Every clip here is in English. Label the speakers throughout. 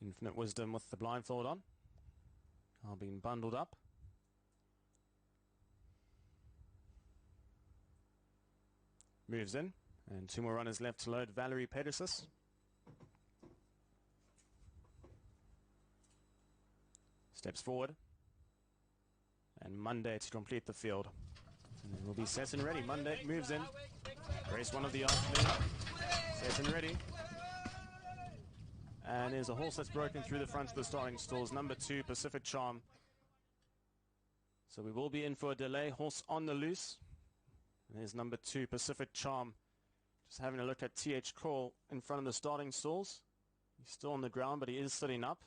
Speaker 1: Infinite Wisdom with the blindfold on. Now being bundled up. Moves in. And two more runners left to load. Valerie Pegasus. Steps forward. And Monday to complete the field. And it will be set and ready. Monday moves in. Race one of the afternoon. Set and ready. And there's a horse that's broken through the front of the starting stalls. Number 2, Pacific Charm. So we will be in for a delay. Horse on the loose. And there's number 2, Pacific Charm. Just having a look at TH Call in front of the starting stalls. He's still on the ground, but he is sitting up.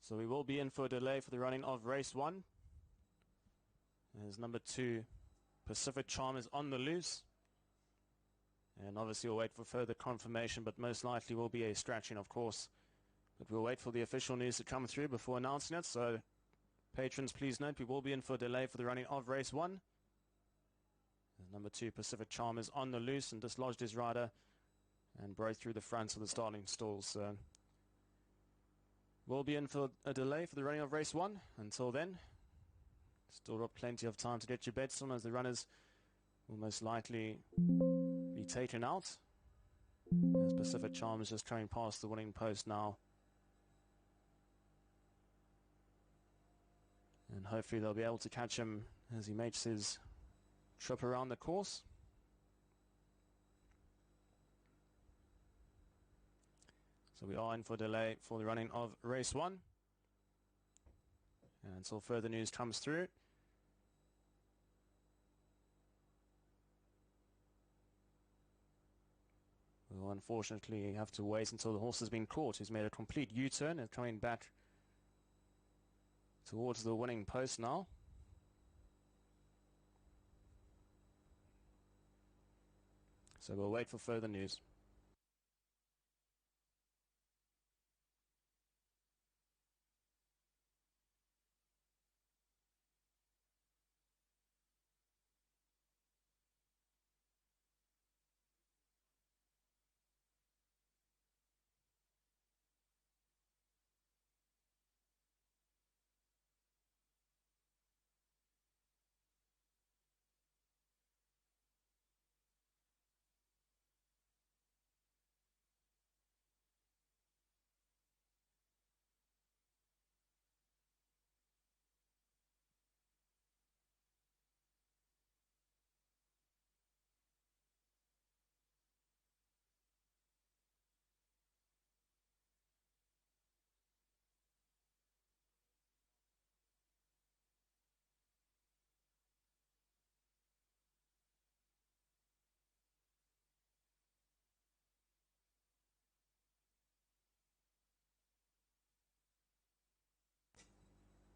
Speaker 1: So we will be in for a delay for the running of race 1. There's number 2, Pacific Charm is on the loose. And obviously we'll wait for further confirmation, but most likely will be a scratching, of course. But we'll wait for the official news to come through before announcing it. So patrons, please note, we will be in for a delay for the running of race 1. Number 2, Pacific Charm, is on the loose and dislodged his rider and broke through the fronts of the starting stalls. So we'll be in for a delay for the running of race 1. Until then, still got plenty of time to get your bets on, as the runners will most likely be taken out. As Pacific Charm is just coming past the winning post now. And hopefully they'll be able to catch him as he makes his trip around the course. So we are in for a delay for the running of race 1. And until further news comes through, we'll unfortunately have to wait until the horse has been caught. He's made a complete U-turn and coming back towards the winning post now. So we'll wait for further news.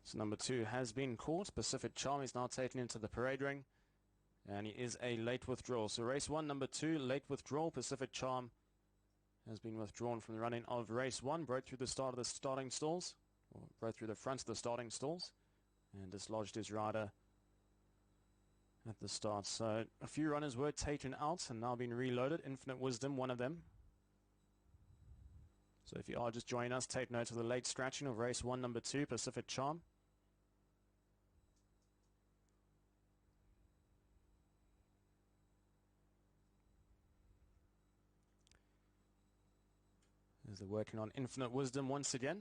Speaker 1: So number 2 has been caught. Pacific Charm is now taken into the parade ring. And he is a late withdrawal. So race 1, number 2, late withdrawal. Pacific Charm has been withdrawn from the running of race 1. Broke through the start of the starting stalls. Or broke through the front of the starting stalls. And dislodged his rider at the start. So a few runners were taken out and now been reloaded. Infinite Wisdom, one of them. So if you are just joining us, take note of the late scratching of race 1, number 2, Pacific Charm. As they're working on Infinite Wisdom once again.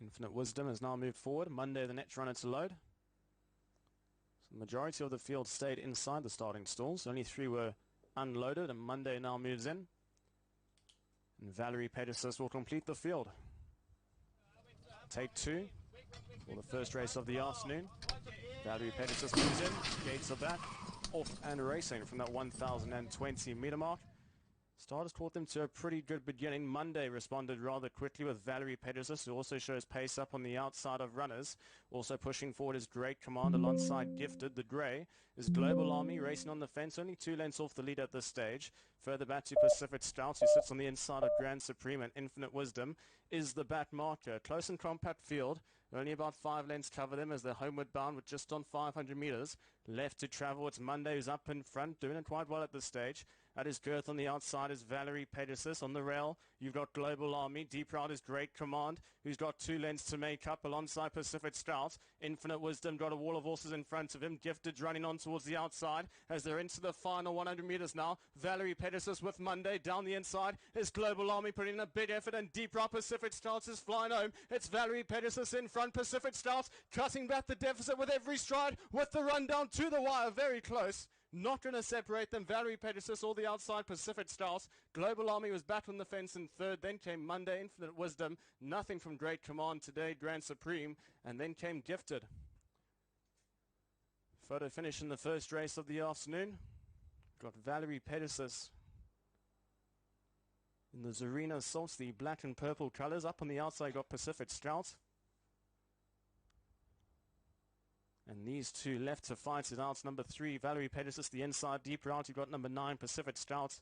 Speaker 1: Infinite Wisdom has now moved forward. Monday, the next runner to load. So the majority of the field stayed inside the starting stalls. Only 3 were unloaded, and Monday now moves in. And Valerie Pegasus will complete the field. Take 2 for the first race of the afternoon. Valerie Pegasus moves in. Gates are back. Off and racing from that 1,020 meter mark. Starters taught them to a pretty good beginning. Monday responded rather quickly with Valerie Pegasus, who also shows pace up on the outside of runners. Also pushing forward is Great Command alongside Gifted. The grey is Global Army racing on the fence, only 2 lengths off the lead at this stage. Further back to Pacific Scout, who sits on the inside of Grand Supreme and Infinite Wisdom. is the back marker. Close and compact field. Only about 5 lengths cover them as they're homeward bound with just on 500 meters left to travel. It's Monday who's up in front, doing it quite well at this stage. At his girth on the outside is Valerie Pegasus. On the rail, you've got Global Army. Deep Route is Great Command, who's got 2 lengths to make up alongside Pacific Stout. Infinite Wisdom got a wall of horses in front of him. Gifted's running on towards the outside as they're into the final 100 meters now. Valerie Pegasus with Monday down the inside is Global Army putting in a big effort, and Deep Route Pacific Stout is flying home. It's Valerie Pegasus in front. Pacific Stout cutting back the deficit with every stride with the run down to the wire. Very close. Not going to separate them. Valerie Pegasus all the outside. Pacific Stout. Global Army was back on the fence in third. Then came Monday, Infinite Wisdom. Nothing from Great Command today. Grand Supreme. And then came Gifted. Photo finish in the first race of the afternoon. Got Valerie Pegasus in the Zarina Salts, the black and purple colors. Up on the outside got Pacific Stout. And these two left to fight it out. Number 3, Valerie Pegasus, the inside. Deep Route, you've got number 9, Pacific Stout.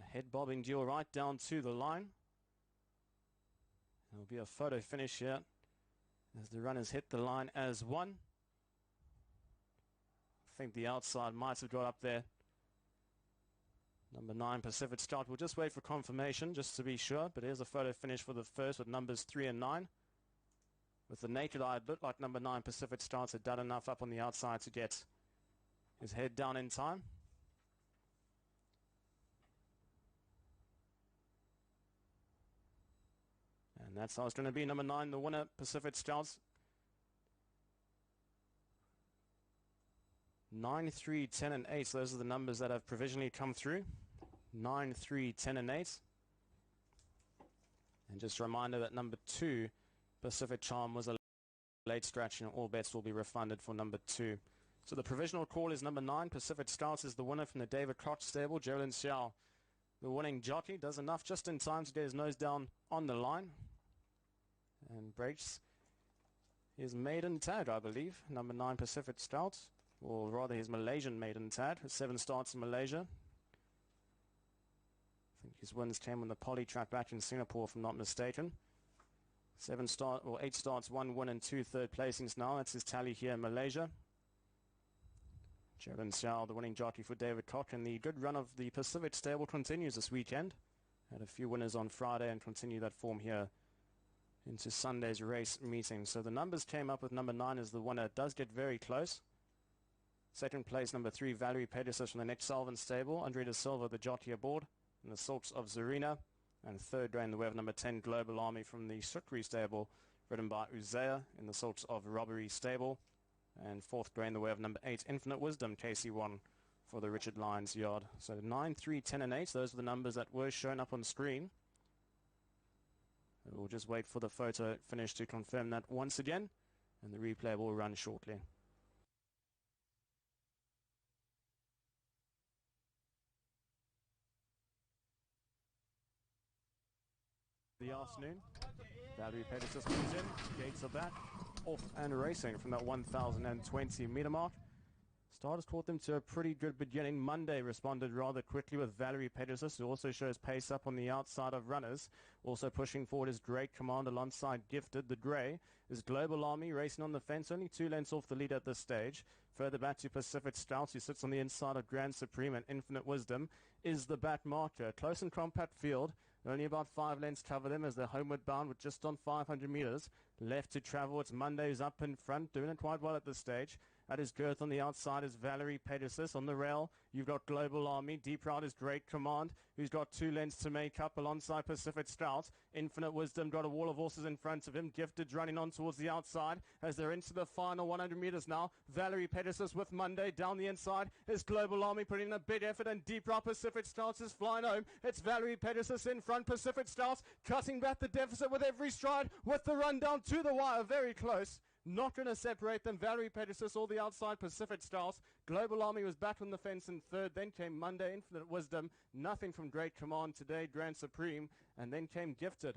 Speaker 1: A head bobbing duel right down to the line. There'll be a photo finish here as the runners hit the line as one. I think the outside might have got up there. Number 9, Pacific Stout. We'll just wait for confirmation just to be sure. But here's a photo finish for the first with numbers 3 and 9. With the naked eye, it looked like number 9, Pacific Stout, had done enough up on the outside to get his head down in time. And that's how it's going to be. Number 9, the winner, Pacific Stout. 9, 3, 10, and 8. So those are the numbers that have provisionally come through. 9, 3, 10, and 8. And just a reminder that number 2, Pacific Charm, was a late scratch, and all bets will be refunded for number 2. So the provisional call is number 9, Pacific Stout, is the winner from the David Koch stable. Geraldine Xiao, the winning jockey, does enough just in time to get his nose down on the line. And breaks his maiden tag, I believe. Number 9, Pacific Stout, or rather his Malaysian maiden tag. 7 starts in Malaysia. I think his wins came on the poly track back in Singapore, if I'm not mistaken. 8 starts, 1 win and 2 third placings now. That's his tally here in Malaysia. Geraldine Xiao, the winning jockey for David Koch, and the good run of the Pacific stable continues this weekend. Had a few winners on Friday and continue that form here into Sunday's race meeting. So the numbers came up with number 9 as the winner. It does get very close. Second place, number 3, Valerie Pegasus from the Nick Salvin stable. Andre De Silva, the jockey aboard, in the Silks of Zarina. And third going the way of number 10, Global Army from the Sukri stable, ridden by Uzea in the Silks of Robbery stable. And fourth going the way of number 8, Infinite Wisdom, KC1 for the Richard Lyons yard. So 9, 3, 10, and 8, those are the numbers that were shown up on screen. And we'll just wait for the photo finish to confirm that once again, and the replay will run shortly. The afternoon, Valerie Pegasus comes in, gates are back, off and racing from that 1,020 meter mark. Starters caught them to a pretty good beginning. Monday responded rather quickly with Valerie Pegasus, who also shows pace up on the outside of runners. Also pushing forward is Great Command alongside Gifted. The grey is Global Army racing on the fence, only 2 lengths off the lead at this stage. Further back to Pacific Stout, who sits on the inside of Grand Supreme, and Infinite Wisdom is the back marker. Close and compact field. Only about 5 lengths cover them as they're homeward bound with just on 500 meters left to travel. It's Monday who's up in front, doing it quite well at this stage. At his girth on the outside is Valerie Pegasus. On the rail, you've got Global Army. Deep Route is Great Command, who's got 2 lengths to make up alongside Pacific Stout. Infinite Wisdom got a wall of horses in front of him. Gifted's running on towards the outside as they're into the final 100 meters now. Valerie Pegasus with Monday down the inside is Global Army putting in a big effort, and Deep Route Pacific Stout is flying home. It's Valerie Pegasus in front. Pacific Stout cutting back the deficit with every stride with the run down to the wire. Very close. Not going to separate them. Valerie Pegasus all the outside. Pacific Stout. Global Army was back on the fence in third. Then came Monday, Infinite Wisdom. Nothing from Great Command today, Grand Supreme. And then came Gifted.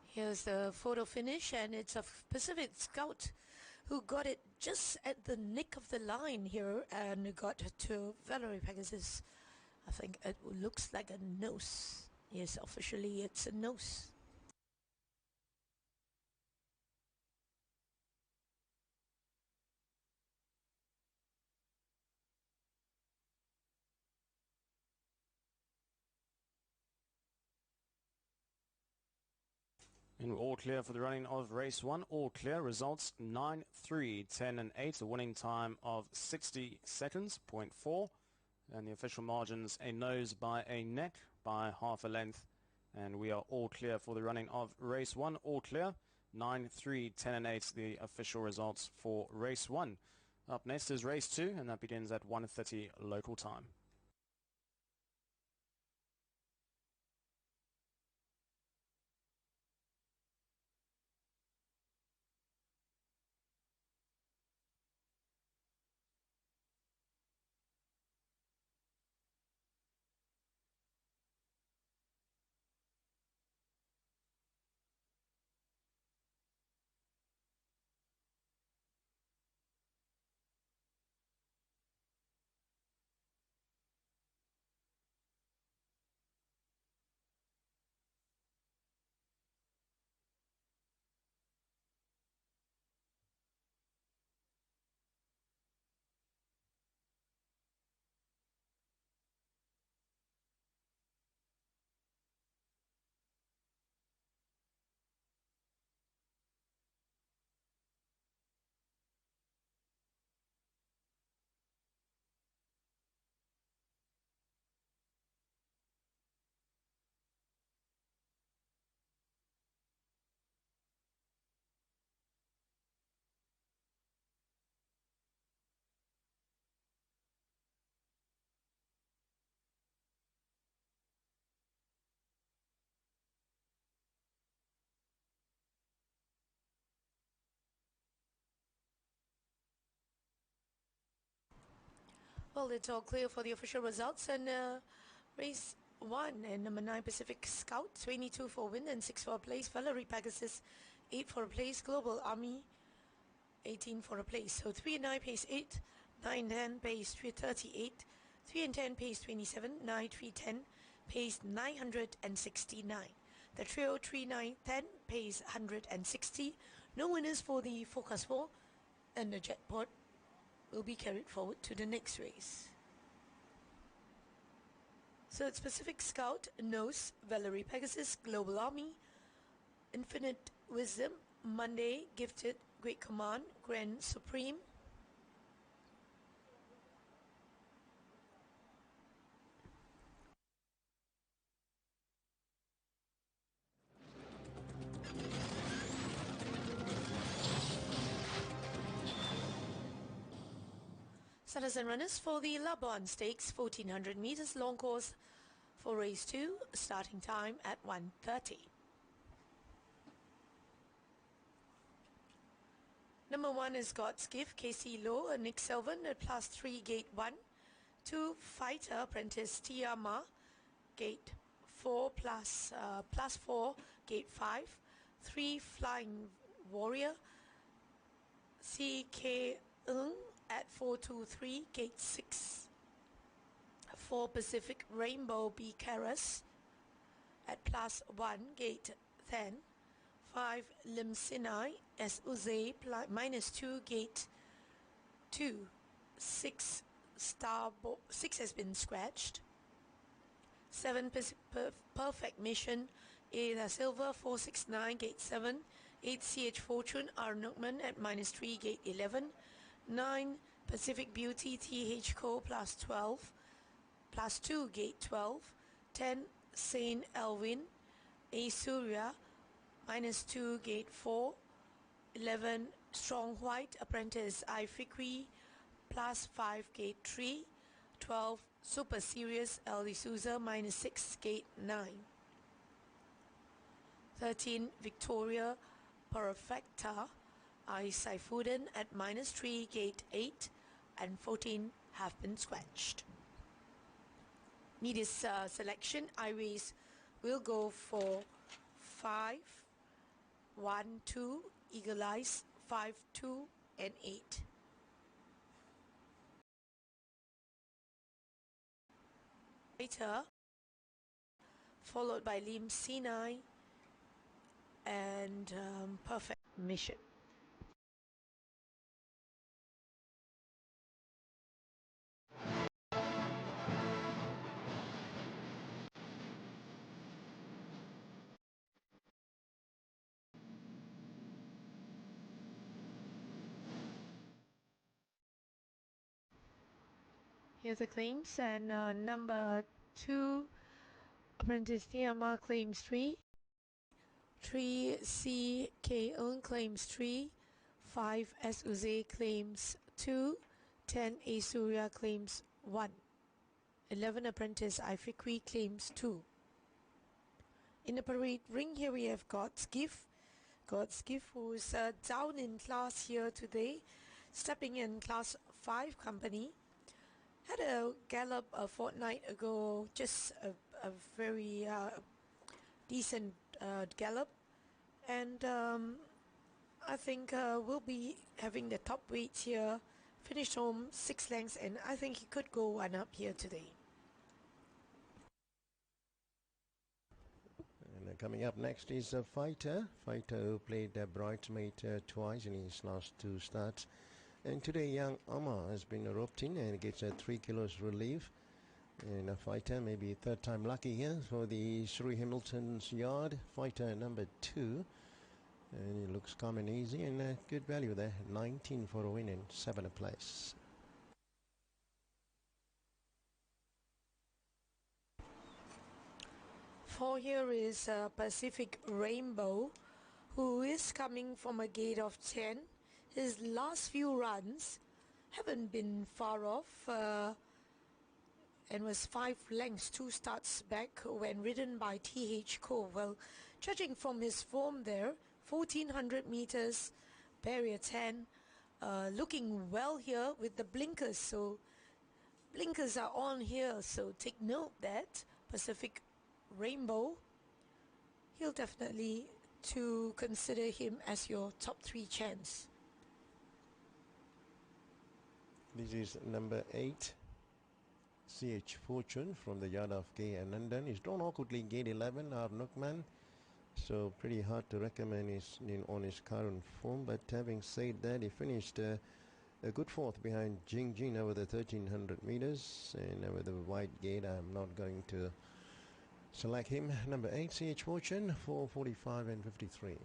Speaker 2: Here's the photo finish, and it's a Pacific Scout who got it just at the nick of the line here and got to Valerie Pegasus. I think it looks like a nose. Yes, officially it's a nose.
Speaker 1: And we're all clear for the running of race 1. All clear. Results 9, 3, 10 and 8. A winning time of 60 seconds, 0.4. And the official margins, a nose by a neck by half a length. And we are all clear for the running of race 1. All clear. 9, 3, 10 and 8, the official results for race 1. Up next is race 2, and that begins at 1:30 local time.
Speaker 2: Well, it's all clear for the official results, and race 1 and number 9 Pacific Scout, 22 for win and 6 for a place. Valerie Pegasus, 8 for a place. Global Army, 18 for a place. So 3 and 9 pace 8, 9 10 pace 338, 3 and 10 pace 27, 9 3 10 pace 969. The trio 3 9 10 pace 160. No winners for the Focus 4, and the jackpot will be carried forward to the next race. So it's Pacific Scout, Nose, Valerie Pegasus, Global Army, Infinite Wisdom, Monday, Gifted, Great Command, Grand Supreme. Starters and runners for the Labuan Stakes, 1400 meters long course for race 2, starting time at 1:30. Number 1 is God's Gift, Casey Lowe and Nick Selvin at +3 gate 1. 2 Fighter Apprentice Tiama, gate 4 +4 gate 5. 3 Flying Warrior CK Ng at 423 gate 6. 4 Pacific Rainbow B Karas at +1 gate 10. 5 Lim Sinai S Uze -2 gate 2. 6 6 has been scratched. 7 Perfect Mission Ada Silver 469 gate 7. 8 CH Fortune R Nookman at -3 gate 11. 9 Pacific Beauty TH Co +12 +2 gate 12. 10 Saint Elwin A Surya -2 gate 4. 11 Strong White Apprentice I Fikri +5 gate 3. 12 Super Serious El D'Souza -6 gate 9. 13 Victoria Perfecta I Saifuddin at -3 gate 8, and 14 have been scratched. Media's selection, Iris will go for 5, 1, 2, Eagle Eyes, 5, 2, and 8. Later, followed by Lim Sinai and Perfect Mission. Here's the claims, and number 2, Apprentice Tiama claims 3, 3 C K Eun claims 3, 5 S Uze claims 2, 10 A Surya claims 1, 11 Apprentice Ifikri claims 2. In the parade ring here we have God's Gift, who's down in class here today, stepping in class 5 company. Had a gallop a fortnight ago, just a very decent gallop, and I think we'll be having the top weights here. Finished home 6 lengths, and I think he could go 1 up here today.
Speaker 3: And coming up next is a fighter who played bridesmaid twice in his last 2 starts. And today young Omar has been roped in and gets a 3 kilos relief. And a fighter, maybe 3rd time lucky here for the Sri Hamilton's yard. Fighter number 2. And he looks calm and easy, and good value there. 19 for a win and 7 a place.
Speaker 2: For here is Pacific Rainbow, who is coming from a gate of 10. His last few runs haven't been far off, and was 5 lengths 2 starts back when ridden by T.H. Cole. Well, judging from his form there, 1400 meters, barrier 10, looking well here with the blinkers. So blinkers are on here, so take note that Pacific Rainbow, he'll definitely to consider him as your top 3 chance.
Speaker 3: This is number 8, CH Fortune from the yard of K. Anandan. He's drawn awkwardly gate 11, Arnukman. So pretty hard to recommend on his current form. But having said that, he finished a good 4th behind Jing Jin over the 1300 meters. And over the wide gate, I'm not going to select him. Number 8, CH Fortune, 4:45 and 53.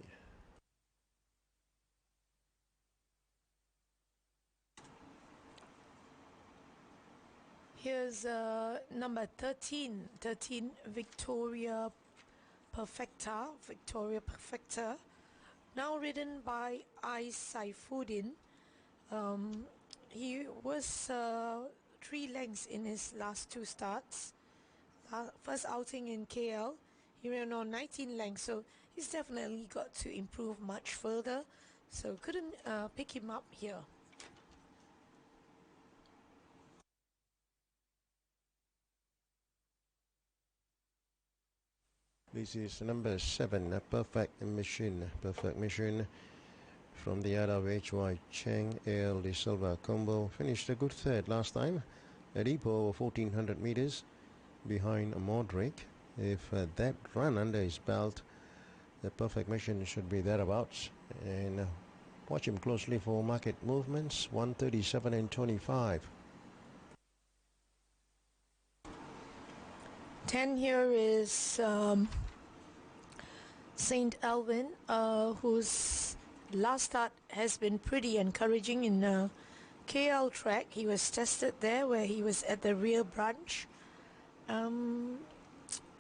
Speaker 2: Here's number 13, Victoria Perfecta, now ridden by I Saifuddin. He was 3 lengths in his last 2 starts. First outing in KL, he ran on 19 lengths, so he's definitely got to improve much further, so couldn't pick him up here.
Speaker 3: This is number 7, a Perfect Mission from the yard of H.Y. Cheng, AL De Silva combo. Finished a good 3rd last time at Ipoh, 1400 meters behind Modric. If that run under his belt, the Perfect Mission should be thereabouts. And watch him closely for market movements. 137 and 25.
Speaker 2: 10 here is St. Alvin, whose last start has been pretty encouraging in KL track. He was tested there where he was at the rear branch.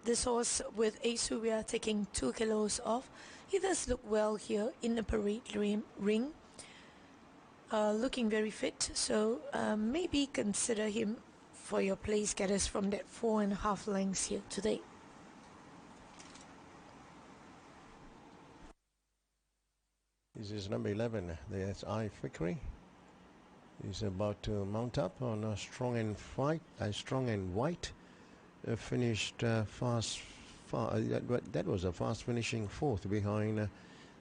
Speaker 2: This horse with Asubia taking 2 kilos off. He does look well here in the parade ring. Looking very fit, so maybe consider him for your place getters from that 4.5 lengths here today.
Speaker 3: This is number 11. There's I Fikri. He's about to mount up on a strong and white. Finished that was a fast finishing 4th behind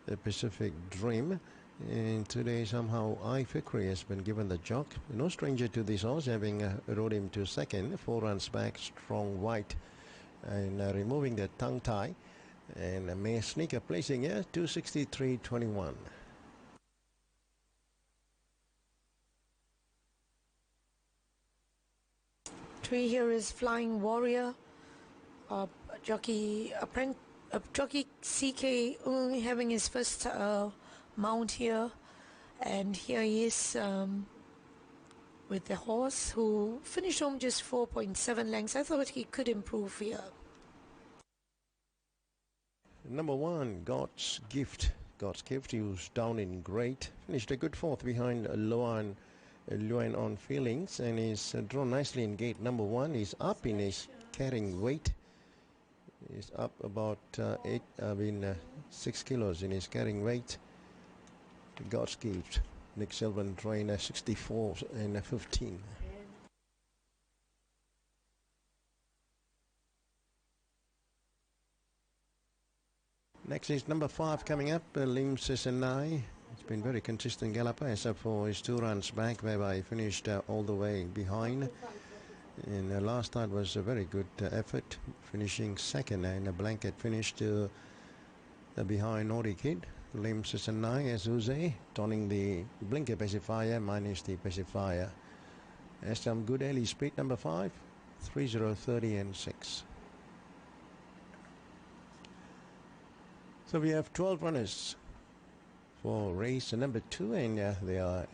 Speaker 3: the Pacific Dream. And today somehow Fikri has been given the jog. No stranger to this horse, having rode him to second, 4 runs back, strong white, and removing the tongue tie. And may sneak a placing here, 263.21.
Speaker 2: 3 here is Flying Warrior. Jockey CK only having his first mount here, and here he is with the horse who finished home just 4.7 lengths. I thought he could improve here.
Speaker 3: Number 1, God's Gift. God's Gift, he was down in great. Finished a good fourth behind Luan on Feelings, and he's drawn nicely in gate number 1. He's up in his carrying weight. He's up about 6 kilos in his carrying weight. God's Gift. Nick Sylvan trainer 64 and 15. Next is number 5 coming up, Lim Sisenai. It's been very consistent galloper except for his 2 runs back, whereby he finished all the way behind. And last start was a very good effort, finishing second, and a blanket finish to behind Naughty Kid. Lim Sisenai Azuze, turning the blinker pacifier minus the pacifier. Has some good early speed, number 5, 3030 and 6. So we have 12 runners for race number 2, and they are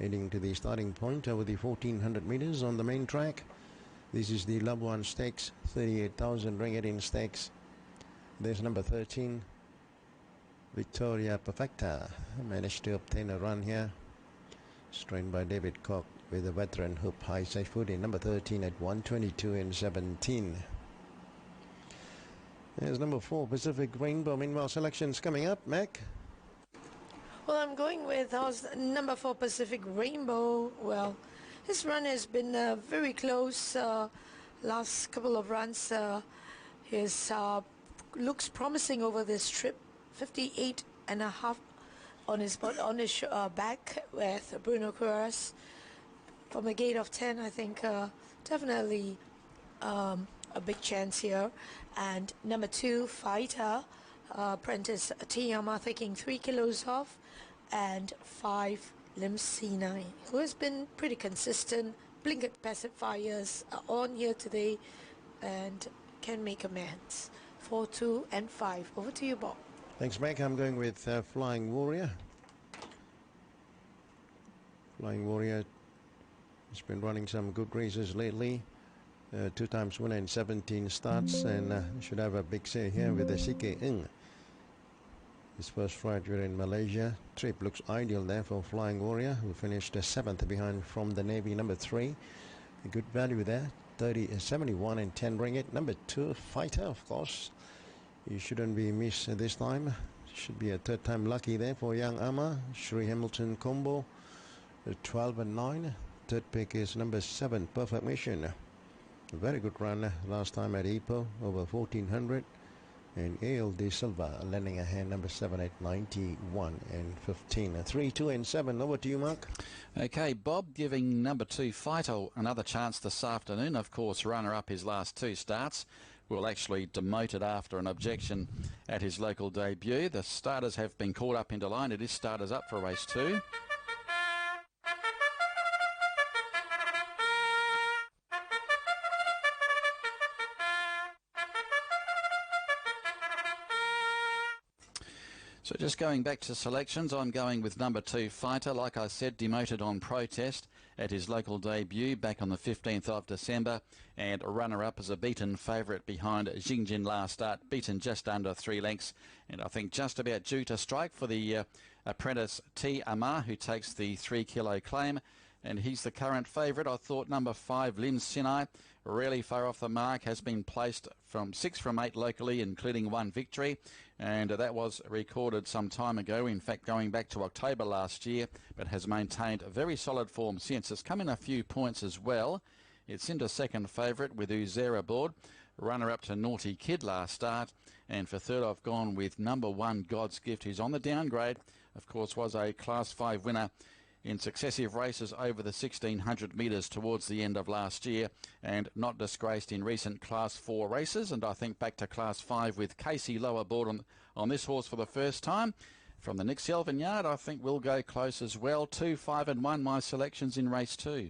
Speaker 3: heading to the starting point over the 1400 meters on the main track. This is the Love One Stakes, 38,000 ringgit in stakes. There's number 13, Victoria Perfecta, managed to obtain a run here. Strained by David Koch with a veteran Hoop High Saifood in number 13 at 122 and 17. There's number 4, Pacific Rainbow. Meanwhile, selections coming up. Mac?
Speaker 2: Well, I'm going with horse number 4, Pacific Rainbow. Well, his run has been very close. Last couple of runs, his looks promising over this trip. 58.5 on his back with Bruno Curas. From a gate of 10, I think definitely a big chance here. And number 2, Fighter, Prentice Tiyama taking 3 kilos off, and 5, Lim Sinai, who has been pretty consistent. Blinkered pacifiers are on here today and can make amends. 4, 2 and 5. Over to you, Bob.
Speaker 3: Thanks, Mac. I'm going with Flying Warrior. Flying Warrior has been running some good races lately. 2 times winner in 17 starts, and should have a big say here with the CK Ng. His first ride here in Malaysia. Trip looks ideal there for Flying Warrior, who finished 7th behind From the Navy, number 3. A good value there, 71 and 10 ringgit. Number 2, Fighter, of course. You shouldn't be missed this time. Should be a 3rd time lucky there for Young Ama. Sri Hamilton combo, 12 and 9. 3rd pick is number 7, Perfect Mission. A very good run last time at Ipoh, over 1400. And Ale de Silva lending a hand, number 7 at 91 and 15. 3, 2 and 7. Over to you, Mark.
Speaker 4: Okay, Bob, giving number 2 Fighter another chance this afternoon. Of course, runner-up his last 2 starts. Will actually demoted after an objection at his local debut. The starters have been called up into line. It is starters up for race 2. So just going back to selections, I'm going with number 2 Fighter. Like I said, demoted on protest at his local debut back on the 15th of December, and a runner-up as a beaten favourite behind Jingjin last start, beaten just under 3 lengths, and I think just about due to strike for the apprentice T. Amar, who takes the 3 kilo claim, and he's the current favourite. I thought number 5 Lim Sinai, really far off the mark, has been placed from 6 from 8 locally, including 1 victory, and that was recorded some time ago, in fact going back to October last year, but has maintained a very solid form since. It's come in a few points as well. It's into second favourite with Uzera aboard, runner up to Naughty Kid last start, And for third, I've gone with number 1, God's Gift, who's on the downgrade. Of course, was a Class 5 winner in successive races over the 1600 metres towards the end of last year, and not disgraced in recent Class 4 races. And I think back to Class 5 with Casey Low aboard on this horse for the first time. From the Nick Selvin yard, I think we'll go close as well. 2, 5 and 1, my selections in race 2.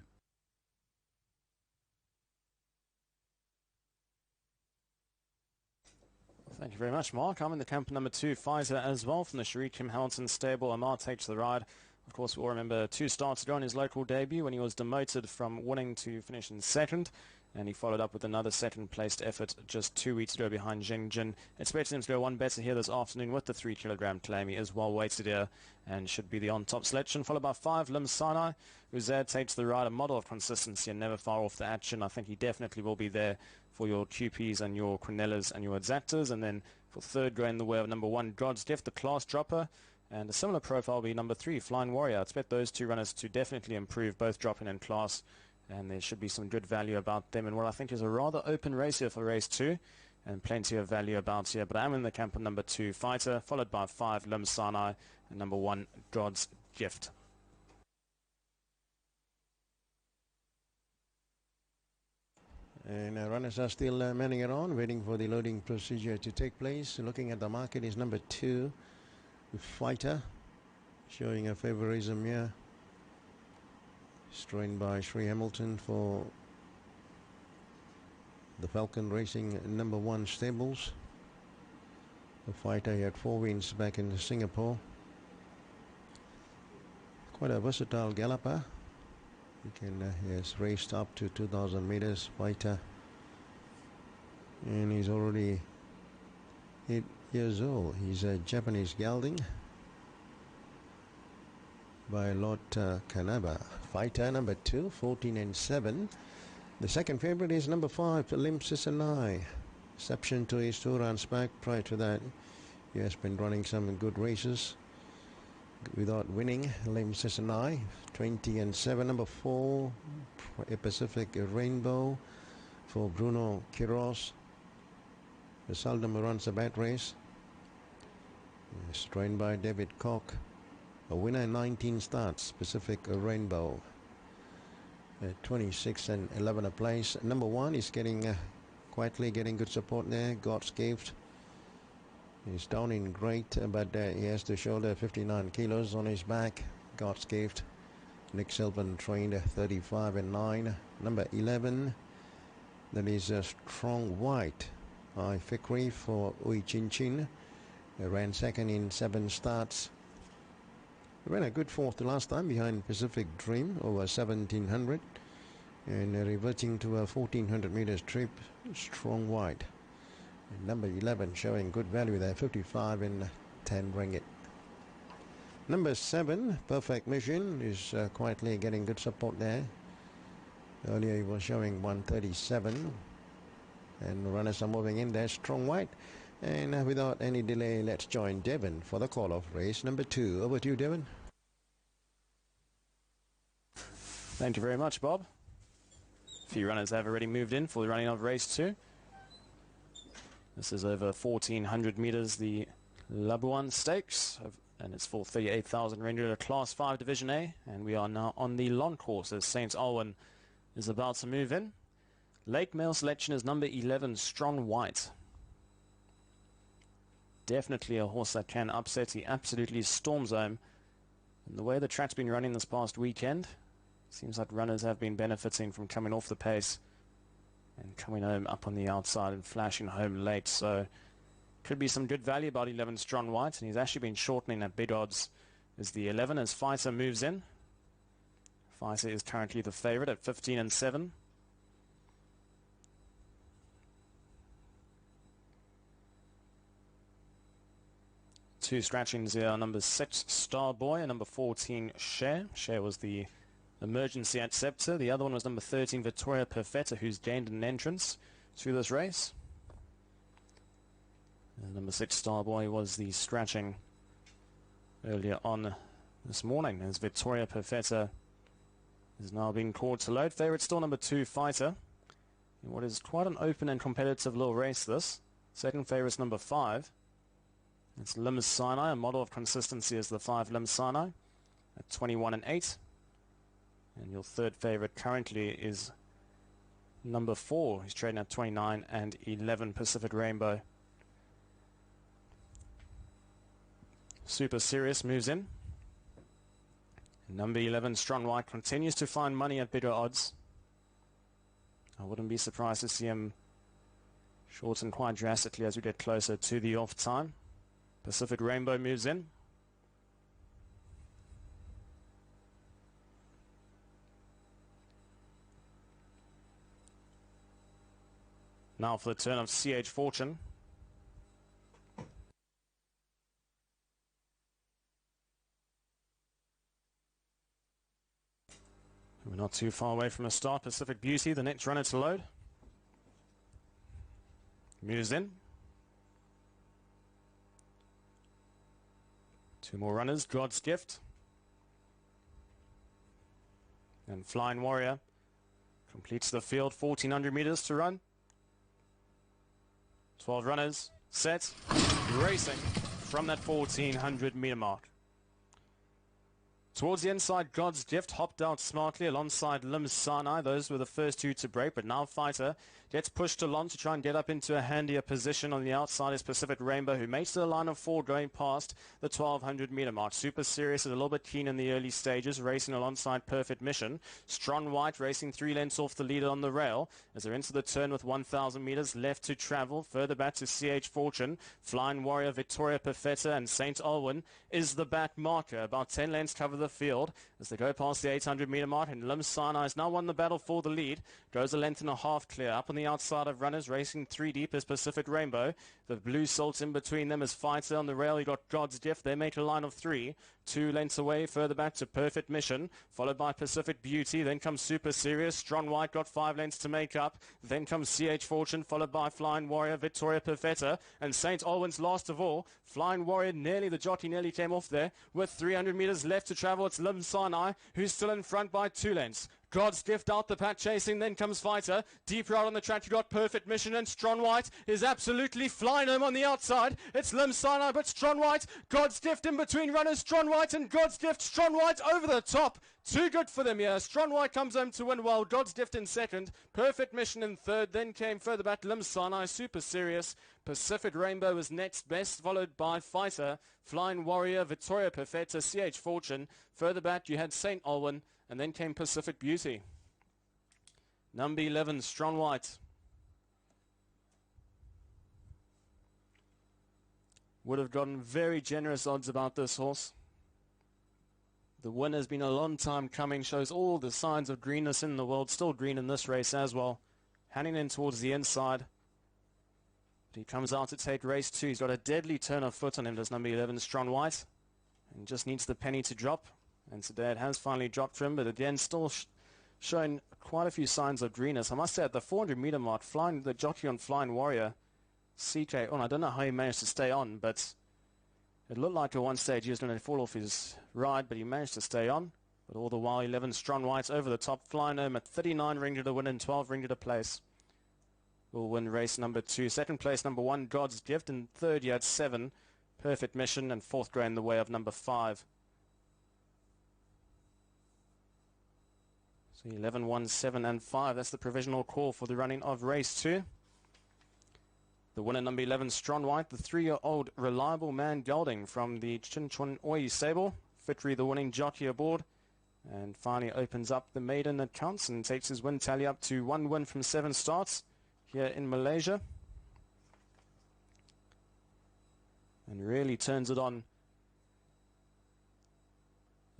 Speaker 1: Thank you very much, Mark. I'm in the camp number 2, Pfizer, as well, from the Sharif Kim Hamilton stable. Amar takes the ride. Of course, we all remember 2 starts ago on his local debut when he was demoted from winning to finish in second. And he followed up with another second-placed effort just 2 weeks ago behind Jing Jin. Expecting him to go one better here this afternoon with the 3-kilogram claim. He is well weighted here and should be the on-top selection. Followed by 5, Lim Sinai. Uzair takes the ride, a model of consistency and never far off the action. I think he definitely will be there for your QPs and your Quinellas and your Exactas. And then for third, going the way of number 1, God's Gift, the class dropper. And a similar profile will be number 3, Flying Warrior. I expect those 2 runners to definitely improve, both dropping in class. And there should be some good value about them in what I think is a rather open race here for race 2. And plenty of value about here. But I'm in the camp of number 2, Fighter, followed by 5, Lim Sinai, and number 1, God's Gift.
Speaker 3: And runners are still manning around, waiting for the loading procedure to take place. Looking at the market is number 2, Fighter, showing a favorism here. Strained by Sri Hamilton for the Falcon Racing number 1 stables. The Fighter, he had 4 wins back in Singapore. Quite a versatile galloper. He has raced up to 2,000 meters, Fighter. And he's already 8 years old. He's a Japanese gelding by Lord Kanaba. Fighter number 2, 14 and 7. The second favorite is number 5, Lim Sinai. Exception to his 2 runs back. Prior to that, he has been running some good races without winning. Lim Sinai, 20 and 7. Number 4, Pacific Rainbow for Bruno Quiros. Seldom runs a bad race. Trained by David Koch. A winner in 19 starts, Pacific Rainbow. 26 and 11 a place. Number 1 is getting quietly getting good support there. God's Gift. He's down in great, but he has to shoulder 59 kilos on his back. God's Gift. Nick Selvin trained 35 and 9. Number 11, that is Strong White. Fikri for Ui Chin Chin. Ran second in 7 starts. Ran a good 4th the last time behind Pacific Dream over 1700, and reverting to a 1400 meters trip. Strong White. And number 11 showing good value there, 55 and 10 ringgit. Number 7, Perfect Mission, is quietly getting good support there. Earlier he was showing 137, and runners are moving in there. Strong White. And without any delay, let's join Devon for the call of race number 2. Over to you, Devon.
Speaker 1: Thank you very much, Bob. A few runners have already moved in for the running of race 2. This is over 1,400 meters, the Labuan Stakes, and it's for 38,000 ringgit, Class 5 Division A. And we are now on the long course as St. Alwyn is about to move in. Late male selection is number 11, Strong White. Definitely a horse that can upset. He absolutely storms home. And the way the track's been running this past weekend, seems like runners have been benefiting from coming off the pace and coming home up on the outside and flashing home late. So could be some good value about 11 Strong White, and he's actually been shortening at big odds as the 11 as Fighter moves in. Fighter is currently the favorite at 15 and 7. Two scratchings here are number 6, Starboy, and number 14, Share. Share was the emergency acceptor. The other one was number 13, Victoria Perfetta, who's gained an entrance through this race. And number 6, Starboy, was the scratching earlier on this morning, as Victoria Perfetta is now being called to load. Favorite still number 2, Fighter, in what is quite an open and competitive little race this. Second favorite is number 5. It's Lim Sinai, a model of consistency is the 5 Lim Sinai at 21 and 8. And your third favorite currently is number 4. He's trading at 29 and 11, Pacific Rainbow. Super Serious moves in. Number 11, Strong White, continues to find money at bigger odds. I wouldn't be surprised to see him shorten quite drastically as we get closer to the off time. Pacific Rainbow moves in. Now for the turn of CH Fortune. We're not too far away from a start. Pacific Beauty, the next runner to load. Moves in. 2 more runners. God's Gift. And Flying Warrior completes the field. 1,400 meters to run. 12 runners. Set. Racing from that 1,400 meter mark. Towards the inside, God's Gift hopped out smartly alongside Lim Sinai. Those were the first 2 to break, but now Fighter gets pushed along to try and get up into a handier position. On the outside is Pacific Rainbow, who makes the line of 4 going past the 1,200 meter mark. Super Serious is a little bit keen in the early stages, racing alongside Perfect Mission. Strong White racing 3 lengths off the leader on the rail as they're into the turn with 1,000 meters left to travel. Further back to CH Fortune, Flying Warrior, Victoria Perfetta and St. Alwyn is the back marker. About 10 lengths cover the field as they go past the 800 meter mark, and Lim Sinai has now won the battle for the lead. Goes a length and a half clear. Up on the outside of runners, racing 3 deep is Pacific Rainbow. The blue salts in between them is Fighter. On the rail, you got God's Gift. They make a line of 3. 2 lengths away, further back to Perfect Mission, followed by Pacific Beauty. Then comes Super Serious. Strong White got 5 lengths to make up. Then comes CH Fortune, followed by Flying Warrior, Victoria Perfetta, and St. Alwyn's last of all. Flying Warrior, the jockey nearly came off there. With 300 meters left to travel, it's Lim Sinai, who's still in front by 2 lengths. God's Gift out the pack chasing, then comes Fighter. Deeper out on the track, you got Perfect Mission, and Strong White is absolutely flying home on the outside. It's Lim Sinai, but Strong White, God's Gift in between runners, Strong White and God's Gift. Strong White over the top. Too good for them here. Strong White comes home to win well. God's Gift in second. Perfect Mission in third. Then came further back Lim Sinai, Super Serious. Pacific Rainbow was next best, followed by Fighter, Flying Warrior, Victoria Perfetta, CH Fortune. Further back you had St. Alwyn, and then came Pacific Beauty. Number 11, Strong White. Would have gotten very generous odds about this horse. The winner's been a long time coming, shows all the signs of greenness in the world. Still green in this race as well. Handing in towards the inside. But he comes out to take race 2. He's got a deadly turn of foot on him, does number 11, Strong White. And just needs the penny to drop. And today it has finally dropped for him, but again still showing quite a few signs of greenness. I must say at the 400 meter mark, the jockey on Flying Warrior, CK, I don't know how he managed to stay on, but it looked like at one stage he was going to fall off his ride, but he managed to stay on. But all the while 11 Strong White over the top, flying home at 39 ringgit to win and 12 ringgit to place. Will win race number 2. Second place number 1, God's Gift, and third you had 7, Perfect Mission, and fourth going the way of number 5. 11, 1, 7 and 5. That's the provisional call for the running of race 2. The winner, number 11, Strong White, the 3-year-old Reliable Man gelding from the Chin Chun Oi stable. Fitri, the winning jockey aboard. And finally opens up the maiden that counts and takes his win tally up to 1 win from 7 starts here in Malaysia. And really turns it on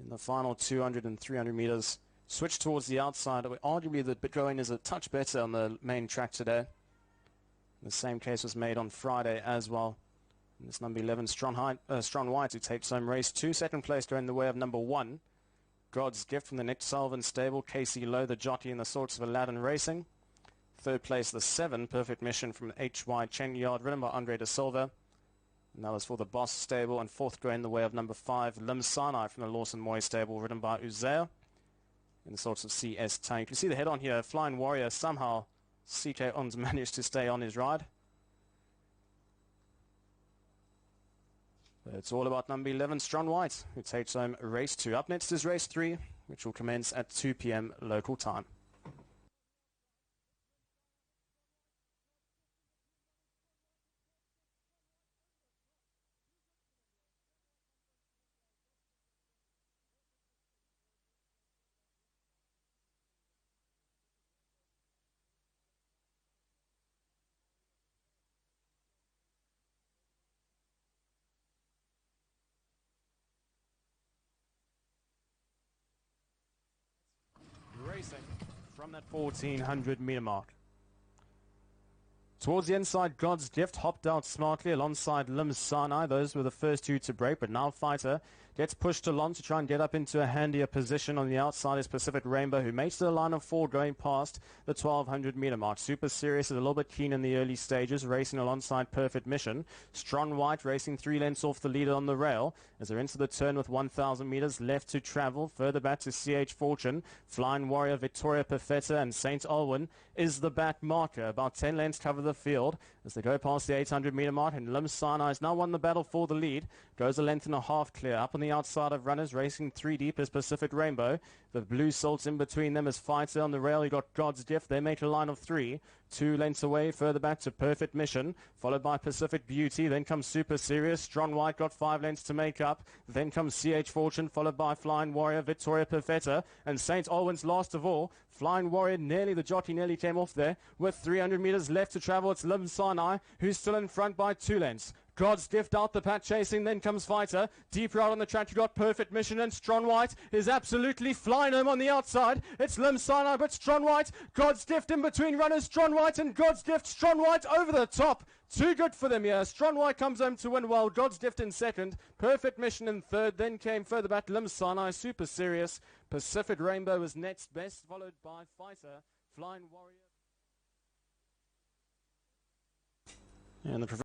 Speaker 1: in the final 200 and 300 meters. Switch towards the outside. Arguably the bit going is a touch better on the main track today. The same case was made on Friday as well. And this number 11, Strong White, who takes home race 2. Second place going the way of number 1, God's Gift from the Nick Sullivan stable. Casey Lowe, the jockey in the sorts of Aladdin Racing. Third place, the 7, Perfect Mission from HY Chen Yard, ridden by Andre De Silva. And that was for the Boss stable. And fourth going the way of number 5, Lim Sinai from the Lawson Moy stable, ridden by Uzea. In the sorts of CS Tang. You can see the head on here, Flying Warrior, somehow CK On's managed to stay on his ride. It's all about number 11, Strong White, who takes home race 2. Up next is race 3, which will commence at 2 p.m. local time. Racing from that 1400 meter mark. Towards the inside, God's Gift hopped out smartly alongside Lim Sanai. Those were the first two to break, but now Fighter gets pushed along to try and get up into a handier position. On the outside is Pacific Rainbow, who makes the line of 4 going past the 1200 meter mark. Super Serious is a little bit keen in the early stages, racing alongside Perfect Mission. Strong White racing 3 lengths off the leader on the rail as they're into the turn with 1000 meters left to travel. Further back to CH Fortune, Flying Warrior, Victoria Perfetta and St. Alwyn is the back marker. About 10 lengths cover the field as they go past the 800 meter mark, and Lim Sanai has now won the battle for the lead. Goes a length and a half clear. Up on the outside of runners, racing 3 deep is Pacific Rainbow. The blue salts in between them as Fighter on the rail. You got God's Gift. They make a line of 3. 2 lengths away, further back to Perfect Mission, followed by Pacific Beauty. Then comes Super Serious. Strong White got 5 lengths to make up. Then comes CH Fortune, followed by Flying Warrior, Victoria Perfetta, and St. Alwyn's last of all. Flying Warrior, the jockey nearly came off there. With 300 meters left to travel, it's Lim Sanai, who's still in front by 2 lengths. God's Gift out the pack chasing, then comes Fighter. Deep out on the track, you got Perfect Mission, and Strong White is absolutely flying home on the outside. It's Lim Sanai, but Strong White, God's Gift in between runners, Strong White and God's Gift. Strong White over the top. Too good for them here. Strong White comes home to win well. God's Gift in second. Perfect Mission in third. Then came further back Lim Sanai, Super Serious. Pacific Rainbow was next best, followed by Fighter, Flying Warrior. And the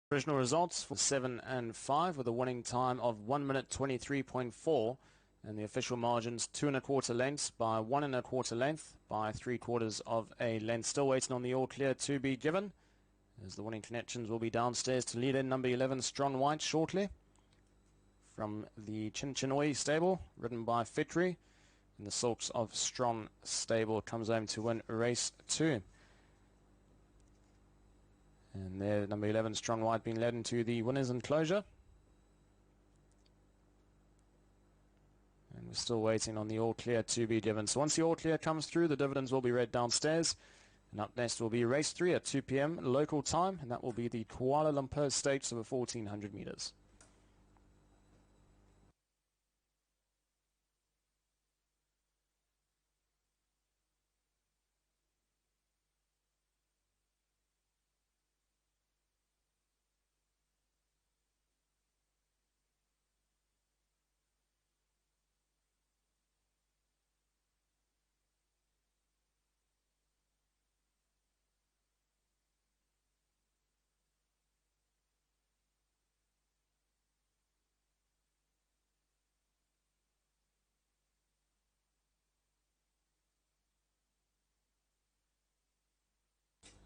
Speaker 1: provisional results for 7 and 5 with a winning time of 1 minute 23.4, and the official margins 2 1/4 lengths by 1 1/4 length by 3/4 of a length. Still waiting on the all clear to be given, as the winning connections will be downstairs to lead in number 11 Strong White shortly from the Chinchinoi stable, ridden by Fitri, and the Silks of Strong stable comes home to win race 2. And there, number 11, Strong White, being led into the winner's enclosure. And we're still waiting on the all clear to be given. So once the all clear comes through, the dividends will be read downstairs. And up next will be race 3 at 2 p.m. local time, and that will be the Kuala Lumpur Stakes over 1400 meters.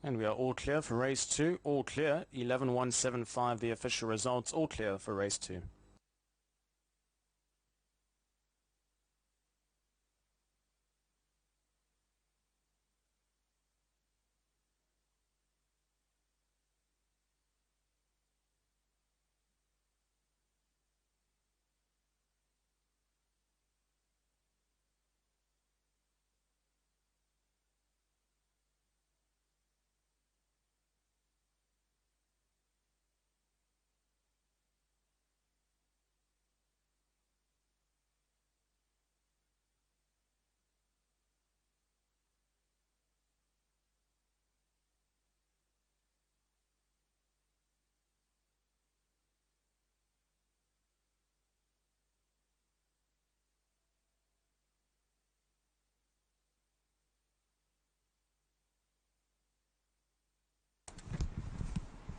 Speaker 1: And we are all clear for race 2. All clear, 11.175 the official results. All clear for race 2.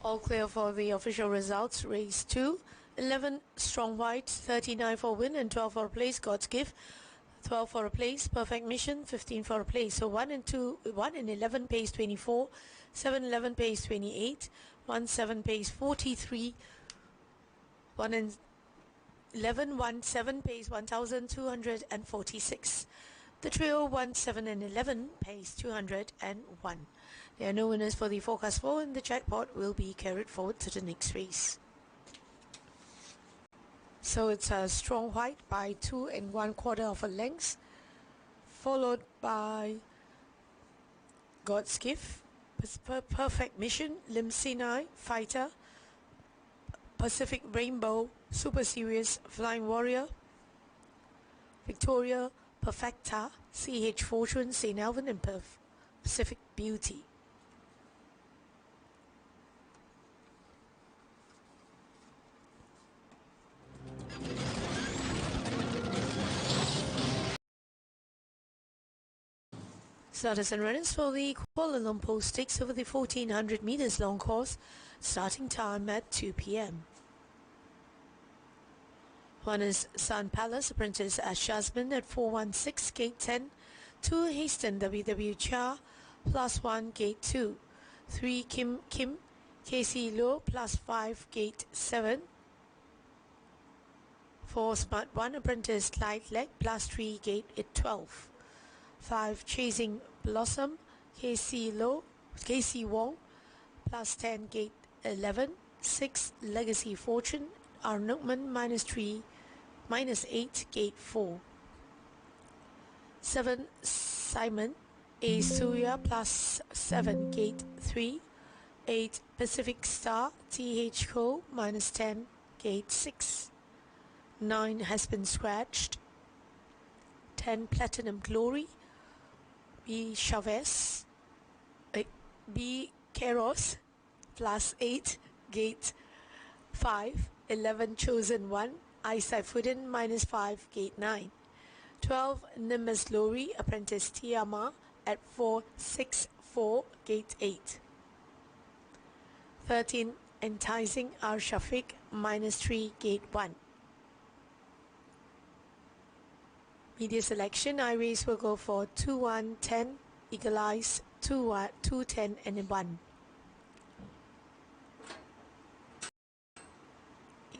Speaker 2: All clear for the official results. Race 2, 11 Strong White, 39 for win and 12 for a place. God's Gift, 12 for a place. Perfect Mission, 15 for a place. So 1 and 11 pays 24, 7 11 pays 28, 1-7 pace 43, 1 and 11, 1-7 pace 1,246. The trio 1-7 and 11 pace 201. There are no winners for the forecast 4 and the jackpot will be carried forward to the next race. So it's a strong white by 2 1/4 of a length, followed by God's Gift, Perfect Mission, Lim Sinai, Fighter, Pacific Rainbow, Super Serious, Flying Warrior, Victoria, Perfecta, CH Fortune, St. Alvin and Pacific Beauty. Starters and runners for the Kuala Lumpur Stakes over the 1400 meters long course, starting time at 2 p.m. One is Sun Palace, apprentice Shazman at 416, gate 10. 2 Haston, WW Cha, +1, gate 2. 3 Kim Kim, KC Low, +5, gate 7. 4 Smart 1, apprentice Light Leg, +3, gate 12. 5 Chasing Blossom, KC Low, KC Wong, +10, gate 11. 6 Legacy Fortune, R. Nookman, -3, -8, gate 4. 7 Simon, A. Surya, +7, gate 3. 8 Pacific Star, TH Co, -10, gate 6. 9 has been scratched. 10 Platinum Glory, B. Chavez, B. Keros, +8, gate 5. 11 Chosen 1, I. Saifuddin, -5, gate 9. 12 Nimbus Glory, apprentice Tiama at 464, gate 8. 13 Enticing R. Shafiq, -3, gate 1. Media selection, I race will go for 2, 1, 10, Eagle Eyes, 2, 10 and 1.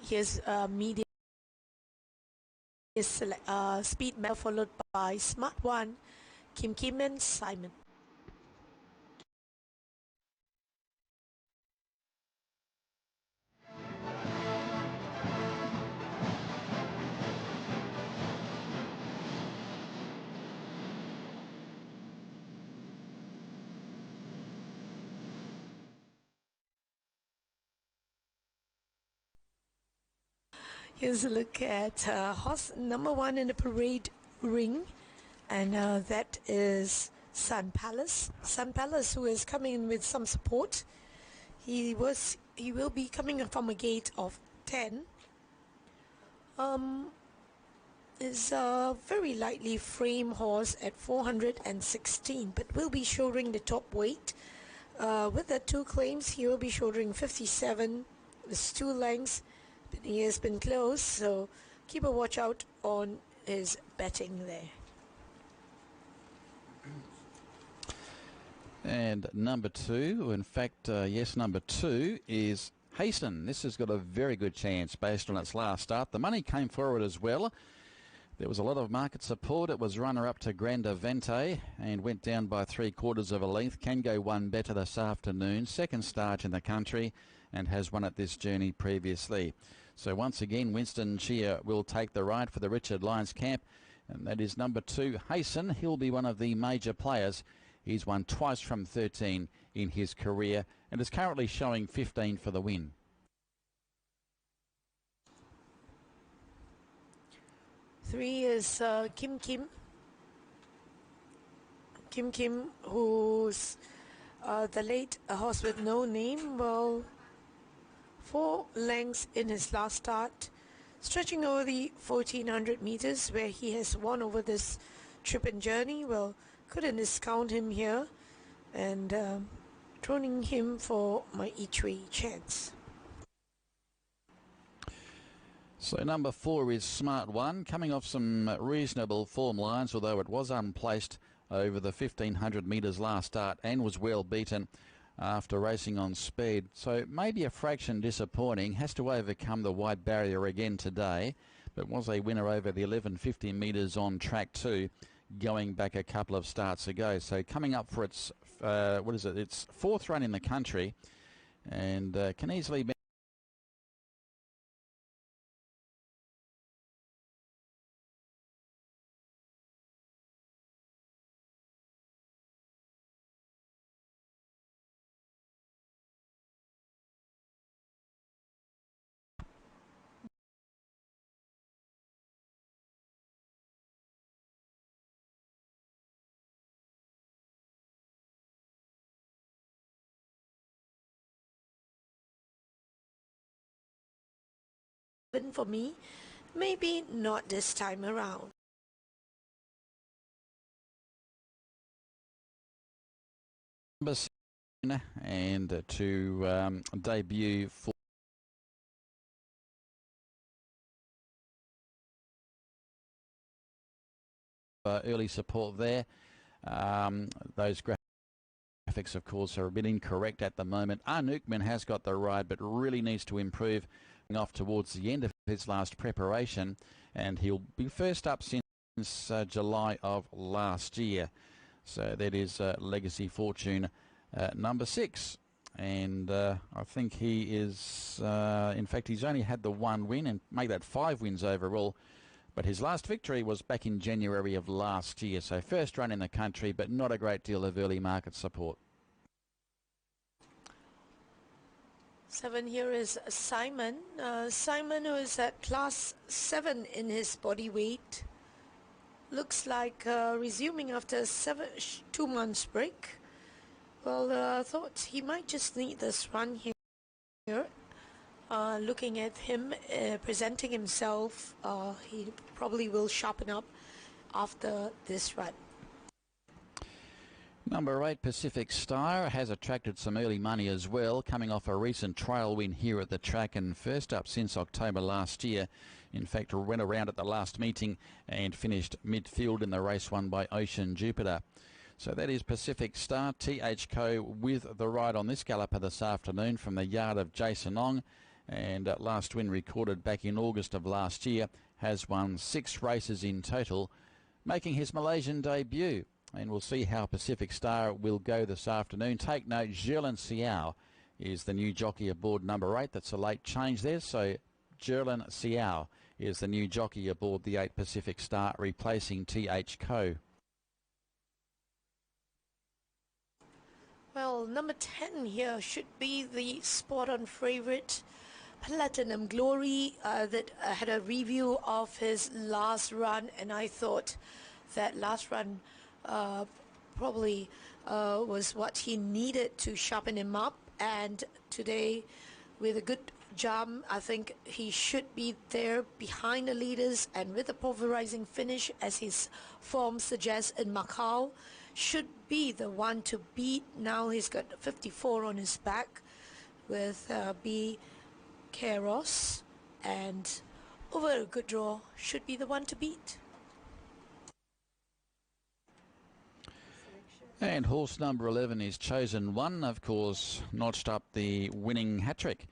Speaker 2: Here's media speed map followed by Smart 1, Kim Kim and Simon. Here's a look at horse number 1 in the parade ring, and that is Sun Palace. Sun Palace, who is coming in with some support. He will be coming from a gate of 10. Is a very lightly framed horse at 416, but will be shouldering the top weight. With the 2 claims, he will be shouldering 57. There's 2 lengths. He has been close, so keep a watch out on his betting there.
Speaker 4: And number 2, in fact, yes, number 2 is Haston. This has got a very good chance based on its last start. The money came forward as well. There was a lot of market support. It was runner-up to Granda Vente and went down by 3/4 of a length. Can go one better this afternoon. Second start in the country and has won at this journey previously. So once again, Winston Chia will take the ride for the Richard Lyons camp, and that is number 2, Haston. He'll be one of the major players. He's won twice from 13 in his career and is currently showing 15 for the win.
Speaker 2: Three is Kim Kim. Kim Kim, who's the late horse with no name. Well, 4 lengths in his last start, stretching over the 1400 meters where he has won over this trip and journey. Well, couldn't discount him here, and droning him for my each way chance.
Speaker 4: So number 4 is Smart 1, coming off some reasonable form lines, although it was unplaced over the 1500 metres last start and was well beaten. after racing on speed. So maybe a fraction disappointing. Has to overcome the wide barrier again today, but was a winner over the 1150 metres on track 2 going back a couple of starts ago. So coming up for its, its fourth run in the country, and can easily be
Speaker 2: For me, maybe not this time around.
Speaker 4: number 7 and to debut for early support there. Those graphics, of course, are a bit incorrect at the moment. Nukman has got the ride, but really needs to improve off towards the end of his last preparation, and he'll be first up since July of last year. So that is Legacy Fortune number 6. And I think he is, in fact, he's only had the 1 win and made that 5 wins overall. But his last victory was back in January of last year. So first run in the country, but not a great deal of early market support.
Speaker 2: 7 here is Simon. Simon, who is at class 7 in his body weight. Looks like resuming after a 2 months break. Well, thought he might just need this run here. Looking at him presenting himself, he probably will sharpen up after this run.
Speaker 4: Number 8, Pacific Star, has attracted some early money as well, coming off a recent trial win here at the track and first up since October last year. In fact, went around at the last meeting and finished midfield in the race won by Ocean Jupiter. So that is Pacific Star, THCO, with the ride on this galloper this afternoon from the yard of Jason Ong. And last win recorded back in August of last year, has won 6 races in total, making his Malaysian debut. And we'll see how Pacific Star will go this afternoon. Take note, Jerlin Siao is the new jockey aboard number 8. That's a late change there. So Jerlin Siao is the new jockey aboard the 8 Pacific Star, replacing THCO.
Speaker 2: Well, number 10 here should be the spot-on favourite, Platinum Glory, that had a review of his last run, and I thought that last run probably was what he needed to sharpen him up, and today with a good jump, I think he should be there behind the leaders, and with a pulverizing finish as his form suggests in Macau, should be the one to beat. Now he's got 54 on his back with B. Keros, and over a good draw should be the one to beat.
Speaker 4: And horse number 11 is Chosen One, of course, notched up the winning hat-trick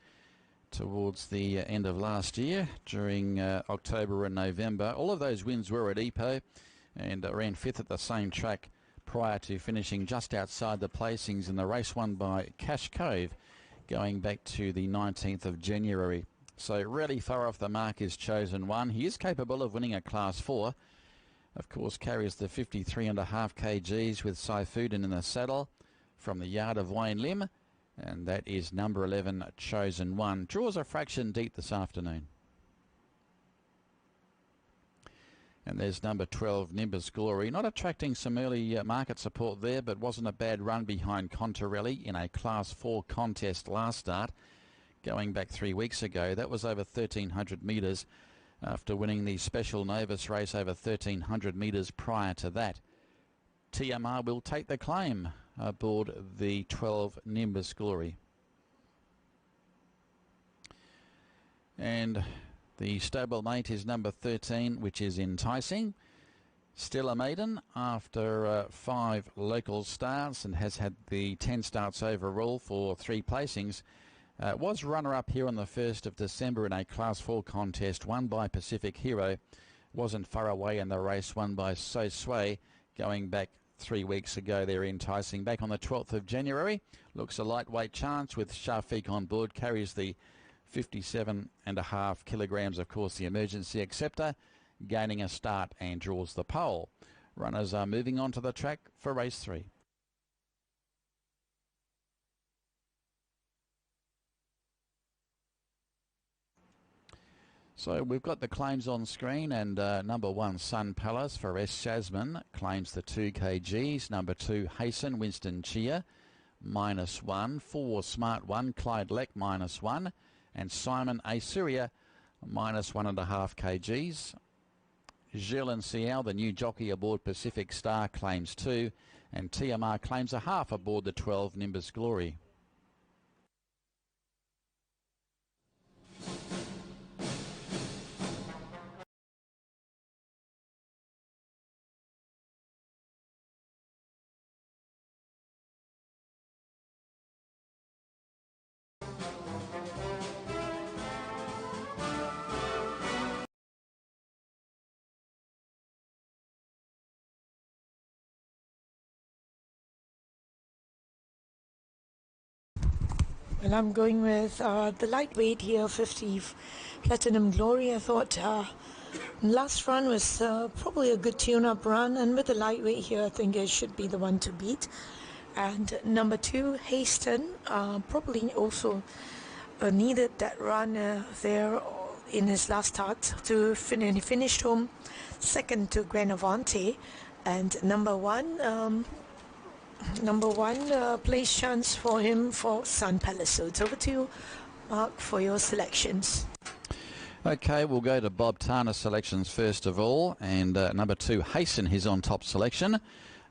Speaker 4: towards the end of last year during October and November. All of those wins were at Ipoh and ran 5th at the same track prior to finishing just outside the placings in the race won by Cash Cove going back to the 19th of January. So really far off the mark is Chosen One. He is capable of winning a Class 4. Of course, carries the 53.5 kgs with Saifuddin in the saddle from the yard of Wayne Lim. And that is number 11, Chosen One. Draws a fraction deep this afternoon. And there's number 12, Nimbus Glory. Not attracting some early market support there, but wasn't a bad run behind Contarelli in a Class 4 contest last start. Going back 3 weeks ago, that was over 1,300 metres after winning the Special Novus race over 1,300 metres prior to that. TMR will take the claim aboard the 12 Nimbus Glory. And the stablemate is number 13, which is Enticing. Still a maiden after 5 local starts and has had the 10 starts overall for 3 placings. Was runner-up here on the 1st of December in a Class 4 contest won by Pacific Hero. Wasn't far away in the race, won by So Sway going back 3 weeks ago. They're enticing. Back on the 12th of January. Looks a lightweight chance with Shafiq on board. Carries the 57.5 kilograms, of course, the emergency acceptor. Gaining a start and draws the pole. Runners are moving on to the track for race 3. So we've got the claims on screen, and number 1 Sun Palace for S. Jasmine claims the 2 kgs. Number 2 Hasten Winston Chia -1. 4 Smart 1 Clyde Leck -1, and Simon A. Syria -1.5 kgs. Gilles and Cial, the new jockey aboard Pacific Star, claims 2, and TMR claims a half aboard the 12 Nimbus Glory.
Speaker 2: And I'm going with the lightweight here, 50 Platinum Glory. I thought last run was probably a good tune-up run, and with the lightweight here, I think it should be the one to beat. And number 2, Hasten, probably also needed that run there in his last start to finish. He finished home second to Granavante, and number one place chance for him for Sun Palace. So it's over to you, Mark, for your selections.
Speaker 4: Okay, we'll go to Bob Tanner's selections first of all, and number 2 Hasten, his on top selection.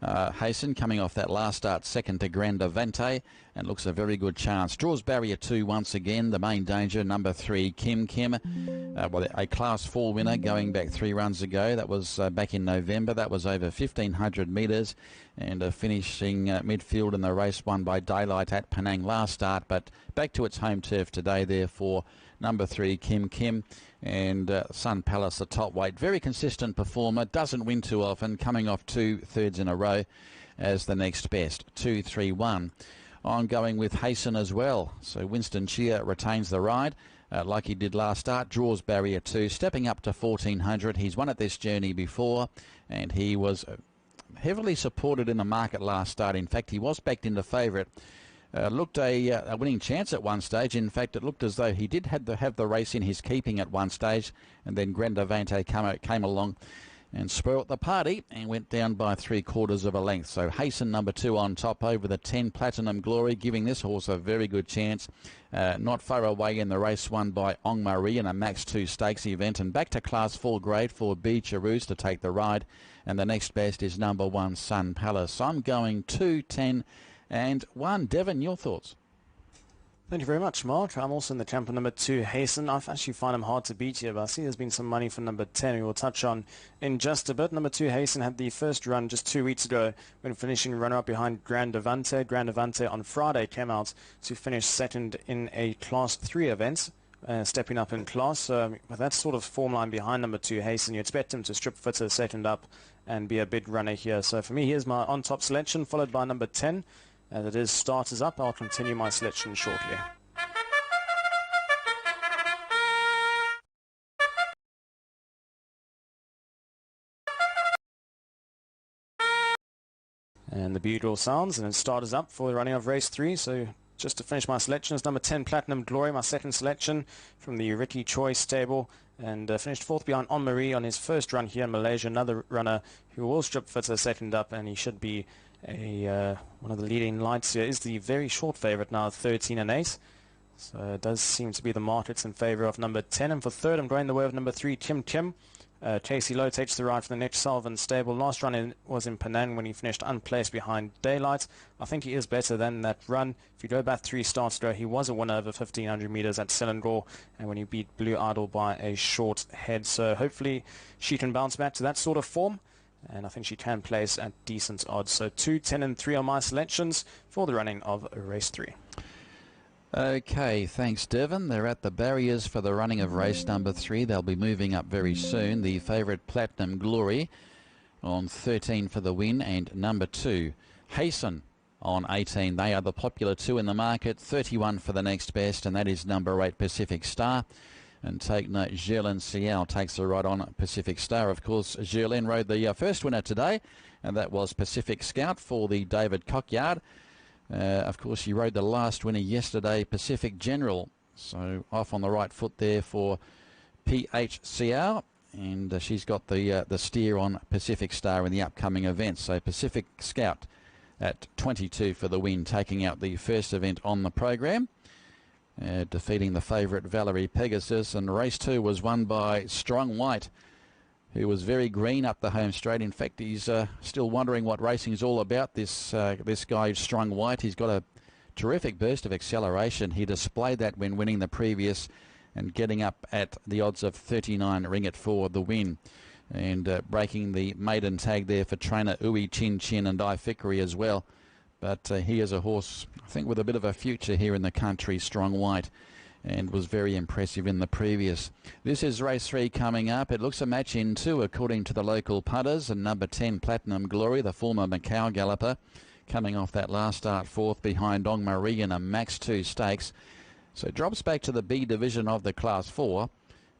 Speaker 4: Hasten coming off that last start, second to Grandavante, and looks a very good chance. Draws barrier 2 once again. The main danger, number 3 Kim Kim, a Class 4 winner going back 3 runs ago. That was back in November. That was over 1,500 metres, and finishing midfield in the race won by Daylight at Penang last start, but back to its home turf today, therefore number 3 Kim Kim. And Sun Palace, the top weight, very consistent performer, doesn't win too often, coming off 2 thirds in a row as the next best, 2-3-1. I'm going with Hasten as well, so Winston Chia retains the ride like he did last start, draws barrier 2, stepping up to 1,400. He's won at this journey before, and he was heavily supported in the market last start. In fact, he was backed into favourite. Looked a winning chance at one stage. In fact, it looked as though he did have the race in his keeping at one stage, and then Grandavante came along and spoilt the party and went down by 3/4 of a length. So Hasten, number 2, on top over the 10 Platinum Glory, giving this horse a very good chance. Not far away in the race won by Ong Marie in a Max 2 Stakes event, and back to Class 4 grade for B. Charouz to take the ride. And the next best is number 1 Sun Palace. I'm going 2, 10 and 1. Devon, your thoughts?
Speaker 1: Thank you very much, Mark. I'm also in the camp of number 2, Hasten. I actually find him hard to beat here, but I see there's been some money for number 10 we will touch on in just a bit. Number 2, Hasten, had the first run just 2 weeks ago when finishing runner-up behind Grandavante. Grandavante on Friday came out to finish second in a Class 3 event, stepping up in class. With that sort of form line behind number 2, Hasten, you expect him to strip fitter second up and be a big runner here. So for me, here's my on-top selection, followed by number 10. As it is starters up, I'll continue my selection shortly. And the bugle sounds, and it starters up for the running of race 3. So just to finish my selection is number 10 Platinum Glory, my second selection from the Ricky Choi stable, and finished 4th behind On Marie on his first run here in Malaysia. Another runner who will strip fitter second up, and he should be one of the leading lights here. Is the very short favourite now, 13 and 8. So it does seem to be the markets in favour of number 10. And for third, I'm going the way of number 3, Kim Kim. Casey Lowe takes the ride for the next Sullivan stable. Last run was in Penang when he finished unplaced behind Daylight. I think he is better than that run. If you go back 3 starts ago, he was a winner over 1,500 metres at Selangor, and when he beat Blue Idol by a short head. So hopefully she can bounce back to that sort of form. and I think she can place at decent odds. So 2, 10 and 3 are my selections for the running of race 3.
Speaker 4: Okay, thanks Devon. They're at the barriers for the running of race number 3. They'll be moving up very soon. The favourite Platinum Glory on 13 for the win, and number 2 Hasten on 18. They are the popular 2 in the market. 31 for the next best, and that is number 8 Pacific Star. And take note, Gerlin Cial takes the ride on Pacific Star. Of course, Gerlin rode the first winner today, and that was Pacific Scout for the David Cockyard. Of course, she rode the last winner yesterday, Pacific General. So off on the right foot there for PHCR. And she's got the steer on Pacific Star in the upcoming event. So Pacific Scout at 22 for the win, taking out the first event on the program. Defeating the favourite Valerie Pegasus. And race 2 was won by Strong White, who was very green up the home straight. In fact, he's still wondering what racing is all about, this guy, Strong White. He's got a terrific burst of acceleration. He displayed that when winning the previous and getting up at the odds of 39 ringgit for the win. And breaking the maiden tag there for trainer Ui Chin Chin and Di Fickery as well. But he is a horse, I think, with a bit of a future here in the country, Strong White, and was very impressive in the previous. This is race 3 coming up. It looks a match in 2 according to the local putters, and number 10 Platinum Glory, the former Macau galloper, coming off that last start 4th behind Dong Marie in a Max 2 stakes. So it drops back to the B division of the Class 4,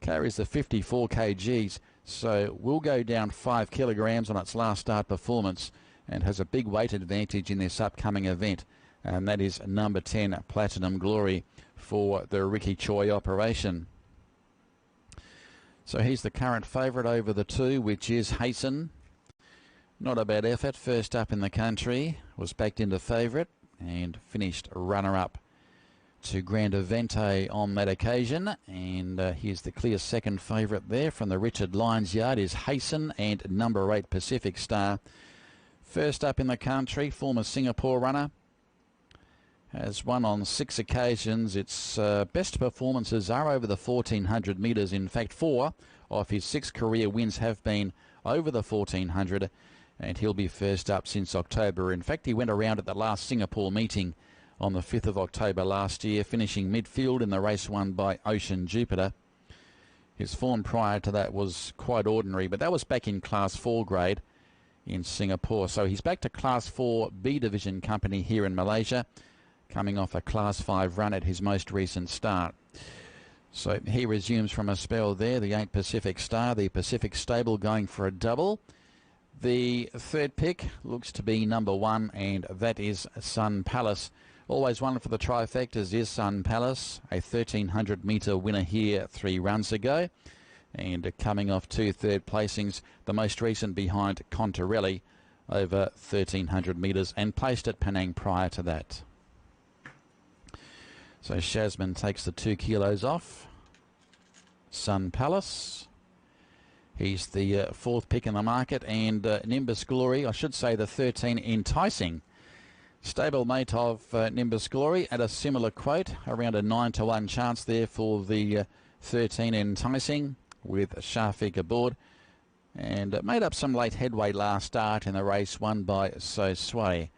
Speaker 4: carries the 54 kgs, so will go down 5 kilograms on its last start performance and has a big weight advantage in this upcoming event, and that is number 10 Platinum Glory for the Ricky Choi operation. So he's the current favourite over the 2, which is Hasten. Not a bad effort. First up in the country, was backed into favourite and finished runner-up to Grand Evente on that occasion. And here's the clear second favourite there from the Richard Lyons yard is Hasten and number 8 Pacific Star. First up in the country, former Singapore runner. Has won on 6 occasions. Its best performances are over the 1400 metres. In fact, 4 of his 6 career wins have been over the 1400, and he'll be first up since October. In fact, he went around at the last Singapore meeting on the 5th of October last year, finishing midfield in the race won by Ocean Jupiter. His form prior to that was quite ordinary, but that was back in Class 4 grade in Singapore. So he's back to Class 4 B Division company here in Malaysia, coming off a Class 5 run at his most recent start. So he resumes from a spell there, the 8 Pacific Star, the Pacific Stable going for a double. The third pick looks to be number 1, and that is Sun Palace. Always one for the trifectas is Sun Palace, a 1300 metre winner here 3 runs ago, and coming off 2 third placings, the most recent behind Contarelli over 1300 metres, and placed at Penang prior to that. So Shazman takes the 2 kilos off. Sun Palace. He's the 4th pick in the market, and Nimbus Glory, I should say the 13 Enticing. Stablemate of Nimbus Glory at a similar quote, around a 9-to-1 chance there for the 13 Enticing with Shafiq aboard, and made up some late headway last start in the race won by So Sway.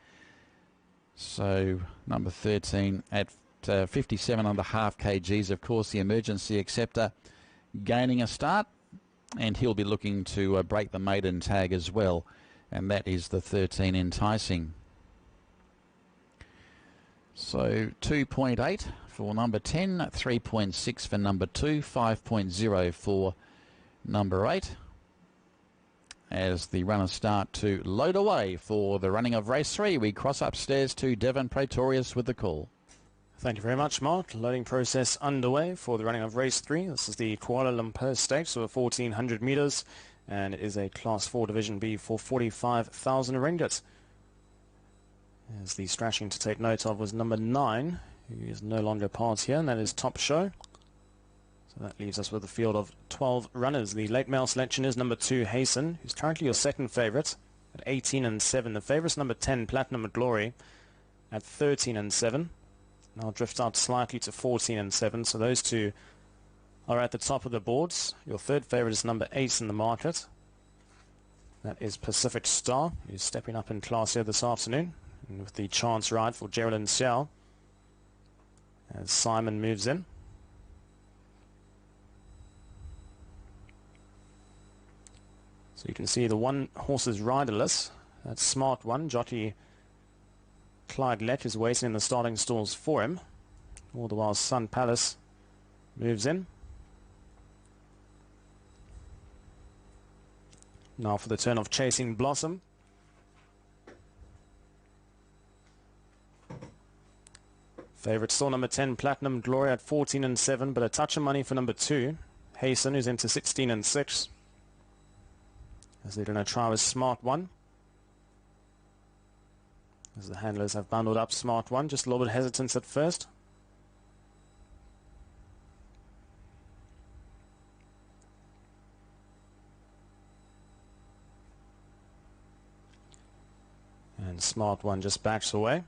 Speaker 4: So number 13 at 57.5 kgs, of course, the emergency acceptor gaining a start, and he'll be looking to break the maiden tag as well, and that is the 13 Enticing. So 2.8 for number 10, 3.6 for number 2, 5.0 for number 8, as the runners start to load away for the running of race 3. We cross upstairs to Devon Praetorius with the call.
Speaker 1: Thank you very much, Mark. Loading process underway for the running of race 3. This is the Kuala Lumpur Stakes over 1400 metres, and it is a Class 4 Division B for 45,000 ringgit. As the stretching to take note of was number 9, who is no longer part here, and that is Top Show. So that leaves us with a field of 12 runners. The late male selection is number 2, Hasten, who's currently your second favourite at 18-7. The favourite's number 10, Platinum Glory, at 13-7. Now drifts out slightly to 14-7, so those two are at the top of the boards. Your third favourite is number 8 in the market That is Pacific Star, who's stepping up in class here this afternoon. And with the chance ride for Geraldine Xiao as Simon moves in. So you can see the one horse is riderless. That's Smart One. Jockey Clyde Lett is waiting in the starting stalls for him. All the while Sun Palace moves in. Now for the turn of Chasing Blossom. Favourite still number 10, Platinum Glory at 14 and 7, but a touch of money for number 2, Hasten, who's into 16 and 6. As they're going to try with Smart One. As the handlers have bundled up Smart One, just a little bit hesitant at first. And Smart One just backs away.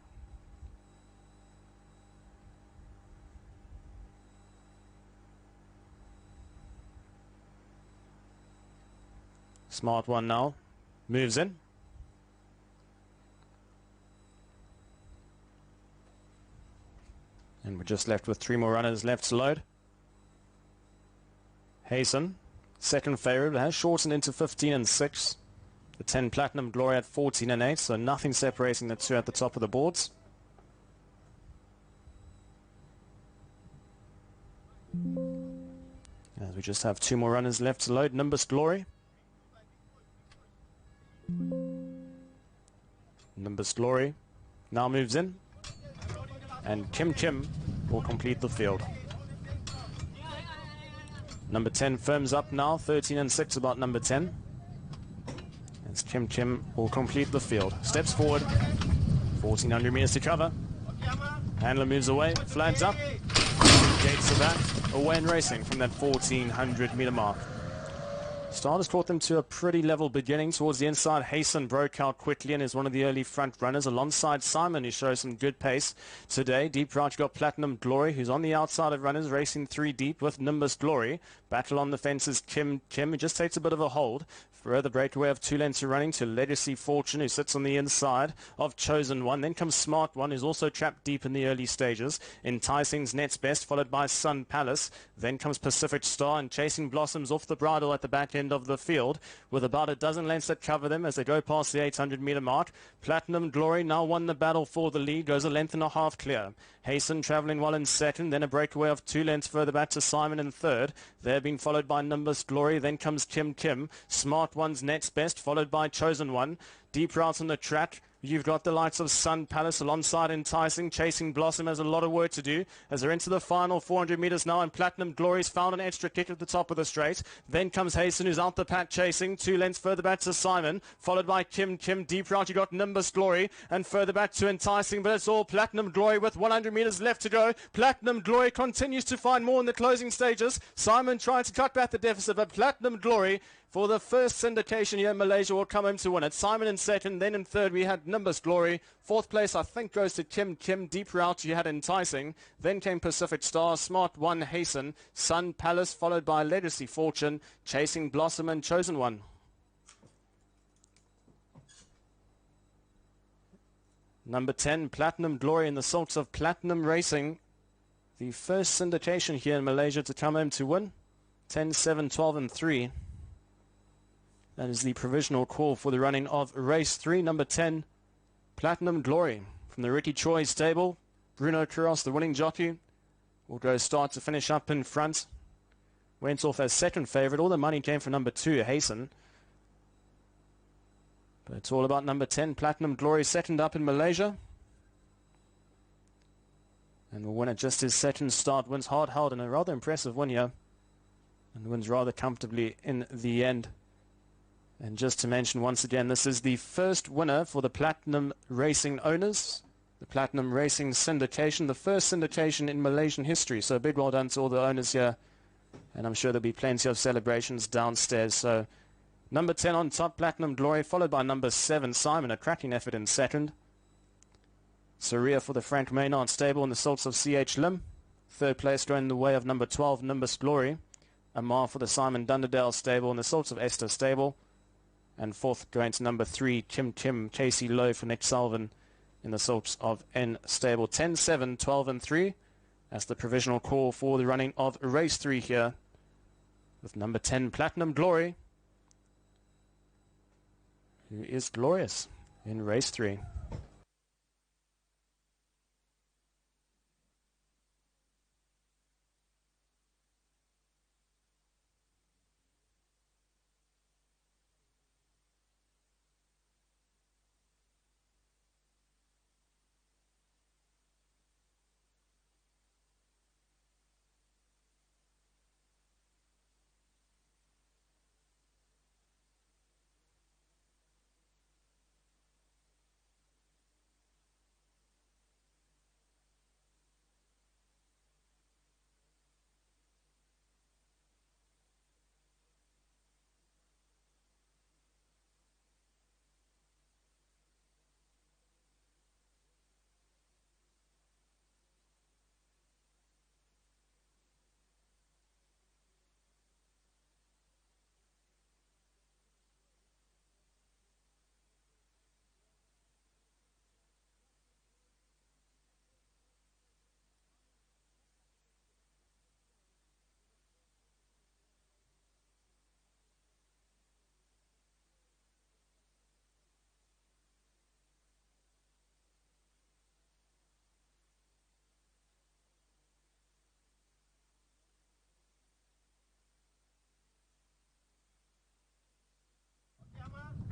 Speaker 1: Smart One now moves in. And we're just left with 3 more runners left to load. Hasten, second favourite, has shortened into 15 and 6. The 10 Platinum Glory at 14 and 8, so nothing separating the two at the top of the boards. As we just have 2 more runners left to load. Nimbus Glory. Nimbus Glory now moves in. And Kim Kim will complete the field. Number 10 firms up now, 13 and 6 about number 10. As Kim Kim will complete the field. Steps forward, 1400 meters to cover. Handler moves away, flags up. Gates are back, away and racing from that 1400 meter mark. Starters caught them to a pretty level beginning. Towards the inside, Hasten broke out quickly and is one of the early front runners alongside Simon, who shows some good pace today. Deep right, you got Platinum Glory, who's on the outside of runners, racing 3 deep with Nimbus Glory. Battle on the fences, Kim Kim, who just takes a bit of a hold. Further breakaway of 2 lengths running to Legacy Fortune, who sits on the inside of Chosen One. Then comes Smart One, who's also trapped deep in the early stages. Enticing's Net's Best, followed by Sun Palace. Then comes Pacific Star and Chasing Blossoms off the bridle at the back end of the field, with about a dozen lengths that cover them as they go past the 800 meter mark. Platinum Glory now won the battle for the lead, goes a length and a half clear. Hasten travelling well in second, then a breakaway of 2 lengths further back to Simon in third. They're being followed by Nimbus Glory, then comes Kim Kim. Smart One's Next Best, followed by Chosen One. Deep route on the track. You've got the likes of Sun Palace alongside Enticing. Chasing Blossom has a lot of work to do as they're into the final 400 metres now, and Platinum Glory's found an extra kick at the top of the straight. Then comes Hasten, who's out the pack chasing. 2 lengths further back to Simon, followed by Kim Kim. Deep route, you got Nimbus Glory, and further back to Enticing, but it's all Platinum Glory with 100 metres left to go. Platinum Glory continues to find more in the closing stages. Simon trying to cut back the deficit, but Platinum Glory, for the first syndication here in Malaysia, will come home to win it. Simon in second, then in third we had Nimbus Glory. Fourth place I think goes to Kim Kim. Deep route you had Enticing. Then came Pacific Star, Smart One, Hasten, Sun Palace, followed by Legacy Fortune, Chasing Blossom and Chosen One. Number 10, Platinum Glory in the salts of Platinum Racing. The first syndication here in Malaysia to come home to win. 10, 7, 12 and 3. That is the provisional call for the running of race 3, number 10, Platinum Glory. From the Ricky Choi stable, Bruno Kuros, the winning jockey, will go start to finish up in front. Went off as second favourite. All the money came from number 2, Hasten. But it's all about number 10, Platinum Glory, second up in Malaysia. And will win it just his second start. Wins hard held in a rather impressive win here. And wins rather comfortably in the end. And just to mention once again, this is the first winner for the Platinum Racing owners, the Platinum Racing syndication, the first syndication in Malaysian history. So a big well done to all the owners here. And I'm sure there'll be plenty of celebrations downstairs. So number 10 on top, Platinum Glory, followed by number 7, Simon, a cracking effort in second. Saria for the Frank Maynard stable in the salts of C.H. Lim. Third place going the way of number 12, Nimbus Glory. Amar for the Simon Dunderdale stable in the salts of Esther stable. And fourth going to number 3, Kim Kim, Casey Low for Nick Salvin in the sorts of N stable. 10-7, 12 and 3. That's the provisional call for the running of race 3 here with number 10, Platinum Glory, who is glorious in race 3.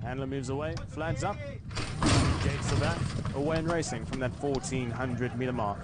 Speaker 1: Handler moves away, flags up, gates are back, away and racing from that 1400 meter mark.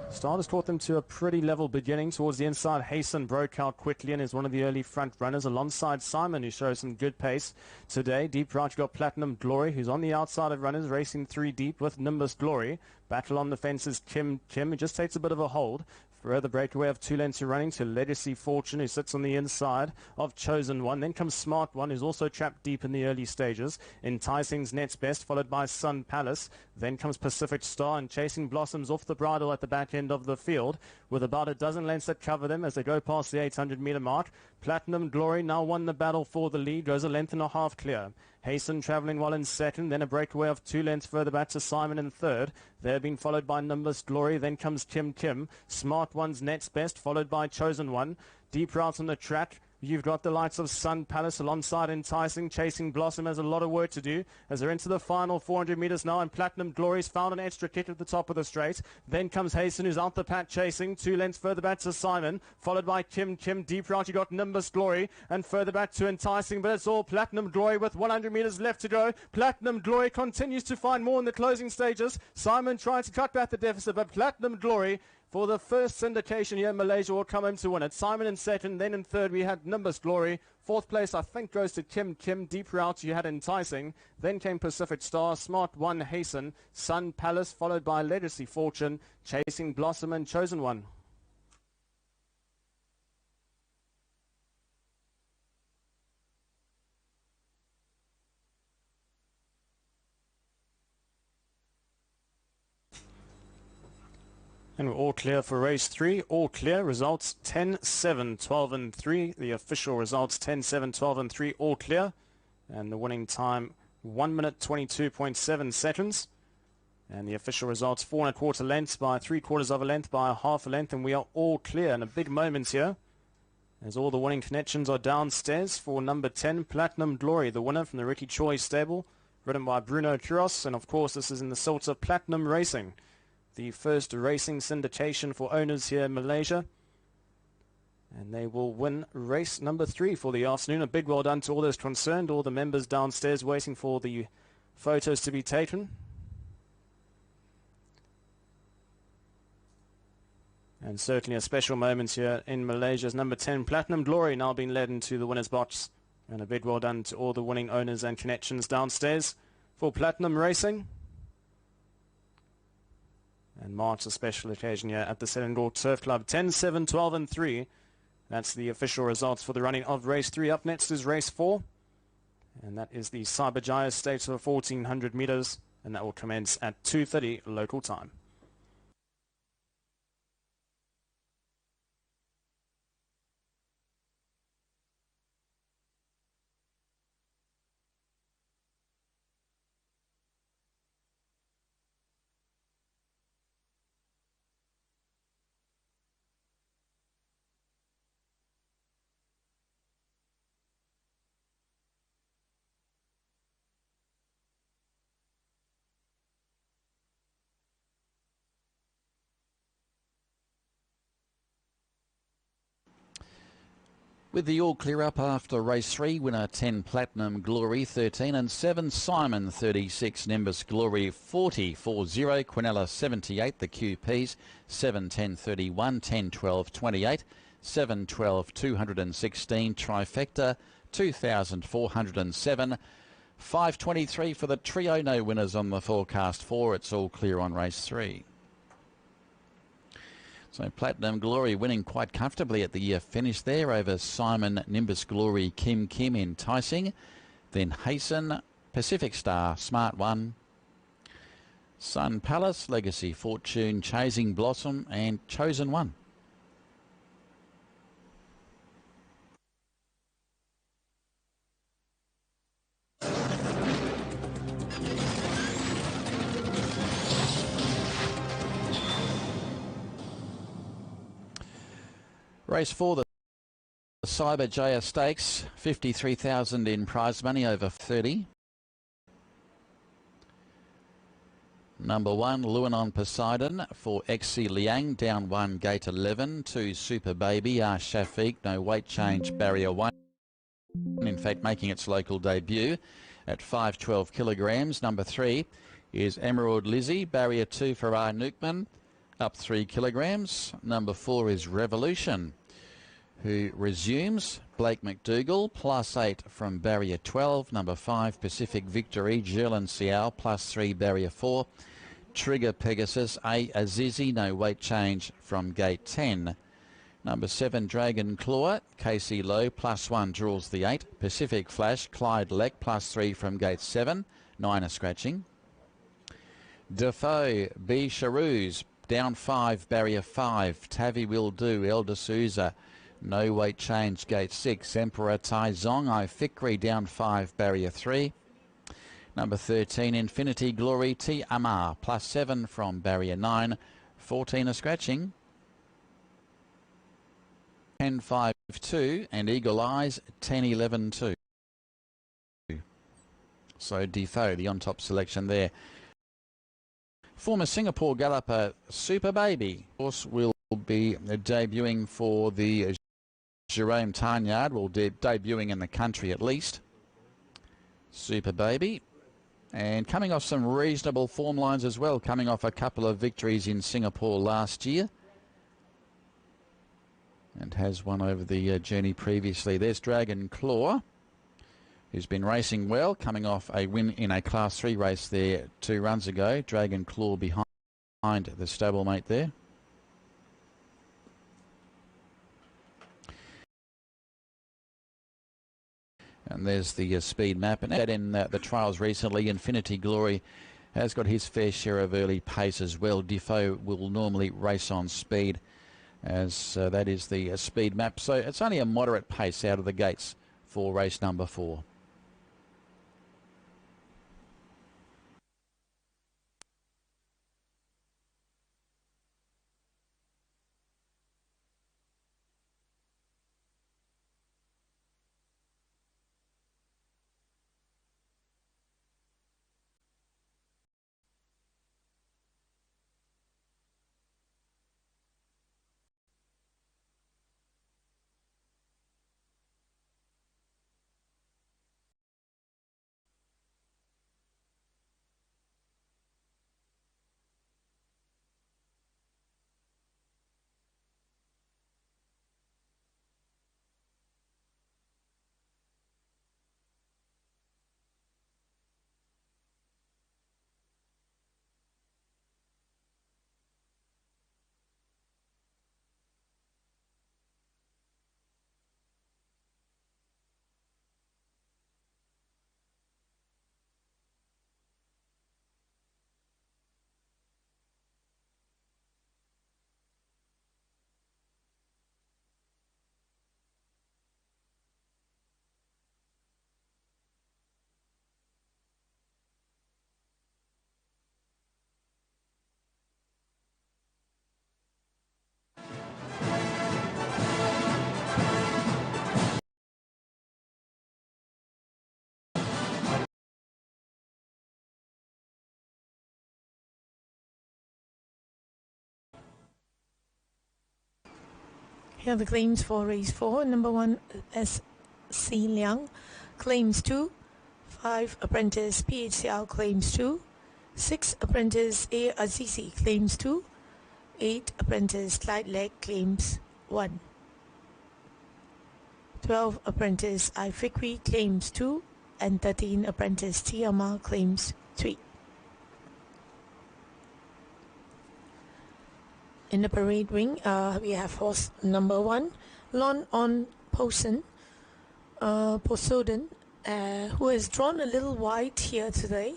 Speaker 1: Starters taught them to a pretty level beginning. Towards the inside, Hasten broke out quickly and is one of the early front runners alongside Simon, who shows some good pace today. Deep right, you've got Platinum Glory, who's on the outside of runners, racing 3 deep with Nimbus Glory. Battle on the fences, Kim Kim, who just takes a bit of a hold. Further breakaway of 2 lengths running to Legacy Fortune, who sits on the inside of Chosen One. Then comes Smart One, who's also trapped deep in the early stages. Enticing's Net's Best, followed by Sun Palace. Then comes Pacific Star and Chasing Blossoms off the bridle at the back end of the field, with about a dozen lengths that cover them as they go past the 800 meter mark. Platinum Glory now won the battle for the lead, goes a length and a half clear. Hasten travelling well in second, then a breakaway of 2 lengths further back to Simon in third. They're being followed by Nimbus Glory, then comes Kim Kim. Smart One's Net's Best, followed by Chosen One. Deep route on the track. You've got the likes of Sun Palace alongside Enticing. Chasing Blossom has a lot of work to do as they're into the final 400 metres now, and Platinum Glory's found an extra kick at the top of the straight. Then comes Hasten, who's out the pack chasing. 2 lengths further back to Simon, followed by Kim Kim. Deep route, you got Nimbus Glory, and further back to Enticing, but it's all Platinum Glory with 100 metres left to go. Platinum Glory continues to find more in the closing stages. Simon trying to cut back the deficit, but Platinum Glory, for the first syndication here in Malaysia, will come home to win it. Simon in second, then in third we had Nimbus Glory. Fourth place I think goes to Kim Kim. Deep route you had Enticing. Then came Pacific Star, Smart One, Hasten, Sun Palace, followed by Legacy Fortune, Chasing Blossom and Chosen One. And we're all clear for race 3. All clear. Results 10-7, 12 and 3. The official results 10-7, 12 and 3. All clear. And the winning time 1 minute 22.7 seconds. And the official results 4 1/4 lengths by 3/4 of a length by a half a length. And we are all clear. And a big moment here as all the winning connections are downstairs for number 10, Platinum Glory, the winner from the Ricky Choi stable, ridden by Bruno Quiros. And of course this is in the sorts of Platinum Racing, the first racing syndication for owners here in Malaysia. And they will win race number 3 for the afternoon. A big well done to all those concerned, all the members downstairs waiting for the photos to be taken. And certainly a special moment here in Malaysia's number 10, Platinum Glory, now being led into the winner's box. And a big well done to all the winning owners and connections downstairs for Platinum Racing. And March, a special occasion here at the Selangor Turf Club. 10-7, 12 and 3. That's the official results for the running of race 3. Up next is race 4. And that is the Cyberjaya Stakes of 1400 metres. And that will commence at 2:30 local time.
Speaker 4: With the all clear up after race 3, winner 10 Platinum Glory 13 and 7 Simon 36, Nimbus Glory 40 40, Quinella 78, the QPs 7 10 31, 10 12 28, 7 12 216, Trifecta 2407, 523 for the trio. No winners on the forecast 4. It's all clear on race 3. So Platinum Glory winning quite comfortably at the year finish there over Simon, Nimbus Glory, Kim Enticing. Then Hasten, Pacific Star, Smart One, Sun Palace, Legacy Fortune, Chasing Blossom and Chosen One. Race 4, the Cyber JS Stakes, 53,000 in prize money over 30. Number 1, Luanon Poseidon for XC Liang, down 1, gate 11. 2, Super Baby, Shafiq, no weight change, barrier 1. In fact, making its local debut at 512 kilograms. Number 3 is Emerald Lizzie, barrier 2 for R. Nukman, up 3 kilograms. Number 4 is Revolution, who resumes. Blake McDougall, +8 from barrier 12. Number 5, Pacific Victory, Jerlin Siao, +3, barrier 4. Trigger Pegasus, A. Azizi, no weight change from gate 10. Number 7, Dragon Claw, Casey Lowe, +1, draws the 8. Pacific Flash, Clyde Leck, +3 from gate 7. 9 are scratching. Defoe, B. Charouz, down 5, barrier 5. Tavi Will Do, Elder Souza, no weight change, gate 6. Emperor Tai Zong, I Fikri, down 5, barrier 3. Number 13, Infinity Glory, T. Amar, +7 from barrier 9. 14 are scratching. 10-5-2 and Eagle Eyes 10-11-2. So Defoe, the on-top selection there. Former Singapore galloper Super Baby, of course, will be debuting for the Jerome Tarnyard, well, debuting in the country at least. Super Baby. And coming off some reasonable form lines as well, coming off a couple of victories in Singapore last year. And has won over the journey previously. There's Dragon Claw, who's been racing well, coming off a win in a Class 3 race there 2 runs ago. Dragon Claw behind the stablemate there. And there's the speed map. And in the trials recently, Infinity Glory has got his fair share of early pace as well. Defoe will normally race on speed, as that is the speed map. So it's only a moderate pace out of the gates for race number 4.
Speaker 2: Here are the claims for race 4. Number 1, S.C. Liang, claims 2. 5, apprentice PHCL, claims 2. 6, apprentice A. Azizi, claims 2. 8, apprentice Clyde Leg, claims 1. 12, apprentice I. Fikri, claims 2. And 13, apprentice Tiama, claims 3. In the parade ring, we have horse number 1, Lon On Posen, Posoden, who has drawn a little wide here today,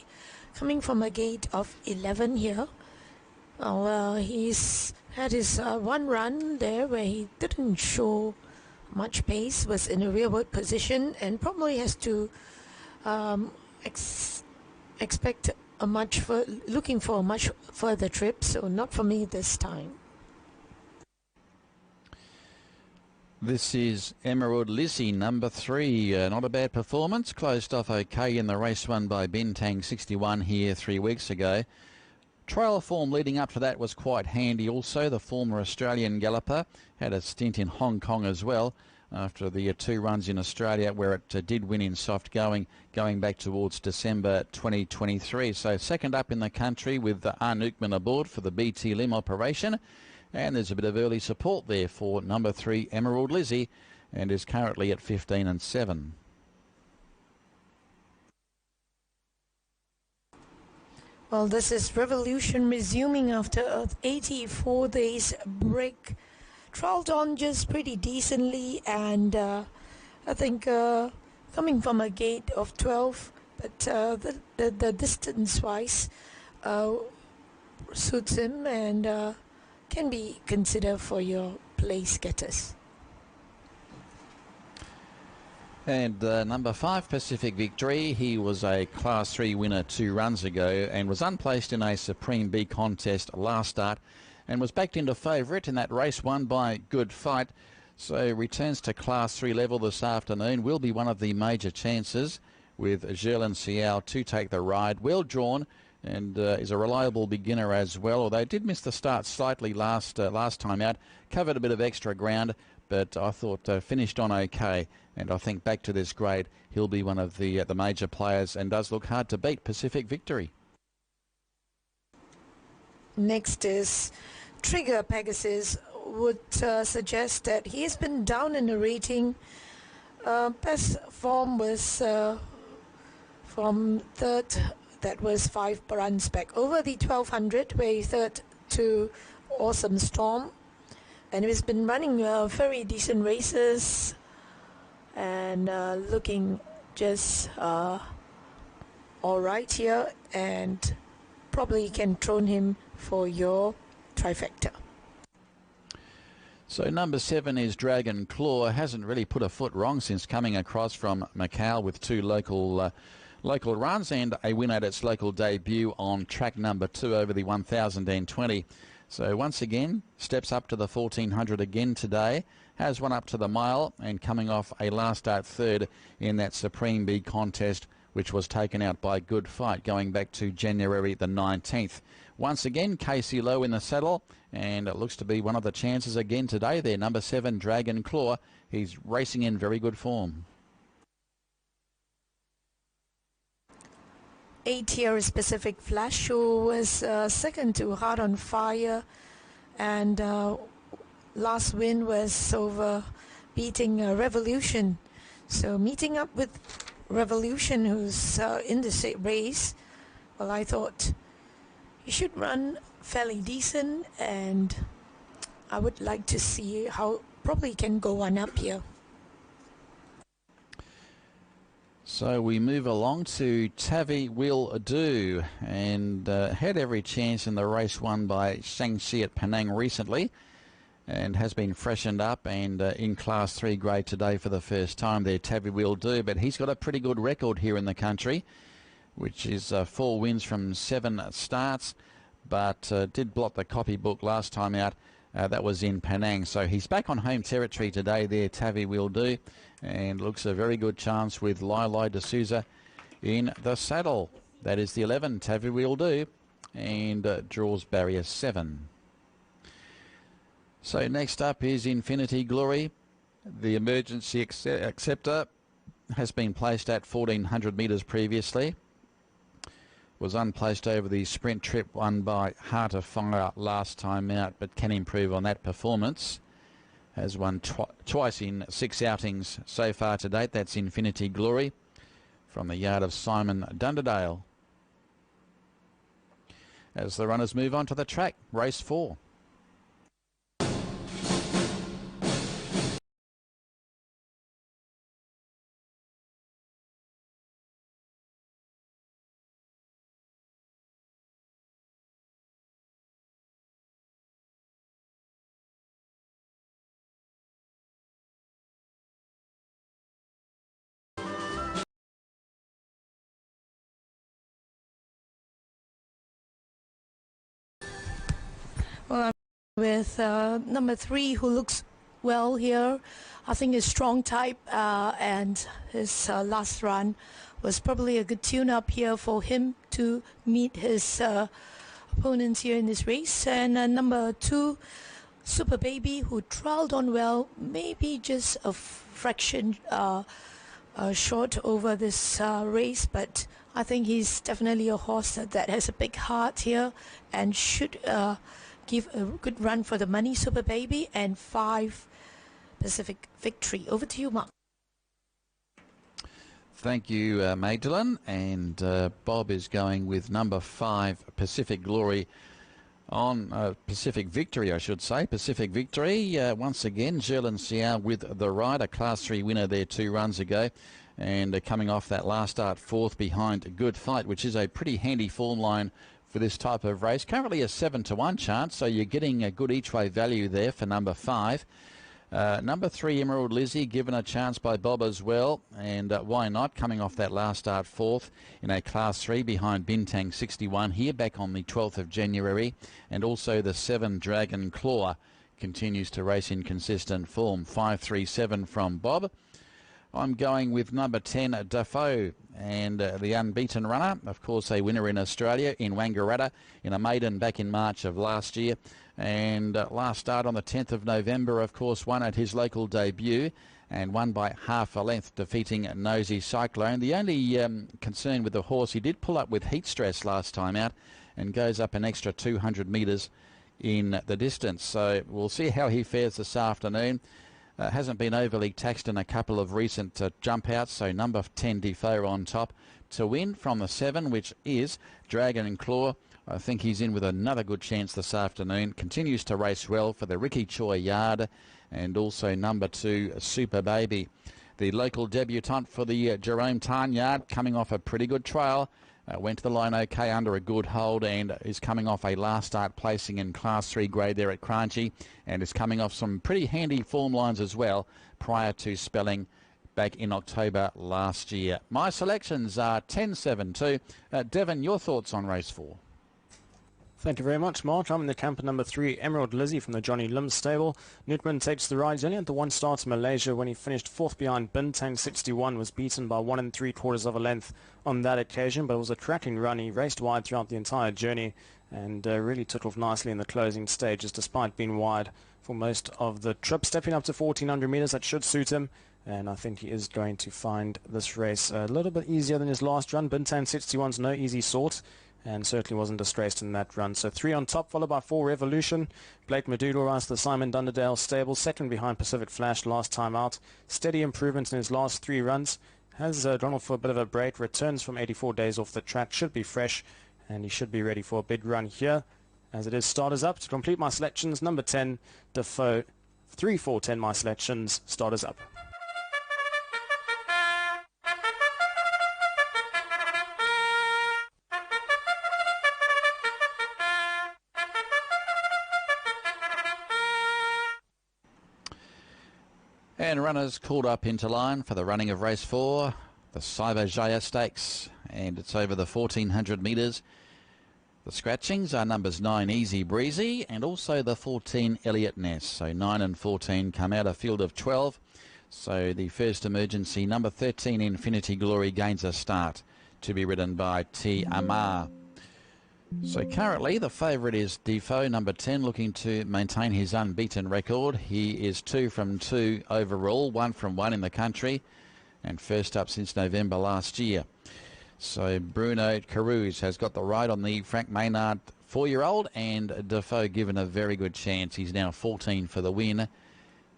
Speaker 2: coming from a gate of 11 here. He's had his one run there where he didn't show much pace, was in a rearward position, and probably has to expect looking for a much further trip, so not for me this time.
Speaker 4: This is Emerald Lizzie, number 3. Not a bad performance. Closed off okay in the race won by Bintang 61 here 3 weeks ago. Trial form leading up to that was quite handy also. The former Australian galloper had a stint in Hong Kong as well after the 2 runs in Australia where it did win in soft going back towards December 2023. So second up in the country with Arnukman aboard for the BT Lim operation. And there's a bit of early support there for number 3, Emerald Lizzie, and is currently at 15-7.
Speaker 2: Well, this is Revolution resuming after an 84 days break. Trialled on just pretty decently, and I think coming from a gate of 12, but the distance-wise suits him and can be considered for your place getters.
Speaker 4: And number 5, Pacific Victory. He was a Class 3 winner 2 runs ago and was unplaced in a Supreme B contest last start and was backed into favourite in that race won by Good Fight. So returns to Class 3 level this afternoon. Will be one of the major chances with Zherlin Siao to take the ride. Well drawn and is a reliable beginner as well, although did miss the start slightly last time out. Covered a bit of extra ground, but I thought finished on okay. And I think back to this grade, he'll be one of the major players and does look hard to beat, Pacific Victory.
Speaker 2: Next is Trigger Pegasus. Would suggest that he has been down in the rating. Best form was from third. That was 5 runs back over the 1200, where he third to Awesome Storm, and he's been running very decent races and looking just all right here, and probably can drone him for your trifecta.
Speaker 4: So number 7 is Dragon Claw. Hasn't really put a foot wrong since coming across from Macau with 2 local runs and a win at its local debut on track number 2 over the 1020. So once again, steps up to the 1400 again today. Has one up to the mile and coming off a last start third in that Supreme B contest, which was taken out by Good Fight going back to January the 19th. Once again, Casey Lowe in the saddle, and it looks to be one of the chances again today there. Number 7, Dragon Claw. He's racing in very good form.
Speaker 2: 8 here is Pacific Flash, who was second to Heart on Fire, and last win was over beating Revolution. So meeting up with Revolution, who's in the race, well, I thought he should run fairly decent, and I would like to see how probably can go one up here.
Speaker 4: So we move along to Tavi Will Do, and had every chance in the race won by Shangxi at Penang recently, and has been freshened up and in Class 3 grade today for the first time there, Tavi Will Do. But he's got a pretty good record here in the country, which is 4 wins from 7 starts, but did blot the copybook last time out. That was in Penang. So he's back on home territory today there, Tavi Will Do, and looks a very good chance with Lai D'Souza in the saddle. That is the 11, Tavi Will Do, and draws barrier 7. So next up is Infinity Glory. The emergency acceptor has been placed at 1400 metres previously. Was unplaced over the sprint trip won by Heart of Fire last time out, but can improve on that performance. Has won twice in 6 outings so far to date. That's Infinity Glory from the yard of Simon Dunderdale. As the runners move on to the track, race 4.
Speaker 2: Well, I'm with number 3, who looks well here. I think his strong type and his last run was probably a good tune-up here for him to meet his opponents here in this race. And number 2, Super Baby, who trialled on well, maybe just a fraction short over this race, but I think he's definitely a horse that has a big heart here and should give a good run for the money. Super Baby and 5 Pacific Victory. Over to you, Mark.
Speaker 4: Thank you, Magdalene. And Bob is going with number 5 Pacific Glory on Pacific Victory, I should say. Pacific Victory, once again, Zherlin Xiao with the ride, a Class 3 winner there 2 runs ago. And coming off that last start, 4th behind Good Fight, which is a pretty handy form line for this type of race. Currently a 7-to-1 chance, so you're getting a good each-way value there for number 5. Number 3, Emerald Lizzie, given a chance by Bob as well, and why not? Coming off that last start, 4th in a Class 3 behind Bintang 61 here, back on the 12th of January. And also the 7, Dragon Claw, continues to race in consistent form. 5-3-7 from Bob. I'm going with number 10, Defoe, and the unbeaten runner, of course a winner in Australia in Wangaratta in a maiden back in March of last year. And last start on the 10th of November, of course, won at his local debut and won by half a length, defeating Nosy Cyclone. The only concern with the horse, he did pull up with heat stress last time out and goes up an extra 200 metres in the distance. So we'll see how he fares this afternoon. Hasn't been overly taxed in a couple of recent jump outs, so number 10 Defoe on top to win from the 7, which is Dragon and Claw. I think he's in with another good chance this afternoon. Continues to race well for the Ricky Choi yard, and also number 2 Super Baby. The local debutant for the Jerome Tarn yard, coming off a pretty good trial. Went to the line okay under a good hold and is coming off a last start placing in Class 3 grade there at Crunchy, and is coming off some pretty handy form lines as well prior to spelling back in October last year. My selections are 10-7-2. Devon, your thoughts on race 4?
Speaker 1: Thank you very much, Mark. I'm in the camp at number 3, Emerald Lizzie from the Johnny Lim stable. Newtman takes the ride. He's only had the 1 start in Malaysia when he finished 4th behind Bintang 61, was beaten by 1 3/4 of a length on that occasion, but it was a cracking run. He raced wide throughout the entire journey and really took off nicely in the closing stages despite being wide for most of the trip. Stepping up to 1400 metres, that should suit him. And I think he is going to find this race a little bit easier than his last run. Bintang 61's no easy sort, and certainly wasn't disgraced in that run. So 3 on top, followed by 4 Revolution. Blake Madoodle runs the Simon Dunderdale stable, 2nd behind Pacific Flash last time out. Steady improvements in his last 3 runs. Has Donald for a bit of a break, returns from 84 days off the track, should be fresh, and he should be ready for a big run here. As it is, starters up. To complete my selections, number 10, Defoe. 3, 4, 10 my selections, starters up.
Speaker 4: And runners called up into line for the running of race 4, the Cyber Jaya Stakes, and it's over the 1400 metres. The scratchings are numbers 9 Easy Breezy and also the 14 Elliot Ness. So 9 and 14 come out, a field of 12. So the first emergency, number 13 Infinity Glory, gains a start to be ridden by T. Amar. So currently the favourite is Defoe, number 10, looking to maintain his unbeaten record. He is 2 from 2 overall, 1 from 1 in the country, and first up since November last year. So Bruno Carouse has got the ride on the Frank Maynard 4-year-old, and Defoe given a very good chance. He's now 14 for the win,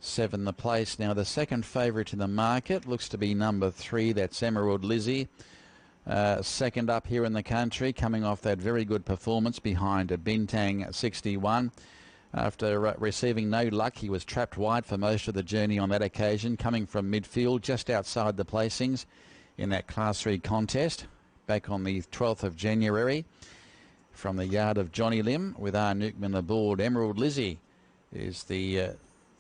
Speaker 4: 7 the place. Now the second favourite in the market looks to be number 3, that's Emerald Lizzie. Second up here in the country, coming off that very good performance behind Bintang 61. After receiving no luck, he was trapped wide for most of the journey on that occasion, coming from midfield just outside the placings in that Class 3 contest back on the 12th of January from the yard of Johnny Lim with R. Newkman aboard. Emerald Lizzie is the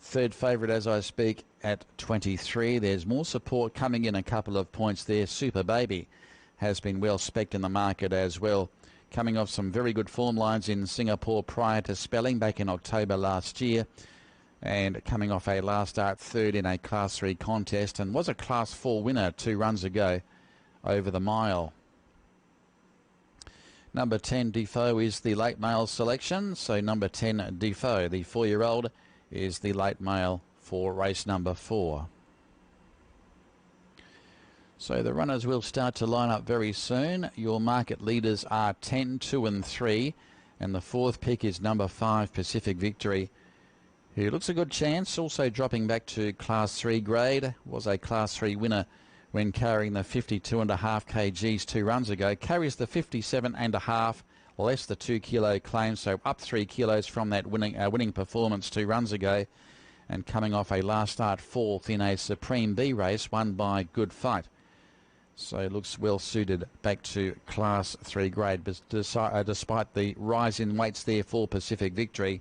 Speaker 4: third favourite as I speak at 23. There's more support coming in, a couple of points there. Super Baby has been well specced in the market as well, coming off some very good form lines in Singapore prior to spelling back in October last year, and coming off a last start third in a Class 3 contest, and was a Class 4 winner 2 runs ago over the mile. Number 10 Defoe is the late male selection, so number 10 Defoe, the 4-year-old, is the late male for race number 4. So the runners will start to line up very soon. Your market leaders are 10, 2 and 3. And the fourth pick is number 5, Pacific Victory, who looks a good chance. Also dropping back to Class 3 grade. Was a Class 3 winner when carrying the 52.5 kgs 2 runs ago. Carries the 57.5, less the 2 kilo claim. So up 3 kilos from that winning performance 2 runs ago. And coming off a last start 4th in a Supreme B race won by Good Fight. So it looks well suited back to Class 3 grade, but despite the rise in weights there for Pacific Victory,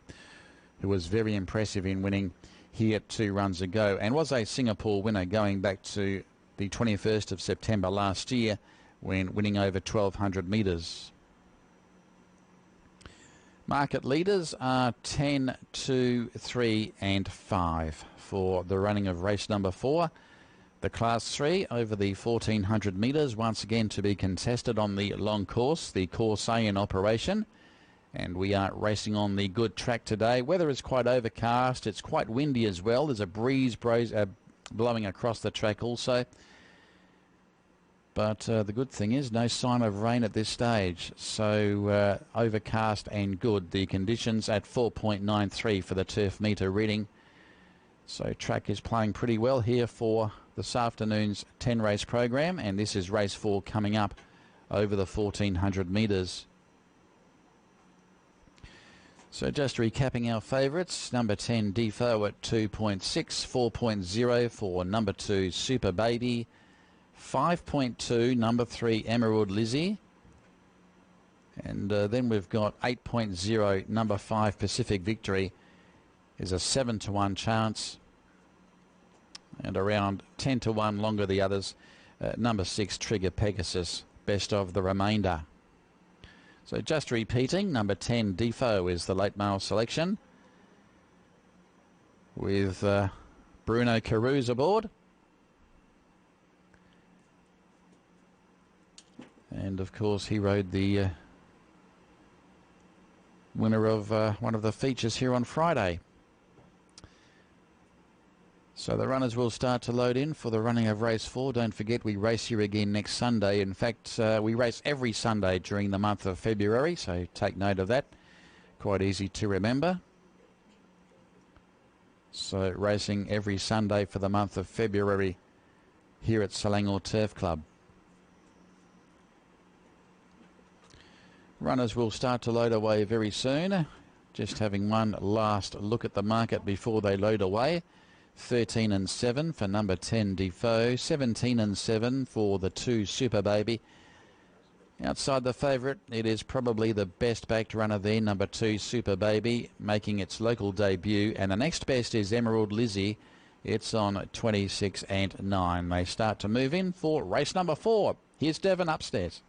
Speaker 4: who was very impressive in winning here 2 runs ago, and was a Singapore winner going back to the 21st of September last year when winning over 1,200 metres. Market leaders are 10, 2, 3 and 5 for the running of race number 4. The Class 3 over the 1,400 metres, once again to be contested on the long course, the Course A in operation. And we are racing on the good track today. Weather is quite overcast. It's quite windy as well. There's a breeze blowing across the track also. But the good thing is no sign of rain at this stage. So overcast and good. The conditions at 4.93 for the turf metre reading. So track is playing pretty well here for this afternoon's 10 race program, and this is race 4 coming up over the 1,400 metres. So just recapping our favourites, number 10 Defoe at 2.6, 4.0 for number 2 Super Baby, 5.2 number 3 Emerald Lizzie, and then we've got 8.0 number 5 Pacific Victory is a 7 to 1 chance. And around 10 to 1 longer the others. Number 6 Trigger Pegasus, best of the remainder. So just repeating, number 10 Defoe is the late male selection with Bruno Carouse aboard. And of course he rode the winner of one of the features here on Friday. So the runners will start to load in for the running of race 4. Don't forget we race here again next Sunday. In fact, we race every Sunday during the month of February, so take note of that. Quite easy to remember. So racing every Sunday for the month of February here at Selangor Turf Club. Runners will start to load away very soon. Just having one last look at the market before they load away. 13 and 7 for number 10 Defoe, 17 and 7 for the 2 Super Baby. Outside the favourite, it is probably the best backed runner there, number 2 Super Baby, making its local debut, and the next best is Emerald Lizzie. It's on 26 and 9. They start to move in for race number 4. Here's Devon upstairs.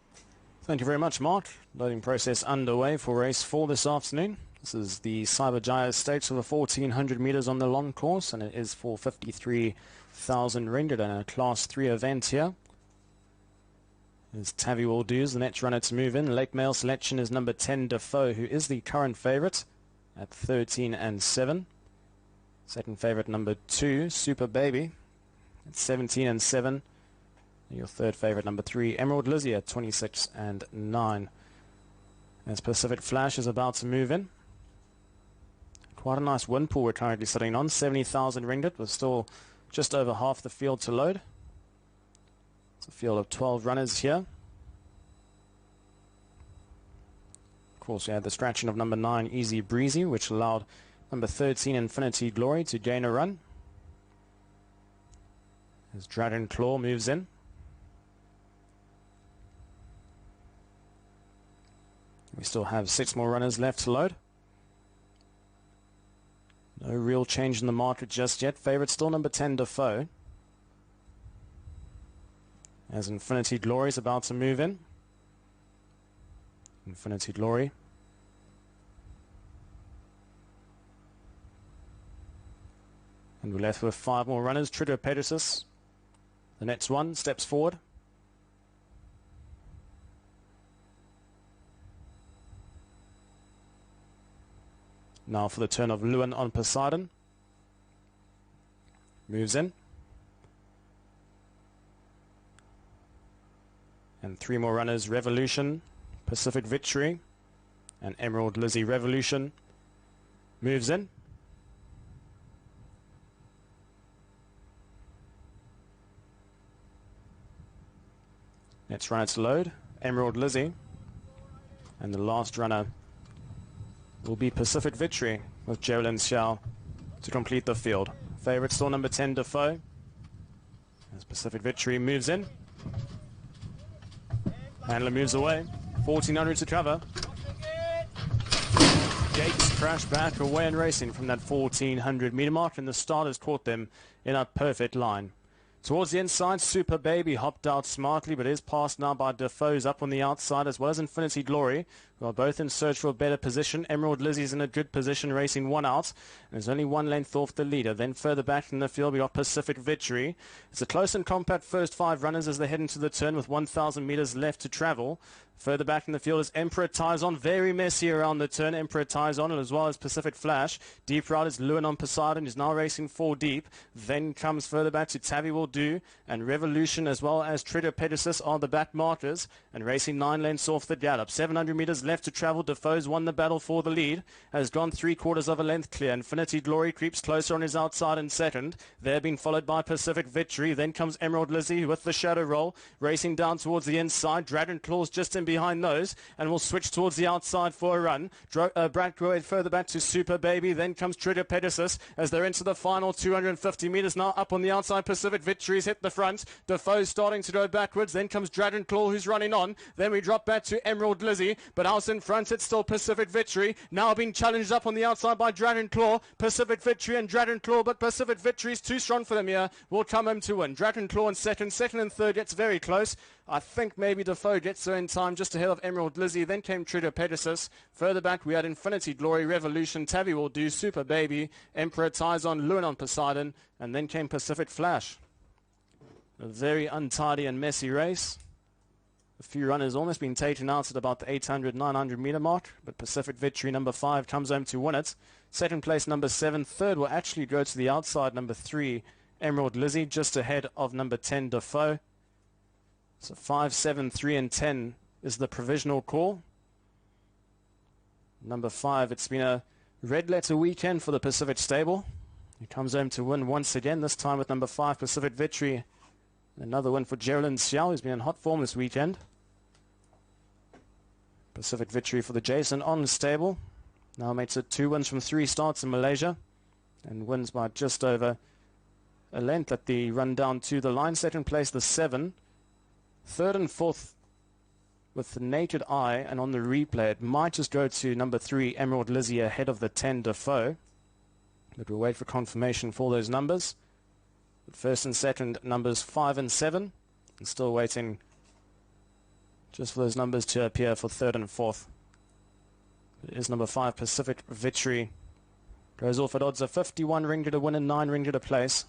Speaker 1: Thank you very much, Mark. Loading process underway for race 4 this afternoon. This is the Cyberjaya Stakes for the 1,400 metres on the long course, and it is for 53,000 ringgit and a Class 3 event here. As Tavi will do is the next runner to move in. Late male selection is number 10 Defoe, who is the current favourite at 13 and 7. Second favourite number 2 Super Baby at 17 and 7. Your third favourite number 3 Emerald Lizzie at 26 and 9. As Pacific Flash is about to move in. Quite a nice win pool we're currently sitting on, 70,000 ringgit, with still just over half the field to load. It's a field of 12 runners here. Of course, we had the scratching of number 9 Easy Breezy, which allowed number 13 Infinity Glory to gain a run. As Dragon Claw moves in. We still have 6 more runners left to load. No real change in the market just yet. Favourite still number 10 Defoe. As Infinity Glory is about to move in. Infinity Glory. And we're left with 5 more runners. Trigger Pegasus, the next one, steps forward. Now for the turn of Luan on Poseidon. Moves in. And 3 more runners, Revolution, Pacific Victory, and Emerald Lizzie Revolution. Moves in. Next runner to load, Emerald Lizzie. And the last runner will be Pacific Victory with Geraldine Xiao to complete the field. Favourite still number 10 Defoe. As Pacific Victory moves in. Handler moves away. 1400 to cover. Gates crash back away and racing from that 1400 metre mark, and the starters caught them in a perfect line. Towards the inside, Super Baby hopped out smartly, but is passed now by Defoe's up on the outside, as well as Infinity Glory, who are both in search for a better position. Emerald Lizzie's in a good position, racing 1 out. There's only 1 length off the leader. Then further back in the field, we got Pacific Victory. It's a close and compact first 5 runners as they head into the turn with 1,000 metres left to travel. Further back in the field is Emperor Tyson, very messy around the turn. Emperor Tyson, as well as Pacific Flash. Deep right is Luan on Poseidon, who's now racing 4 deep. Then comes further back to Tavi Will Do, and Revolution, as well as Trigger Pegasus are the back markers, and racing 9 lengths off the gallop. 700 metres left to travel. Defoe's won the battle for the lead, has gone 3/4 of a length clear. Infinity Glory creeps closer on his outside in second. They're being followed by Pacific Victory. Then comes Emerald Lizzie with the shadow roll, racing down towards the inside. Dragon Claws just in behind those, and will switch towards the outside for a run. Brad Groyd further back to Super Baby. Then comes Trigger Pegasus as they're into the final 250 metres now. Up on the outside, Pacific Victory's hit the front. Defoe's starting to go backwards. Then comes Dragon Claw, who's running on. Then we drop back to Emerald Lizzie, but out in front it's still Pacific Victory. Now being challenged up on the outside by Dragon Claw. Pacific Victory and Dragon Claw, but Pacific Victory's too strong for them here. Will come home to win. Dragon Claw in second and third gets very close. I think maybe Defoe gets there in time, just ahead of Emerald Lizzie. Then came Trigger Pegasus. Further back we had Infinity Glory, Revolution, Tavi Will Do, Super Baby, Emperor Tyson, Luan on Poseidon, and then came Pacific Flash. A very untidy and messy race. A few runners almost been taken out at about the 800, 900 metre mark, but Pacific Victory number 5 comes home to win it. Second place number 7. Third will actually go to the outside, number 3, Emerald Lizzie, just ahead of number 10 Defoe. So 5, 7, 3 and 10 is the provisional call. Number 5, it's been a red letter weekend for the Pacific stable. He comes home to win once again, this time with number 5, Pacific Victory. Another win for Geraldine Xiao, who's been in hot form this weekend. Pacific Victory for the Jason On stable. Now makes it 2 wins from 3 starts in Malaysia, and wins by just over a length at the run down to the line. Second place, the 7. Third and fourth with the naked eye, and on the replay it might just go to number 3, Emerald Lizzie, ahead of the 10 Defoe. But we'll wait for confirmation for those numbers. But first and second, numbers 5 and 7. And still waiting just for those numbers to appear for third and fourth. It is number 5, Pacific Victory. Goes off at odds of 51 ringgit to win and 9 ringgit to place.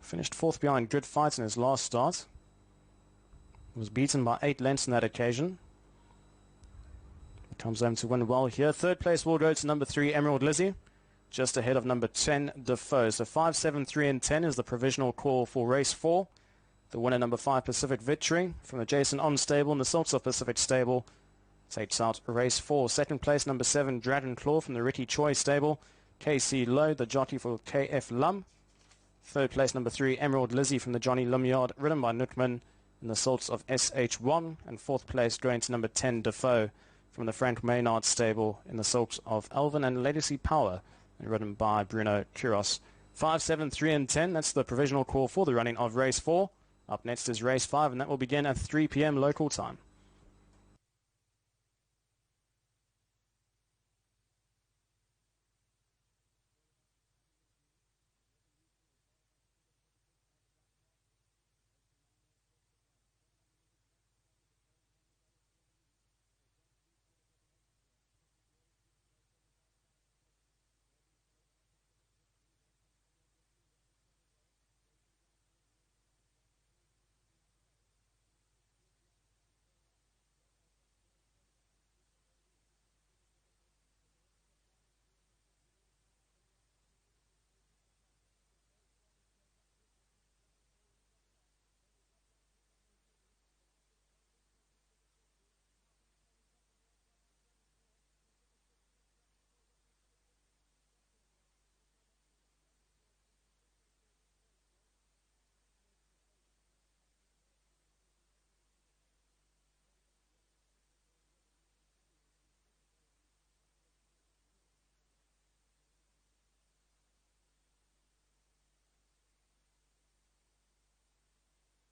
Speaker 1: Finished fourth behind Good Fight in his last start. Was beaten by 8 lengths on that occasion. Comes home to win well here. Third place will go to number 3, Emerald Lizzie, just ahead of number 10, Defoe. So 5, 7, 3 and 10 is the provisional call for race 4. The winner, number 5, Pacific Victory, from the Jason On stable and the Salts of Pacific stable, takes out race 4. Second place, number 7, Dragon Claw, from the Ricky Choi stable. KC Lowe, the jockey for KF Lum. Third place, number 3, Emerald Lizzie, from the Johnny Lum yard, ridden by Nutman in the Salts of SH1. And fourth place going to number 10, Defoe, from the Frank Maynard stable in the Salts of Alvin and Legacy Power, and ridden by Bruno Kuros. 5, 7, 3 and 10, that's the provisional call for the running of race 4. Up next is race 5, and that will begin at 3 p.m. local time.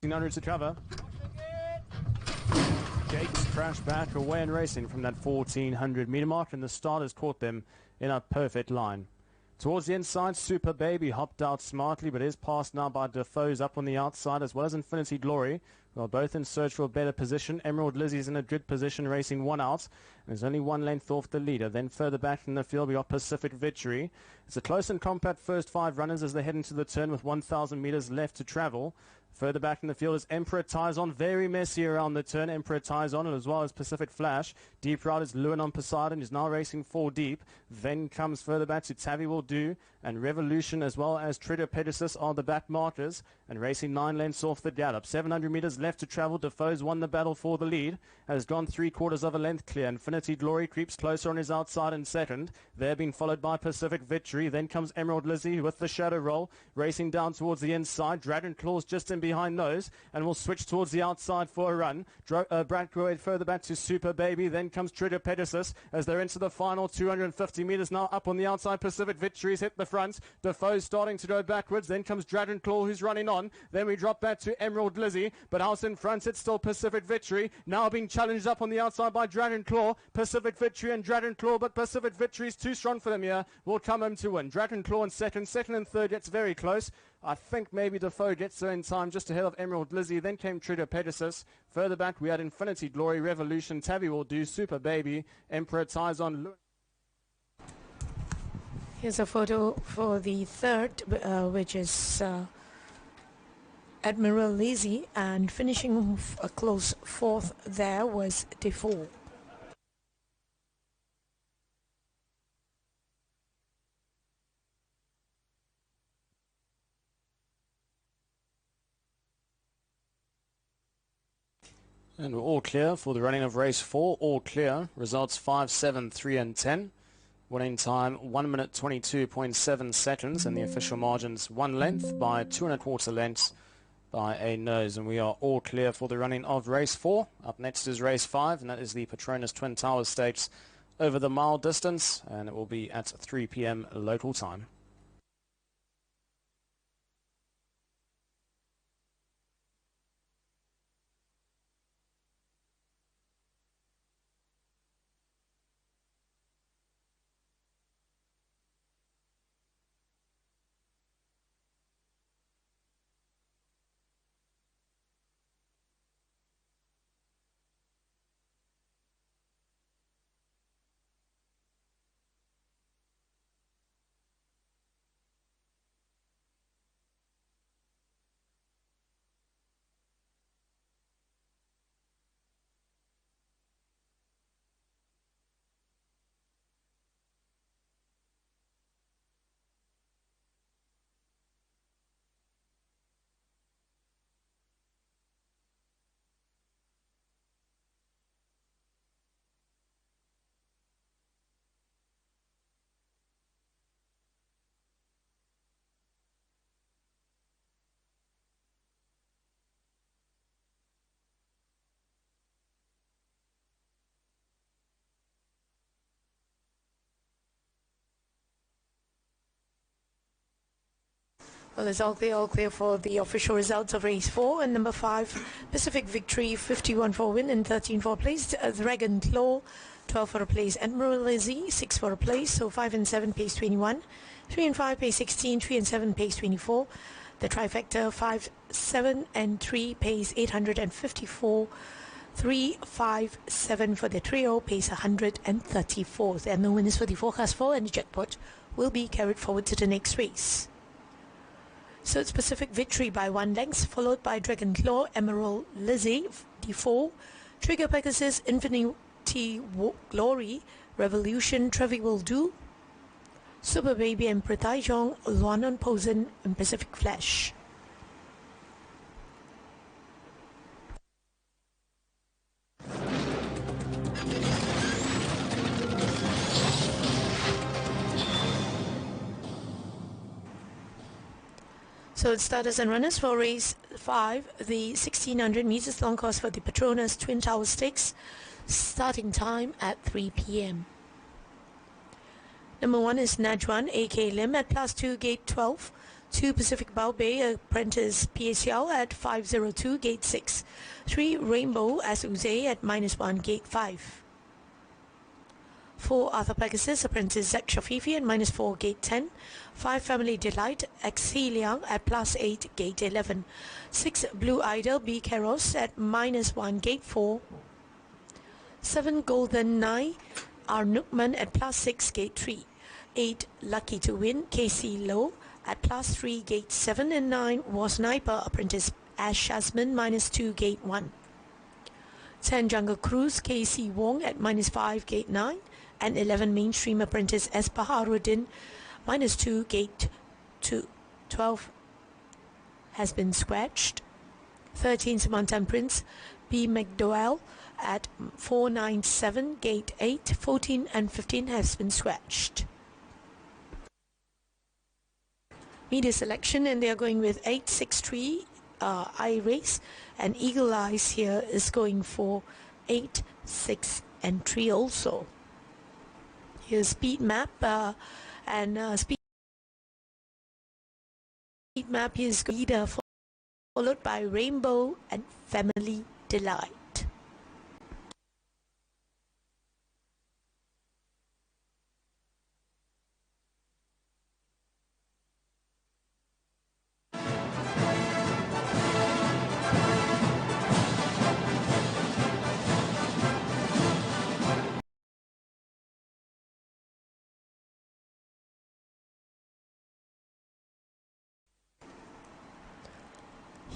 Speaker 1: To cover. Gates crash back away and racing from that 1400 meter mark, and the starters caught them in a perfect line. Towards the inside, Super Baby hopped out smartly, but is passed now by Defoe's up on the outside, as well as Infinity Glory, who are both in search for a better position. Emerald Lizzie's in a good position, racing one out. There's only 1 length off the leader. Then further back in the field, we got Pacific Victory. It's a close and compact first 5 runners as they head into the turn with 1,000 meters left to travel. Further back in the field is Emperor Ties On, very messy around the turn. Emperor Ties On, as well as Pacific Flash. Deep right is Lewin on Poseidon, who's now racing 4 deep. Then comes further back to Tavi Will Do, and Revolution, as well as Trigger Pegasus are the back markers, and racing 9 lengths off the gallop. 700 meters left to travel. Defoe's won the battle for the lead, has gone 3/4 of a length clear. Infinity Glory creeps closer on his outside in second. They're being followed by Pacific Victory. Then comes Emerald Lizzie with the shadow roll, racing down towards the inside. Dragon Claws just in behind those, and will switch towards the outside for a run. Brad Groyd further back to Super Baby. Then comes Trigger Pegasus as they're into the final 250 meters now. Up on the outside, Pacific Victory's hit the front. Defoe's starting to go backwards. Then comes Dragon Claw, who's running on. Then we drop back to Emerald Lizzie, but house in front, it's still Pacific Victory. Now being challenged up on the outside by Dragon Claw. Pacific Victory and Dragon Claw, but Pacific Victory is too strong for them here. Will come home to win. Dragon Claw in second and third gets very close. I think maybe Defoe gets there in time, just ahead of Emerald Lizzie. Then came Trigger Pegasus. Further back, we had Infinity Glory, Revolution, Tavi Will Do, Super Baby, Emperor Ties On.
Speaker 2: Here's a photo for the third, which is Admiral Lizzie, and finishing a close fourth there was Defoe.
Speaker 1: And we're all clear for the running of race 4. All clear. Results 5, 7, 3 and 10. Winning time 1 minute 22.7 seconds, and the official margins 1 length by 2 1/4 lengths by a nose. And we are all clear for the running of race 4. Up next is race 5, and that is the Petronas Twin Towers Stakes over the mile distance, and it will be at 3 p.m. local time.
Speaker 2: Well, it's all clear for the official results of race 4 and number 5, Pacific Victory, 51 for win and 13 for place. Dragon Claw, 12 for a place. Admiral Lizzie, 6 for a place. So 5 and 7 pace 21, 3 and 5 pace 16, 3 and 7 pace 24. The trifecta 5, 7 and 3 pace 854. 3, 5, 7 for the trio, pace 134. There are no winners for the forecast 4 and the jackpot will be carried forward to the next race. So it's Pacific Victory by 1 length, followed by Dragon Claw, Emerald Lizzie, D4, Trigger Pegasus, Infinity Glory, Revolution, Trevi Will Do, Super Baby and Pretaijong, Luanan Posen and Pacific Flash. So it's starters and runners for race 5, the 1600 meters long course for the Petronas Twin Tower Stakes, starting time at 3 p.m. Number 1 is Najwan, A.K. Lim at +2, gate 12. 2 Pacific Bao Bay, Apprentice PSL at 502, gate 6. 3 Rainbow as Uze at -1, gate 5. 4 Arthur Pegasus, Apprentice Zach Shafifi at -4, gate 10. 5 Family Delight, X Liang at +8, gate 11. 6 Blue Idol, B Caros at -1, gate 4. 7 Golden 9, R Nookman at +6, gate 3. 8 Lucky to Win, KC Low at +3, gate 7. And 9 War Sniper, Apprentice Ash Shasman, -2, gate 1. 10 Jungle Cruise, KC Wong at -5, gate 9. And 11 Mainstream Apprentice S. Baharuddin, -2, gate 2. 12 has been scratched. 13 Samantan Prince, B. McDowell at 497, gate 8. 14 and 15 has been scratched. Media selection, and they are going with 863 I race, and Eagle Eyes here is going for 8, 6 and 3 also. Here's Speed Map, Speed Map is leader, followed by Rainbow and Family Delight.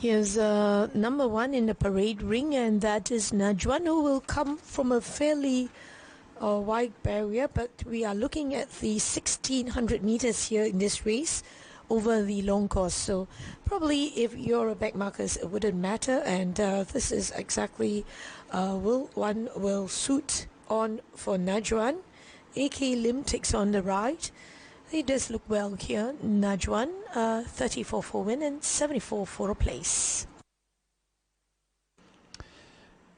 Speaker 2: Here's number 1 in the parade ring, and that is Najwan, who will come from a fairly wide barrier, but we are looking at the 1600 meters here in this race over the long course. So probably if you're a back markers, it wouldn't matter, and this is exactly will suit on for Najwan. A.K. Lim takes on the ride. He does look well here. Najwan, 34 for win and 74 for a place.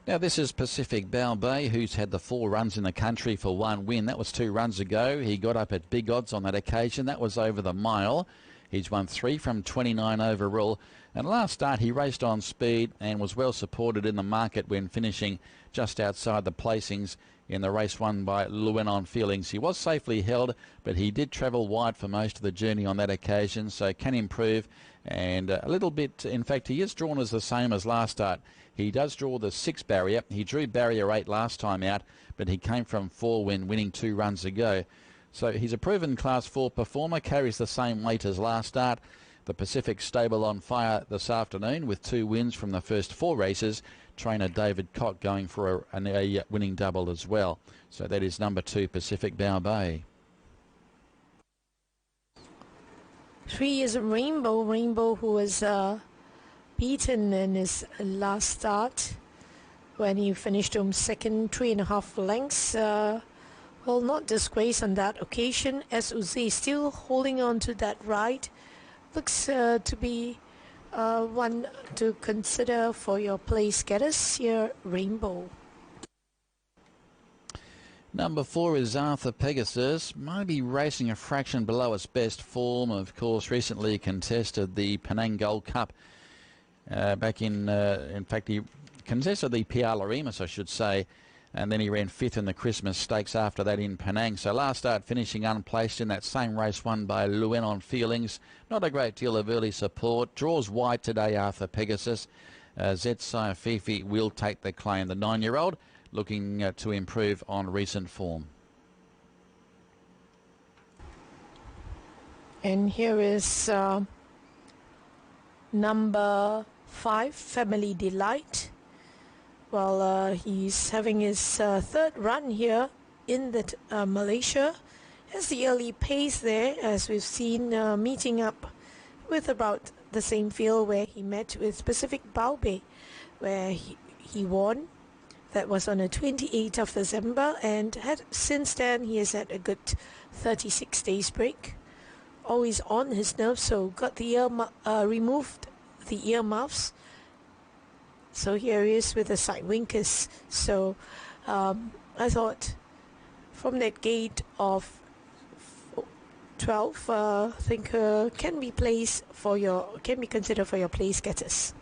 Speaker 4: Now this is Pacific Bao Bay, who's had the 4 runs in the country for 1 win. That was 2 runs ago. He got up at big odds on that occasion. That was over the mile. He's won 3 from 29 overall. And last start he raced on speed and was well supported in the market when finishing just outside the placings in the race won by Luen on Feelings. He was safely held, but he did travel wide for most of the journey on that occasion, so can improve. And a little bit, in fact, he is drawn as the same as last start. He does draw the 6 barrier. He drew barrier 8 last time out, but he came from 4 when winning 2 runs ago. So he's a proven Class 4 performer, carries the same weight as last start. The Pacific stable on fire this afternoon with 2 wins from the first 4 races. Trainer David Cock going for a winning double as well. So that is number 2 Pacific Bao Bay.
Speaker 2: 3 is Rainbow. Rainbow, who was beaten in his last start when he finished home second, 3.5 lengths. Will not disgrace on that occasion, as Uzi still holding on to that ride. Looks to be one to consider for your place getters here, Rainbow.
Speaker 4: Number 4 is Arthur Pegasus, maybe racing a fraction below its best form. Of course, recently contested the Penang Gold Cup back in fact, he contested the Piala Remus, I should say, and then he ran 5th in the Christmas Stakes after that in Penang. So last start finishing unplaced in that same race won by Luen on Feelings. Not a great deal of early support. Draws wide today, Arthur Pegasus. Zetsire Fifi will take the claim. The 9-year-old looking to improve on recent form.
Speaker 2: And here is number 5, Family Delight. Well, he's having his 3rd run here in the Malaysia. Has the early pace there, as we've seen, meeting up with about the same field where he met with Pacific Baobei, where he won. That was on the 28th of December, and since then he has had a good 36 days break. Always on his nerves, so got the removed the earmuffs. So here he is with the side winkers. So I thought from that gate of 12, I think can be considered for your place getters.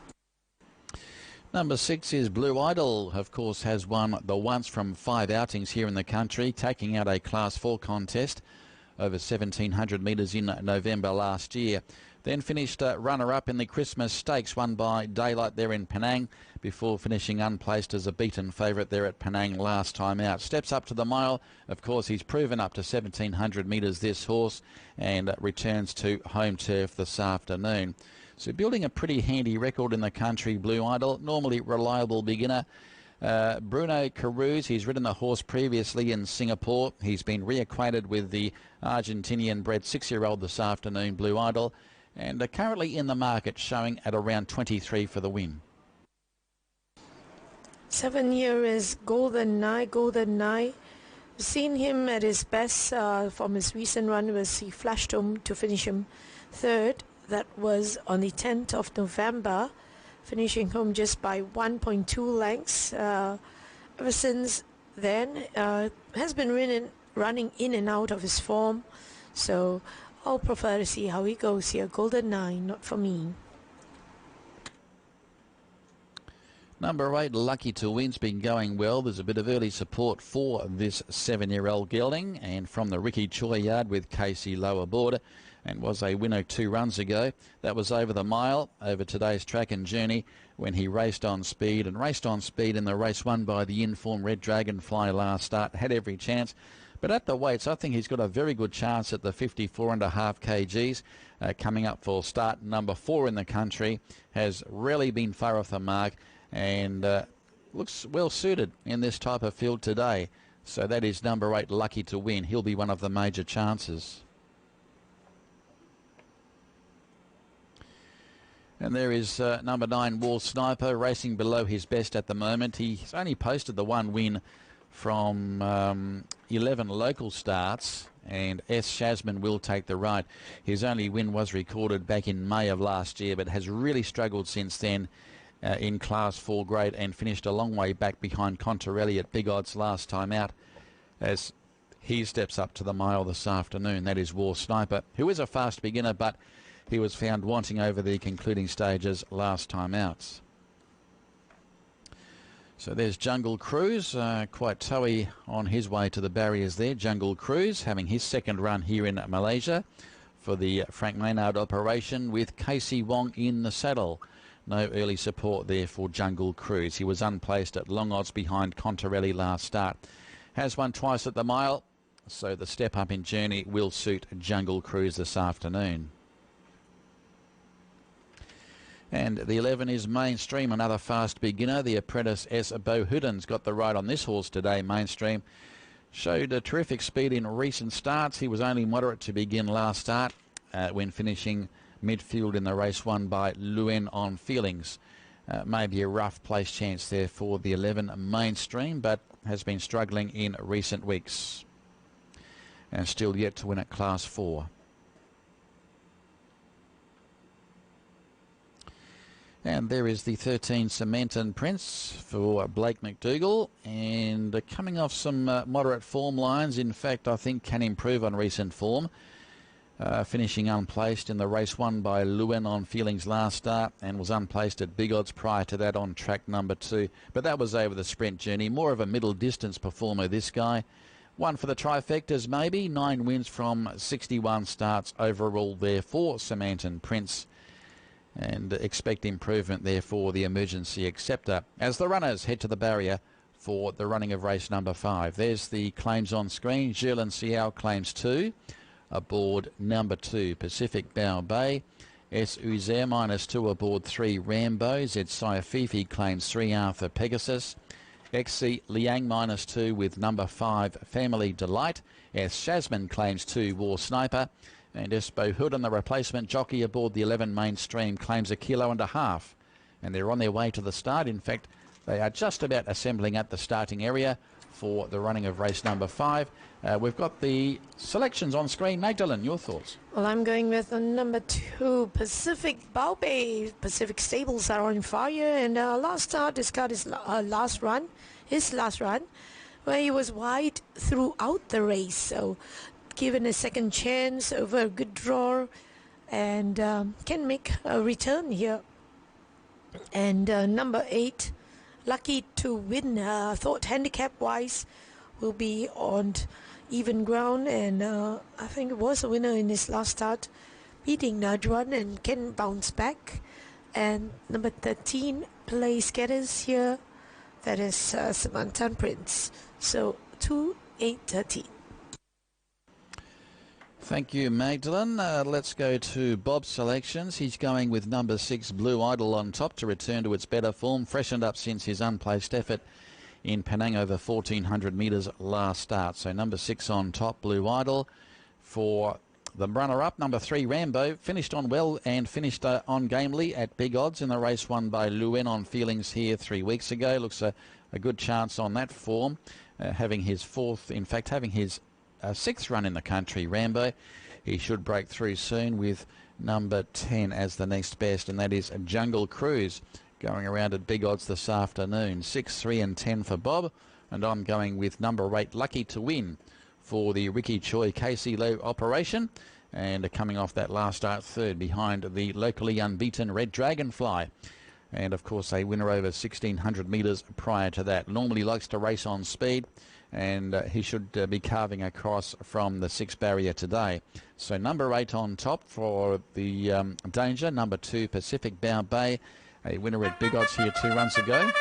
Speaker 4: Number 6 is Blue Idol. Of course, has won the once from 5 outings here in the country, taking out a Class 4 contest over 1,700 metres in November last year. Then finished runner-up in the Christmas Stakes, won by Daylight there in Penang, before finishing unplaced as a beaten favourite there at Penang last time out. Steps up to the mile. Of course, he's proven up to 1,700 metres, this horse, and returns to home turf this afternoon. So building a pretty handy record in the country, Blue Idol, normally reliable beginner. Bruno Caruz, he's ridden the horse previously in Singapore. He's been reacquainted with the Argentinian-bred 6-year-old this afternoon, Blue Idol, and currently in the market, showing at around 23 for the win.
Speaker 2: 7 year is Golden Nye. Golden Nye, seen him at his best from his recent run was he flashed home to finish him 3rd. That was on the 10th of November, finishing home just by 1.2 lengths. Ever since then, has been running in and out of his form. So I'll prefer to see how he goes here. Golden Nye, not for me.
Speaker 4: Number 8, Lucky to Win's been going well. There's a bit of early support for this 7-year-old gelding, and from the Ricky Choi yard with Casey lower border, and was a winner 2 runs ago. That was over the mile, over today's track and journey, when he raced on speed in the race won by the in-form Red Dragonfly last start. Had every chance. But at the weights, I think he's got a very good chance at the 54.5 kgs. Coming up for start number 4 in the country. Has really been far off the mark, and looks well suited in this type of field today. So that is number 8, Lucky to Win. He'll be one of the major chances. And there is number 9, War Sniper, racing below his best at the moment. He's only posted the 1 win from 11 local starts, and S. Shazman will take the ride. His only win was recorded back in May of last year, but has really struggled since then in Class 4 grade, and finished a long way back behind Contarelli at big odds last time out, as he steps up to the mile this afternoon. That is War Sniper, who is a fast beginner, but he was found wanting over the concluding stages last time out. So there's Jungle Cruise, quite towy on his way to the barriers there. Jungle Cruise having his 2nd run here in Malaysia for the Frank Maynard operation, with Casey Wong in the saddle. No early support there for Jungle Cruise. He was unplaced at long odds behind Contarelli last start. Has won twice at the mile, so the step up in journey will suit Jungle Cruise this afternoon. And the 11 is Mainstream, another fast beginner. The apprentice S. Bohudden's got the ride on this horse today. Mainstream showed a terrific speed in recent starts. He was only moderate to begin last start when finishing midfield in the race won by Luen on Feelings. Maybe a rough place chance there for the 11 Mainstream, but has been struggling in recent weeks and still yet to win at Class 4. And there is the 13 Cement and Prince for Blake McDougall, and coming off some moderate form lines. In fact, I think can improve on recent form. Finishing unplaced in the race won by Lewin on Feelings last start, and was unplaced at big odds prior to that on track number 2. But that was over the sprint journey. More of a middle distance performer, this guy. One for the trifectas maybe. 9 wins from 61 starts overall there for Cement and Prince. And expect improvement there for the emergency acceptor as the runners head to the barrier for the running of race number 5. There's the claims on screen. Julian Siao claims 2. Aboard number 2, Pacific Bow Bay. S. Uzair -2 aboard 3, Rambo. Z. Fifi claims 3, Arthur Pegasus. XC Liang -2 with number 5, Family Delight. S. Shasman claims 2, War Sniper. And Espo Hood and the replacement jockey aboard the 11 Mainstream claims 1.5 kilos. And they're on their way to the start. In fact, they are just about assembling at the starting area for the running of race number 5. We've got the selections on screen. Magdalene, your thoughts?
Speaker 2: Well, I'm going with number 2, Pacific Bow Bay. Pacific Stables are on fire, and last start, this got his last run, where he was wide throughout the race. So, given a second chance over a good draw, and can make a return here. And number 8, Lucky to Win. Thought handicap-wise will be on even ground, and I think it was a winner in his last start, beating Najwan, and can bounce back. And number 13, Place Getters here, that is Samantha Prince. So 2, 8, 13.
Speaker 4: Thank you, Magdalene. Let's go to Bob's selections. He's going with number 6, Blue Idol on top to return to its better form, freshened up since his unplaced effort in Penang over 1,400 metres last start. So number 6 on top, Blue Idol. For the runner-up, number 3, Rambo, finished on well and finished on gamely at big odds in the race won by Luen on Feelings here 3 weeks ago. Looks a good chance on that form, having his 6th run in the country, Rambo. He should break through soon with number 10 as the next best, and that is Jungle Cruise, going around at big odds this afternoon. 6, 3 and 10 for Bob, and I'm going with number 8, Lucky to Win, for the Ricky Choi Casey Low operation, and coming off that last start, 3rd behind the locally unbeaten Red Dragonfly. And of course a winner over 1,600 metres prior to that. Normally likes to race on speed, and he should be carving across from the 6th barrier today. So number 8 on top for the Danger. Number 2, Pacific Bow Bay, a winner at big odds here 2 runs ago.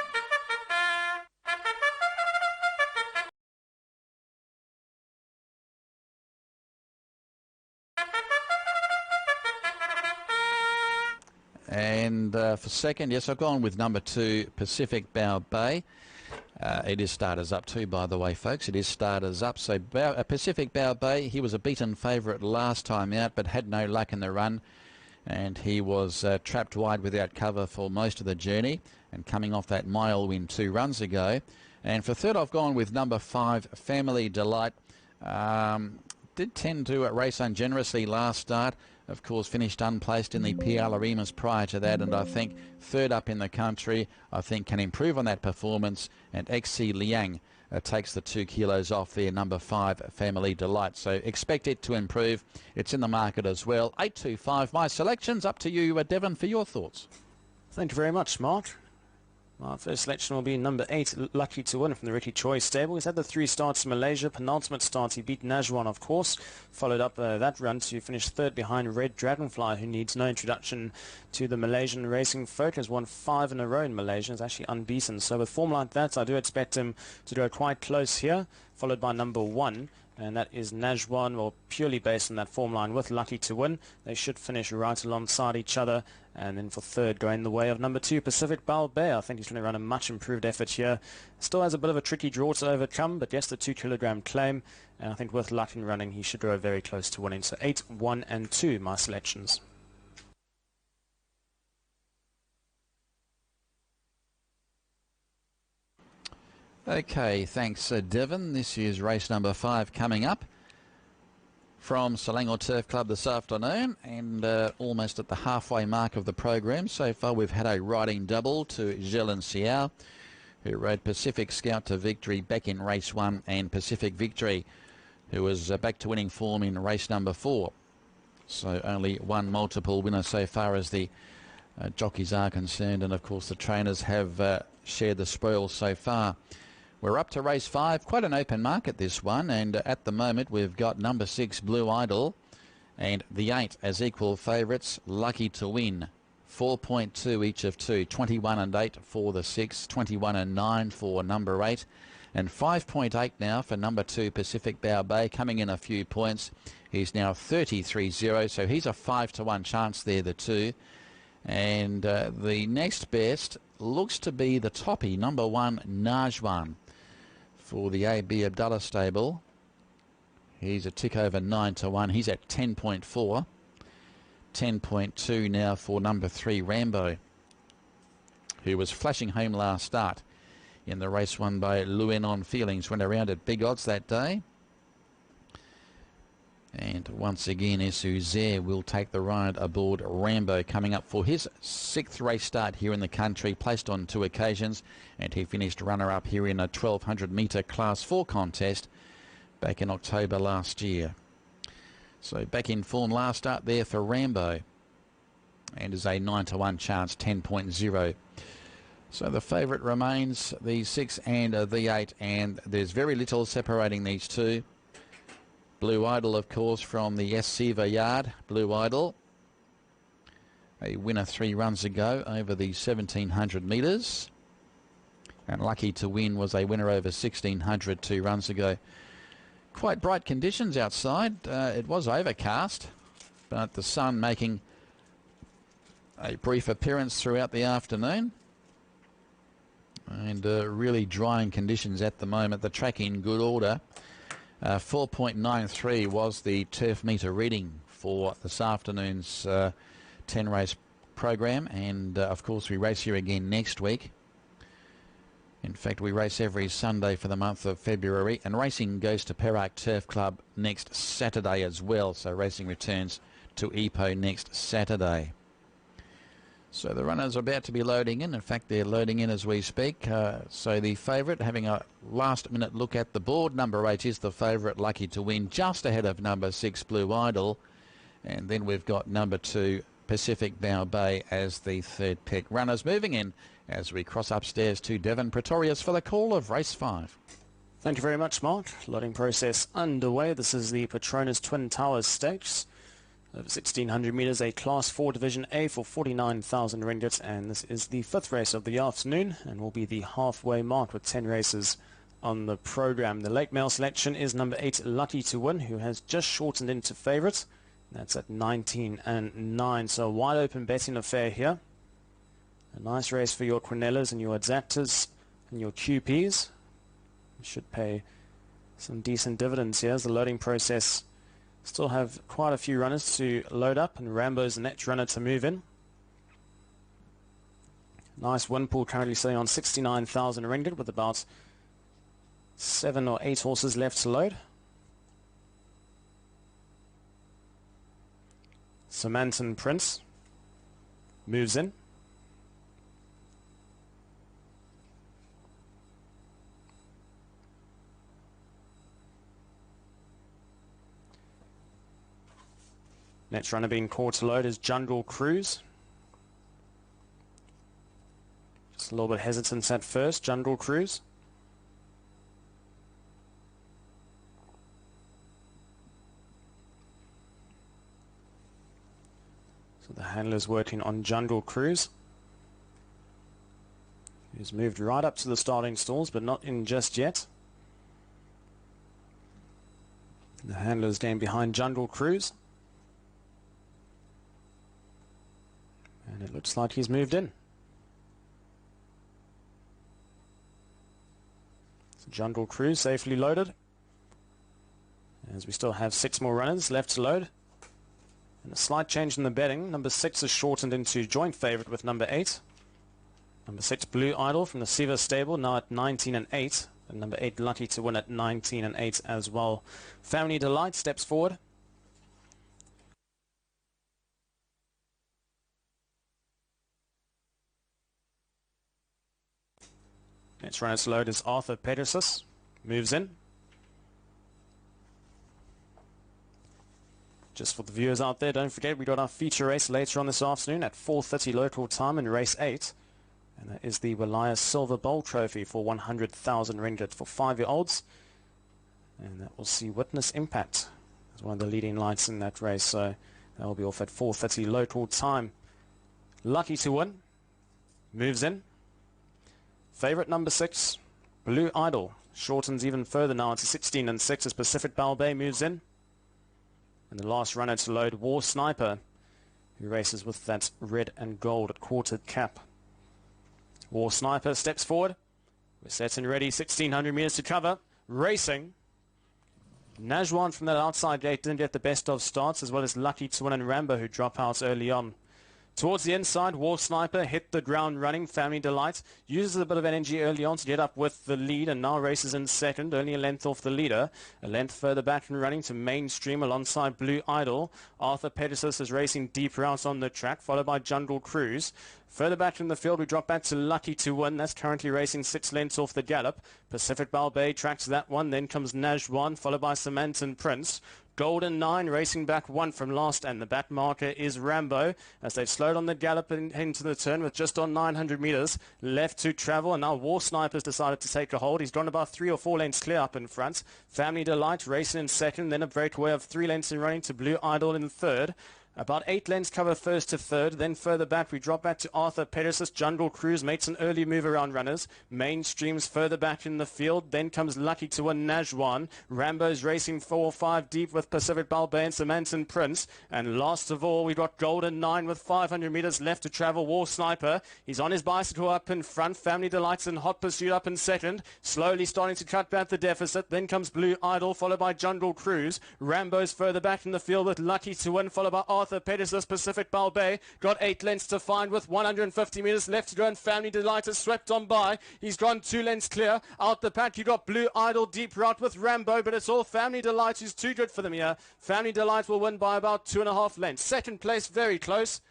Speaker 4: And for second, yes, I've gone with number 2, Pacific Bow Bay. It is starters up too, by the way, folks. It is starters up. So Pacific Bow Bay, he was a beaten favourite last time out, but had no luck in the run. And he was trapped wide without cover for most of the journey, and coming off that mile win 2 runs ago. And for third, I've gone with number 5, Family Delight. Did tend to race ungenerously last start. Of course, finished unplaced in the PL Arenas prior to that, and I think 3rd up in the country. I think can improve on that performance, and XC Liang takes the 2 kilos off there, number 5, Family Delight. So expect it to improve. It's in the market as well. 825, my selections. Up to you, Devon, for your thoughts.
Speaker 1: Thank you very much, Mark. Our first selection will be number 8, Lucky to Win, from the Ricky Choi stable. He's had the 3 starts in Malaysia. Penultimate start, he beat Najwan, of course. Followed up that run to finish 3rd behind Red Dragonfly, who needs no introduction to the Malaysian racing folk. Has won 5 in a row in Malaysia. Is actually unbeaten. So with form like that, I do expect him to go quite close here. Followed by number 1. And that is Najwan, well, purely based on that form line with Lucky to Win. They should finish right alongside each other. And then for 3rd, going the way of number 2, Pacific Bow Bay. I think he's going to run a much improved effort here. Still has a bit of a tricky draw to overcome, but yes, the 2 kilogram claim. And I think with luck in running, he should go very close to winning. So 8, 1 and 2, my selections.
Speaker 4: Okay, thanks, Devon. This is race number 5 coming up from Selangor Turf Club this afternoon, and almost at the halfway mark of the program. So far we've had a riding double to Zhelan Xiao, who rode Pacific Scout to victory back in race 1, and Pacific Victory, who was back to winning form in race number 4. So only one multiple winner so far as the jockeys are concerned, and of course the trainers have shared the spoils so far. We're up to race 5, quite an open market this one, and at the moment we've got number 6 Blue Idol and the 8 as equal favourites, Lucky to Win. 4.2 each of 2, 21 and 8 for the 6, 21 and 9 for number 8, and 5.8 now for number 2 Pacific Bow Bay, coming in a few points. He's now 33.0, so he's a 5-to-1 chance there, the 2. And the next best looks to be the toppy, number 1 Najwan for the AB Abdullah stable. He's a tick over 9-to-1. He's at 10.4. 10.2 now for number 3 Rambo, who was flashing home last start in the race won by Luen On Feelings. Went around at big odds that day. And once again, Esu will take the ride aboard Rambo, coming up for his 6th race start here in the country, placed on 2 occasions, and he finished runner-up here in a 1200 metre Class 4 contest back in October last year. So back in form last start there for Rambo, and is a 9-to-1 chance, 10.0. So the favourite remains the 6 and the 8, and there's very little separating these two. Blue Idol, of course, from the Siva yard. Blue Idol, a winner 3 runs ago over the 1700 metres, and Lucky to Win was a winner over 1600 2 runs ago. Quite bright conditions outside. It was overcast, but the sun making a brief appearance throughout the afternoon, and really drying conditions at the moment. The track in good order. 4.93 was the turf metre reading for this afternoon's 10 race program, and of course we race here again next week. In fact, we race every Sunday for the month of February, and racing goes to Perak Turf Club next Saturday as well. So racing returns to Ipoh next Saturday. So the runners are about to be loading in. In fact, they're loading in as we speak. So the favourite, having a last-minute look at the board, number 8 is the favourite, Lucky to Win, just ahead of number 6, Blue Idol. And then we've got number 2, Pacific Bow Bay as the 3rd pick. Runners moving in as we cross upstairs to Devon Pretorius for the call of race 5.
Speaker 1: Thank you very much, Mark. Loading process underway. This is the Petronas Twin Towers Stakes. Over 1600 metres, a Class 4 Division A for 49,000 ringgit, and this is the 5th race of the afternoon and will be the halfway mark with 10 races on the program. The late male selection is number 8, Lucky to Win, who has just shortened into favourite. That's at 19 and 9, so a wide open betting affair here. A nice race for your Quinellas and your Exactas and your QPs. You should pay some decent dividends here as the loading process still have quite a few runners to load up, and Rambo's the next runner to move in. Nice win pool currently sitting on 69,000 ringgit with about 7 or 8 horses left to load. Samantan Prince moves in. Next runner being called to load is Jungle Cruise. Just a little bit hesitant at first, Jungle Cruise. So the handler's working on Jungle Cruise. He's moved right up to the starting stalls, but not in just yet. The handler's down behind Jungle Cruise. And it looks like he's moved in. So Jungle Cruise safely loaded, as we still have 6 more runners left to load. And a slight change in the betting. Number 6 is shortened into joint favourite with number 8. Number 6 Blue Idol from the Siva stable now at 19 and 8. And number 8 Lucky to Win at 19 and 8 as well. Family Delight steps forward. Let's run its load as Arthur Pegasus moves in. Just for the viewers out there, don't forget we got our feature race later on this afternoon at 4:30 local time in race 8. And that is the Wilayah Silver Bowl Trophy for 100,000 ringgit for 5-year-olds. And that will see Witness Impact as one of the leading lights in that race. So that will be off at 4:30 local time. Lucky to Win moves in. Favorite number 6, Blue Idol, shortens even further now into 16 and 6 as Pacific Balbay moves in. And the last runner to load, War Sniper, who races with that red and gold at quartered cap. War Sniper steps forward. We're set and ready, 1,600 meters to cover. Racing. Najwan from that outside gate didn't get the best of starts, as well as Lucky to Win and Rambo, who drop out early on. Towards the inside, War Sniper hit the ground running. Family Delight uses a bit of energy early on to get up with the lead and now races in second, only a length off the leader. A length further back and running to Mainstream alongside Blue Idol. Arthur Pegasus is racing deeper out on the track, followed by Jungle Cruise. Further back in the field, we drop back to Lucky to Win. That's currently racing 6 lengths off the gallop. Pacific Balbay tracks that one. Then comes Najwan, followed by Samantan Prince. Golden 9 racing back 1 from last, and the back marker is Rambo as they've slowed on the gallop into the turn with just on 900 meters left to travel. And now War Sniper's decided to take a hold. He's gone about 3 or 4 lengths clear up in front. Family Delight racing in second, then a breakaway of 3 lengths in running to Blue Idol in third. About 8 lengths cover first to third. Then further back, we drop back to Arthur Pegasus. Jungle Cruise makes an early move around runners. Mainstream's further back in the field. Then comes Lucky to Win Najwan. Rambo's racing 4 or 5 deep with Pacific Balbay and Samantan Prince. And last of all, we've got Golden 9 with 500 meters left to travel. War Sniper. He's on his bicycle up in front. Family Delights in hot pursuit up in second. Slowly starting to cut back the deficit. Then comes Blue Idol, followed by Jungle Cruise. Rambo's further back in the field with Lucky to Win, followed by Arthur Pegasus. Pacific Balbay got 8 lengths to find with 150 meters left to go, and Family Delight is swept on by. He's gone 2 lengths clear. Out the pack, you got Blue Idol deep route with Rambo, but it's all Family Delight who's too good for them here. Family Delight will win by about 2.5 lengths. Second place, very close.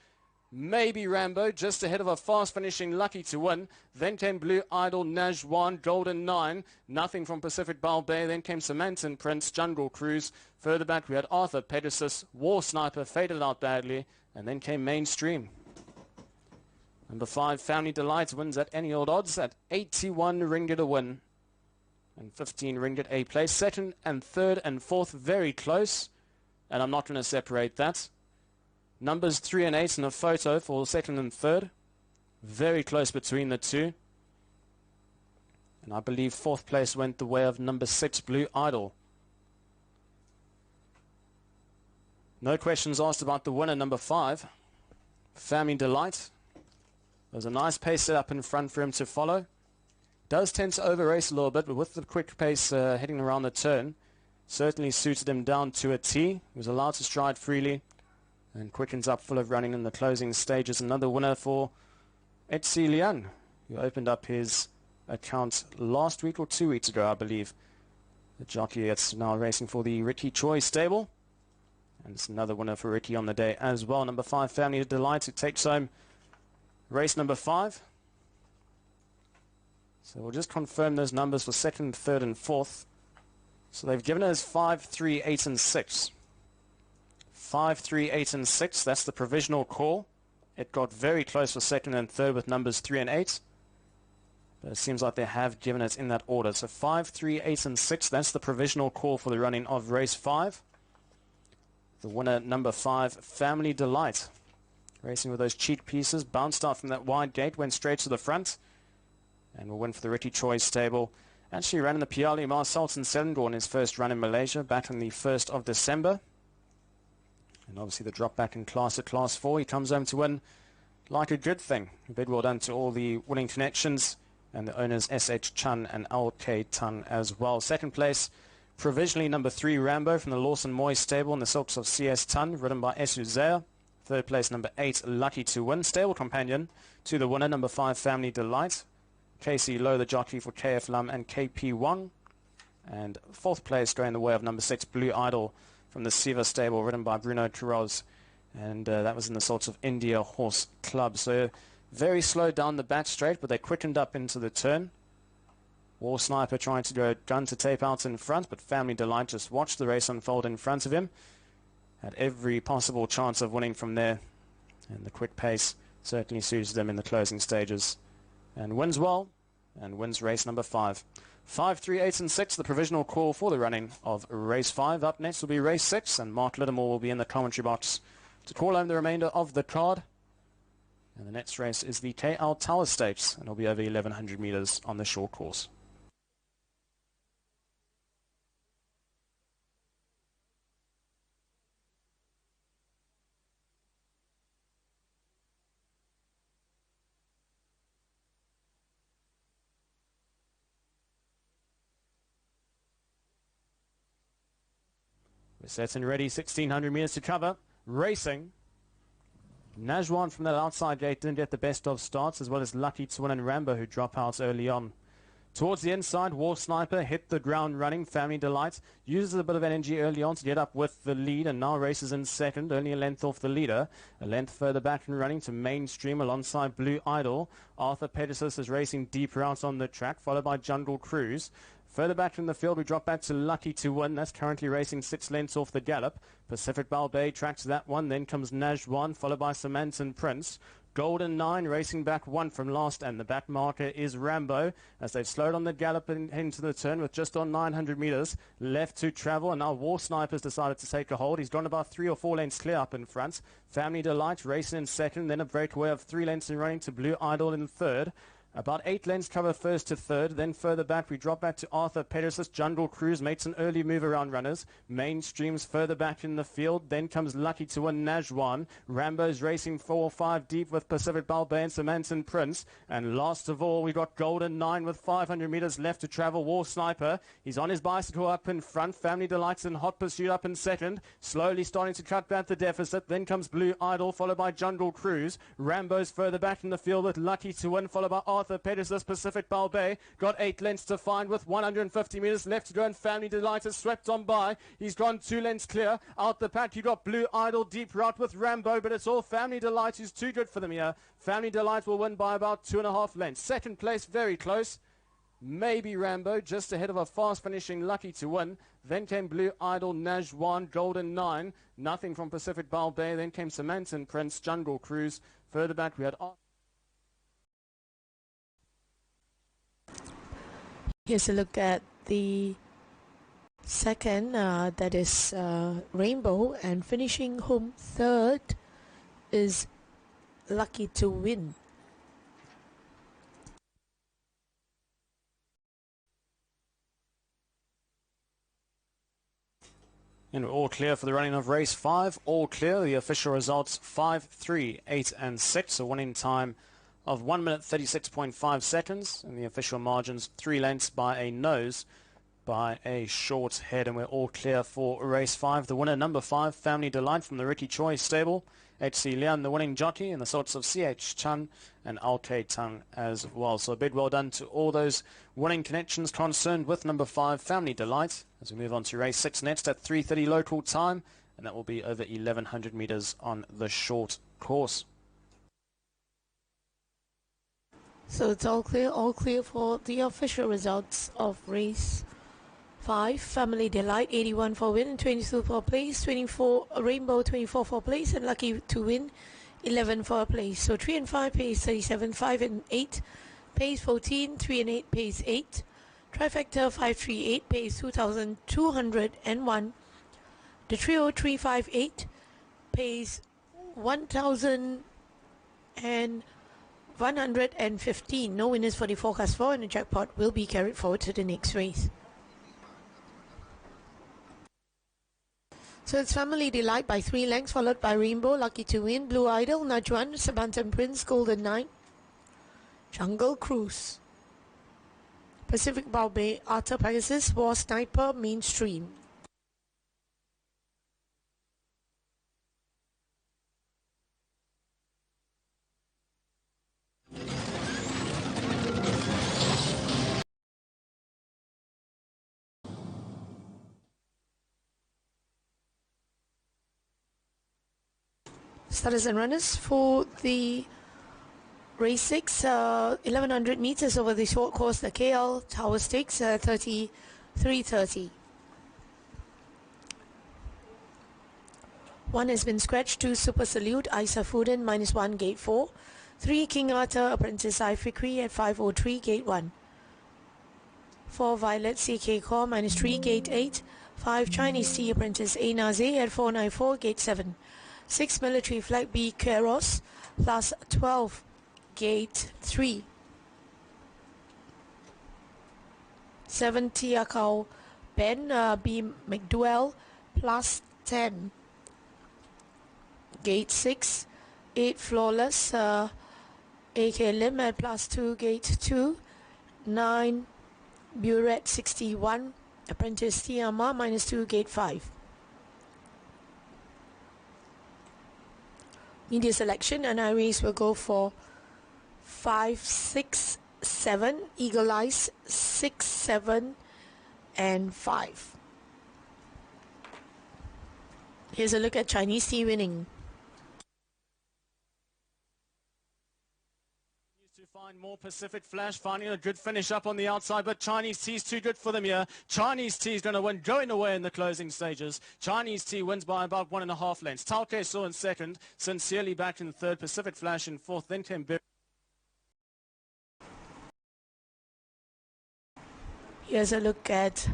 Speaker 1: Maybe Rambo, just ahead of a fast finishing Lucky to Win. Then came Blue Idol, Najwan, Golden 9. Nothing from Pacific Balbay. Then came Samantan Prince, Jungle Cruise. Further back we had Arthur Pegasus, War Sniper, faded out badly. And then came Mainstream. Number 5, Family Delight, wins at any old odds at 81 ringgit a win. And 15 ringgit a place. Second and third and fourth, very close. And I'm not going to separate that. Numbers 3 and 8 in a photo for second and third. Very close between the two. And I believe fourth place went the way of number 6, Blue Idol. No questions asked about the winner, number 5, Family Delight. There's a nice pace set up in front for him to follow. Does tend to over-race a little bit, but with the quick pace heading around the turn, certainly suited him down to a T. He was allowed to stride freely. And quickens up full of running in the closing stages. Another winner for Etsi Lian, who opened up his account last week or 2 weeks ago, I believe. The jockey that's now racing for the Ricky Choi stable. And it's another winner for Ricky on the day as well. Number 5, Family Delight, who takes home race number 5. So we'll just confirm those numbers for second, third, and fourth. So they've given us 5, 3, 8, and 6. 5, 3, 8, and 6. That's the provisional call. It got very close for second and third with numbers 3 and 8. But it seems like they have given it in that order. So 5, 3, 8, and 6. That's the provisional call for the running of race 5. The winner, number 5, Family Delight. Racing with those cheek pieces. Bounced out from that wide gate. Went straight to the front. And will win for the Ricky Choi stable. Actually ran in the Piali Mar Sultan Selangor in his first run in Malaysia back on the 1st of December. And obviously the drop back in class at class 4. He comes home to win like a good thing. Bid well done to all the winning connections and the owners S.H. Chun and L.K. Tun as well. Second place, provisionally number 3, Rambo from the Lawson Moy stable in the silks of C.S. Tun, ridden by Esu Zaya. Third place, number 8, Lucky to Win, stable companion to the winner, number 5, Family Delight. Casey Lowe, the jockey for KF Lam and KP1. And fourth place going the way of number 6, Blue Idol, from the Siva stable, ridden by Bruno Quiroz. And that was in the sorts of India Horse Club. So very slow down the back straight, but they quickened up into the turn. War Sniper trying to go gun to tape out in front, but Family Delight just watched the race unfold in front of him. Had every possible chance of winning from there, and the quick pace certainly suited them in the closing stages. And wins well, and wins race number 5. 5, 3, 8 and 6, the provisional call for the running of race 5. Up next will be race 6, and Mark Littermore will be in the commentary box to call home the remainder of the card. And the next race is the KL Tower Stakes, and it'll be over 1,100 meters on the short course. We're set and ready, 1,600 meters to cover. Racing. Najwan from that outside gate didn't get the best of starts, as well as Lucky to Win and Rambo, who drop out early on. Towards the inside, War Sniper hit the ground running. Family Delight uses a bit of energy early on to get up with the lead, and now races in second, only a length off the leader. A length further back and running to Mainstream alongside Blue Idol. Arthur Pegasus is racing deeper out on the track, followed by Jungle Cruise. Further back in the field, we drop back to Lucky to Win. That's currently racing 6 lengths off the gallop. Pacific Balbay tracks that one. Then comes Najwan, followed by Samantha Prince. Golden 9 racing back 1 from last, and the back marker is Rambo, as they've slowed on the gallop into the turn with just on 900 meters left to travel. And now War Sniper's decided to take a hold. He's gone about 3 or 4 lengths clear up in front. Family Delight racing in second, then a breakaway of 3 lengths in running to Blue Idol in third. About 8 lengths cover first to third. Then further back, we drop back to Arthur Pegasus. Jungle Cruise makes an early move around runners. Mainstream's further back in the field. Then comes Lucky to Win Najwan. Rambo's racing 4 or 5 deep with Pacific Balbay and Samantha Prince. And last of all, we got Golden 9 with 500 meters left to travel. War Sniper, he's on his bicycle up in front. Family Delight's in hot pursuit up in second. Slowly starting to cut back the deficit. Then comes Blue Idol, followed by Jungle Cruise. Rambo's further back in the field with Lucky to Win, followed by Arthur Pegasus. Pacific Balbay got 8 lengths to find with 150 meters left to go, and Family Delight is swept on by. He's gone 2 lengths clear. Out the pack, you got Blue Idol deep route with Rambo, but it's all Family Delight who's too good for them here. Family Delight will win by about 2.5 lengths. Second place, very close. Maybe Rambo, just ahead of a fast finishing Lucky to Win. Then came Blue Idol, Najwan, Golden 9. Nothing from Pacific Balbay. Then came Samantha Prince, Jungle Cruise. Further back, we had...
Speaker 2: Here's a look at the second, that is Rainbow, and finishing home third is Lucky to Win.
Speaker 1: And we're all clear for the running of race 5. All clear. The official results 5, 3, 8 and 6. A winning time of 1 minute 36.5 seconds, and the official margins 3 lengths by a nose by a short head. And we're all clear for race 5. The winner, number 5, Family Delight from the Ricky Choi stable. HC Lian, the winning jockey, and the sorts of CH Chan and LK Tang as well. So a big well done to all those winning connections concerned with number 5, Family Delight, as we move on to race 6 next at 3:30 local time, and that will be over 1,100 meters on the short course.
Speaker 2: So it's all clear for the official results of race 5. Family Delight 81 for win, 22 for place, 24 Rainbow 24 for place, and Lucky to Win 11 for place. So 3 and 5 pays 37, 5 and 8 pays 14, 3 and 8 pays 8. Trifecta 538 pays 2,201. The trio 358 pays 1,115. No winners for the forecast 4, and the jackpot will be carried forward to the next race. So it's Family Delight by 3 lengths, followed by Rainbow, Lucky to Win, Blue Idol, Najwan, Samantha Prince, Golden 9, Jungle Cruise, Pacific Balbay, Arthur Pegasus, War Sniper, Mainstream. Starters and runners for the Race 6, 1100 meters over the short course, the KL Tower Stakes, 33.30. 1 has been scratched, 2 Super Salute, Isa Fuden, -1, gate 4. 3 King Arthur, Apprentice Ifikri at 503, gate 1. 4 Violet, CK Core, -3, gate 8. 5 Chinese Tea, Apprentice A Naze at 494, gate 7. 6 Military Flag B Keros, plus 12, gate 3. 7 Tiakau Ben B McDowell, plus 10, gate 6. 8 Flawless AK Lim at plus 2, gate 2. 9 Buret 61, Apprentice Tiama, -2, gate 5. Media selection, and our race will go for 5, 6, 7, Eagle Eyes 6, 7 and 5. Here's a look at Chinese Tea winning.
Speaker 1: To find more Pacific Flash, finding a good finish up on the outside, but Chinese Tea's too good for them here. Chinese Tea's going to win, going away in the closing stages. Chinese Tea wins by about 1.5 lengths. Tauke Saw in second, Sincerely back in third, Pacific Flash in fourth, then came
Speaker 2: Here's a look at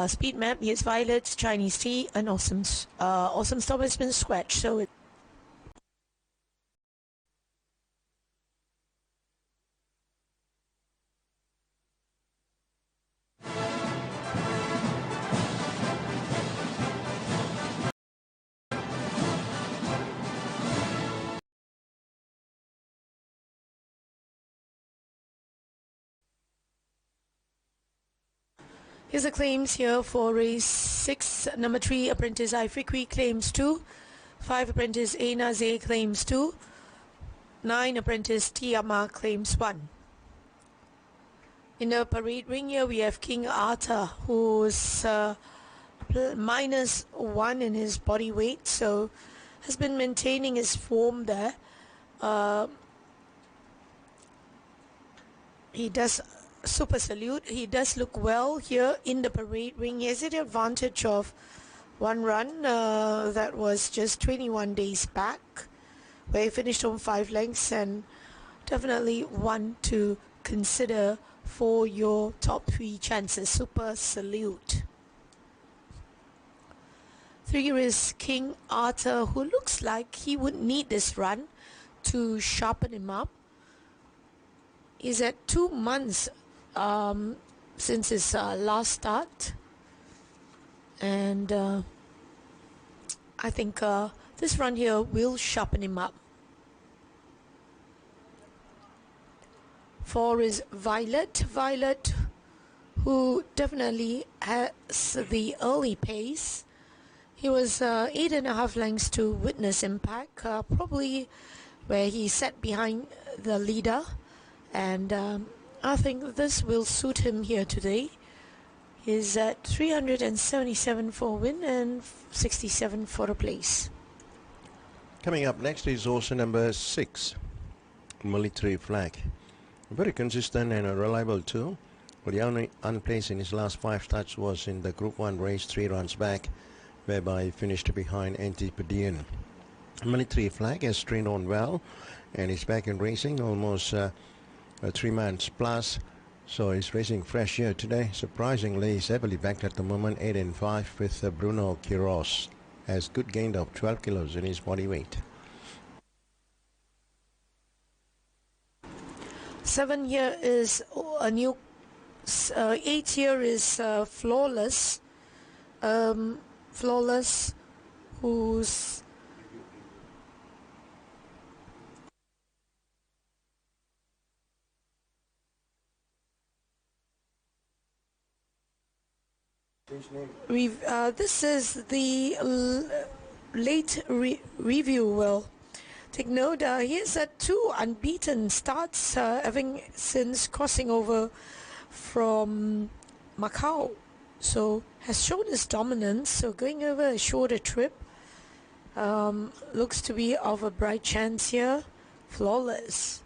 Speaker 2: speed map. Here's Violet, Chinese Tea, and Awesome Stop has been scratched, so it Here's the claims here for race 6, number 3, Apprentice Ifikri claims 2, 5 Apprentice Enaze claims 2, 9 Apprentice Tiama claims 1. In the parade ring here we have King Arthur, who's -1 in his body weight, so has been maintaining his form there. He does Super Salute. He does look well here in the parade ring. He has the advantage of one run that was just 21 days back, where he finished on 5 lengths, and definitely one to consider for your top 3 chances. Super Salute. 3 is King Arthur, who looks like he would need this run to sharpen him up. He's at 2 months since his last start, and I think this run here will sharpen him up. 4 is Violet, who definitely has the early pace. He was 8.5 lengths to Witness Impact, probably where he sat behind the leader, and I think this will suit him here today. He's at 377 for a win and 67 for a place.
Speaker 3: Coming up next is also number 6, Military Flag. Very consistent and reliable too. But the only unplaced in his last 5 starts was in the Group 1 race 3 runs back, whereby he finished behind Antipodean. Military Flag has trained on well and is back in racing, almost 3 months plus, so he's racing fresh here today. Surprisingly, he's heavily backed at the moment, 8 and 5 with Bruno Quiros. Has good gain of 12 kilos in his body weight.
Speaker 2: 7 here is a new 8 here is Flawless, who's this is the late review. Will take note. He is at 2 unbeaten starts, having since crossing over from Macau, so has shown his dominance. So going over a shorter trip looks to be of a bright chance here. Flawless.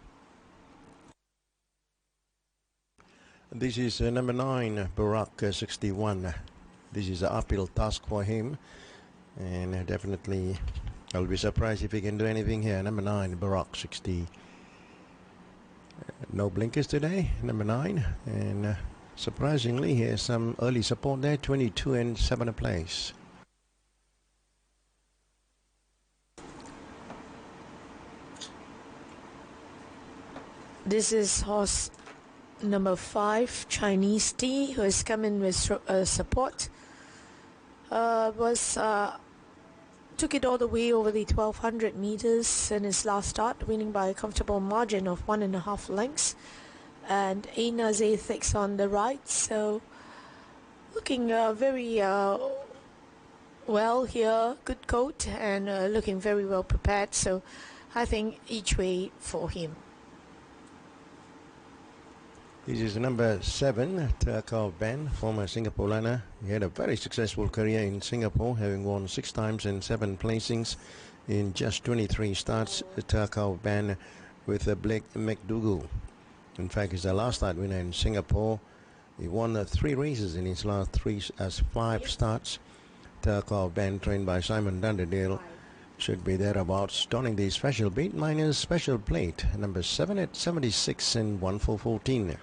Speaker 3: This is number 9, Barack 61. This is an uphill task for him, and definitely I'll be surprised if he can do anything here. Number 9, Barack 60. No blinkers today, number 9, and surprisingly he has some early support there, 22 and 7 a place.
Speaker 2: This is horse number 5, Chinese Tea, who has come in with support. Took it all the way over the 1200 meters in his last start, winning by a comfortable margin of 1.5 lengths. And Aina's A6 on the right, so looking very well here, good coat, and looking very well prepared, so I think each way for him.
Speaker 3: This is number 7, Turkov Ben, former Singapore runner. He had a very successful career in Singapore, having won 6 times and 7 placings in just 23 starts. Turkov Ben with Blake McDougall. In fact, he's the last start winner in Singapore. He won 3 races in his last 5 starts. Turkov Ben, trained by Simon Dunderdale, should be thereabouts, donning the special beat minus special plate. Number 7 at 76 and 1/4-14.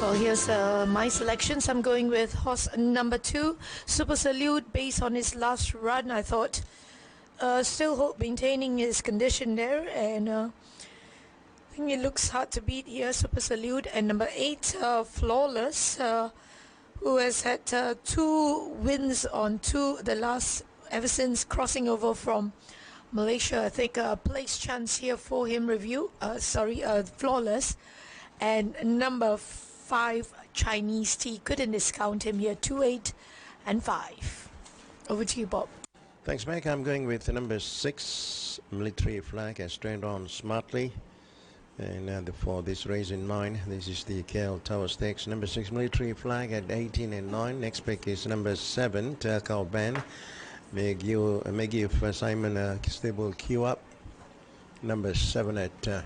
Speaker 2: Well, here's my selections. I'm going with horse number 2, Super Salute, based on his last run. I thought still maintaining his condition there, and I think it looks hard to beat here, Super Salute. And number 8, Flawless, who has had 2 wins on the last, ever since crossing over from Malaysia. I think a place chance here for him, Flawless. And number 5, Chinese Tea, couldn't discount him here, 2, 8 and 5. Over to you, Bob.
Speaker 3: Thanks, Mike. I'm going with the number 6, Military Flag, has trained on smartly. And for this race in mind, this is the KL Tower Stakes. Number 6, Military Flag at 18 and 9. Next pick is number 7, Turkov Ben. May give Simon a stable queue up. Number 7 at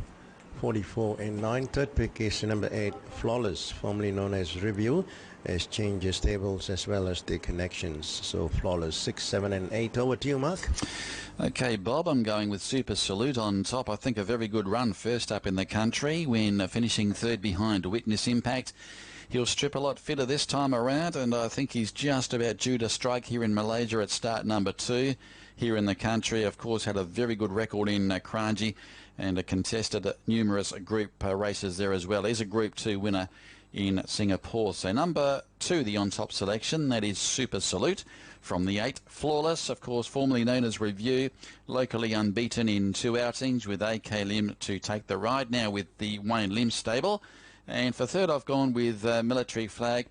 Speaker 3: 44 and 9. Third pick is number 8, Flawless, formerly known as Review, has changed his tables as well as the connections. So Flawless 6, 7 and 8. Over to you, Mark.
Speaker 4: Okay, Bob, I'm going with Super Salute on top. I think a very good run first up in the country when finishing third behind Witness Impact. He'll strip a lot fitter this time around, and I think he's just about due to strike here in Malaysia at start number 2. Here in the country, of course, had a very good record in Kranji and contested numerous group races there as well. He's a Group 2 winner in Singapore. So number 2, the on-top selection, that is Super Salute. From the 8, Flawless, of course, formerly known as Review, locally unbeaten in 2 outings with AK Lim to take the ride, now with the Wayne Lim stable. And for third, I've gone with Military Flag.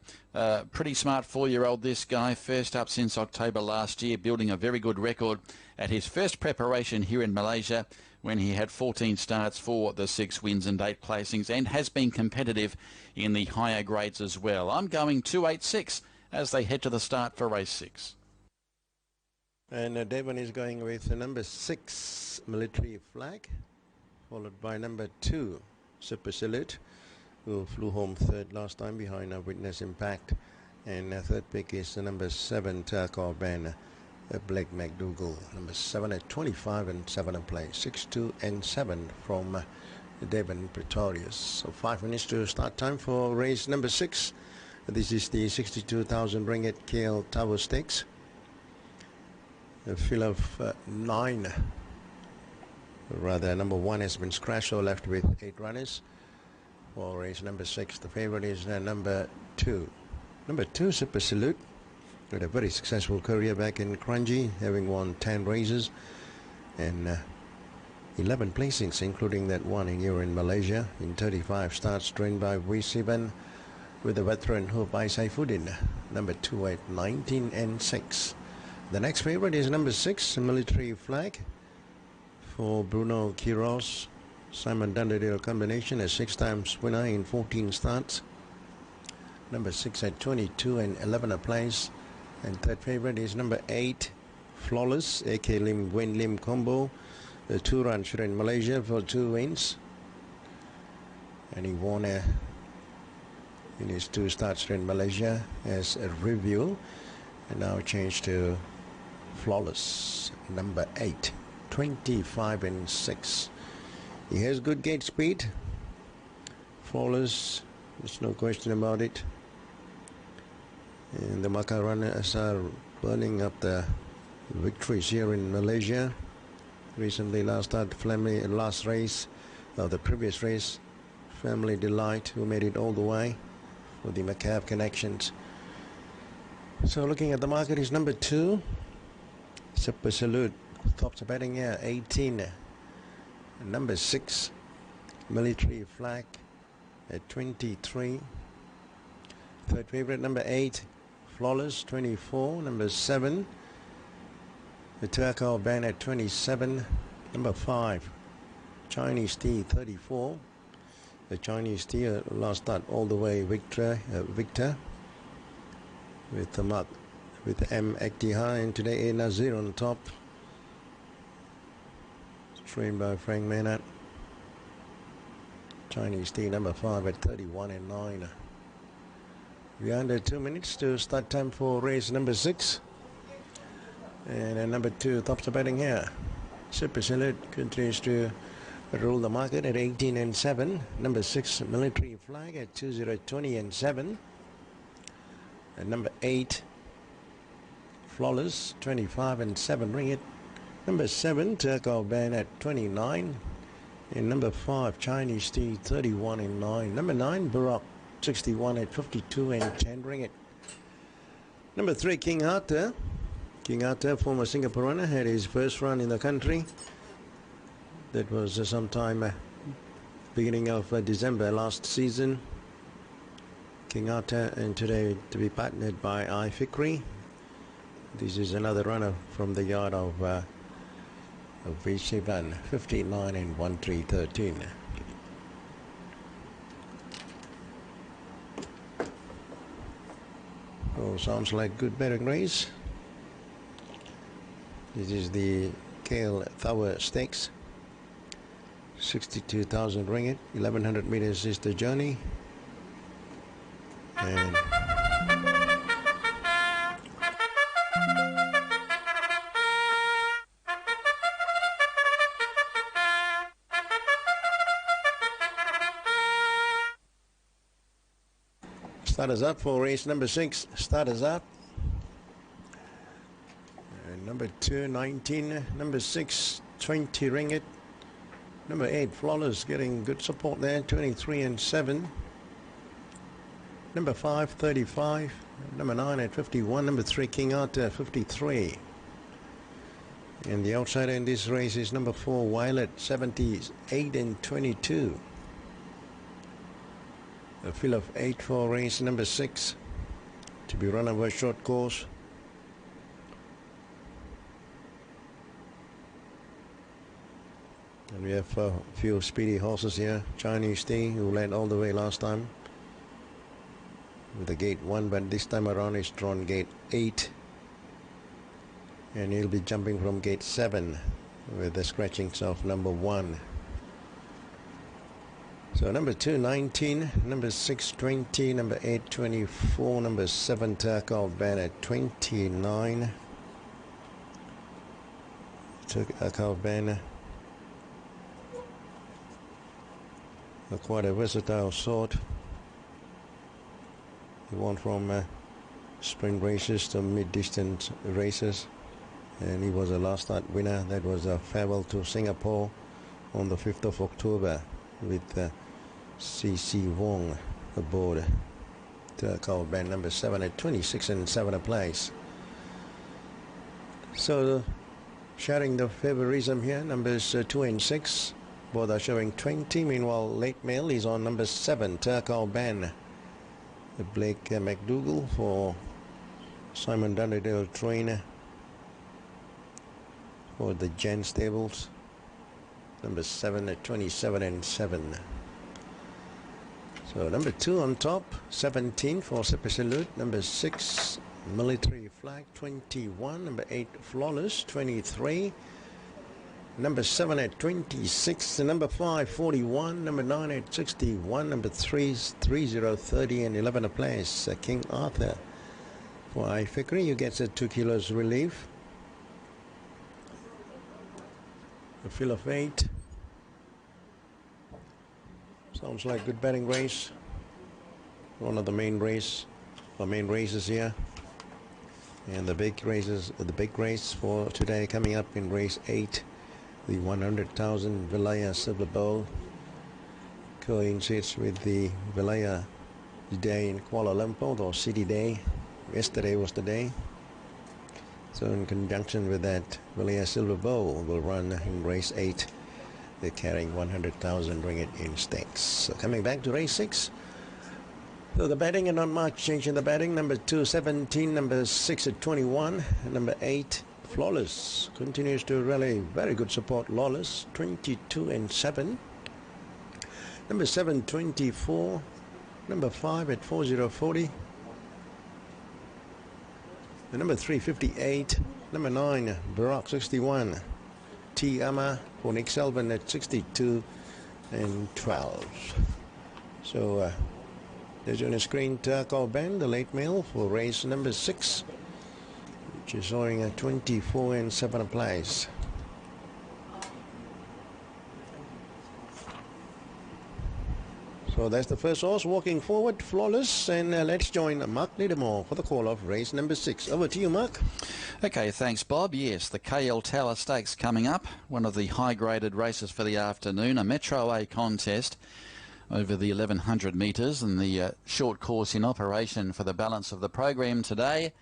Speaker 4: Pretty smart 4-year-old, this guy, first up since October last year, building a very good record at his first preparation here in Malaysia, when he had 14 starts for the 6 wins and 8 placings, and has been competitive in the higher grades as well. I'm going 2-8-6 as they head to the start for race 6.
Speaker 3: And Devon is going with number 6, Military Flag, followed by number 2, Super Salute, who flew home third last time behind Witness Impact. And third pick is number 7, Turkov Ben, Blake McDougall. Number 7 at 25 and 7 in play. 6, 2 and 7 from Devon Pretorius. So 5 minutes to start time for race number 6. This is the 62,000 ringgit KL Tower Stakes. A fill of 9. Rather, number 1 has been scratched, so left with 8 runners. For race number 6, the favorite is number 2. Number 2, Super Salute, had a very successful career back in Kranji, having won 10 races and 11 placings, including that one here in Malaysia, in 35 starts, trained by V7 with the veteran Hubai Saifuddin. Number 2 at 19 and 6. The next favorite is number 6, Military Flag, for Bruno Quiros. Simon Dunderdale combination, a 6 times winner in 14 starts. Number 6 at 22 and 11 a place. And third favorite is number 8, Flawless, AK Lim Gwen Lim combo. The 2-run shooter in Malaysia for 2 wins. And he won in his 2 starts in Malaysia as a review. And now changed to Flawless, number 8, 25 and 6. He has good gate speed. Flawless, there's no question about it. And the Macau runners are burning up the victories here in Malaysia. Recently, last race, the previous race, Family Delight, who made it all the way for the Macau connections. So looking at the market is number 2, Super Salute, tops the betting here, 18. Number 6, Military Flag at 23. Third favorite, number 8, Flawless, 24. Number 7, the Turco Band at 27. Number 5, Chinese Tea, 34. The Chinese Tea last start all the way Victor with the mark with M. Ektihar, and today A. Nazir on top. Trained by Frank Maynard. Chinese Tea number 5 at 31 and 9. We are under 2 minutes to start time for race number 6. And number 2 tops the betting here. Super Salute continues to rule the market at 18 and 7. Number 6 Military Flag at 20 and 7. And number 8 Flawless, 25 and 7 ringgit. Number 7 Turco Band at 29. And number 5 Chinese Tea, 31 and 9. Number 9 Baroque, 61 at 52 and 10 ringgit. Number 3 King Arthur. King Arthur, former Singaporean, had his first run in the country. That was sometime beginning of December last season. King Arthur, and today to be partnered by I Fikri. This is another runner from the yard of V7, 59 and 1313. Oh, sounds like good betting race. This is the KL Tower Stakes. 62,000 ringgit, 1100 meters is the journey. And starters up for race number 6. Starters up. And number 2, 19. Number 6, 20 ringgit. Number 8, Flawless, getting good support there, 23 and 7. Number 5, 35. Number 9 at 51. Number 3, King Arthur, 53. And the outsider in this race is number 4, Violet, 78 and 22. A fill of 8 for race number 6 to be run over a short course. And we have a few speedy horses here. Chinese Tea, who led all the way last time with the gate 1, but this time around he's drawn gate 8. And he'll be jumping from gate 7 with the scratchings of number 1. So number 2, 19, number 6, 20, number 8, 24, number 7, Turco Band at 29. Turco Band, quite a versatile sort. He won from sprint races to mid-distance races, and he was a last start winner. That was a farewell to Singapore on the 5th of October with C.C. Wong aboard. Turco Band number 7 at 26 and 7 a place. So sharing the favouritism here, numbers 2 and 6. Both are showing 20. Meanwhile, late mail is on number 7, Turco Band. Blake McDougall for Simon Dunderdale trainer. for the Gen Stables. Number 7 at 27 and 7. So number 2 on top, 17 for Super Salute. Number 6, Military Flag, 21. Number 8, Flawless, 23. Number 7 at 26. Number 5, 41. Number 9 at 61. Number 3 is 3030 and 11 a place. King Arthur. For Ifikri, you get a 2 kilos relief. A fill of 8. Sounds like good betting race. One of the main races here. And the big race for today coming up in race 8. The 100,000 Vilaya Silver Bowl coincides with the Vilaya Day in Kuala Lumpur, or City Day. Yesterday was the day. So in conjunction with that, Vilaya Silver Bowl will run in race 8. They're carrying 100,000 ringgit in stakes. So coming back to race 6. So the betting, and not much change in the betting. Number 2, 17. Number 6 at 21. Number 8, Flawless, continues to rally. Very good support. Lawless, 22 and 7. Number 7, 24. Number 5 at 4040. The number 3, 58. Number 9, Barack, 61. T. Ama for Nick Selvin at 62 and 12. So there's on the screen Turco Ben, the late mail for race number 6, which is showing a 24 and 7 a place. So that's the first horse walking forward, Flawless, and let's join Mark Niedermore for the call of race number 6. Over to you, Mark.
Speaker 4: Okay, thanks, Bob. Yes, the KL Tower Stakes coming up, one of the high-graded races for the afternoon, a Metro A contest over the 1100 metres, and the short course in operation for the balance of the program today.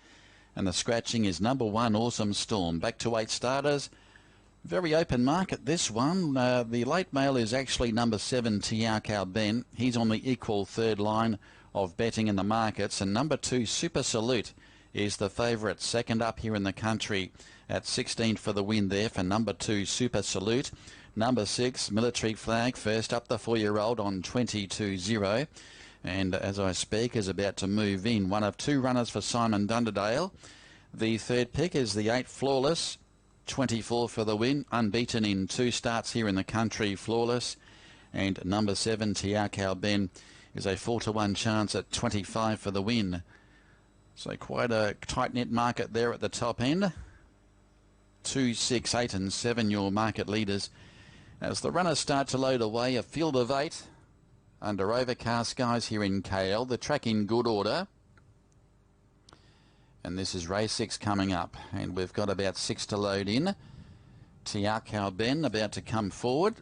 Speaker 4: And the scratching is number 1, Awesome Storm. Back to 8 starters. Very open market, this one. The late mail is actually number 7, Tiakau Ben. He's on the equal third line of betting in the markets. And number 2, Super Salute, is the favourite. Second up here in the country at 16 for the win there for number 2, Super Salute. Number 6, Military Flag, first up, the 4-year-old on 22.0. And as I speak, is about to move in. One of 2 runners for Simon Dunderdale. The third pick is the 8, Flawless, 24 for the win, unbeaten in 2 starts here in the country, Flawless. And number 7, Tiakau Ben, is a 4-to-1 chance at 25 for the win. So quite a tight-knit market there at the top end. 2, 6, 8 and 7 your market leaders. As the runners start to load away, a field of 8 under overcast skies here in KL. The track in good order. And this is race 6 coming up. And we've got about 6 to load in. Tiakau Ben about to come forward.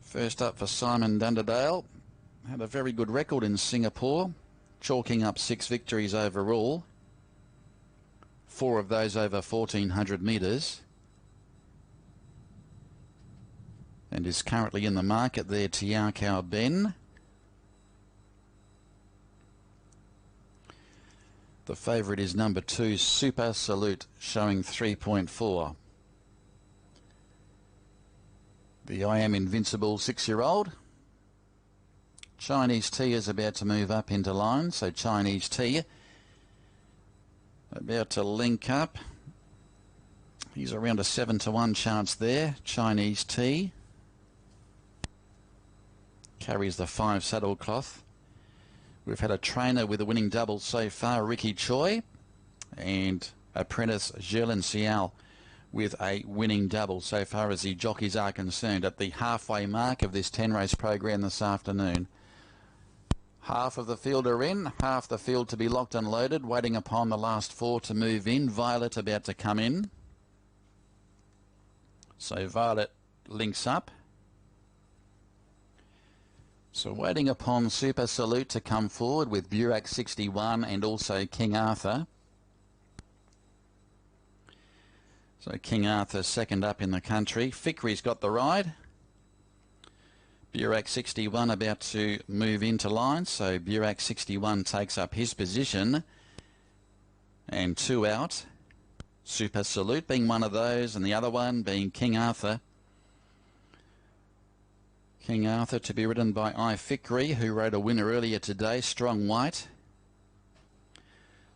Speaker 4: First up for Simon Dunderdale. Had a very good record in Singapore, chalking up 6 victories overall. 4 of those over 1400 metres. And is currently in the market there, Tiakau Ben. The favourite is number 2, Super Salute, showing 3.4. The I Am Invincible 6-year-old. Chinese Tea is about to move up into line, so Chinese Tea about to link up. He's around a 7-to-1 chance there, Chinese Tea. Carries the 5 saddle cloth. We've had a trainer with a winning double so far, Ricky Choi, and apprentice Zherlin Xiao with a winning double so far as the jockeys are concerned at the halfway mark of this 10-race program this afternoon. Half of the field are in, half the field to be locked and loaded, waiting upon the last 4 to move in. Violet about to come in. So Violet links up. So waiting upon Super Salute to come forward with Burak 61 and also King Arthur. So King Arthur second up in the country. Fikri's got the ride. Burak 61 about to move into line. So Burak 61 takes up his position. And 2 out. Super Salute being one of those, and the other one being King Arthur. King Arthur to be ridden by Ifickery, who rode a winner earlier today, Strong White.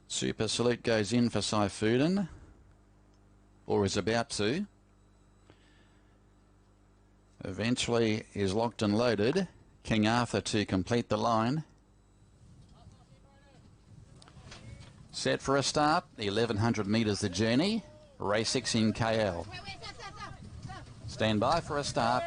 Speaker 4: Super Salute goes in for Saifudan, or is about to. Eventually is locked and loaded. King Arthur to complete the line. Set for a start, 1100 metres the journey, race 6 in KL. Stand by for a start.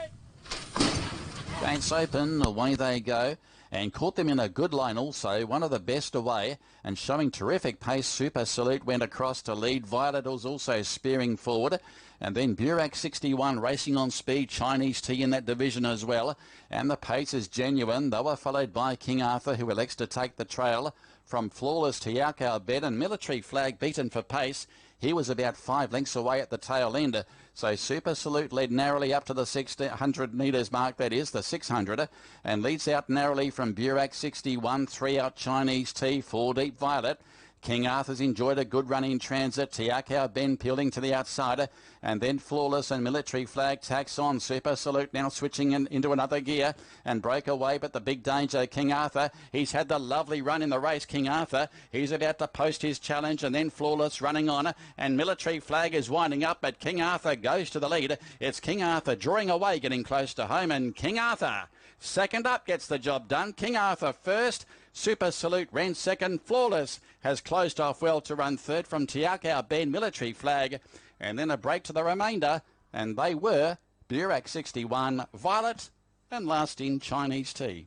Speaker 4: Gates open, away they go, and caught them in a good line also, one of the best away, and showing terrific pace. Super Salute went across to lead. Violet was also spearing forward, and then Burak 61 racing on speed. Chinese Tea in that division as well, and the pace is genuine. They were followed by King Arthur, who elects to take the trail from Flawless to Yaukau Bed, and Military Flag beaten for pace. He was about 5 lengths away at the tail end. So Super Salute led narrowly up to the 600 metres mark, that is, the 600, and leads out narrowly from Burak 61, 3 out Chinese Tea, 4 deep Violet. King Arthur's enjoyed a good run in transit. Tiakau Ben peeling to the outside, and then Flawless and Military Flag tacks on. Super Salute now switching into another gear and break away, but the big danger, King Arthur. He's had the lovely run in the race, King Arthur. He's about to post his challenge, and then Flawless running on, and Military Flag is winding up, but King Arthur goes to the lead. It's King Arthur drawing away, getting close to home, and King Arthur second up gets the job done. King Arthur first. Super Salute ran second. Flawless has closed off well to run third from Tiakau Ben, Military Flag, and then a break to the remainder, and they were Burak 61, Violet, and last in Chinese Tea.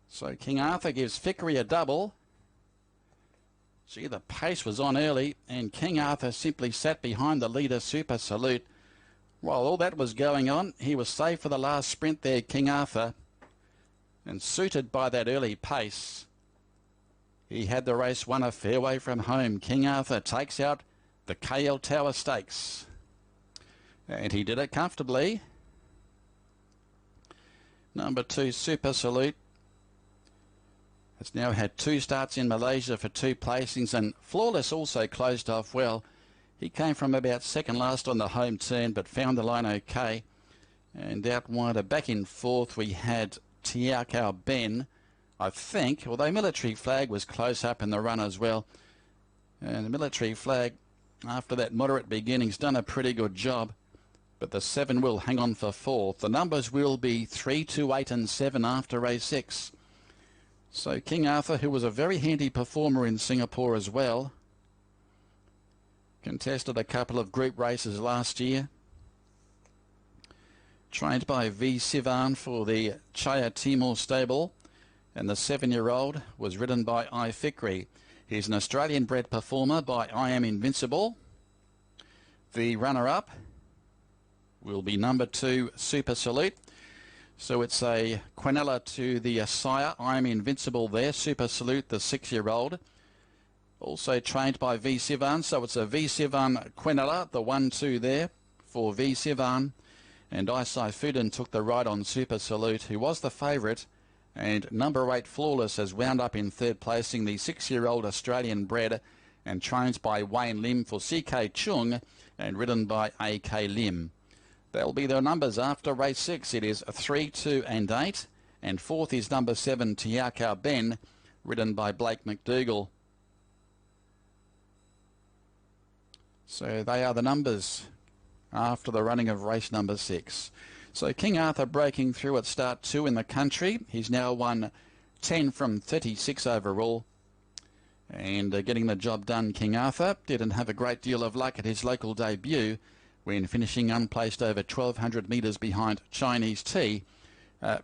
Speaker 4: So King Arthur gives Fickery a double. Gee, the pace was on early, and King Arthur simply sat behind the leader, Super Salute. While all that was going on, he was safe for the last sprint there, King Arthur. And suited by that early pace, he had the race won a fair way from home. King Arthur takes out the KL Tower Stakes, and he did it comfortably. Number 2, Super Salute, has now had 2 starts in Malaysia for 2 placings, and Flawless also closed off well. He came from about second last on the home turn, but found the line okay. And out wider, back in fourth, we had Tiakau Ben, I think, although Military Flag was close up in the run as well. And the Military Flag, after that moderate beginning's done a pretty good job. But the 7 will hang on for fourth. The numbers will be 3, 2, 8 and 7 after race 6. So King Arthur, who was a very handy performer in Singapore as well, contested a couple of group races last year. Trained by V. Sivan for the Chaya Timor stable, and the 7-year-old was ridden by Ifickery. He's an Australian-bred performer by I Am Invincible. The runner-up will be number 2, Super Salute. So it's a Quinella to the sire, I Am Invincible there. Super Salute, the 6-year-old. Also trained by V. Sivan, so it's a V. Sivan Quinella, the 1-2 there for V. Sivan. And Saifudan took the ride on Super Salute, who was the favourite, and number 8 Flawless has wound up in third placing, the 6-year-old Australian bred, and trained by Wayne Lim for CK Chung and ridden by AK Lim. That'll be their numbers after race 6. It is 3, 2 and 8, and fourth is number 7 Tiakau Ben, ridden by Blake McDougall. So they are the numbers after the running of race number 6. So King Arthur breaking through at start 2 in the country. He's now won 10 from 36 overall. And getting the job done, King Arthur didn't have a great deal of luck at his local debut when finishing unplaced over 1,200 metres behind Chinese Tea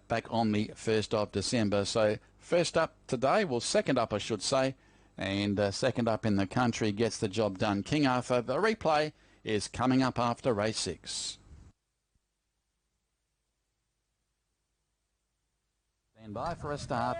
Speaker 4: back on the 1st of December. So first up today, well second up I should say, and second up in the country gets the job done. King Arthur, the replay is coming up after race 6. Stand by for a start.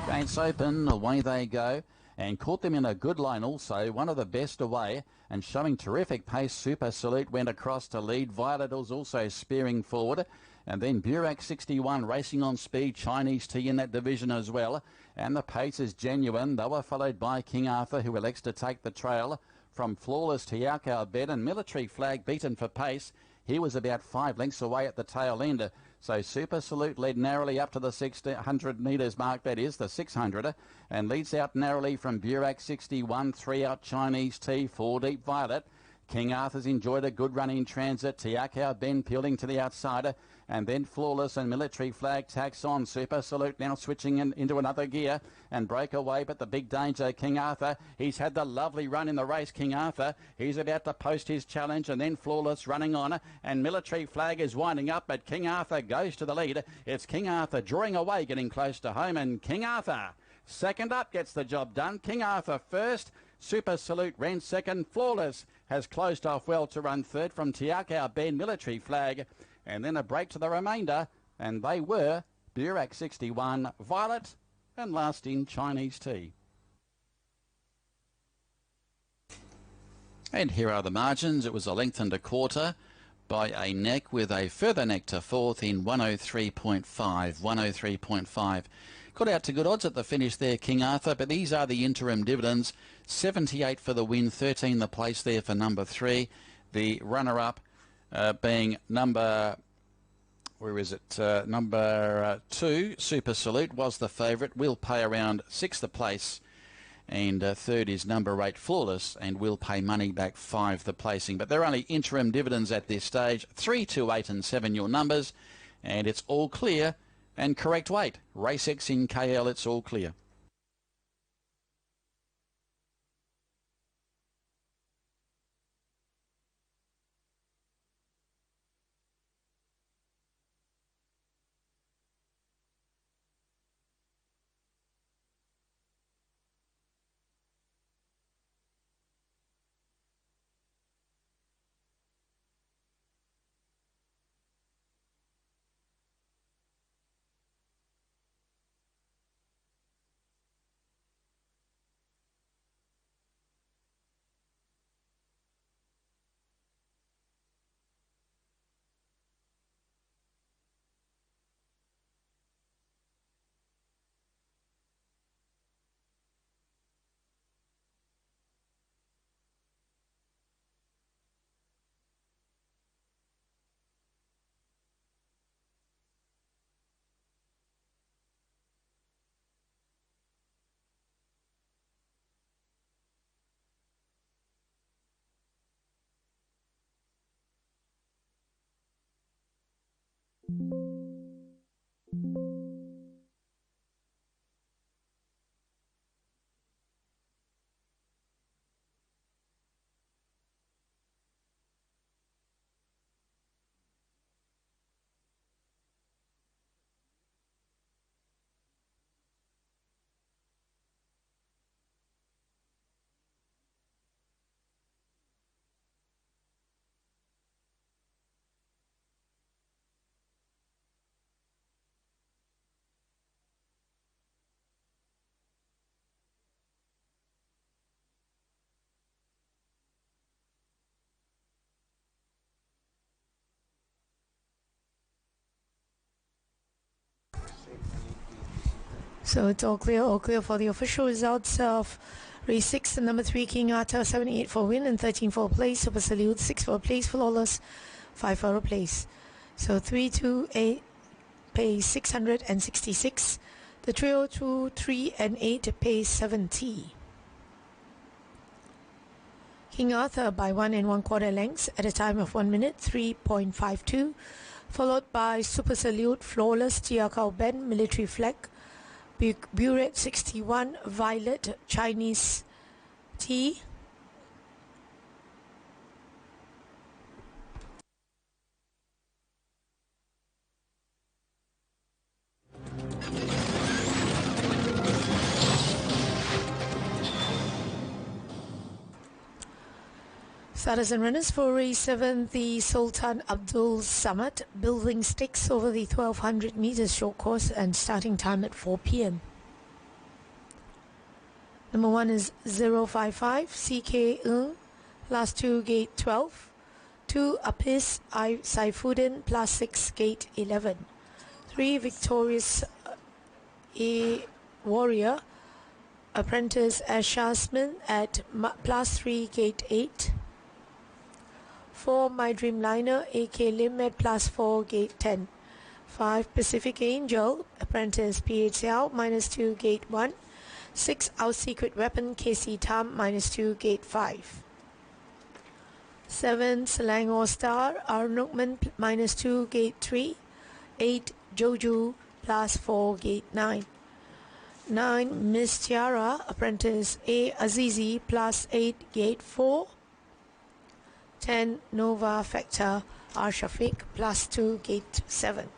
Speaker 4: Gates open, away they go, and caught them in a good line also, one of the best away, and showing terrific pace. Super Salute went across to lead. Violet was also spearing forward, And then Burak 61 racing on speed, Chinese Tea in that division as well. And the pace is genuine. They were followed by King Arthur, who elects to take the trail from Flawless to Yakao Bed, and Military Flag beaten for pace. He was about 5 lengths away at the tail end. So Super Salute led narrowly up to the 600 metres mark, that is, the 600, and leads out narrowly from Burak 61, 3 out Chinese Tea, 4 deep Violet. King Arthur's enjoyed a good run in transit. Tiakau Ben peeling to the outsider, and then Flawless and Military Flag tacks on. Super Salute now switching into another gear and breakaway, but the big danger, King Arthur. He's had the lovely run in the race, King Arthur. He's about to post his challenge, and then Flawless running on, and Military Flag is winding up, but King Arthur goes to the lead. It's King Arthur drawing away, getting close to home, and King Arthur second up gets the job done. King Arthur first. Super Salute ran second. Flawless has closed off well to run third from Tiakau Ben, Military Flag, and then a break to the remainder, and they were Burak 61, Violet, and last in Chinese Tea. And here are the margins. It was a length and a quarter by a neck, with a further neck to fourth in 103.5, 103.5. Got out to good odds at the finish there, King Arthur, but these are the interim dividends. 78 for the win, 13 the place there for number 3. The runner-up being number, number 2, Super Salute, was the favourite. Will pay around 6th the place. And third is number 8, Flawless, and will pay money back 5 the placing. But they're only interim dividends at this stage. 3, 2, 8 and 7 your numbers. And it's all clear and correct weight. Race X in KL, it's all clear.
Speaker 2: So it's all clear for the official results of race 6. The number 3, King Arthur, 78 for win and 13 for place. Super Salute, 6 for place. Flawless, 5 for a place. So 3, 2, 8 pays 666. The trio 2, 3 and 8 pays 70. King Arthur by 1 1/4 lengths at a time of 1 minute 3.52, followed by Super Salute, Flawless, Tiakau Ben, Military Flag, Burak 61, Violet, Chinese Tea, starters and runners for race 7, the Sultan Abdul Samad, building sticks over the 1200 meters short course, and starting time at 4 p.m. Number 1 is 055 CK last 2 gate 12, 2 Apis Saifuddin plus 6 gate 11. 3 Victorious A Warrior Apprentice Ashasman at plus 3 gate 8. 4 My Dreamliner AK Lim at plus 4 gate 10. 5 Pacific Angel Apprentice PHL minus 2 gate 1. 6 Our Secret Weapon KC Tam minus 2 gate 5. 7 Selangor Star R Nookman minus 2 gate 3. 8 Joju plus 4 gate 9. 9 Miss Tiara Apprentice A Azizi plus 8 gate 4. 10 Nova Factor R Shafiq plus 2 gate 7.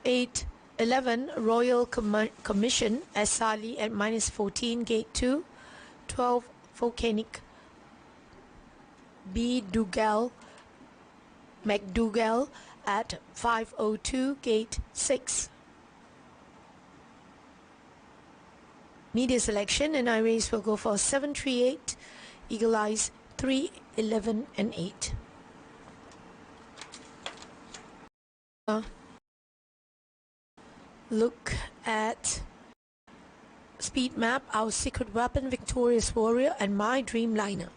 Speaker 2: 8 11 Royal Commission S Sali at minus 14 gate 2. 12 Volcanic B Dougal McDougal at 502 gate 6. Media selection, and I race will go for 738, Eagle Eyes 3, 11 and 8. Look at Speed Map, Our Secret Weapon, Victorious Warrior and My Dreamliner.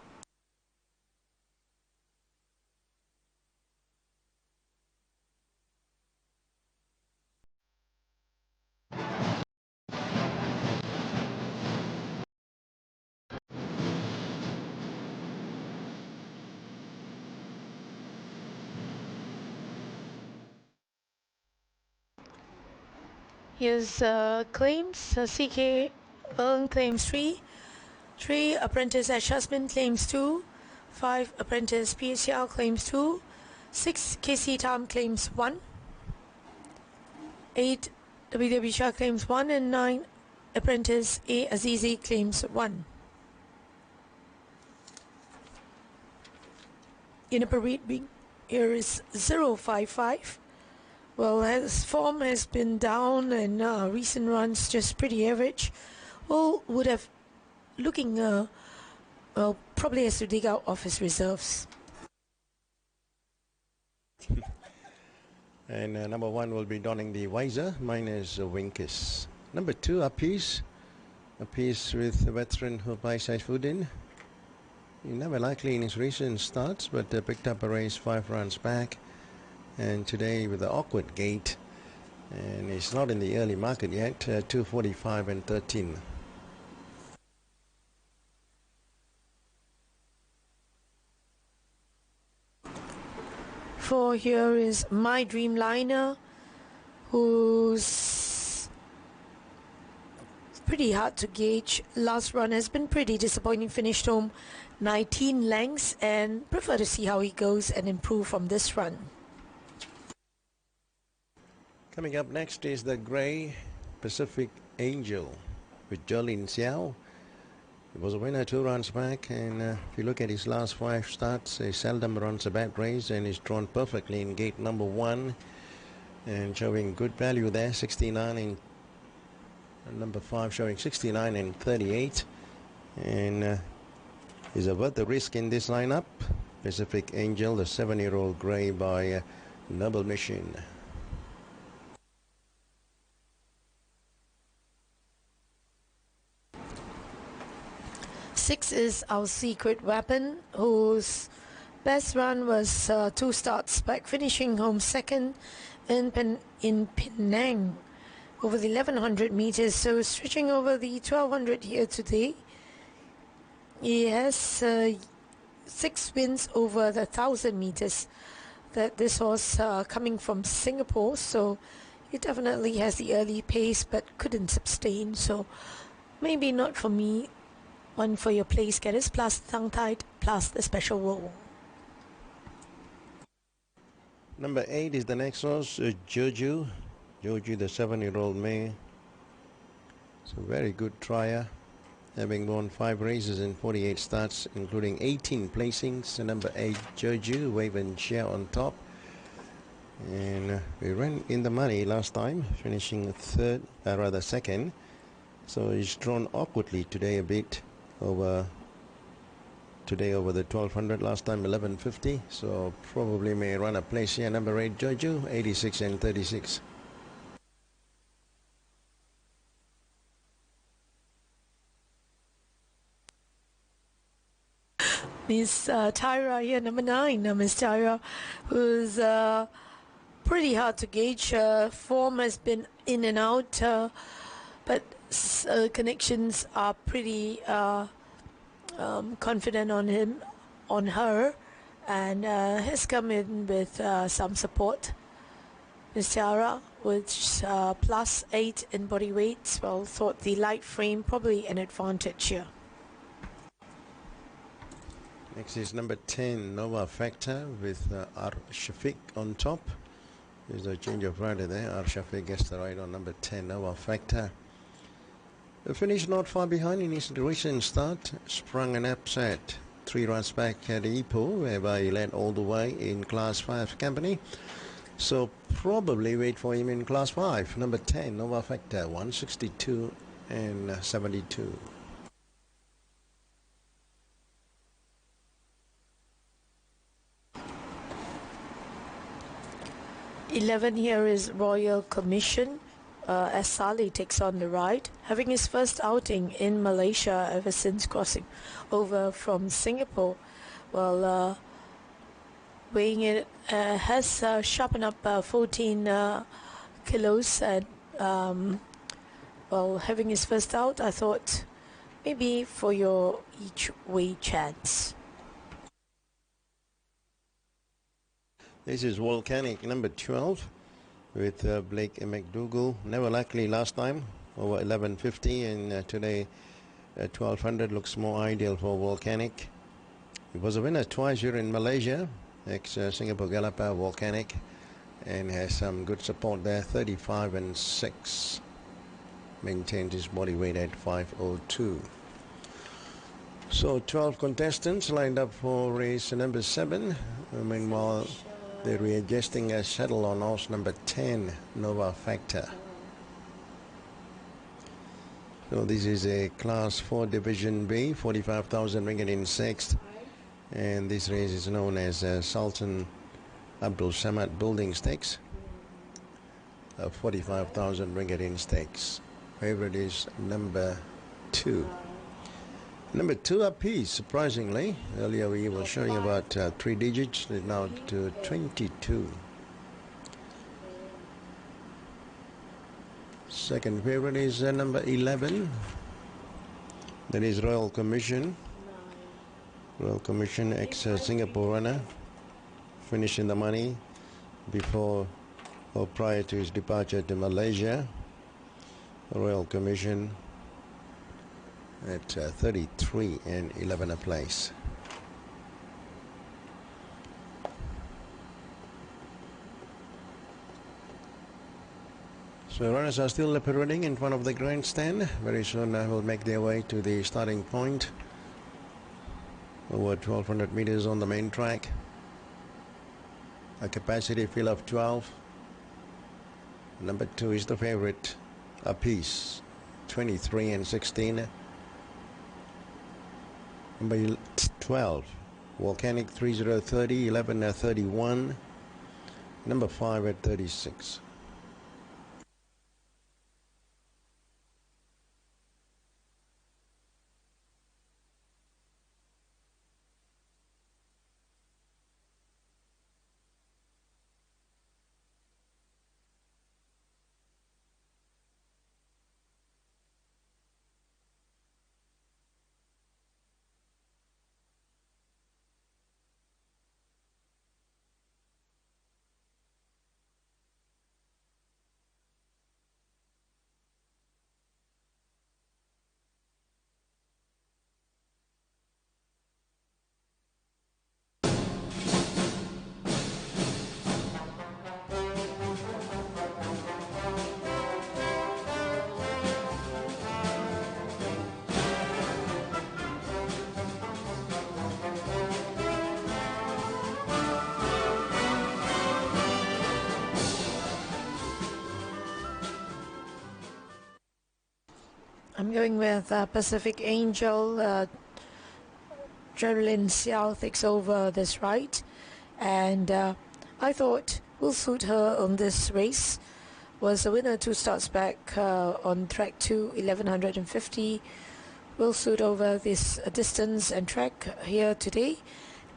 Speaker 2: Here's claims. CK Earn claims 3. 3 Apprentice Ashasman claims 2. 5 Apprentice PHL claims 2. 6 KC Tam claims 1. 8 WW Shah claims 1. And 9 Apprentice A Azizi claims 1. In a parade being here is 055. Well, his form has been down and recent runs just pretty average. Well, would have looking, well, probably has to dig out of his reserves.
Speaker 3: And number 1 will be donning the visor, minus Winkers. Number 2, Apis with veteran Hupai Saifuddin. He never likely in his recent starts, but picked up a race 5 runs back. And today with the awkward gate, and it's not in the early market yet, 245 and 13.
Speaker 2: For here is My Dreamliner, who's pretty hard to gauge. Last run has been pretty disappointing, finished home 19 lengths, and prefer to see how he goes and improve from this run.
Speaker 3: Coming up next is the grey Pacific Angel with Jolin Xiao. He was a winner 2 runs back, and if you look at his last 5 starts, he seldom runs a bad race, and he's drawn perfectly in gate number 1 and showing good value there, 69 in number 5 showing 69 and 38, and is worth the risk in this lineup. Pacific Angel, the 7-year-old grey by Noble Mission.
Speaker 2: 6 is Our Secret Weapon, whose best run was 2 starts back, finishing home second in Penang over the 1100 meters, so stretching over the 1200 here today. He has 6 wins over the 1000 meters. That this was coming from Singapore, so he definitely has the early pace but couldn't sustain, so maybe not for me. One for your place getters, plus tongue tied, plus the special roll.
Speaker 3: Number 8 is the next horse, Joju, the 7-year-old mare. It's a very good trier, having won 5 races in 48 starts, including 18 placings. Number 8, Joju, Wave and Share on top. And we ran in the money last time, finishing second. So he's drawn awkwardly today a bit over today over the 1200, last time 1150, so probably may run a place here. Number 8 Jojo, 86 and 36.
Speaker 2: Miss Tyra here, number 9. Miss Tyra, who's pretty hard to gauge. Form has been in and out, but connections are pretty confident on her, and has come in with some support. Miss Tiara, which plus 8 in body weight. Well, thought the light frame probably an advantage here.
Speaker 3: Next is number 10 Nova Factor with R Shafiq on top. There's a change of rider there. R Shafiq gets the ride on number 10 Nova Factor. The finish not far behind in his recent start. Sprung an upset 3 runs back at Ipoh, whereby he led all the way in Class 5 company. So probably wait for him in Class 5. Number 10 Nova Factor, 162 and 72.
Speaker 2: 11 here is Royal Commission, as Saleh takes on the ride, having his first outing in Malaysia ever since crossing over from Singapore. Well, weighing it has sharpened up 14 kilos, and well, having his first out, I thought maybe for your each way chance.
Speaker 3: This is Volcanic number 12 with Blake McDougall. Never likely last time, over 1150, and today 1200 looks more ideal for Volcanic. He was a winner twice here in Malaysia, ex-Singapore Galloper Volcanic, and has some good support there, 35 and 6. Maintained his body weight at 502. So 12 contestants lined up for race number 7. Meanwhile, they're readjusting a shuttle on horse number 10, Nova Factor. So this is a Class 4 Division B, 45,000 ringgit in 6th. And this race is known as Sultan Abdul Samad Building Stakes. 45,000 ringgit in stakes. Favorite is number 2. Number 2 apiece, surprisingly. Earlier we were showing about 3 digits, now to 22. Second favorite is number 11. That is Royal Commission. Royal Commission, ex-Singapore runner. Finished in the money before or prior to his departure to Malaysia. Royal Commission at 33 and 11 a place. So runners are still parading in front of the grandstand. Very soon will make their way to the starting point. Over 1200 meters on the main track. A capacity fill of 12. Number 2 is the favorite apiece, 23 and 16. Number 12, Volcanic 3030, 11 at 31. Number 5 at 36.
Speaker 2: I'm going with Pacific Angel, Geraldine Xiao takes over this ride, and I thought will suit her on this race. Was a winner 2 starts back on track 2, 1150. Will suit over this distance and track here today.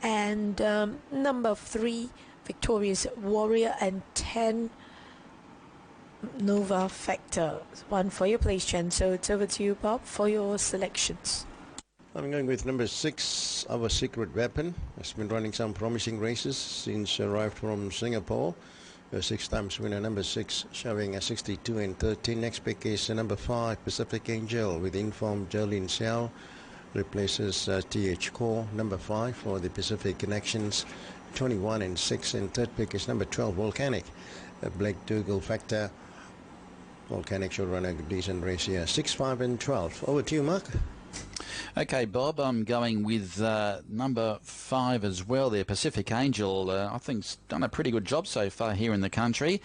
Speaker 2: And number 3, Victorious Warrior, and 10, Nova Factor. 1 for your place, Chen. So it's over to you, Bob, for your selections.
Speaker 3: I'm going with number 6, Our Secret Weapon. Has been running some promising races since arrived from Singapore. A 6 times winner, number 6, showing a 62 and 13. Next pick is number 5, Pacific Angel, with informed Jolene Xiao. Replaces TH Core, number 5 for the Pacific Connections, 21 and 6. And third pick is number 12, Volcanic. Blake Dougal Factor. Volcanic should run a decent race here. 6, 5 and 12. Over to you, Mark.
Speaker 4: Okay, Bob, I'm going with number 5 as well there, Pacific Angel. I think's done a pretty good job so far here in the country.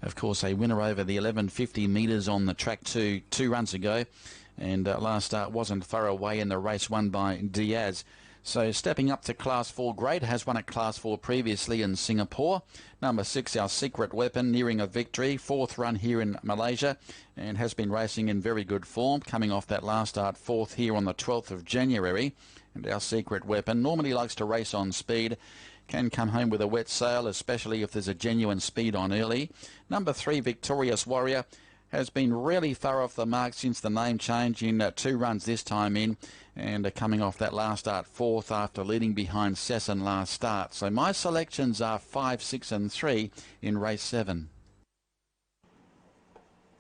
Speaker 4: Of course, a winner over the 1150 metres on the track 2 runs ago. And last start wasn't far away in the race won by Diaz. So stepping up to Class 4 grade, has won at Class 4 previously in Singapore. Number 6, Our Secret Weapon, nearing a victory. 4th run here in Malaysia, and has been racing in very good form, coming off that last start 4th here on the 12th of January. And Our Secret Weapon normally likes to race on speed. Can come home with a wet sail, especially if there's a genuine speed on early. Number 3, Victorious Warrior, has been really far off the mark since the name change in 2 runs this time in, and coming off that last start 4th after leading behind Sesson last start. So my selections are 5, 6 and 3 in race 7.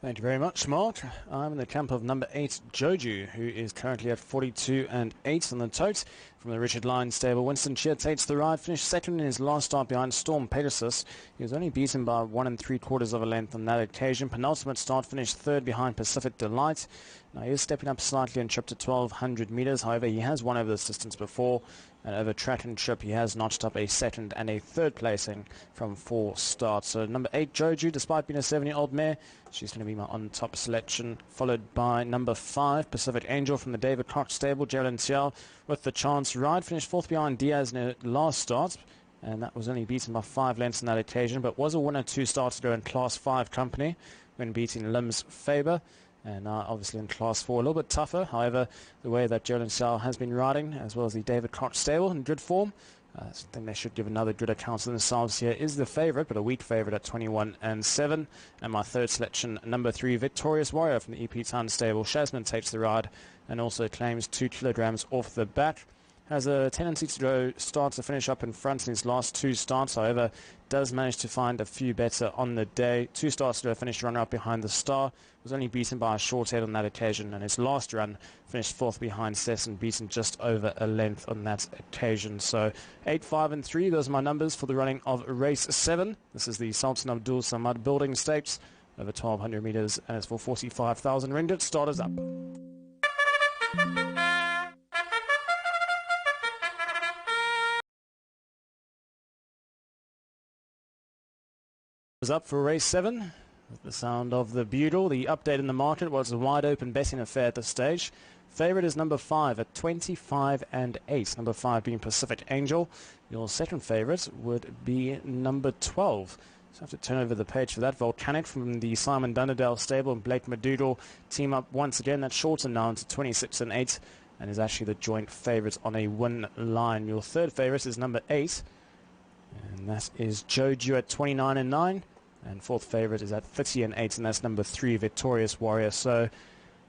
Speaker 1: Thank you very much, Mark. I'm in the camp of number 8, Joju, who is currently at 42 and 8 on the tote. From the Richard Lyons stable, Winston Cheer takes the ride, finished second in his last start behind Storm Pegasus. He was only beaten by 1 3/4 of a length on that occasion. Penultimate start, finished third behind Pacific Delight. Now he is stepping up slightly and trip to 1200 metres. However, he has won over this distance before, and over track and trip he has notched up a second and a third placing from 4 starts. So number 8, Joju, despite being a 7-year-old mare, she's going to be my on-top selection, followed by number 5, Pacific Angel from the David Cox stable. Geraldine Xiao with the chance ride, finished 4th behind Diaz in her last start, and that was only beaten by 5 lengths on that occasion, but was a winner 2 starts ago in Class 5 company when beating Lim's Faber. And obviously in Class 4 a little bit tougher. However, the way that Geraldine Xiao has been riding, as well as the David Cox stable, in good form, I think they should give another good account of themselves here. Is the favourite, but a weak favourite at 21 and 7. And my third selection, number 3, Victorious Warrior from the EP Town stable. Shasman takes the ride and also claims 2 kilograms off the back. Has a tendency to go start to finish up in front in his last 2 starts. However, does manage to find a few better on the day. 2 starts to finish runner-up behind the Star. Was only beaten by a short head on that occasion, and his last run finished 4th behind Sesson, beaten just over a length on that occasion. So 8, 5 and 3, those are my numbers for the running of race 7. This is the Sultan Abdul Samad Building Stakes, over 1200 metres, and it's for 45,000 ringgit. Starters up. Up for race 7 with the sound of the bugle. The update in the market was a wide open betting affair at this stage. Favourite is number 5 at 25 and 8. Number 5 being Pacific Angel. Your second favourite would be number 12. So I have to turn over the page for that. Volcanic from the Simon Dunderdale stable and Blake Madoodle team up once again. That's shortened now to 26 and 8 and is actually the joint favourite on a win line. Your third favourite is number 8, and that is Joju at 29 and 9. And fourth favourite is at 30 and 8, and that's number 3, Victorious Warrior. So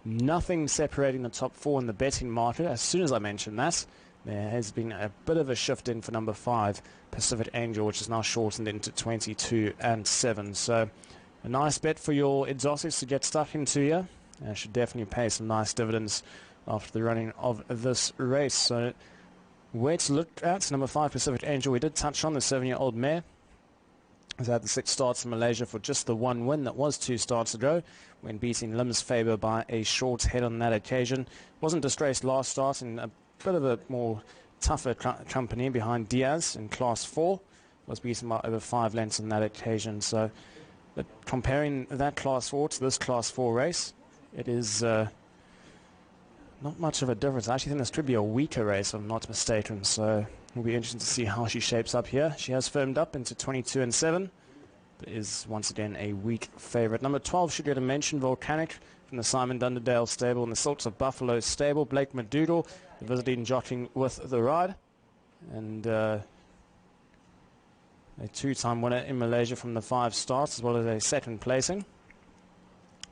Speaker 1: nothing separating the top 4 in the betting market. As soon as I mentioned that, there has been a bit of a shift in for number 5, Pacific Angel, which is now shortened into 22 and 7. So a nice bet for your exotics to get stuck into here. And should definitely pay some nice dividends after the running of this race. So where to look at, number 5, Pacific Angel. We did touch on the 7-year-old mare. Has had the 6 starts in Malaysia for just the 1 win. That was 2 starts ago when beating Lim's Faber by a short head on that occasion. Wasn't disgraced last start in a bit of a more tougher company behind Diaz in Class 4. Was beaten by over 5 lengths on that occasion. So but comparing that Class 4 to this Class 4 race, it is not much of a difference. I actually think this could be a weaker race, if I'm not mistaken. So it'll be interesting to see how she shapes up here. She has firmed up into 22 and 7, but is once again a weak favourite. Number 12 should get a mention, Volcanic, from the Simon Dunderdale stable and the Silks of Buffalo stable. Blake McDougall, the visiting jockeying with the ride. And a two-time winner in Malaysia from the 5 starts, as well as a second placing.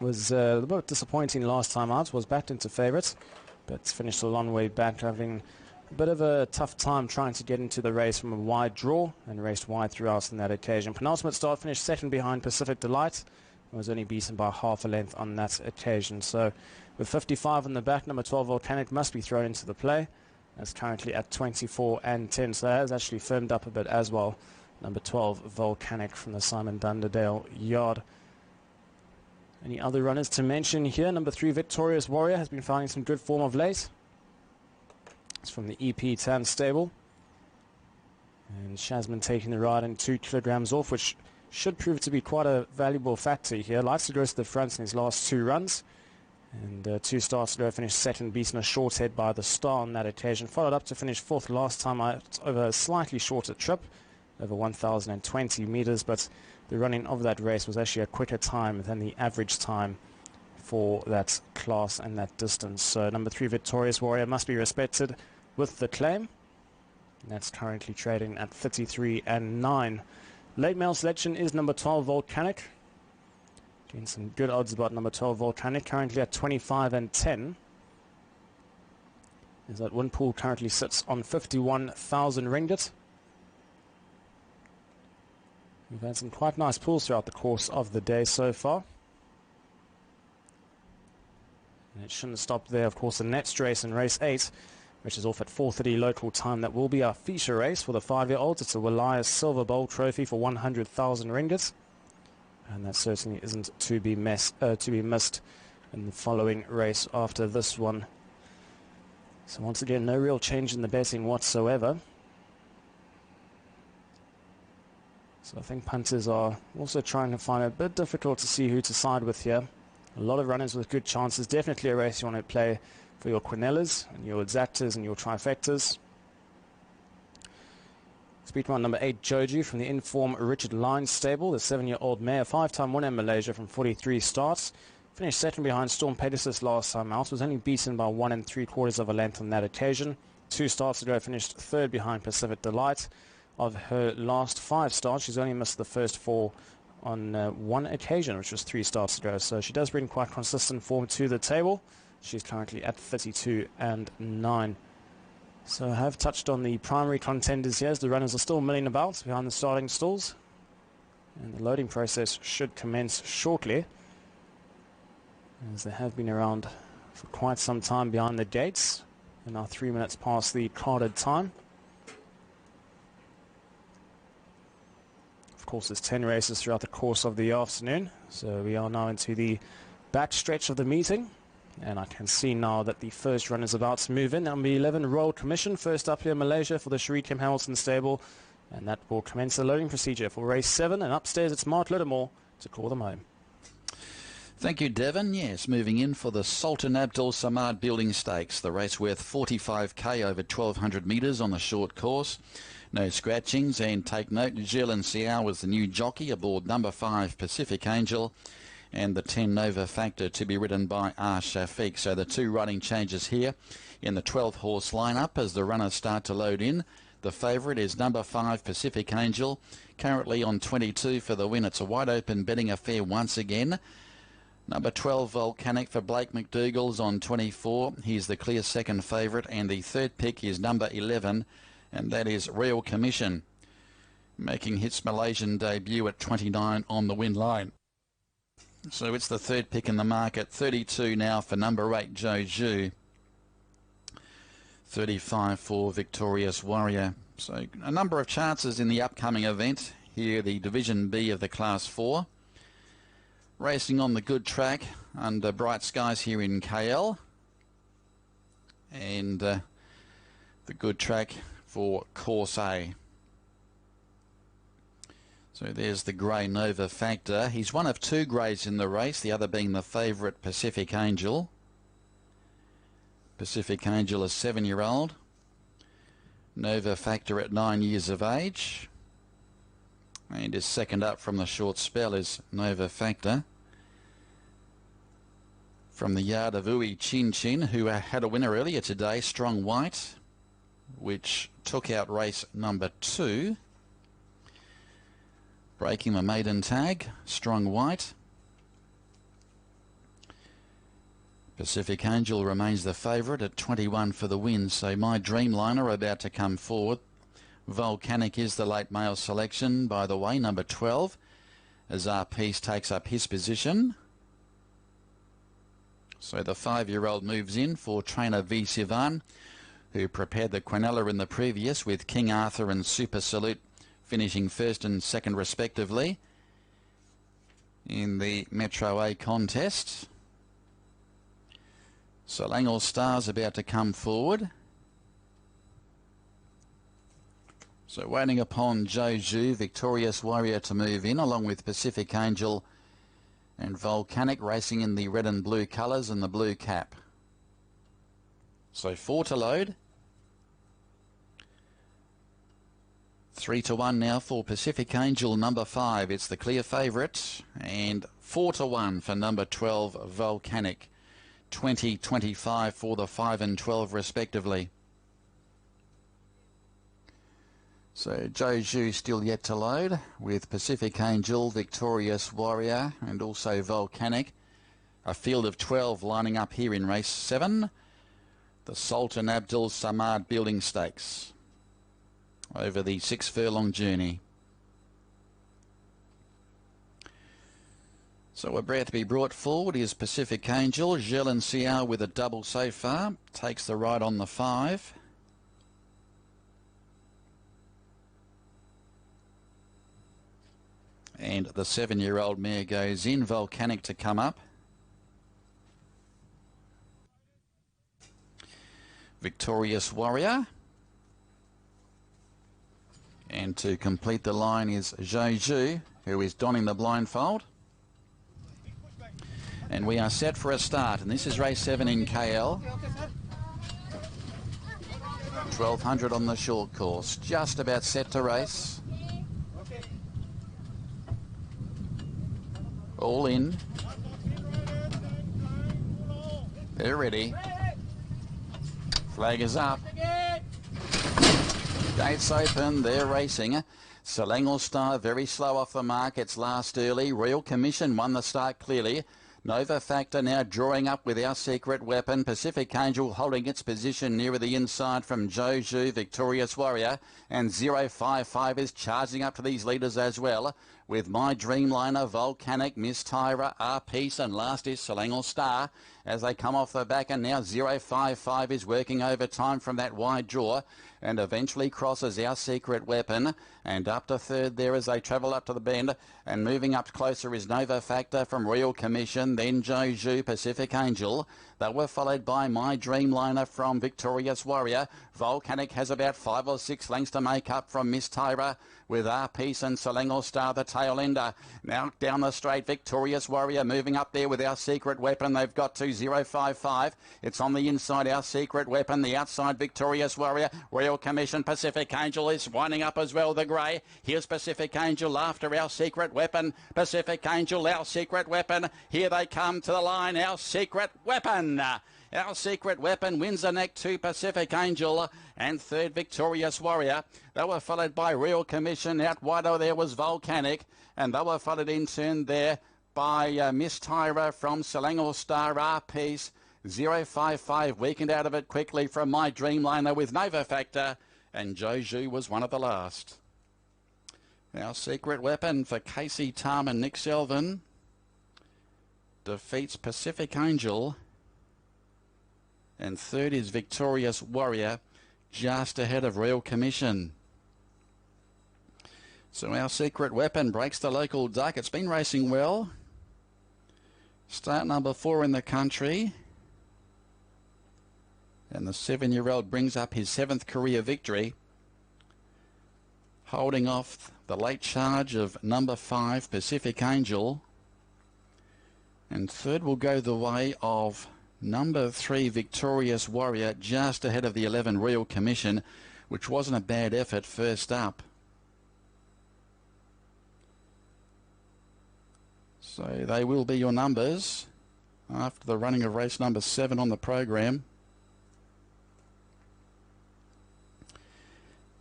Speaker 1: Was a little bit disappointing last time out, was backed into favourites, but finished a long way back, having a bit of a tough time trying to get into the race from a wide draw, and raced wide throughout on that occasion. Penultimate start, finished second behind Pacific Delight, and was only beaten by half a length on that occasion. So with 55 on the back, number 12 Volcanic must be thrown into the play. That's currently at 24 and 10, so that has actually firmed up a bit as well. Number 12 Volcanic from the Simon Dunderdale yard. Any other runners to mention here? Number 3 Victorious Warrior has been finding some good form of late. It's from the EP Tan stable. And Shazman taking the ride and 2 kilograms off, which should prove to be quite a valuable factor here. Likes to go to the front in his last 2 runs. And 2 starts ago finished second, beaten a short head by the Star on that occasion. Followed up to finish 4th last time out over a slightly shorter trip, over 1,020 meters, but the running of that race was actually a quicker time than the average time for that class and that distance. So number 3 Victorious Warrior must be respected with the claim. And that's currently trading at 33 and 9. Late male selection is number 12 Volcanic. Getting some good odds about number 12 Volcanic, currently at 25 and 10. As that win pool currently sits on 51,000 ringgit. We've had some quite nice pools throughout the course of the day so far. And it shouldn't stop there. Of course, the next race in race 8, which is off at 4:30 local time, that will be our feature race for the 5-year-olds. It's a Walias Silver Bowl trophy for 100,000 ringgit. And that certainly isn't to be missed in the following race after this one. So once again, no real change in the betting whatsoever. So I think punters are also trying to find it a bit difficult to see who to side with here. A lot of runners with good chances. Definitely a race you want to play for your Quinellas and your exactas and your trifectas. Speedrun number 8 Joju from the Inform Richard Lyons stable, the 7-year-old mare, 5-time winner in Malaysia from 43 starts. Finished second behind Storm Pegasus last time out. Was only beaten by 1 3/4 of a length on that occasion. 2 starts ago finished third behind Pacific Delight. Of her last 5 starts, she's only missed the first 4 on 1 occasion, which was 3 starts ago. So she does bring quite consistent form to the table. She's currently at 32 and 9. So I have touched on the primary contenders here, as the runners are still milling about behind the starting stalls. And the loading process should commence shortly, as they have been around for quite some time behind the gates. And now 3 minutes past the carded time. Of course, there's 10 races throughout the course of the afternoon. So we are now into the back stretch of the meeting. And I can see now that the first run is about to move in. Number 11, Royal Commission, first up here in Malaysia for the Sharif Kim Hamilton stable. And that will commence the loading procedure for race 7. And upstairs, it's Mark Littlemore to call them home.
Speaker 4: Thank you, Devon. Yes, moving in for the Sultan Abdul Samad Building Stakes. The race worth 45k over 1,200 metres on the short course. No scratchings, and take note, Jilin Xiao was the new jockey aboard number 5 Pacific Angel, and the 10 Nova Factor to be ridden by R. Shafiq. So the 2 running changes here in the 12-horse lineup as the runners start to load in. The favourite is number 5 Pacific Angel, currently on 22 for the win. It's a wide open betting affair once again. Number 12 Volcanic for Blake McDougall's on 24. He's the clear second favourite, and the third pick is number 11, and that is Royal Commission, making its Malaysian debut at 29 on the win line. So it's the third pick in the market. 32 now for number 8 Joju. 35 for Victorious Warrior. So a number of chances in the upcoming event. Here the Division B of the Class 4. Racing on the good track under bright skies here in KL. And the good track for Course A. So there's the grey Nova Factor. He's one of 2 greys in the race, the other being the favourite Pacific Angel. Pacific Angel, a 7-year-old. Nova Factor at 9 years of age. And his second up from the short spell is Nova Factor. From the yard of Ui Chin Chin, who had a winner earlier today, Strong White, which took out race number 2. Breaking the maiden tag, Strong White. Pacific Angel remains the favourite at 21 for the win, so My Dreamliner about to come forward. Volcanic is the late male selection, by the way, number 12, as our piece takes up his position. So the 5-year-old moves in for trainer V. Sivan, who prepared the Quinella in the previous, with King Arthur and Super Salute finishing first and second respectively in the Metro A contest. Selangor Star's about to come forward. So waiting upon Joju, Victorious Warrior, to move in, along with Pacific Angel and Volcanic, racing in the red and blue colours and the blue cap. So 4 to load. 3 to 1 now for Pacific Angel, number 5. It's the clear favourite. And 4 to 1 for number 12, Volcanic. 20-25 for the 5 and 12 respectively. So Joju still yet to load, with Pacific Angel, Victorious Warrior and also Volcanic. A field of 12 lining up here in race 7. The Sultan Abdul Samad Building Stakes over the 6 furlong journey. So about to be brought forward is Pacific Angel. Jelen Siao with a double so far. Takes the ride on the 5. And the 7-year-old mare goes in. Volcanic to come up. Victorious Warrior. And to complete the line is Joju, who is donning the blindfold. And we are set for a start, and this is race 7 in KL. 1200 on the short course, just about set to race. All in. They're ready. Flag is up. Gates open, they're racing. Selangor Star very slow off the mark, it's last early. Royal Commission won the start clearly. Nova Factor now drawing up with Our Secret Weapon. Pacific Angel holding its position nearer the inside from Joju, Victorious Warrior. And 055 is charging up to these leaders as well, with My Dreamliner, Volcanic, Miss Tyra, Our Peace, and last is Selangor Star as they come off the back. And now 055 is working over time from that wide draw and eventually crosses Our Secret Weapon, and up to third there as they travel up to the bend. And moving up closer is Nova Factor from Royal Commission, then Joju, Pacific Angel. They were followed by My Dreamliner from Victorious Warrior. Volcanic has about 5 or 6 lengths to make up from Miss Tyra, with Our Peace and Selangor Star the tail ender. Now down the straight, Victorious Warrior moving up there with Our Secret Weapon. They've got to 055. It's on the inside, Our Secret Weapon. The outside, Victorious Warrior. Royal Commission, Pacific Angel is winding up as well, the grey. Here's Pacific Angel after Our Secret Weapon. Pacific Angel, Our Secret Weapon. Here they come to the line, Our Secret Weapon. Our Secret Weapon wins the neck to Pacific Angel, and third Victorious Warrior. They were followed by Royal Commission. Out wider there was Volcanic, and they were followed in turn there by Miss Tyra from Selangor Star, Our Peace. 055 weakened out of it quickly from My Dreamliner with Nova Factor, and Joju was one of the last. Our Secret Weapon for Casey Tam and Nick Selvin defeats Pacific Angel, and third is Victorious Warrior, just ahead of Royal Commission. So Our Secret Weapon breaks the local duck. It's been racing well. Start number 4 in the country. And the 7-year-old brings up his 7th career victory, holding off the late charge of number 5, Pacific Angel. And third will go the way of Number 3, Victorious Warrior, just ahead of the 11, Royal Commission, which wasn't a bad effort first up. So they will be your numbers after the running of race number 7 on the program.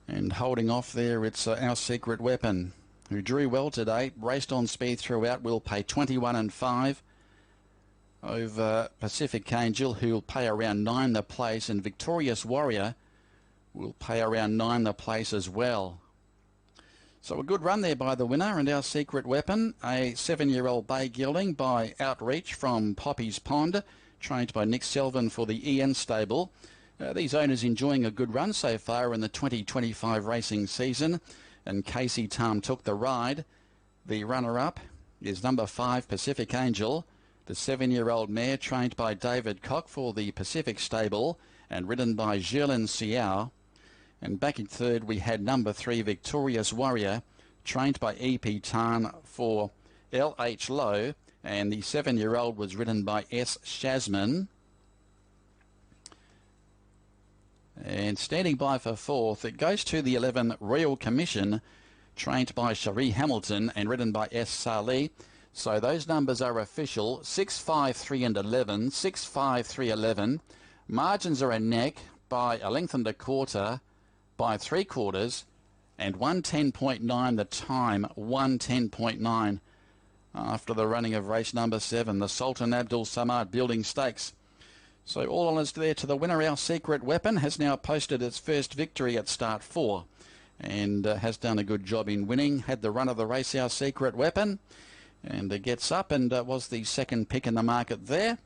Speaker 4: And holding off there, it's Our Secret Weapon, who drew well today, raced on speed throughout, will pay 21 and 5 over Pacific Angel, who will pay around 9 the place, and Victorious Warrior will pay around 9 the place as well. So a good run there by the winner, and Our Secret Weapon, a 7-year-old bay gelding by Outreach from Poppy's Pond, trained by Nick Selvin for the EN stable. These owners enjoying a good run so far in the 2025 racing season, and Casey Tom took the ride. The runner-up is number 5, Pacific Angel, the 7-year-old mare trained by David Cock for the Pacific stable and ridden by Zhilin Xiao. And back in third, we had number 3, Victorious Warrior, trained by E.P. Tan for L.H. Lowe, and the 7-year-old was ridden by S. Shazman. And standing by for fourth, it goes to the 11, Royal Commission, trained by Cherie Hamilton and ridden by S. Salih. So those numbers are official: 6, 5, 3 and 11, 6, 5, 3, 11. Margins are a neck by a length and a quarter, by 3/4, and 110.9 the time, 110.9 after the running of race number 7, the Sultan Abdul Samad Building Stakes. So all honours there to the winner. Our Secret Weapon has now posted its first victory at start 4 and has done a good job in winning. Had the run of the race, Our Secret Weapon, and gets up and was the second pick in the market there.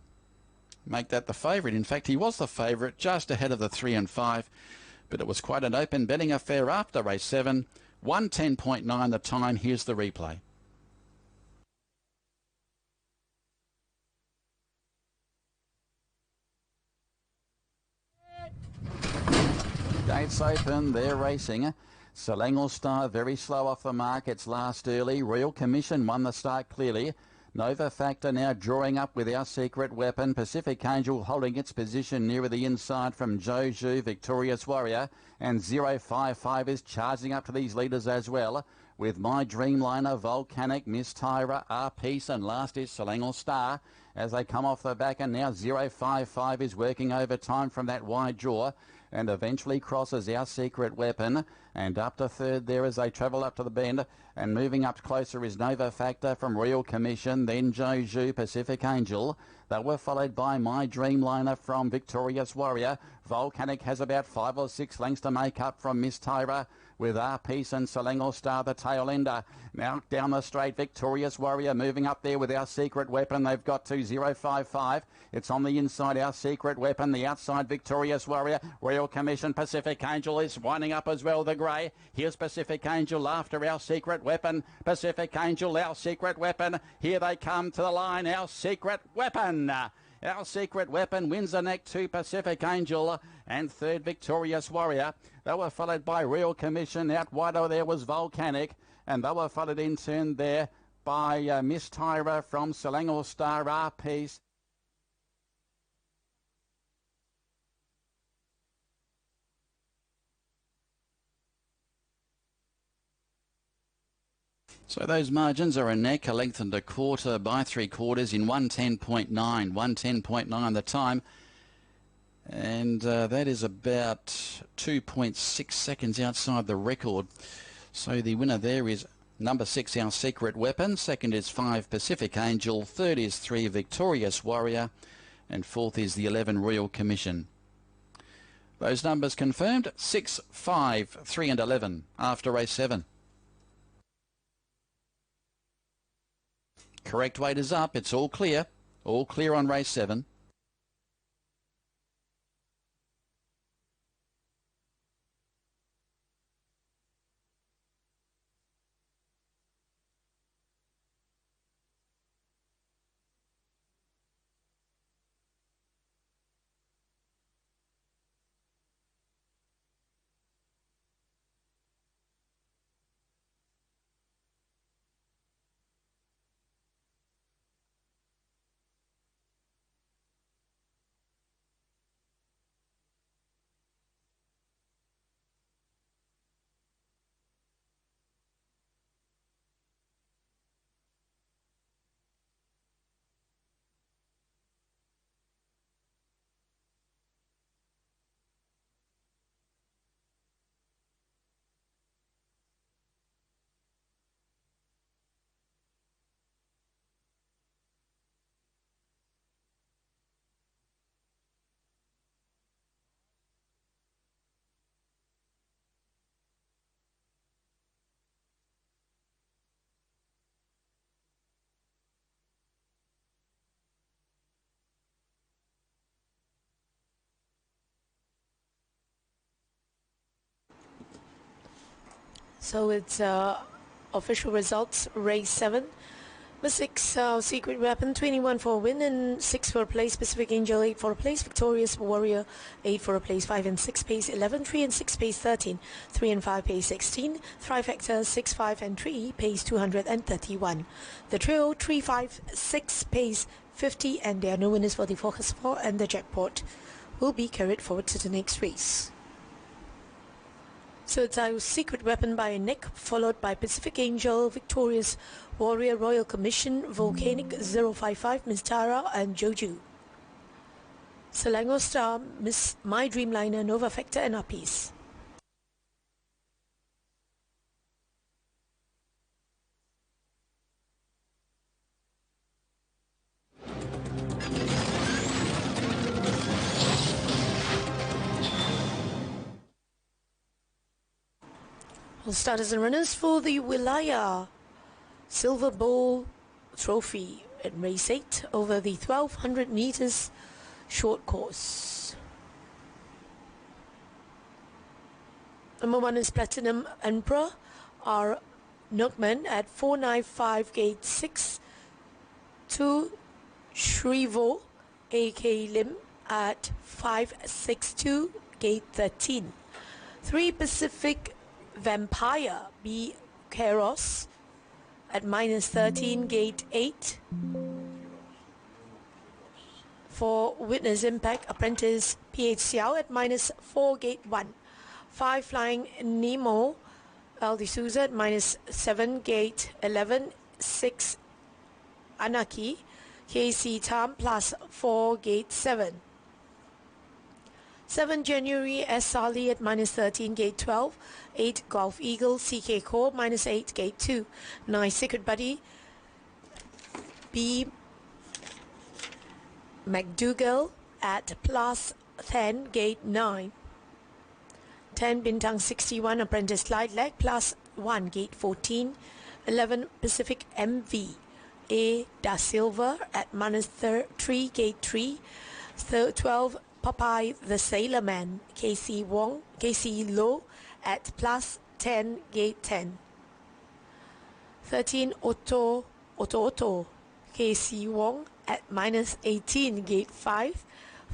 Speaker 4: Make that the favourite. In fact, he was the favourite, just ahead of the 3 and 5. But it was quite an open betting affair after race 7. 110.9 the time. Here's the replay. Gates open, they're racing. Selangor Star very slow off the mark. It's last early. Royal Commission won the start clearly. Nova Factor now drawing up with Our Secret Weapon. Pacific Angel holding its position nearer the inside from Joju, Victorious Warrior. And 055 is charging up to these leaders as well, with My Dreamliner, Volcanic, Miss Tyra, R Peace, and last is Selangor Star as they come off the back. And now 055 is working over time from that wide draw and eventually crosses Our Secret Weapon, and up to third there as they travel up to the bend, and moving up closer is Nova Factor from Royal Commission, then Joju, Pacific Angel. They were followed by My Dreamliner from Victorious Warrior. Volcanic has about 5 or 6 lengths to make up from Miss Tyra, with R Peace and Selangor Star the tail ender. Now down the straight, Victorious Warrior moving up there with Our Secret Weapon. They've got to 055. It's on the inside, Our Secret Weapon. The outside, Victorious Warrior. Royal Commission, Pacific Angel is winding up as well, the grey. Here's Pacific Angel after Our Secret Weapon. Pacific Angel, Our Secret Weapon. Here they come to the line, Our Secret Weapon. Our Secret Weapon wins the neck to Pacific Angel, and third, Victorious Warrior. They were followed by Royal Commission. Out wider there was Volcanic, and they were followed in turn there by Miss Tyra from Selangor Star, R Peace. So those margins are a neck, a length and a quarter by 3/4 in 110.9, 110.9 the time. And that is about 2.6 seconds outside the record. So the winner there is number 6, Our Secret Weapon. Second is 5, Pacific Angel. Third is 3, Victorious Warrior. And fourth is the 11, Royal Commission. Those numbers confirmed: 6, 5, 3 and 11 after race 7. Correct weight is up. It's all clear. All clear on race 7.
Speaker 2: So it's official results, race 7. The 6, Secret Weapon, 21 for a win and 6 for a place. Pacific Angel, 8 for a place. Victorious Warrior, 8 for a place. 5 and 6 pace 11. 3 and 6 pace 13. 3 and 5 pace 16. Trifecta 6, 5 and 3 pace 231. The trio 3, 5, 6 pace 50, and there are no winners for the Focus 4, and the jackpot will be carried forward to the next race. So it's our Secret Weapon by Nick, followed by Pacific Angel, Victorious Warrior, Royal Commission, Volcanic 055, Miss Tara, and Joju. Selangor Star, Miss My Dreamliner, Nova Factor, and Uppies. All starters and runners for the Wilaya Silver Bowl Trophy in race 8 over the 1200 meters short course. Number 1 is Platinum Emperor, R. Nookman at 495 gate 6. 2 Shrivo A.K. Lim at 562 gate 13. 3 Pacific Vampire B. Keros at -13 gate 8. For Witness Impact Apprentice PH Xiao at -4 gate 1. 5 Flying Nemo L. D'Souza at -7 gate 11. 6 Anarchy KC Tam +4 gate 7. 7 January S. Sali at -13 gate 12. 8 Golf Eagle CK Core -8 gate 2. 9 Secret Buddy B. McDougall at +10 gate 9. 10 Bintang 61 Apprentice Glide Leg +1 gate 14. 11 Pacific MV A. Da Silva at -3 gate 3. 12 Popeye the Sailor Man KC Low at +10 gate 10. 13 Otto KC Wong at -18 gate 5.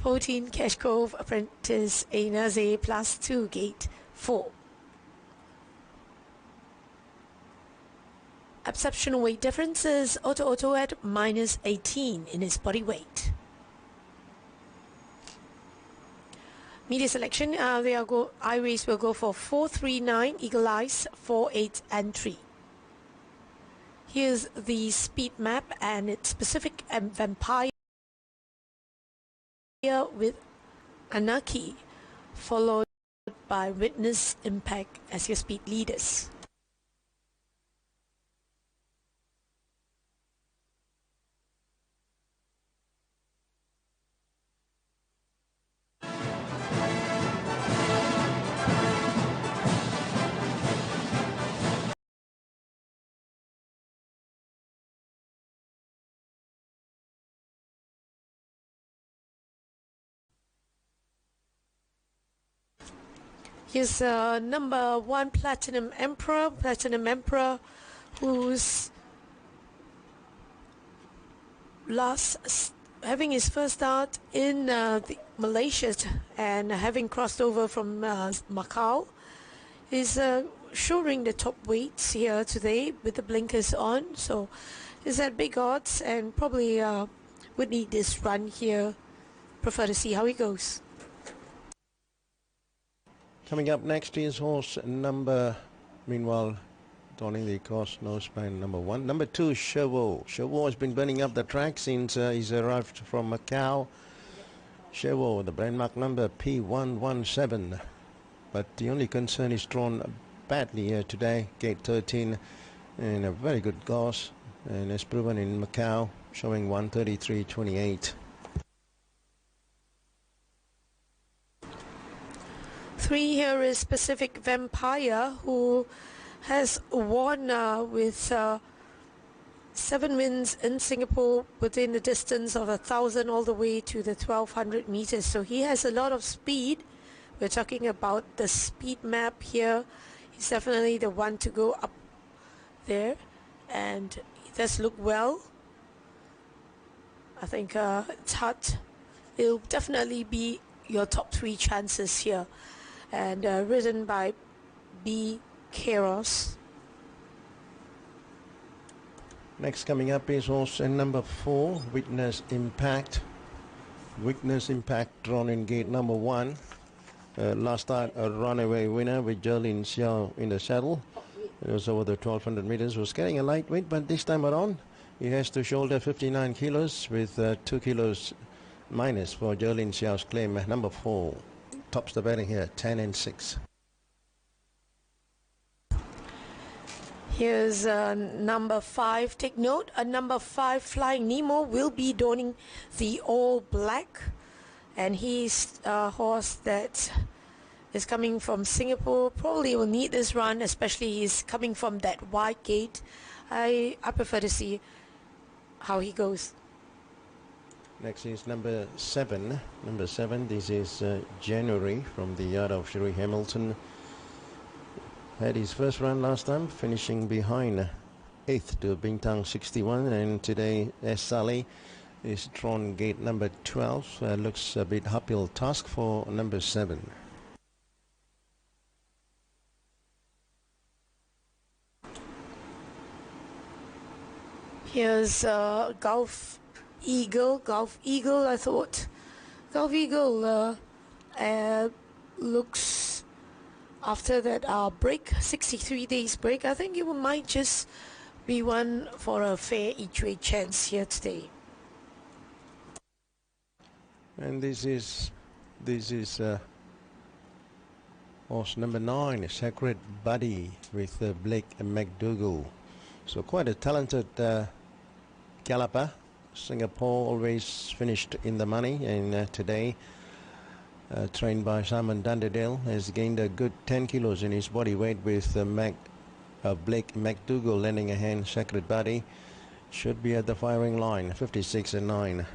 Speaker 2: 14 Cash Cove Apprentice Ainaze +2 gate 4. Exceptional weight differences, Otto at -18 in his body weight. Media selection, I-Race will go for 4, 3, 9, Eagle Eyes, 4, 8 and 3. Here's the speed map, and it's Pacific Vampire with Anarchy, followed by Witness Impact as your speed leaders. Here's number 1 Platinum Emperor, who's having his first start in Malaysia and having crossed over from Macau. Is showing the top weights here today with the blinkers on, so is at big odds and probably would need this run here. Prefer to see how he goes.
Speaker 3: Coming up next is horse meanwhile, donning the course noseband number 1. Number 2, Chevaux. Chevaux has been burning up the track since he's arrived from Macau. Chevaux, the brand mark number P117. But the only concern is drawn badly here today, gate 13, in a very good course, and has proven in Macau, showing 133.28.
Speaker 2: 3 here is Pacific Vampire, who has won with 7 wins in Singapore within the distance of 1,000 all the way to the 1,200 meters. So he has a lot of speed. We're talking about the speed map here He's definitely the one to go up there, and he does look well. I think it's hard. It'll definitely be your top 3 chances here, and ridden by B. Keros.
Speaker 3: Next coming up is also number 4, Witness Impact. Witness Impact drawn in gate number 1. Last start a runaway winner with Jerlin Xiao in the saddle. It was over the 1200 meters. Was carrying a lightweight, but this time around he has to shoulder 59 kilos with 2 kilos minus for Jerlin Xiao's claim. Number 4 tops the betting here, 10 and 6.
Speaker 2: Here's number 5. Take note, number 5, Flying Nemo, will be donning the all black, and he's a horse that is coming from Singapore. Probably will need this run, especially he's coming from that wide gate. I prefer to see how he goes.
Speaker 3: Next is number 7. Number 7, this is January from the yard of Sherry Hamilton. Had his first run last time, finishing behind 8th to Bintang 61, and today S. Saleh is drawn gate number 12. Looks a bit uphill task for number 7.
Speaker 2: Here's Gulf Eagle. I thought Gulf Eagle looks, after that break, 63 days break, I think it might just be one for a fair each way chance here today.
Speaker 3: And this is horse number 9, Sacred Buddy, with Blake McDougall. So quite a talented galloper. Singapore always finished in the money, and today trained by Simon Dunderdale, has gained a good 10 kilos in his body weight with Blake McDougall lending a hand. Sacred Buddy should be at the firing line, 56 and 9.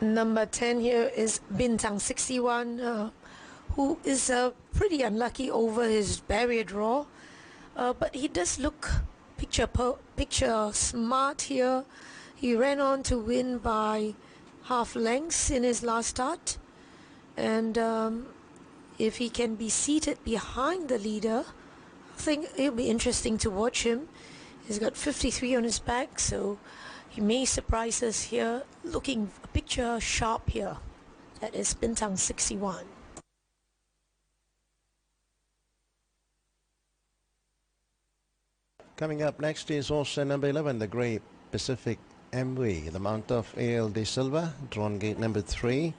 Speaker 2: Number 10 here is Bintang 61, who is pretty unlucky over his barrier draw, but he does look picture smart here. He ran on to win by half lengths in his last start, and if he can be seated behind the leader, I think it'll be interesting to watch him. He's got 53 on his back, so he may surprise us here, looking a picture sharp here. That is Bintang 61.
Speaker 3: Coming up next is also number 11, the Grey Pacific Amway, the mount of A.L. De Silva, drawn gate number 3.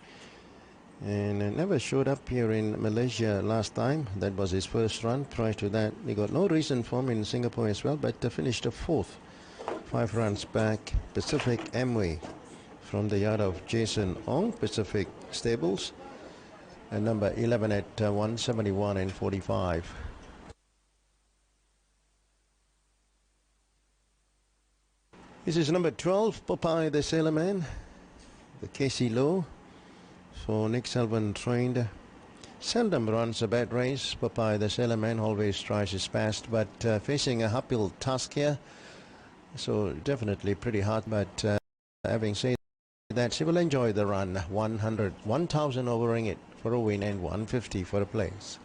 Speaker 3: And never showed up here in Malaysia last time. That was his first run. Prior to that, he got no recent form in Singapore as well, but finished a 4th. 5 runs back. Pacific Amway from the yard of Jason Ong, Pacific Stables, and number 11 at 171 and 45. This is number 12, Popeye the Sailor Man, the Casey Low, for Nick Selvin trained. Seldom runs a bad race. Popeye the Sailor Man always tries his best, but facing a uphill task here, so definitely pretty hard. But having said that, she will enjoy the run. 1,000 over ringgit for a win and 150 for a place.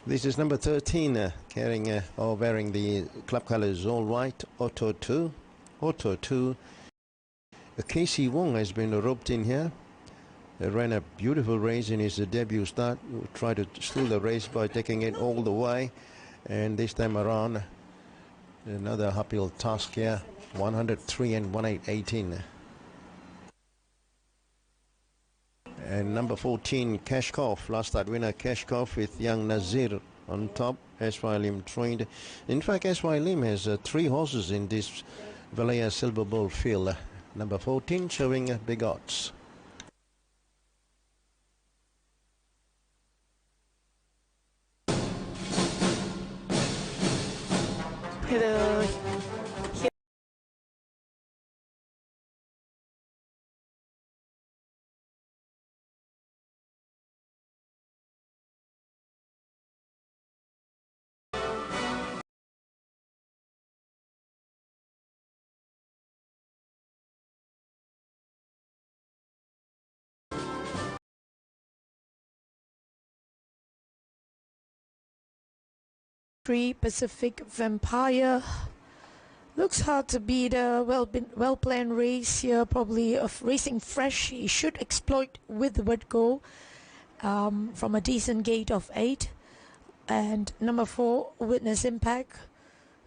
Speaker 3: This is number 13, carrying or wearing the club colours all white, Auto 2. Auto 2. Casey Wong has been roped in here. Ran a beautiful race in his debut start. Tried to steal the race by taking it all the way. And this time around, another uphill task here. 103 and 1818. And number 14, Kashkov, last start winner Kashkov with young Nazir on top. S.Y. Lim trained. In fact, S.Y. Lim has 3 horses in this Valaya Silver Bowl field. Number 14 showing big odds.
Speaker 2: Hello. 3 Pacific Vampire. Looks hard to beat a well-planned race here, probably of racing fresh. He should exploit with the word go from a decent gate of 8. And number 4, Witness Impact,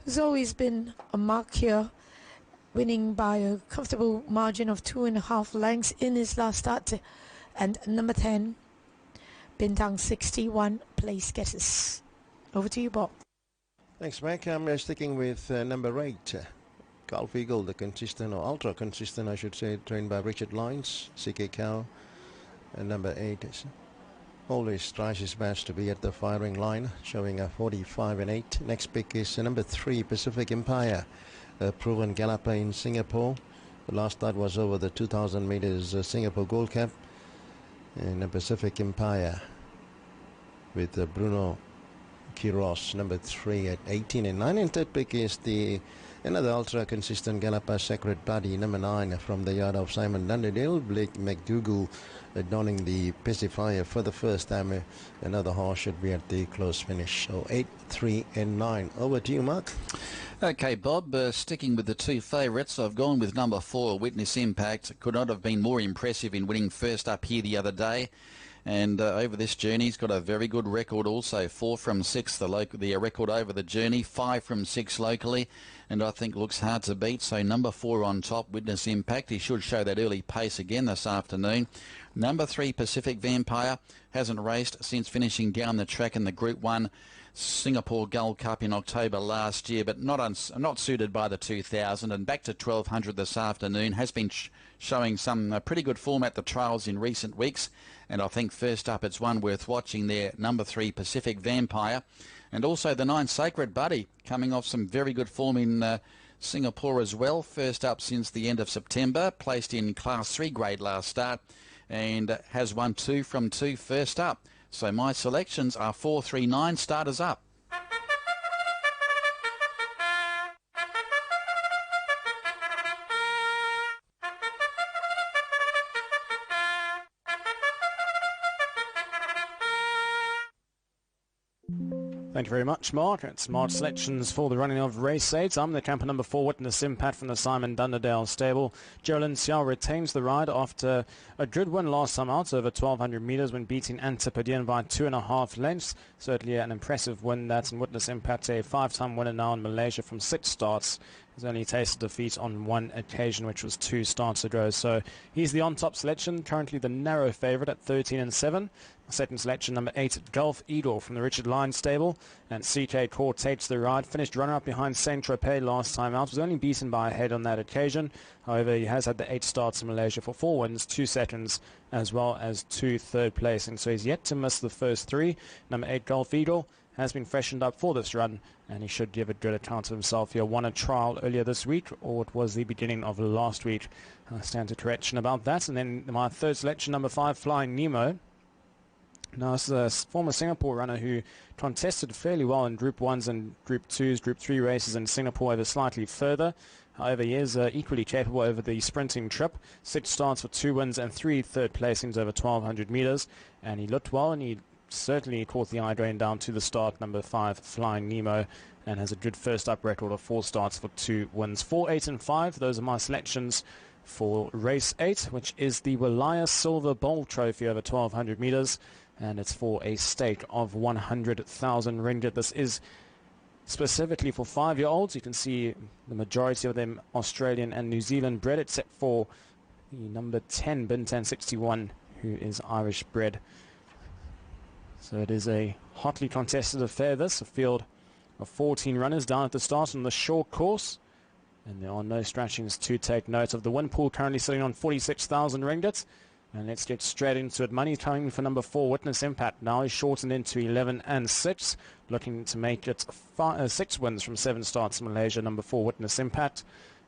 Speaker 2: who's always been a mark here, winning by a comfortable margin of 2.5 lengths in his last start. And number 10, Bintang 61, place getters. Over to you, Bob.
Speaker 3: Thanks, Mac. I'm sticking with number 8, Gulf Eagle, the consistent or ultra consistent, I should say, trained by Richard Lyons, CK Cow. And number 8 is always tries his best to be at the firing line, showing a 45 and 8. Next pick is number 3, Pacific Empire, a proven galloper in Singapore. The last start was over the 2,000 meters Singapore Gold Cup. And the Pacific Empire with Bruno Quiros, number 3 at 18 and 9. And third pick is another ultra consistent galloper, Sacred Buddy, number 9 from the yard of Simon Dunderdale. Blake McDougall donning the pacifier for the first time. Another horse should be at the close finish. So 8, 3 and 9. Over to you, Mark.
Speaker 4: Okay, Bob, sticking with the 2 favourites, I've gone with number 4, Witness Impact. Could not have been more impressive in winning first up here the other day. And over this journey, he's got a very good record also. 4 from 6, the record over the journey. 5 from 6 locally, and I think looks hard to beat. So number 4 on top, Witness Impact. He should show that early pace again this afternoon. Number 3, Pacific Vampire, hasn't raced since finishing down the track in the Group 1 Singapore Gold Cup in October last year, but not suited by the 2000, and back to 1200 this afternoon. Has been showing some pretty good form at the trials in recent weeks, and I think first up it's one worth watching there, number 3 Pacific Vampire, and also the 9 Sacred Buddy, coming off some very good form in Singapore as well. First up since the end of September, placed in Class 3 grade last start, and has won 2 from 2 first up. So my selections are 4, 3, 9, starters up.
Speaker 1: Thank you very much, Mark. It's Mark's selections for the running of race 8. I'm the camper number 4, Witness Impact from the Simon Dunderdale stable. Geraldine Xiao retains the ride after a good win last time out over 1,200 metres when beating Antipodean by 2.5 lengths. Certainly an impressive win that, and Witness Impact, a 5-time winner now in Malaysia from 6 starts. He's only tasted defeat on 1 occasion, which was 2 starts ago. So he's the on-top selection, currently the narrow favourite at 13 and 7. Second selection, number 8, Gulf Eagle from the Richard Lyons stable. And CK Core takes the ride. Finished runner-up behind Saint-Tropez last time out. Was only beaten by a head on that occasion. However, he has had the 8 starts in Malaysia for 4 wins, 2 seconds, as well as 2 third placings. So he's yet to miss the first 3. Number 8, Gulf Eagle, has been freshened up for this run, and he should give a good account of himself here. Won a trial earlier this week, or it was the beginning of last week. I stand to correction about that. And then my third selection, number 5, Flying Nemo. Now, this is a former Singapore runner who contested fairly well in Group 1s and Group 2s, Group 3 races in Singapore over slightly further. However, he is equally capable over the sprinting trip. 6 starts for 2 wins and 3 third placings over 1,200 metres. And he looked well, and he certainly caught the eye going down to the start, number 5, Flying Nemo, and has a good first up record of 4 starts for 2 wins. 4, 8 and 5, those are my selections for race 8, which is the Walaya Silver Bowl Trophy over 1,200 metres. And it's for a stake of 100,000 ringgit. This is specifically for 5-year-olds. You can see the majority of them Australian and New Zealand bred, except for the number 10, Bintang 61, who is Irish bred. So it is a hotly contested affair, this. A field of 14 runners down at the start on the short course. And there are no scratchings to take note of. The win pool currently sitting on 46,000 ringgit. And let's get straight into it. Money coming for number 4, Witness Impact. Now he's shortened into 11 and 6. Looking to make it 6 wins from 7 starts in Malaysia. Number 4, Witness Impact.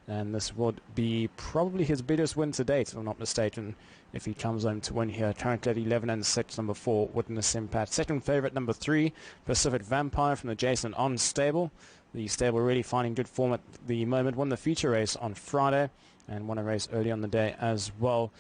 Speaker 1: And this would be probably his biggest win to date, if I'm not mistaken, if he comes home to win here. Currently at 11 and 6, number 4, Witness Impact. Second favourite, number 3, Pacific Vampire from the Jason On stable. The stable really finding good form at the moment. Won the feature race on Friday and won a race early on the day as well.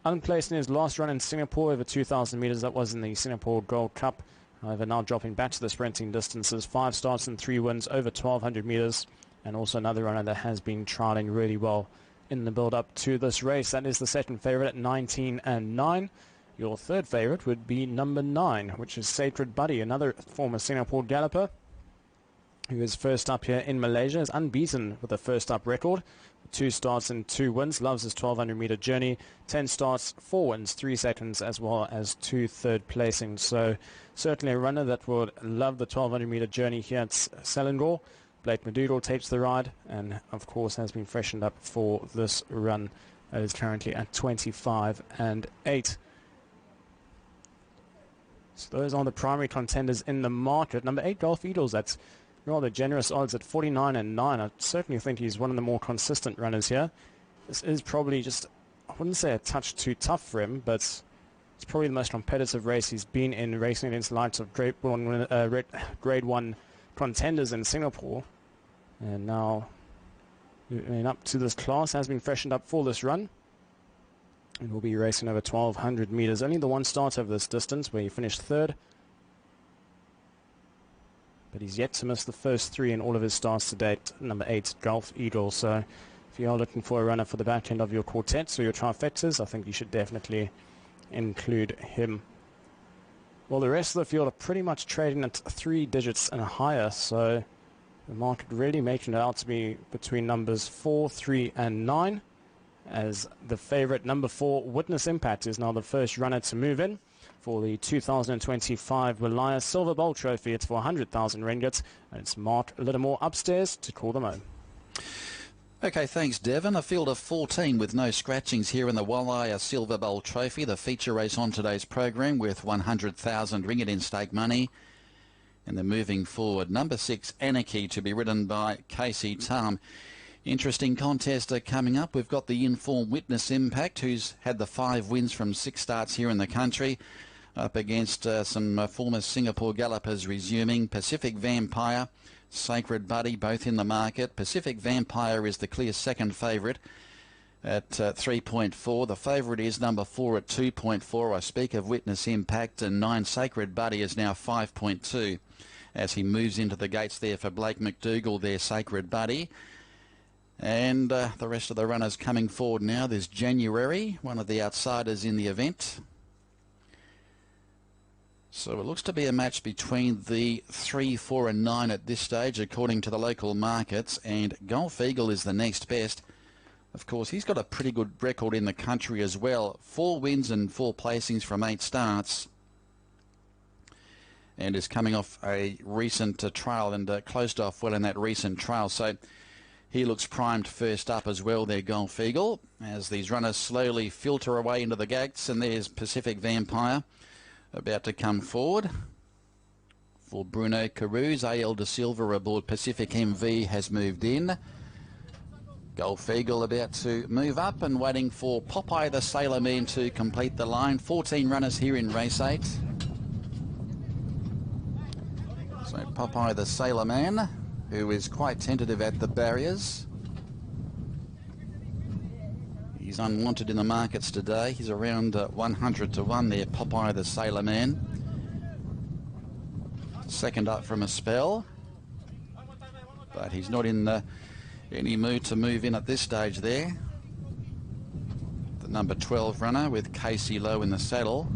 Speaker 1: Unplaced in his last run in Singapore over 2,000 metres. That was in the Singapore Gold Cup. However, now dropping back to the sprinting distances. 5 starts and 3 wins over 1,200 metres. And also another runner that has been trialling really well in the build-up to this race. That is the second favourite at 19 and 9. Your third favourite would be number 9, which is Sacred Buddy, another former Singapore galloper, who is first up here in Malaysia, is unbeaten with a first up record. 2 starts and 2 wins, loves his 1,200 metre journey. 10 starts, 4 wins, 3 seconds, as well as 2 third placings. So certainly a runner that would love the 1,200 metre journey here at Selangor. Blake Madoodle takes the ride and, of course, has been freshened up for this run. It is currently at 25 and 8. So those are the primary contenders in the market. Number 8, Golf Eagles, that's rather generous odds at 49 and 9. I certainly think he's one of the more consistent runners here. This is probably just, I wouldn't say a touch too tough for him, but it's probably the most competitive race he's been in, racing against the likes of Grade 1 contenders in Singapore. And now moving up to this class, has been freshened up for this run. And will be racing over 1,200 metres. Only the one start over this distance where he finished third. But he's yet to miss the first 3 in all of his starts to date. Number 8, Golf Eagle. So if you are looking for a runner for the back end of your quartets or your trifectas, I think you should definitely include him. Well, the rest of the field are pretty much trading at 3 digits and higher. So the market really making it out to be between numbers 4, 3 and 9. As the favourite number 4, Witness Impact, is now the first runner to move in for the 2025 Malaya Silver Bowl Trophy. It's for 100,000 ringgit, and it's Mark Littermore upstairs to call them home.
Speaker 4: Okay, thanks, Devon. A field of 14 with no scratchings here in the Walaya Silver Bowl Trophy, the feature race on today's program, with 100,000 ringgit in stake money. And they're moving forward. Number 6, Anarchy, to be ridden by Casey Tam. Interesting contest coming up. We've got the informed Witness Impact, who's had the 5 wins from 6 starts here in the country, up against some former Singapore gallopers resuming. Pacific Vampire, Sacred Buddy, both in the market. Pacific Vampire is the clear second favourite at 3.4. The favourite is number 4 at 2.4. I speak of Witness Impact, and 9 Sacred Buddy is now 5.2 as he moves into the gates there for Blake McDougall, their Sacred Buddy. And the rest of the runners coming forward now. There's January, one of the outsiders in the event. So it looks to be a match between the 3, 4 and 9 at this stage, according to the local markets. And Golf Eagle is the next best. Of course, he's got a pretty good record in the country as well. 4 wins and 4 placings from 8 starts. And is coming off a recent trial and closed off well in that recent trial. So he looks primed first up as well there, Golf Eagle, as these runners slowly filter away into the gates. And there's Pacific Vampire about to come forward for Bruno Carouse. A.L. De Silva aboard Pacific MV has moved in. Golf Eagle about to move up and waiting for Popeye the Sailor Man to complete the line. 14 runners here in race 8. So Popeye the Sailor Man, who is quite tentative at the barriers. He's unwanted in the markets today. He's around 100 to 1 there, Popeye the Sailor Man. Second up from a spell. But he's not in any mood to move in at this stage there. The number 12 runner with Casey Lowe in the saddle.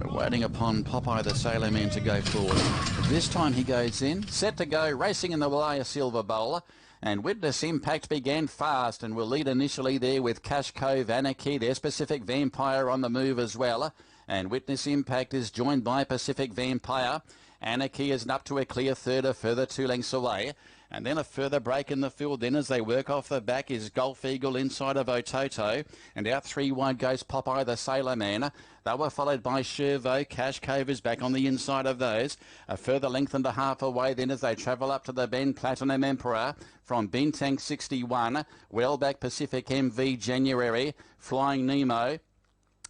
Speaker 4: Waiting upon Popeye the Sailor Man to go forward. This time he goes in, set to go, racing in the Walaya Silver Bowl. And Witness Impact began fast and will lead initially there with Cash Cove, Anarchy, their Pacific Vampire on the move as well. And Witness Impact is joined by Pacific Vampire. Anarchy is up to a clear third, a further 2 lengths away. And then a further break in the field. Then as they work off the back is Golf Eagle inside of Ototo. And out 3 wide goes Popeye the Sailor Man. They were followed by Shervo. Cash Cove is back on the inside of those. A further length and a half away then as they travel up to the bend. Platinum Emperor from Bintang 61. Well back Pacific MV January. Flying Nemo.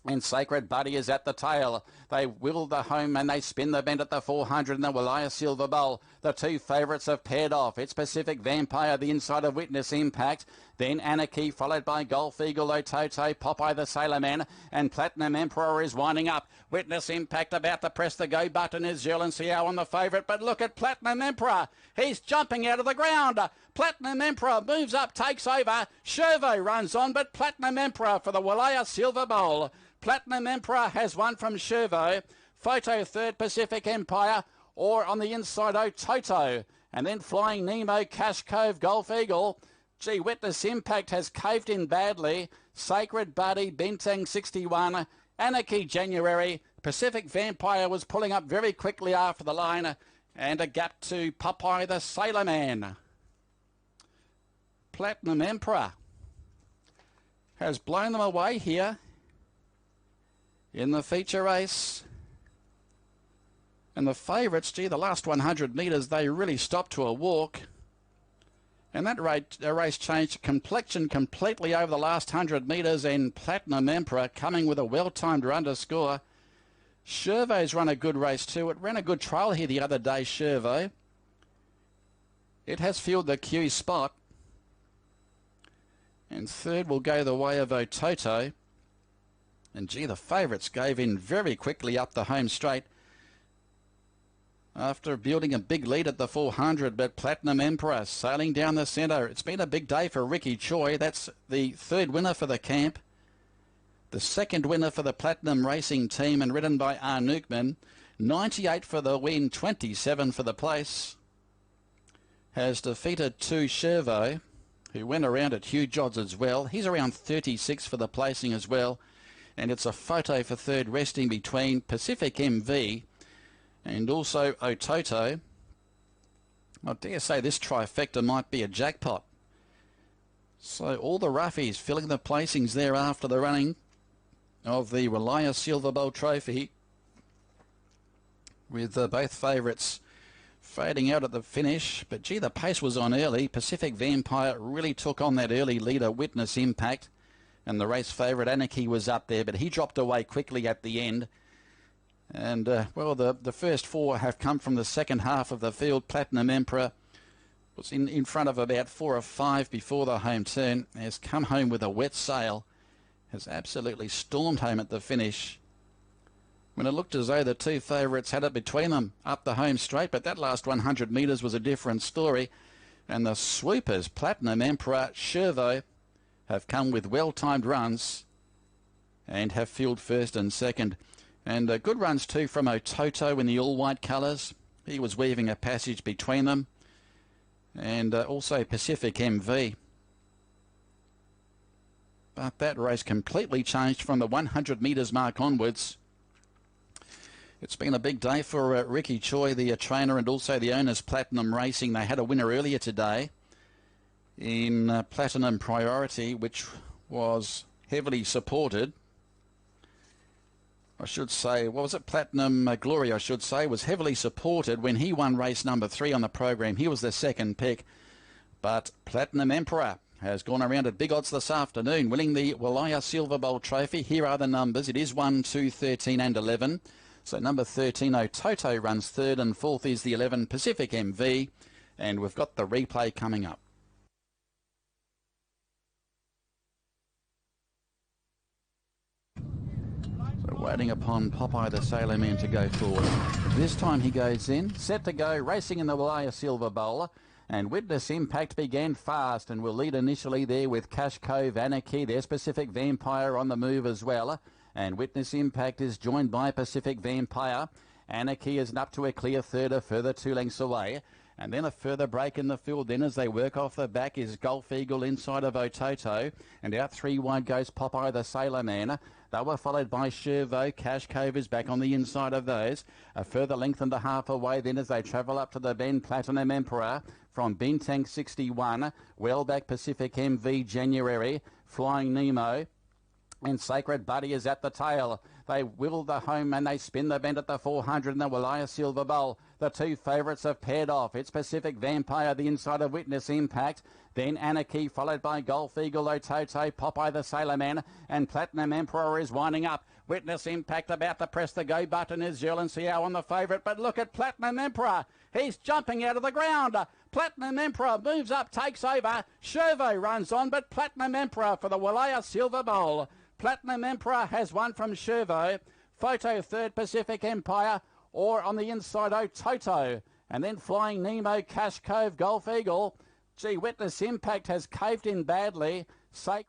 Speaker 4: And Sacred Buddy is at the tail. They will the home and they spin the bend at the 400 in the Walaya Silver Bowl. The 2 favourites have paired off. It's Pacific Vampire, the inside of Witness Impact. Then Anarchy, followed by Golf Eagle, Ototo, Popeye the Sailor Man, and Platinum Emperor is winding up. Witness Impact about to press the go button is Zell and Xiao on the favourite, but look at Platinum Emperor. He's jumping out of the ground. Platinum Emperor moves up, takes over. Shervo runs on, but Platinum Emperor for the Walaya Silver Bowl. Platinum Emperor has won from Shervo. Photo third, Pacific Empire, or on the inside, Ototo. And then Flying Nemo, Cash Cove, Golf Eagle. Gee, Witness Impact has caved in badly. Sacred Buddy, Bintang 61, Anarchy January. Pacific Vampire was pulling up very quickly after the line. And a gap to Popeye the Sailor Man. Platinum Emperor has blown them away here in the feature race. And the favourites, gee, the last 100 metres, they really stopped to a walk. And that race changed complexion completely over the last 100 metres, and Platinum Emperor coming with a well-timed run to score. Shervo's run a good race too. It ran a good trial here the other day, Shervo. It has filled the Q spot. And third will go the way of Ototo. And gee, the favourites gave in very quickly up the home straight after building a big lead at the 400, but Platinum Emperor sailing down the centre. It's been a big day for Ricky Choi. That's the third winner for the camp. The second winner for the Platinum Racing team and ridden by R. Nukman. 98 for the win, 27 for the place. Has defeated 2 Shervo, who went around at huge odds as well. He's around 36 for the placing as well. And it's a photo for third, resting between Pacific MV and also Ototo. I dare say this trifecta might be a jackpot. So all the roughies filling the placings there after the running of the Walaya Silver Bowl Trophy, with both favourites fading out at the finish. But gee, the pace was on early. Pacific Vampire really took on that early leader, Witness Impact, and the race favourite Anarchy was up there, but he dropped away quickly at the end. And, well, the first 4 have come from the second half of the field. Platinum Emperor was in front of about 4 or 5 before the home turn. Has come home with a wet sail. Has absolutely stormed home at the finish, when it looked as though the 2 favourites had it between them up the home straight. But that last 100 metres was a different story. And the swoopers, Platinum Emperor, Shervo, have come with well-timed runs and have filled first and second. And good runs too from Ototo in the all-white colours. He was weaving a passage between them. And also Pacific MV. But that race completely changed from the 100 metres mark onwards. It's been a big day for Ricky Choi, the trainer, and also the owners, Platinum Racing. They had a winner earlier today in Platinum Priority, which was heavily supported. I should say, what was it? Platinum Glory, I should say, was heavily supported when he won race number 3 on the program. He was the second pick. But Platinum Emperor has gone around at big odds this afternoon, winning the Walaya Silver Bowl Trophy. Here are the numbers. It is 1, 2, 13 and 11. So number 13, Ototo, runs third, and fourth is the 11, Pacific MV. And we've got the replay coming up. So waiting upon Popeye the Sailor Man to go forward. This time he goes in, set to go, racing in the Walaya Silver Bowl. And Witness Impact began fast and will lead initially there with Cash Cove, Anarchy. There's Pacific Vampire on the move as well. And Witness Impact is joined by Pacific Vampire. Anarchy is up to a clear third, a further 2 lengths away. And then a further break in the field. Then as they work off the back is Golf Eagle inside of Ototo. And out 3 wide goes Popeye the Sailor Man. They were followed by Shervo. Cash Cove is back on the inside of those. A further length and a half away then as they travel up to the bend, Platinum Emperor from Bintang 61. Well back Pacific MV January. Flying Nemo. And Sacred Buddy is at the tail. They wheel the home and they spin the bend at the 400 in the Walaya Silver Bowl. The 2 favourites have paired off. It's Pacific Vampire, the inside of Witness Impact. Then Anarchy, followed by Golf Eagle, Ototo, Popeye the Sailor Man, and Platinum Emperor is winding up. Witness Impact about to press the go button is Zell and Xiao on the favourite, but look at Platinum Emperor. He's jumping out of the ground. Platinum Emperor moves up, takes over. Chervo runs on, but Platinum Emperor for the Walaya Silver Bowl. Platinum Emperor has won from Chervo. Photo third, Pacific Empire, or on the inside, Toto. And then Flying Nemo, Cash Cove, Golf Eagle. Gee, Witness Impact has caved in badly. Sacred.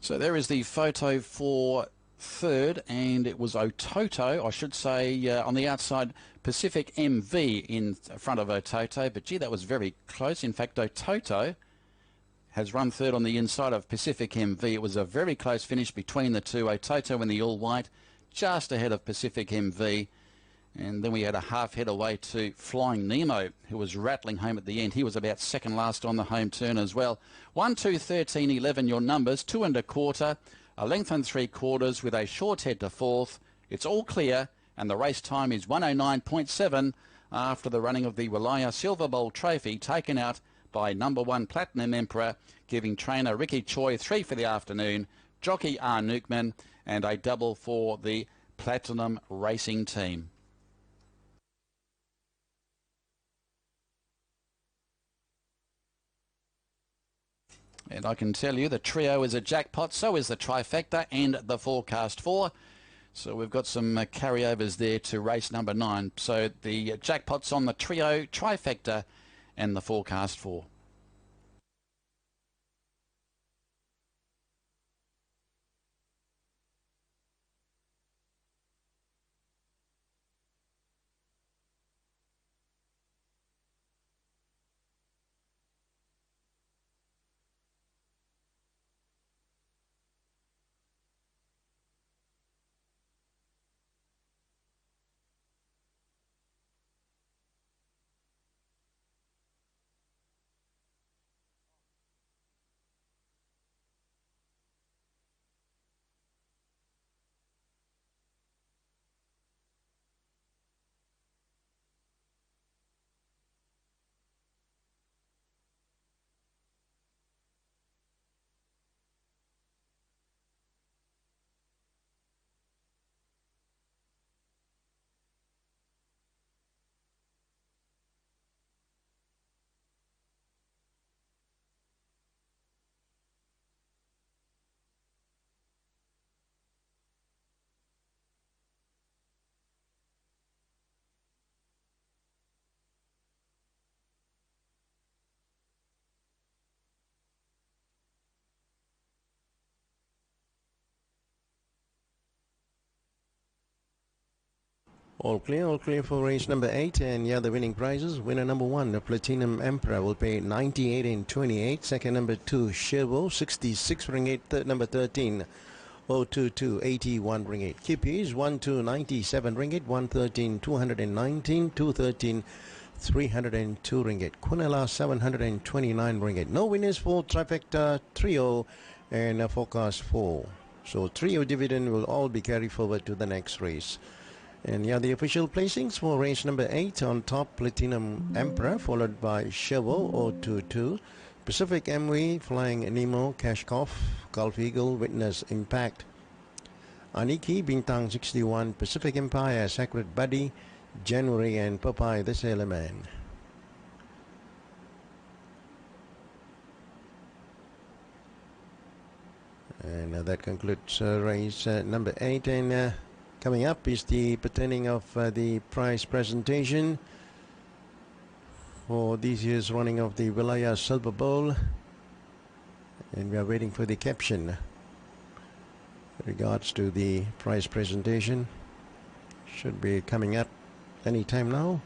Speaker 4: So there is the photo for third, and it was Ototo, I should say, on the outside, Pacific MV in front of Ototo. But gee, that was very close. In fact, Ototo has run third on the inside of Pacific MV. It was a very close finish between the two. Ototo in the all-white, just ahead of Pacific MV. And then we had a half head away to Flying Nemo, who was rattling home at the end. He was about second last on the home turn as well. 1, 2, 13, 11, your numbers. 2 1/4, a length and 3/4 with a short head to fourth. It's all clear, and the race time is 109.7 after the running of the Walaya Silver Bowl Trophy, taken out by number 1 Platinum Emperor, giving trainer Ricky Choi 3 for the afternoon, jockey R. Nukman, and a double for the Platinum Racing Team. And I can tell you the trio is a jackpot, so is the trifecta and the forecast 4. So we've got some carryovers there to race number 9. So the jackpot's on the trio, trifecta and the forecast 4.
Speaker 3: All clear for race number 8, and yeah, the winning prizes. Winner number 1, the Platinum Emperor, will pay 98 and 28. Second number 2, Chervo, 66 ringgit. Third number 13, 022, 81 ringgit. Kippies, 1 2, 97 ringgit. 113, 219, 213, 302 ringgit. Quinella, 729 ringgit. No winners for trifecta, trio, and a forecast 4. So trio dividend will all be carried forward to the next race. And yeah, the official placings for race number 8: on top, Platinum Emperor, followed by Chervo, 022, Pacific MV, Flying Nemo, Cashcoff, Golf Eagle, Witness Impact, Aniki, Bintang 61, Pacific Empire, Sacred Buddy, January, and Popeye the Sailor Man. And that concludes race number 8. And coming up is the pertaining of the prize presentation for this year's running of the Walaya Silver Bowl, and we are waiting for the caption in regards to the prize presentation. Should be coming up any time now.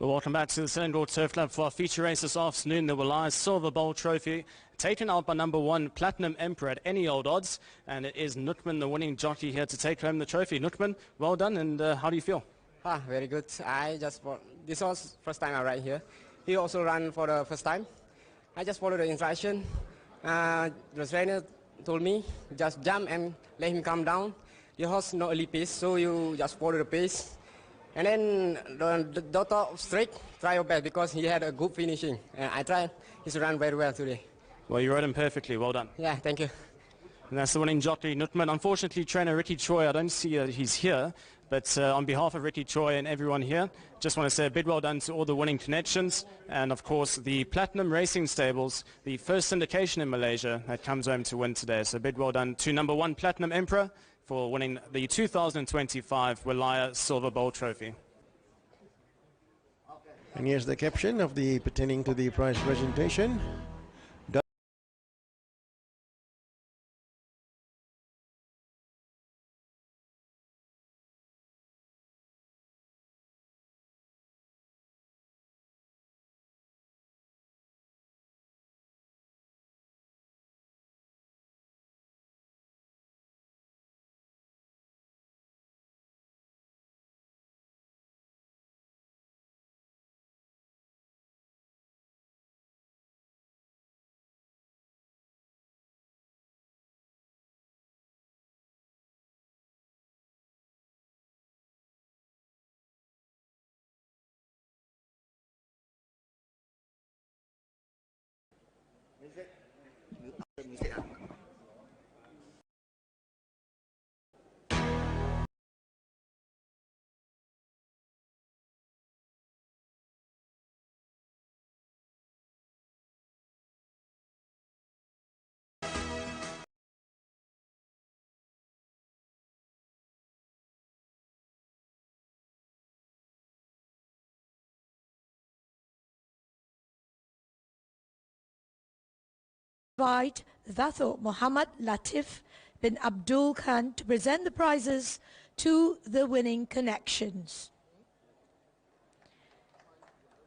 Speaker 1: Well, welcome back to the Selangor Turf Club for our feature race this afternoon, the Wilaya Silver Bowl Trophy, taken out by number 1 Platinum Emperor at any old odds, and it is Nutman, the winning jockey, here to take home the trophy. Nutman, well done, and how do you feel?
Speaker 5: Very good. This was first time I ride here. He also ran for the first time. I just followed the instruction. The trainer told me just jump and let him come down. The horse no early pace, so you just follow the pace. And then the daughter straight, try your best because he had a good finishing. And I tried. He's run very well today.
Speaker 1: Well, you rode him perfectly. Well done.
Speaker 5: Yeah, thank you.
Speaker 1: And that's the winning jockey, Nutman. Unfortunately, trainer Ricky Choi, I don't see that he's here, but on behalf of Ricky Choi and everyone here, just want to say a big well done to all the winning connections, and of course the Platinum Racing Stables, the first syndication in Malaysia that comes home to win today. So big well done to number 1 Platinum Emperor for winning the 2025 Wilaya Silver Bowl Trophy.
Speaker 3: And here's the caption of the pertaining to the prize presentation.
Speaker 2: Invite Dato' Muhammad Latif bin Abdul Khan to present the prizes to the winning connections.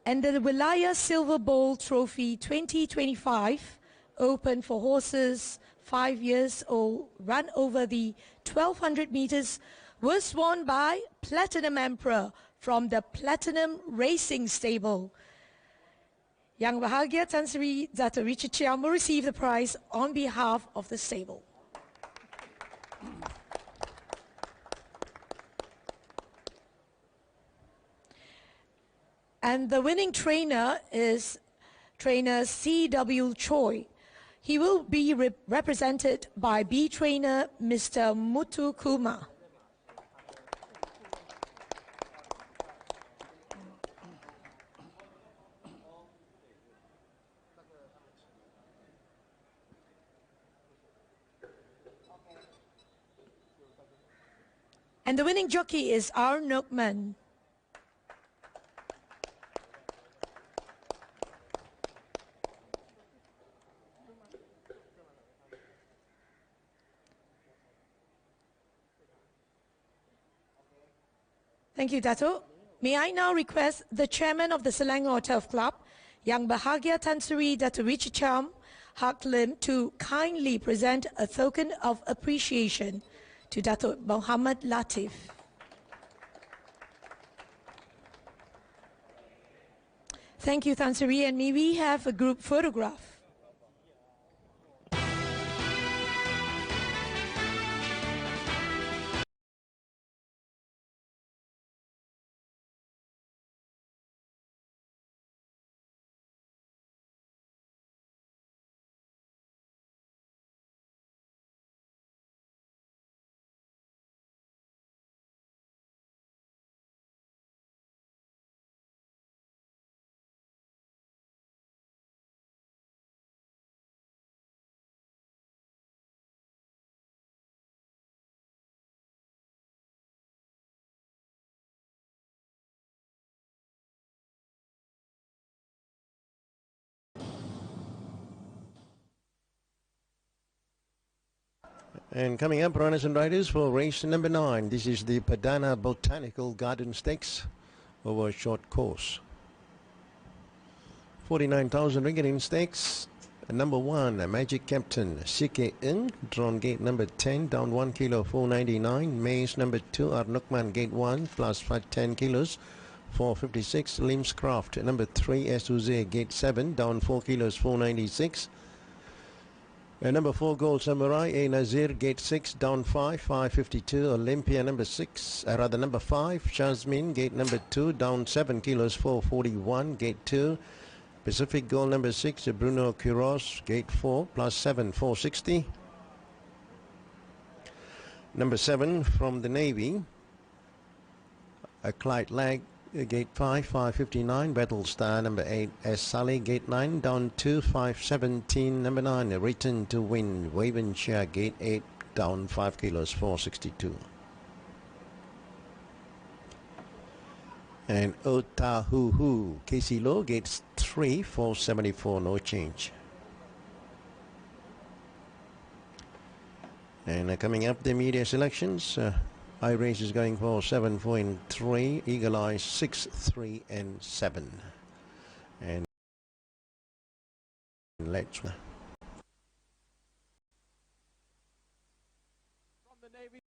Speaker 2: And the Wilaya Silver Bowl Trophy 2025, open for horses 5 years old, run over the 1200 meters, was won by Platinum Emperor from the Platinum Racing Stable. Yang Bahagia Tan Sri Dato' Richard Chiam will receive the prize on behalf of the stable. And the winning trainer is trainer C.W. Choi. He will be represented by B trainer Mr. Muthu Kumar. And the winning jockey is R. Nokman. Thank you, Dato'. May I now request the chairman of the Selangor Turf Club, Yang Bahagia Tan Sri Dato' Richard Cham Hak Lim, to kindly present a token of appreciation to Dato' Muhammad Latif. Thank you, Tan Sri, and may we have a group photograph.
Speaker 3: And coming up, runners and riders for race number 9. This is the Padana Botanical Garden Stakes over a short course. 49,000 ringgit in stakes. Number 1, Magic Captain, CK Ng, drawn gate number 10, down 1 kilo, 499. Maze number 2, Arnukman, gate 1, plus 10 kilos, 456. Limscraft, number 3, Suze, gate 7, down 4 kilos, 496. And number 4, Gold Samurai, A Nazir, gate 6, down 5, 552. Olympia, number 5, Jasmine, gate number 2, down 7 kilos, 441. Gate 2, Pacific Gold, number 6, Bruno Quiros, gate 4, plus 7, 460. Number 7, from the Navy, a Clyde Lag, gate 5, 559. Battle Star, number 8, S. Sully, gate 9, down 2, 517. Number 9, a Return to Win, Wavenshire, gate 8, down 5 kilos, 462. And Otahuhu, Casey Low, gate 3, 474, no change. And coming up, the media selections. iRace is going for 7, 4 and 3. Eagle Eye 6, 3 and 7. And let's.
Speaker 1: From the Navy,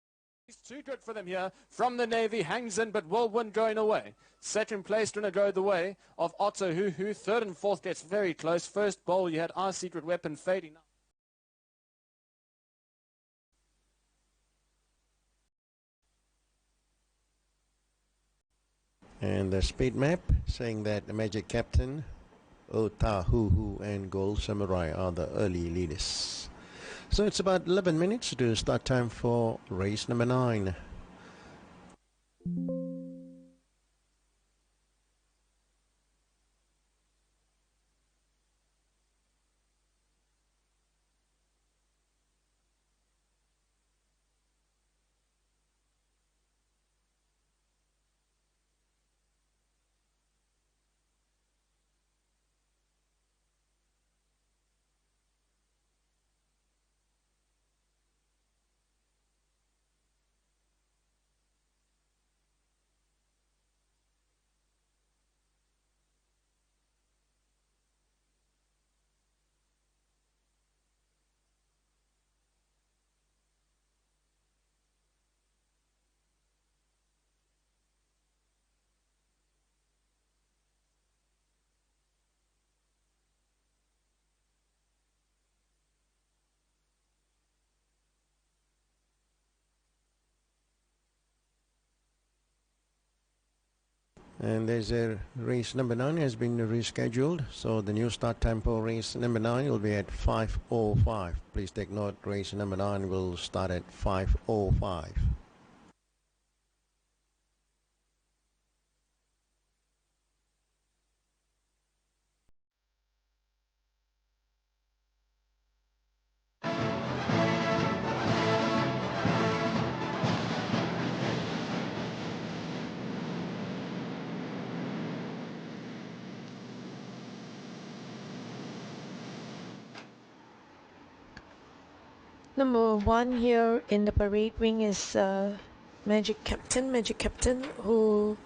Speaker 1: it's too good for them here. From the Navy, hangs in, but will win going away. Second place going to go the way of Otto Huhu. Third and fourth gets very close. First bowl, you had Our Secret Weapon fading up.
Speaker 3: And the speed map saying that the Magic Captain, Otahuhu and Gold Samurai are the early leaders. So it's about 11 minutes to start time for race number 9. And there's a race number 9 has been rescheduled, so the new start time for race number 9 will be at 5:05. Please take note, race number 9 will start at 5:05.
Speaker 2: Number 1 here in the parade wing is Magic Captain, who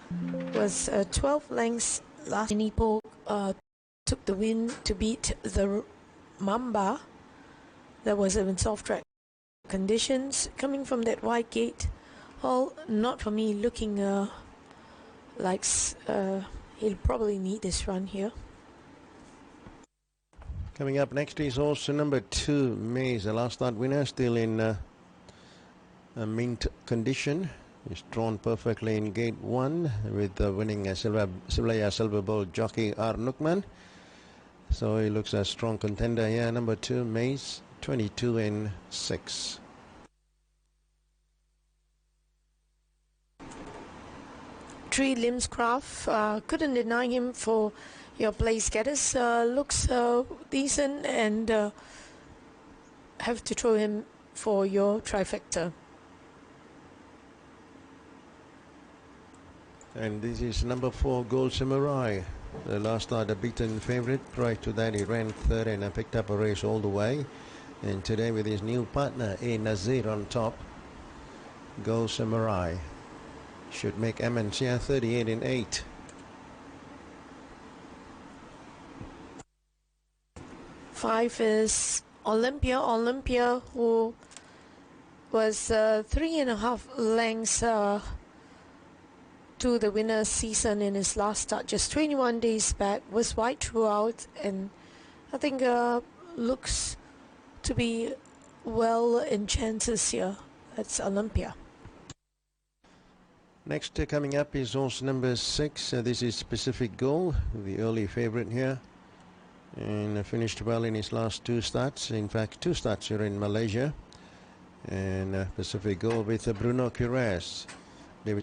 Speaker 2: was 12 lengths last. Nipo took the win to beat the Mamba that was in soft track conditions. Coming from that wide gate, well, not for me, looking like he'll probably need this run here.
Speaker 3: Coming up next is also number 2, Maze, the last start winner, still in mint condition. He's drawn perfectly in gate 1 with winning Silver Bowl jockey Arnukman. So he looks a strong contender here. Number 2, Maze, 22 and 6.
Speaker 2: Three Limscraft, couldn't deny him for your place getters. Looks decent, and have to throw him for your trifecta.
Speaker 3: And this is number 4, Gold Samurai. The last start a beaten favourite. Prior to that he ran third and picked up a race all the way. And today with his new partner, A. Nazir on top, Go Samurai should make Amancia 38 in 8.
Speaker 2: Five is Olympia, who was 3.5 lengths to the winner's season in his last start just 21 days back, was wide throughout, and I think looks to be well in chances here. That's Olympia.
Speaker 3: Next coming up is horse number 6. This is Pacific Goal, the early favourite here, and finished well in his last 2 starts. In fact, 2 starts here in Malaysia. And Pacific Goal with Bruno Quires,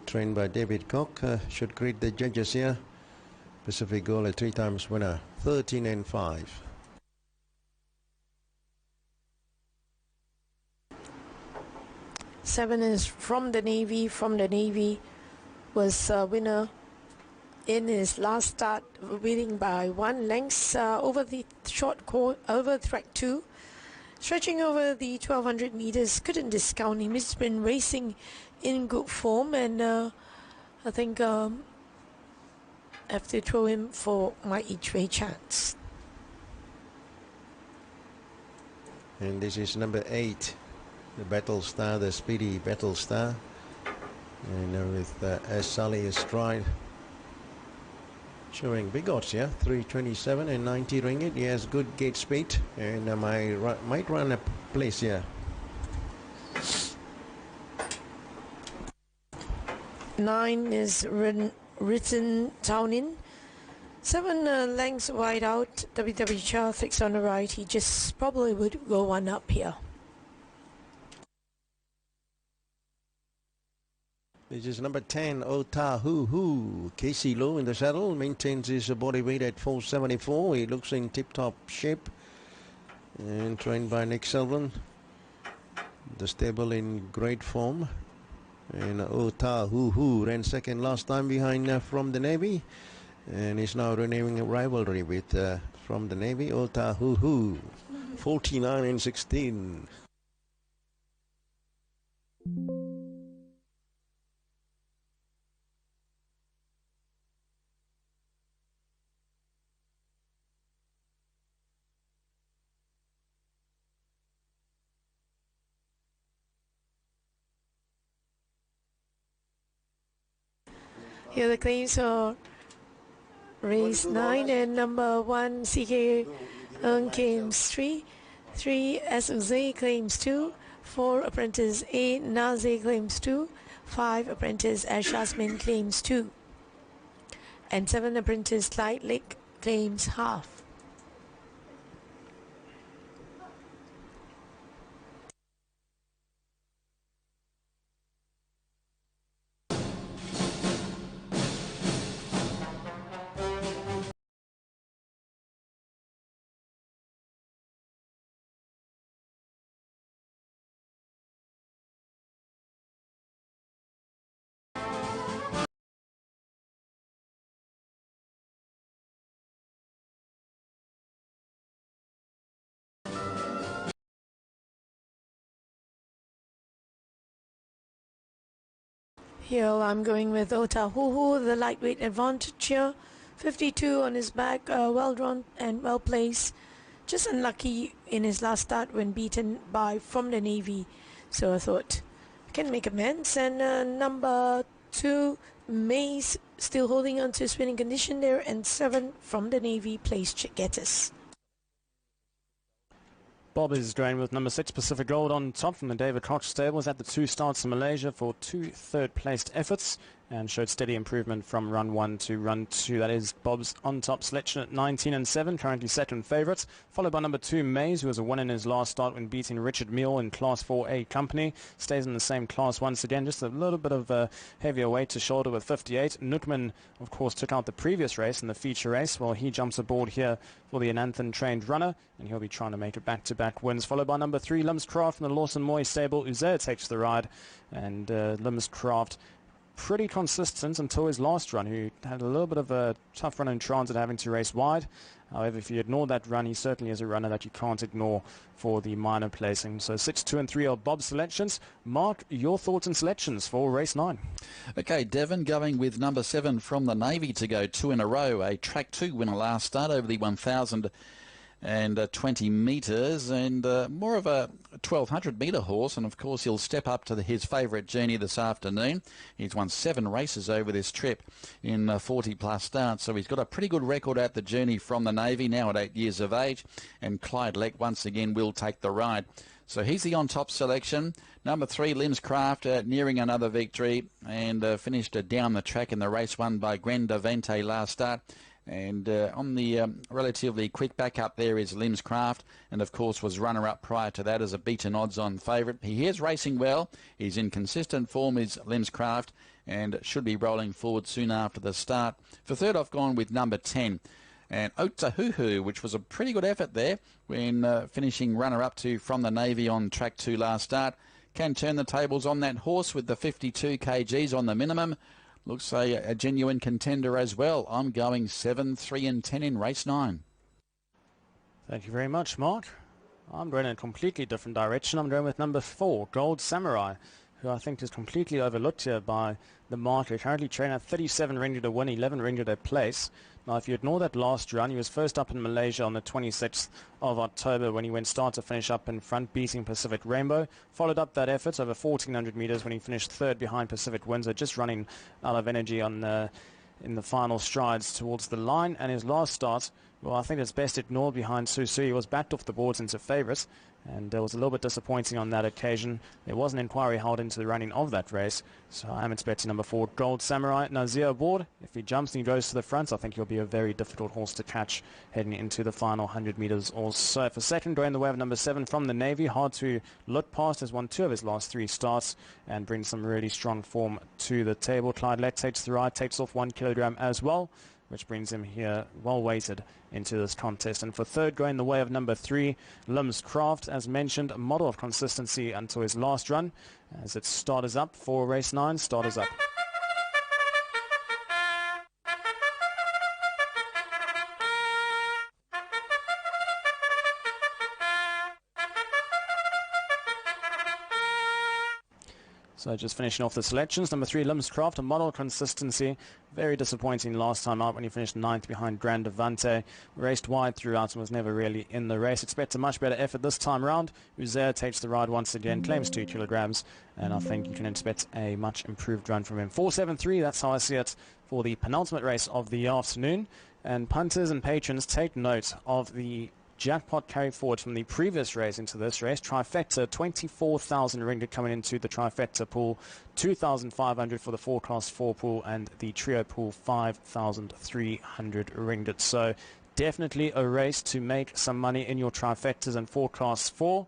Speaker 3: trained by David Koch, should greet the judges here. Pacific Goal, a 3 times winner, 13 and 5.
Speaker 2: Seven is From the Navy. From the Navy was winner in his last start, winning by 1 length over the short course, over track 2, stretching over the 1200 meters. Couldn't discount him. He's been racing in good form, and I think have to throw him for my each way chance.
Speaker 3: And this is number 8, the Battle Star, the speedy Battle Star, and with S. Sally astride, showing big odds here, 327 and 90 ringgit. He has good gate speed, and might run a place here.
Speaker 2: 9 is Written Town In. 7 lengths wide out. WWCHR 6 on the right. He just probably would go 1 up here.
Speaker 3: This is number 10, Otahuhu. Casey Low in the saddle, maintains his body weight at 474. He looks in tip-top shape, and trained by Nick Selvin. The stable in great form. And Otahuhu ran second last time behind From the Navy, and is now renewing a rivalry with From the Navy. Otahuhu, 49 and 16.
Speaker 2: Here the claims are race 9 and number 1 CK claims 3, 3 SUZ claims 2, 4 apprentice A Naze claims 2, 5 apprentice Ash Yasmin claims 2, and 7 apprentice Light Lake claims half. Here I'm going with Otahuhu, the lightweight advantage here. 52 on his back, well drawn and well placed. Just unlucky in his last start when beaten by From the Navy. So I thought I can make amends. And number 2, Maze, still holding on to his winning condition there. And 7 From the Navy plays Chigetas.
Speaker 1: Bob is going with number 6 Pacific Gold on top from the David Koch stables at the 2 starts in Malaysia for 2 third-placed efforts, and showed steady improvement from run 1 to run 2. That is Bob's on-top selection at 19 and 7, currently second favourite, followed by number 2 Maze, who was a win in his last start when beating Richard Mule in Class 4A company. Stays in the same class once again, just a little bit of a heavier weight to shoulder with 58. Nutman, of course, took out the previous race in the feature race, while he jumps aboard here for the Ananthan-trained runner, and he'll be trying to make it back-to-back wins, followed by number 3 Limscraft from the Lawson Moy stable. Uzair takes the ride, and Limscraft pretty consistent until his last run. He had a little bit of a tough run in transit, having to race wide. However, if you ignore that run, he certainly is a runner that you can't ignore for the minor placing. So 6, 2 and 3 are Bob's selections. Mark, your thoughts and selections for race 9.
Speaker 4: Okay, Devon going with number 7 from the Navy to go 2 in a row. A Track 2 winner last start over the 1,020 metres, and more of a 1,200 metre horse, and of course he'll step up to his favourite journey this afternoon. He's won 7 races over this trip in 40 plus starts, so he's got a pretty good record at the journey from the Navy, now at 8 years of age, and Clyde Leck once again will take the ride. So he's the on-top selection. Number 3, Limscraft, nearing another victory, and finished down the track in the race won by Grandavente last start. And on the relatively quick backup there is Limscraft, and of course was runner-up prior to that as a beaten odds-on favourite. He is racing well. He's in consistent form, is Limscraft, and should be rolling forward soon after the start. For third, I've gone with number 10. And Otahuhu, which was a pretty good effort there when finishing runner-up to from the Navy on Track 2 last start. Can turn the tables on that horse with the 52 kgs on the minimum. Looks a genuine contender as well. I'm going 7, 3 and 10 in race 9.
Speaker 1: Thank you very much, Mark. I'm going in a completely different direction. I'm going with number 4, Gold Samurai, who I think is completely overlooked here by the market. Currently trading at 37 ringgit a win, 11 ringgit a place. Now, if you ignore that last run, he was first up in Malaysia on the 26th of October when he went start to finish up in front, beating Pacific Rainbow. Followed up that effort over 1,400 metres when he finished third behind Pacific Windsor, just running out of energy on in the final strides towards the line. And his last start, well, I think it's best ignored behind Susu. He was backed off the boards into favourite, and was a little bit disappointing on that occasion. There was an inquiry held into the running of that race, so I am expecting number 4, Gold Samurai. Nazir aboard. If he jumps and he goes to the front, I think he'll be a very difficult horse to catch heading into the final 100 metres or so. For second, going the way of number 7 from the Navy, hard to look past, has won 2 of his last 3 starts and brings some really strong form to the table. Clyde Leck takes the ride, takes off 1 kilogram as well, which brings him here well weighted into this contest. And for third, going the way of number 3, Limscraft, as mentioned, a model of consistency until his last run, as it starters up for race 9. Starters up. So just finishing off the selections. Number 3, Limscraft, a model consistency. Very disappointing last time out when he finished 9th behind Grandavante. Raced wide throughout and was never really in the race. Expect a much better effort this time round. Uzair takes the ride once again, claims 2 kilograms, and I think you can expect a much improved run from him. 4.73, that's how I see it for the penultimate race of the afternoon. And punters and patrons, take note of the jackpot carry forward from the previous race into this race. Trifecta, 24,000 ringgit coming into the trifecta pool, 2,500 for the 4 class 4 pool, and the trio pool 5,300 ringgit. So definitely a race to make some money in your trifectas and 4 class 4,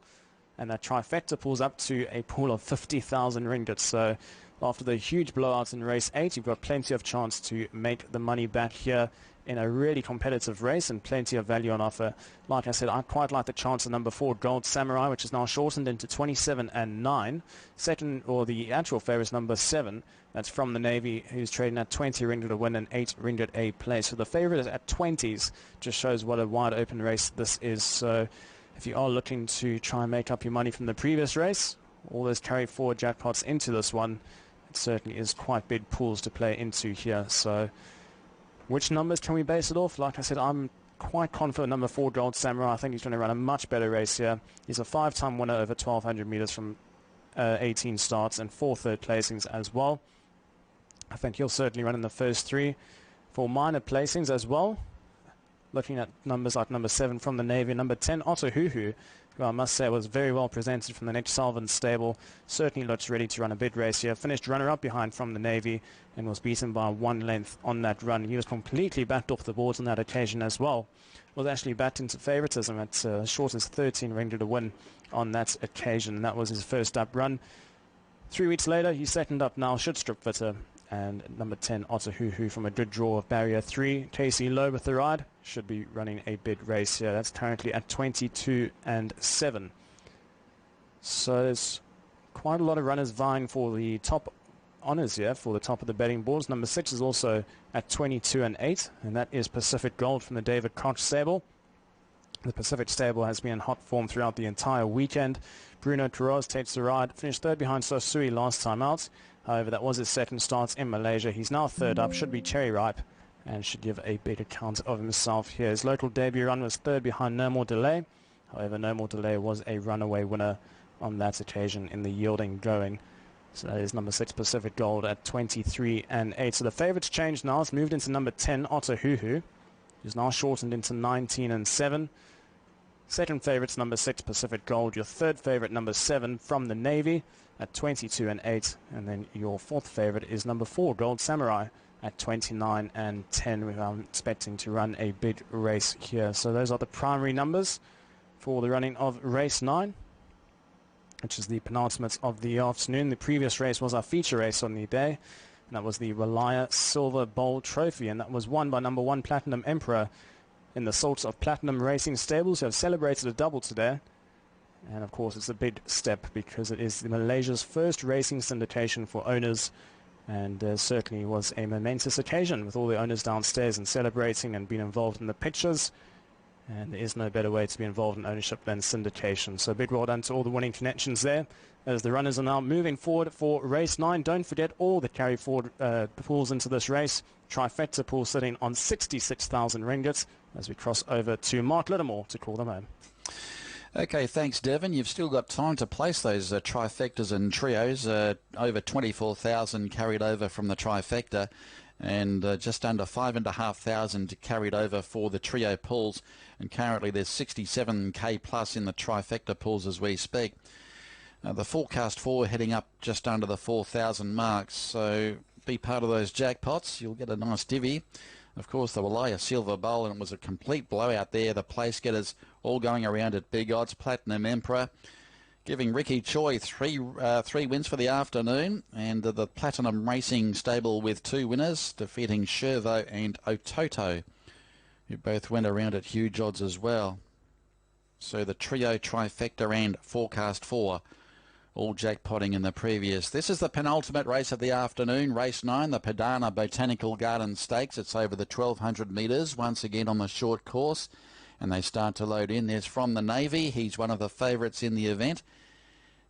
Speaker 1: and that trifecta pulls up to a pool of 50,000 ringgit. So after the huge blowouts in race 8, you've got plenty of chance to make the money back here in a really competitive race and plenty of value on offer. Like I said, I quite like the chance of number 4, Gold Samurai, which is now shortened into 27 and 9. Second, or the actual favourite, is number 7. That's from the Navy, who's trading at 20 ringgit a win and 8 ringgit a place. So the favourite is at 20s. Just shows what a wide open race this is. So if you are looking to try and make up your money from the previous race, all those carry forward jackpots into this one, it certainly is quite big pools to play into here. So which numbers can we base it off? Like I said, I'm quite confident number 4, Gold Samurai. I think he's going to run a much better race here. He's a 5-time winner over 1,200 metres from 18 starts and 4 third placings as well. I think he'll certainly run in the first 3 for minor placings as well. Looking at numbers like number 7 from the Navy, number 10, Otahuhu, who I must say was very well presented from the next Salvan stable. Certainly looks ready to run a big race here. Finished runner-up behind from the Navy and was beaten by 1 length on that run. He was completely backed off the boards on that occasion as well. Was actually backed into favouritism at short as 13 ringgit to win on that occasion. And that was his first up run. 3 weeks later, he's second up now, should strip fitter. And number 10, Otahuhu, from a good draw of barrier 3. Casey Lowe with the ride, should be running a big race here. That's currently at 22 and 7. So there's quite a lot of runners vying for the top honours here for the top of the betting boards. Number 6 is also at 22 and 8, and that is Pacific Gold from the David Koch stable. The Pacific stable has been in hot form throughout the entire weekend. Bruno Quiroz takes the ride, finished third behind Sosui last time out. However, that was his second start in Malaysia. He's now third up, should be cherry ripe, and should give a big account of himself here. His local debut run was third behind No More Delay. However, No More Delay was a runaway winner on that occasion in the yielding going. So that is number 6 Pacific Gold at 23 and 8. So the favourites changed now. It's moved into number 10 Otahuhu, who's now shortened into 19 and 7. Second favourite's number 6 Pacific Gold. Your third favourite, number 7 From the Navy at 22 and 8. And then your fourth favourite is number 4 Gold Samurai at 29 and 10. I'm expecting to run a big race here. So those are the primary numbers for the running of race 9, which is the penultimate of the afternoon. The previous race was our feature race on the day, and that was the Relaya Silver Bowl Trophy, and that was won by number 1 Platinum Emperor in the sorts of Platinum Racing stables, who have celebrated a double today. And of course it's a big step because it is Malaysia's first racing syndication for owners, and certainly was a momentous occasion with all the owners downstairs and celebrating and being involved in the pictures. And there is no better way to be involved in ownership than syndication. So big well done to all the winning connections there, as the runners are now moving forward for race 9. Don't forget all the carry forward pools into this race. Trifecta pool sitting on 66,000 ringgit as we cross over to Mark Littermore to call them home.
Speaker 4: Okay, thanks, Devon. You've still got time to place those trifectas and trios. Over 24,000 carried over from the trifecta, and just under 5,500 carried over for the trio pools. And currently there's 67k plus in the trifecta pools as we speak. The forecast for heading up just under the 4,000 marks. So be part of those jackpots. You'll get a nice divvy. Of course, the Walaya Silver Bowl, and it was a complete blowout there. The place getters all going around at big odds. Platinum Emperor giving Ricky Choi three wins for the afternoon, and the Platinum Racing stable with 2 winners, defeating Shervo and Ototo, who both went around at huge odds as well. So the trio, trifecta and forecast 4 all jackpotting in the previous. This is the penultimate race of the afternoon, race 9, the Padana Botanical Garden Stakes. It's over the 1,200 metres, once again on the short course, and they start to load in. There's From the Navy. He's one of the favourites in the event.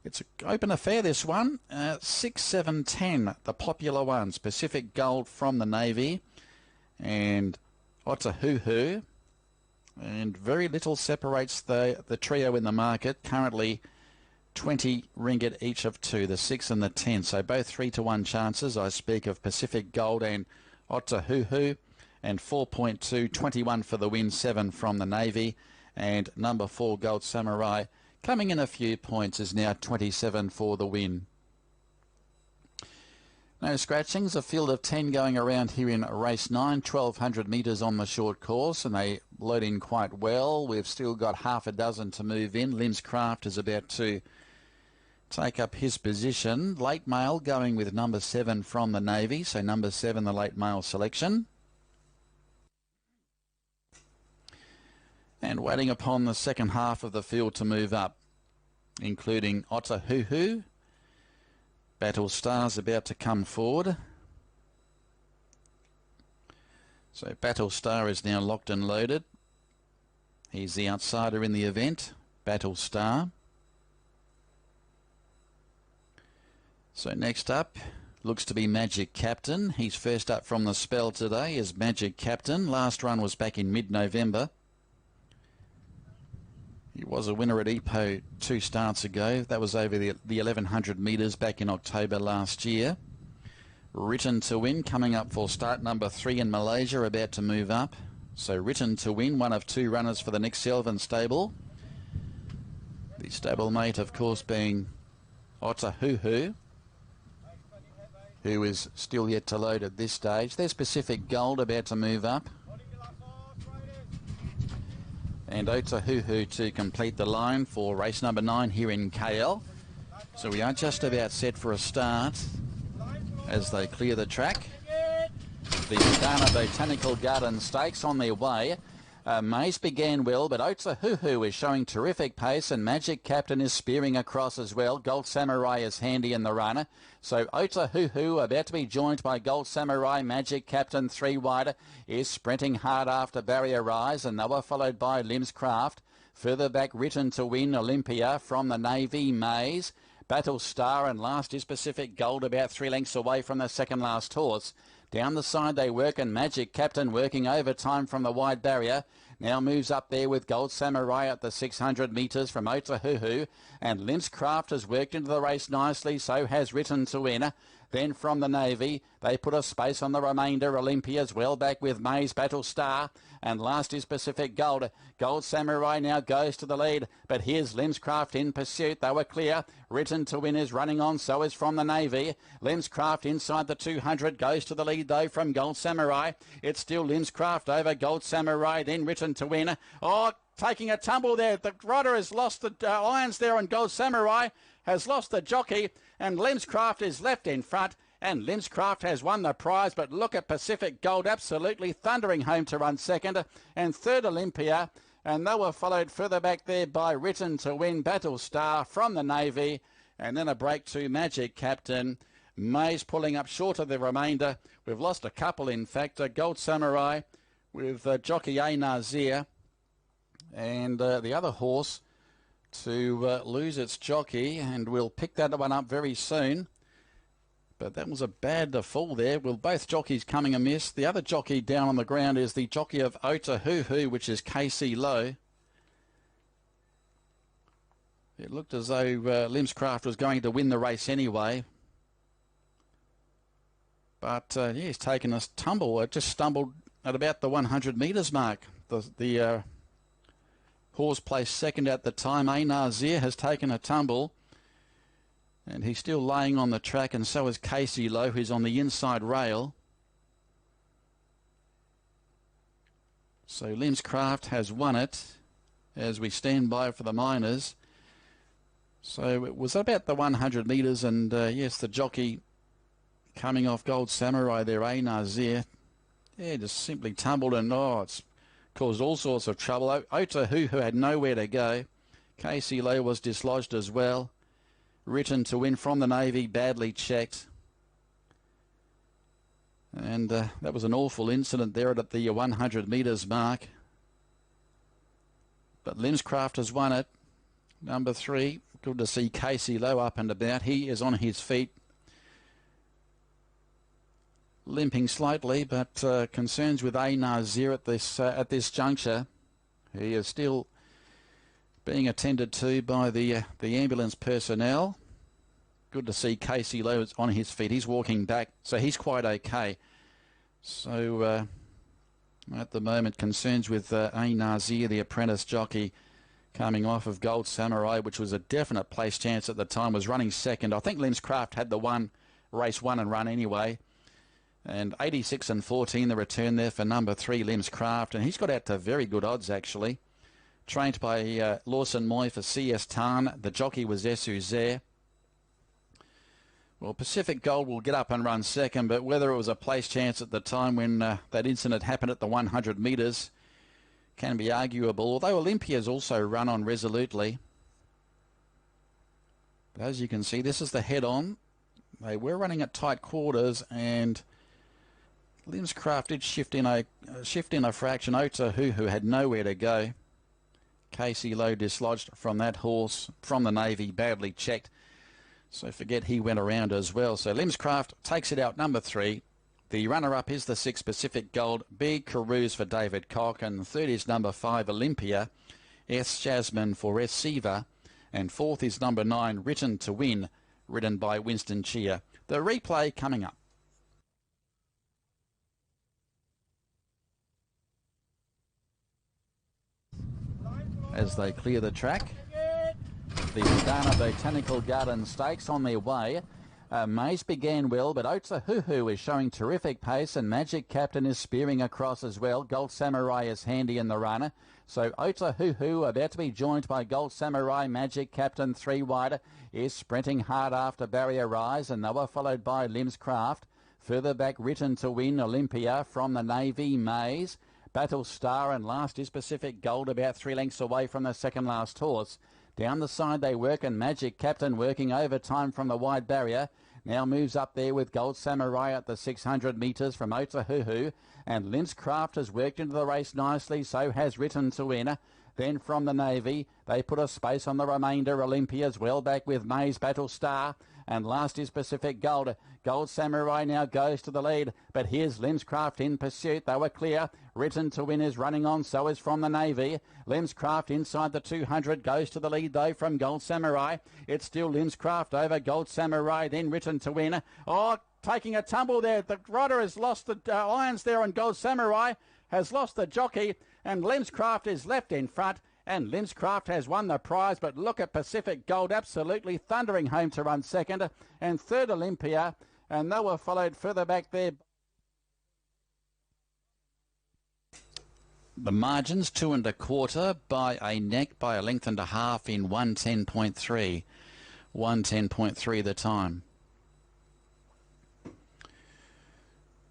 Speaker 4: It's an open affair, this one. 6, 7, 10, the popular ones. Pacific Gold, From the Navy, and Otahuhu. And very little separates the trio in the market. Currently 20 ringgit each of 2, the 6 and the 10. So both 3-to-1 chances. I speak of Pacific Gold and Otahuhu. And 4.2, 21 for the win, 7 From the Navy. And number 4 Gold Samurai, coming in a few points, is now 27 for the win. No scratchings. A field of 10 going around here in race 9, 1,200 metres on the short course, and they load in quite well. We've still got half a dozen to move in. Lim's Craft is about to take up his position. Late mail going with number 7 From the Navy, so number 7 the late mail selection. And waiting upon the second half of the field to move up, including Otahuhu. Battle Star's about to come forward. So Battle Star is now locked and loaded. He's the outsider in the event, Battle Star. So next up looks to be Magic Captain. He's first up from the spell today as Magic Captain. Last run was back in mid-November. He was a winner at Ipoh 2 starts ago. That was over the 1,100 metres back in October last year. Written to Win coming up for start number 3 in Malaysia, about to move up. So Written to Win, one of 2 runners for the Nick Selvin stable. The stablemate, of course, being Otahuhu, who is still yet to load at this stage. There's Pacific Gold about to move up. And Otahuhu to complete the line for race number 9 here in KL. So we are just about set for a start as they clear the track. The Padana Botanical Garden Stakes on their way. Maze began well, but Otsahuhu is showing terrific pace, and Magic Captain is spearing across as well. Gold Samurai is handy in the runner. So Otsahuhu about to be joined by Gold Samurai. Magic Captain 3 wider is sprinting hard after Barrier Rise, and they were followed by Limscraft. Further back, Written to Win, Olympia from the Navy, Maze, Battle Star, and last is Pacific Gold, about 3 lengths away from the second last horse. Down the side they work, and Magic Captain working overtime from the wide barrier. Now moves up there with Gold Samurai at the 600 metres from Otsahuhu. And Limscraft has worked into the race nicely, so has Written to Win. Then from the Navy, they put a space on the remainder. Olympia's well back with Maze, Battle Star. And last is Pacific Gold. Gold Samurai now goes to the lead. But here's Limscraft in pursuit. They were clear. Written to Win is running on, so is from the Navy. Limscraft inside the 200 goes to the lead, though, from Gold Samurai. It's still Limscraft over Gold Samurai, then Written to Win. Oh, taking a tumble there. The rider has lost the irons there, and Gold Samurai has lost the jockey, and Limscraft is left in front, and Limscraft has won the prize. But look at Pacific Gold absolutely thundering home to run second, and third Olympia, and they were followed further back there by Written to Win, Battle Star from the Navy, and then a break to Magic Captain. Maze pulling up short of the remainder. We've lost a couple, in fact. Gold Samurai with jockey A. Nazir, and the other horse to lose its jockey, and we'll pick that one up very soon. But that was a bad fall there. Well, both jockeys coming amiss. The other jockey down on the ground is the jockey of Otsahuhu, which is Casey Lowe. It looked as though Limscraft was going to win the race anyway. But yeah, he's taken a tumble. It just stumbled at about the 100 metres mark. The horse placed second at the time, A. Nazir, has taken a tumble. And he's still laying on the track, and so is Casey Lowe, who's on the inside rail. So Limscraft has won it as we stand by for the minors. So it was about the 100 metres, and yes, the jockey coming off Gold Samurai there, A. Nazir, yeah, just simply tumbled, and it's caused all sorts of trouble. Otsahuhu had nowhere to go. Casey Lowe was dislodged as well. Written to Win from the Navy, badly checked. And that was an awful incident there at the 100 metres mark. But Limscraft has won it. Number 3, good to see Casey Lowe up and about. He is on his feet, limping slightly, but concerns with A. Nazir at this juncture. He is still being attended to by the ambulance personnel. Good to see Casey Lowe on his feet. He's walking back, so he's quite okay. So at the moment, concerns with A. Nazir, the apprentice jockey, coming off of Gold Samurai, which was a definite place chance at the time, was running second. I think Limscraft had the race won and run anyway. And 86 and 14, the return there for number 3, Limscraft. And he's got out to very good odds, actually. Trained by Lawson Moy for C.S. Tarn. The jockey was Esu Zer. Well, Pacific Gold will get up and run second, but whether it was a place chance at the time when that incident happened at the 100 metres can be arguable, although Olympia's also run on resolutely. But as you can see, this is the head-on. They were running at tight quarters, and Limscraft did shift in a fraction. Otsahuhu had nowhere to go. Casey Lowe dislodged from that horse from the Navy, badly checked. So forget he went around as well. So Limscraft takes it out, number 3. The runner-up is the 6 Pacific Gold, Big Carouse for David Koch, and third is number 5 Olympia, S. Jasmine for S. Siva, and fourth is number 9 Written to Win, ridden by Winston Chia. The replay coming up. As they clear the track, the Dana Botanical Garden Stakes on their way. Maze began well, but Otsahuhu is showing terrific pace, and Magic Captain is spearing across as well. Gold Samurai is handy in the runner. So Otsahuhu about to be joined by Gold Samurai. Magic Captain 3 wider is sprinting hard after Barrier Rise, and they were followed by Limscraft. Further back, Written to Win, Olympia from the Navy, Maze. Battle Star, and last is Pacific Gold, about 3 lengths away from the second last horse. Down the side they work, and Magic Captain working overtime from the wide barrier. Now moves up there with Gold Samurai at the 600 metres from Otahuhu. And Linscraft has worked into the race nicely, so has Written to Win. Then from the Navy, they put a space on the remainder. Olympia's well back with May's Battle Star. And last is Pacific Gold. Gold Samurai now goes to the lead. But here's Linscraft in pursuit. They were clear. Written to Win is running on, so is From the Navy. Linscraft inside the 200 goes to the lead, though, from Gold Samurai. It's still Linscraft over Gold Samurai, then Written to Win. Oh, taking a tumble there. The rider has lost the irons there, and Gold Samurai has lost the jockey. And Linscraft is left in front. And Linscraft has won the prize, but look at Pacific Gold absolutely thundering home to run second, and third Olympia, and they were followed further back there. The margins 2 1/4 by a neck by a length and a half in 110.3. 110.3 the time.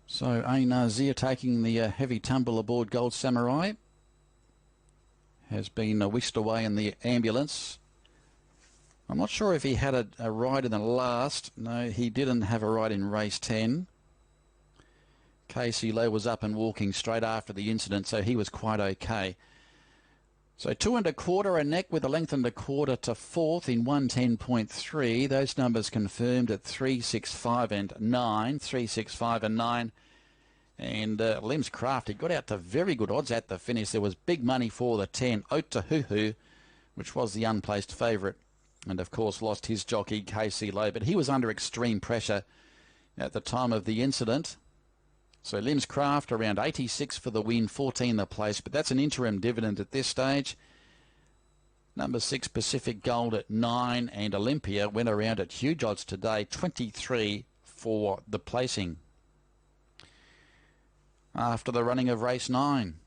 Speaker 4: So A Nazir taking the heavy tumble aboard Gold Samurai. Has been whisked away in the ambulance. I'm not sure if he had a ride in the last. No, he didn't have a ride in race 10. Casey Lowe was up and walking straight after the incident, so he was quite okay. So 2 1/4 a neck with a length and a quarter to fourth in 110.3. Those numbers confirmed at 3, 6, 5 and 9. 3, 6, 5 and 9. And Linscraft, he got out to very good odds at the finish. There was big money for the 10, Otahuhu, which was the unplaced favourite. And, of course, lost his jockey, Casey Lowe. But he was under extreme pressure at the time of the incident. So Linscraft around 86 for the win, 14 the place. But that's an interim dividend at this stage. Number 6, Pacific Gold at 9. And Olympia went around at huge odds today, 23 for the placing. After the running of race 9.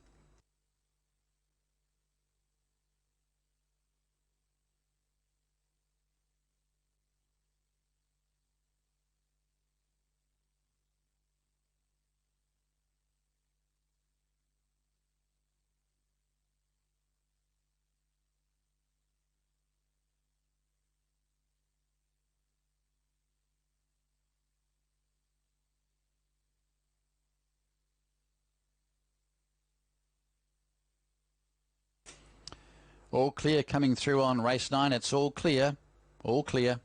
Speaker 4: All clear coming through on race 9. It's all clear. All clear.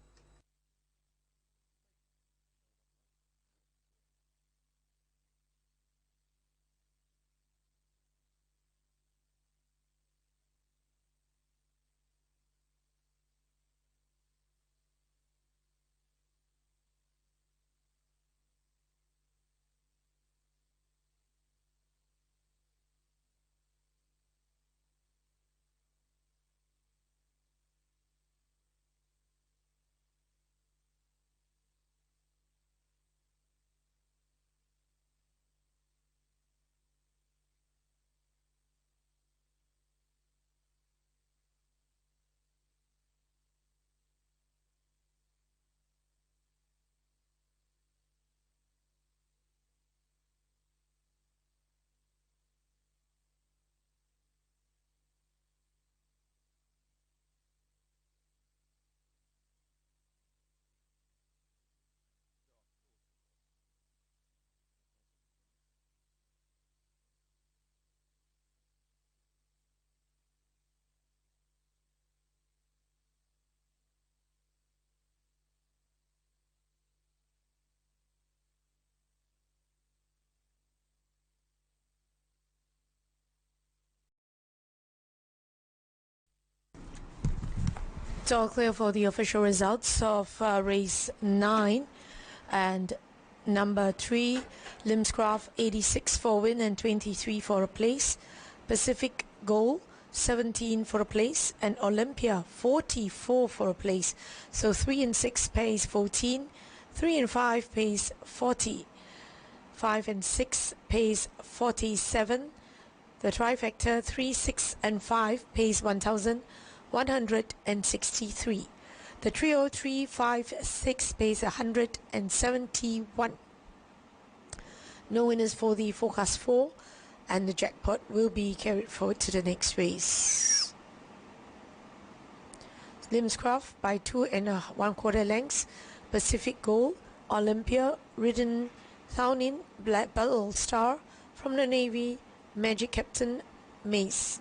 Speaker 2: It's all clear for the official results of race 9, and number 3 Linscraft 86 for win and 23 for a place, Pacific Gold 17 for a place, and Olympia 44 for a place. So 3 and 6 pays 14, 3 and 5 pays 40, 5 and 6 pays 47. The trifecta 3, 6 and 5 pays 1,163. The trio 3, 5, 6 pays 171. No winners for the forecast 4, and the jackpot will be carried forward to the next race. Limscraft by 2 1/4 lengths. Pacific Gold, Olympia, ridden Thaunin, Black Battle Star from the Navy, Magic Captain, Mace.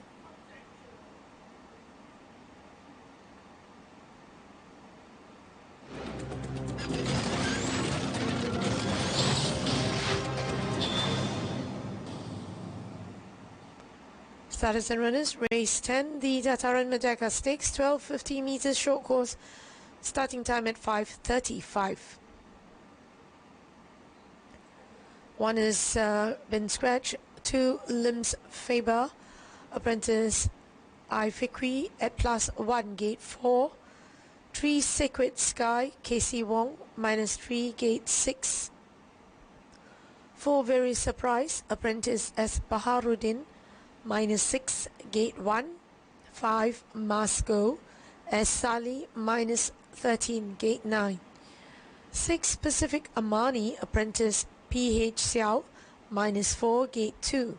Speaker 2: Starters and runners, race 10, the Dataran Madaka Stakes, 1250 meters short course, starting time at 5:35. One has been scratched, 2 Limbs Faber, apprentice Ifiqui at +1 gate 4, 3 Sacred Sky, KC Wong, -3 gate 6, 4 Very Surprise, apprentice S Baharuddin, -6 gate 1, 5 Masco as Sali, -13 gate 9, 6 Pacific Amani, apprentice PH Xiao, -4 gate 2,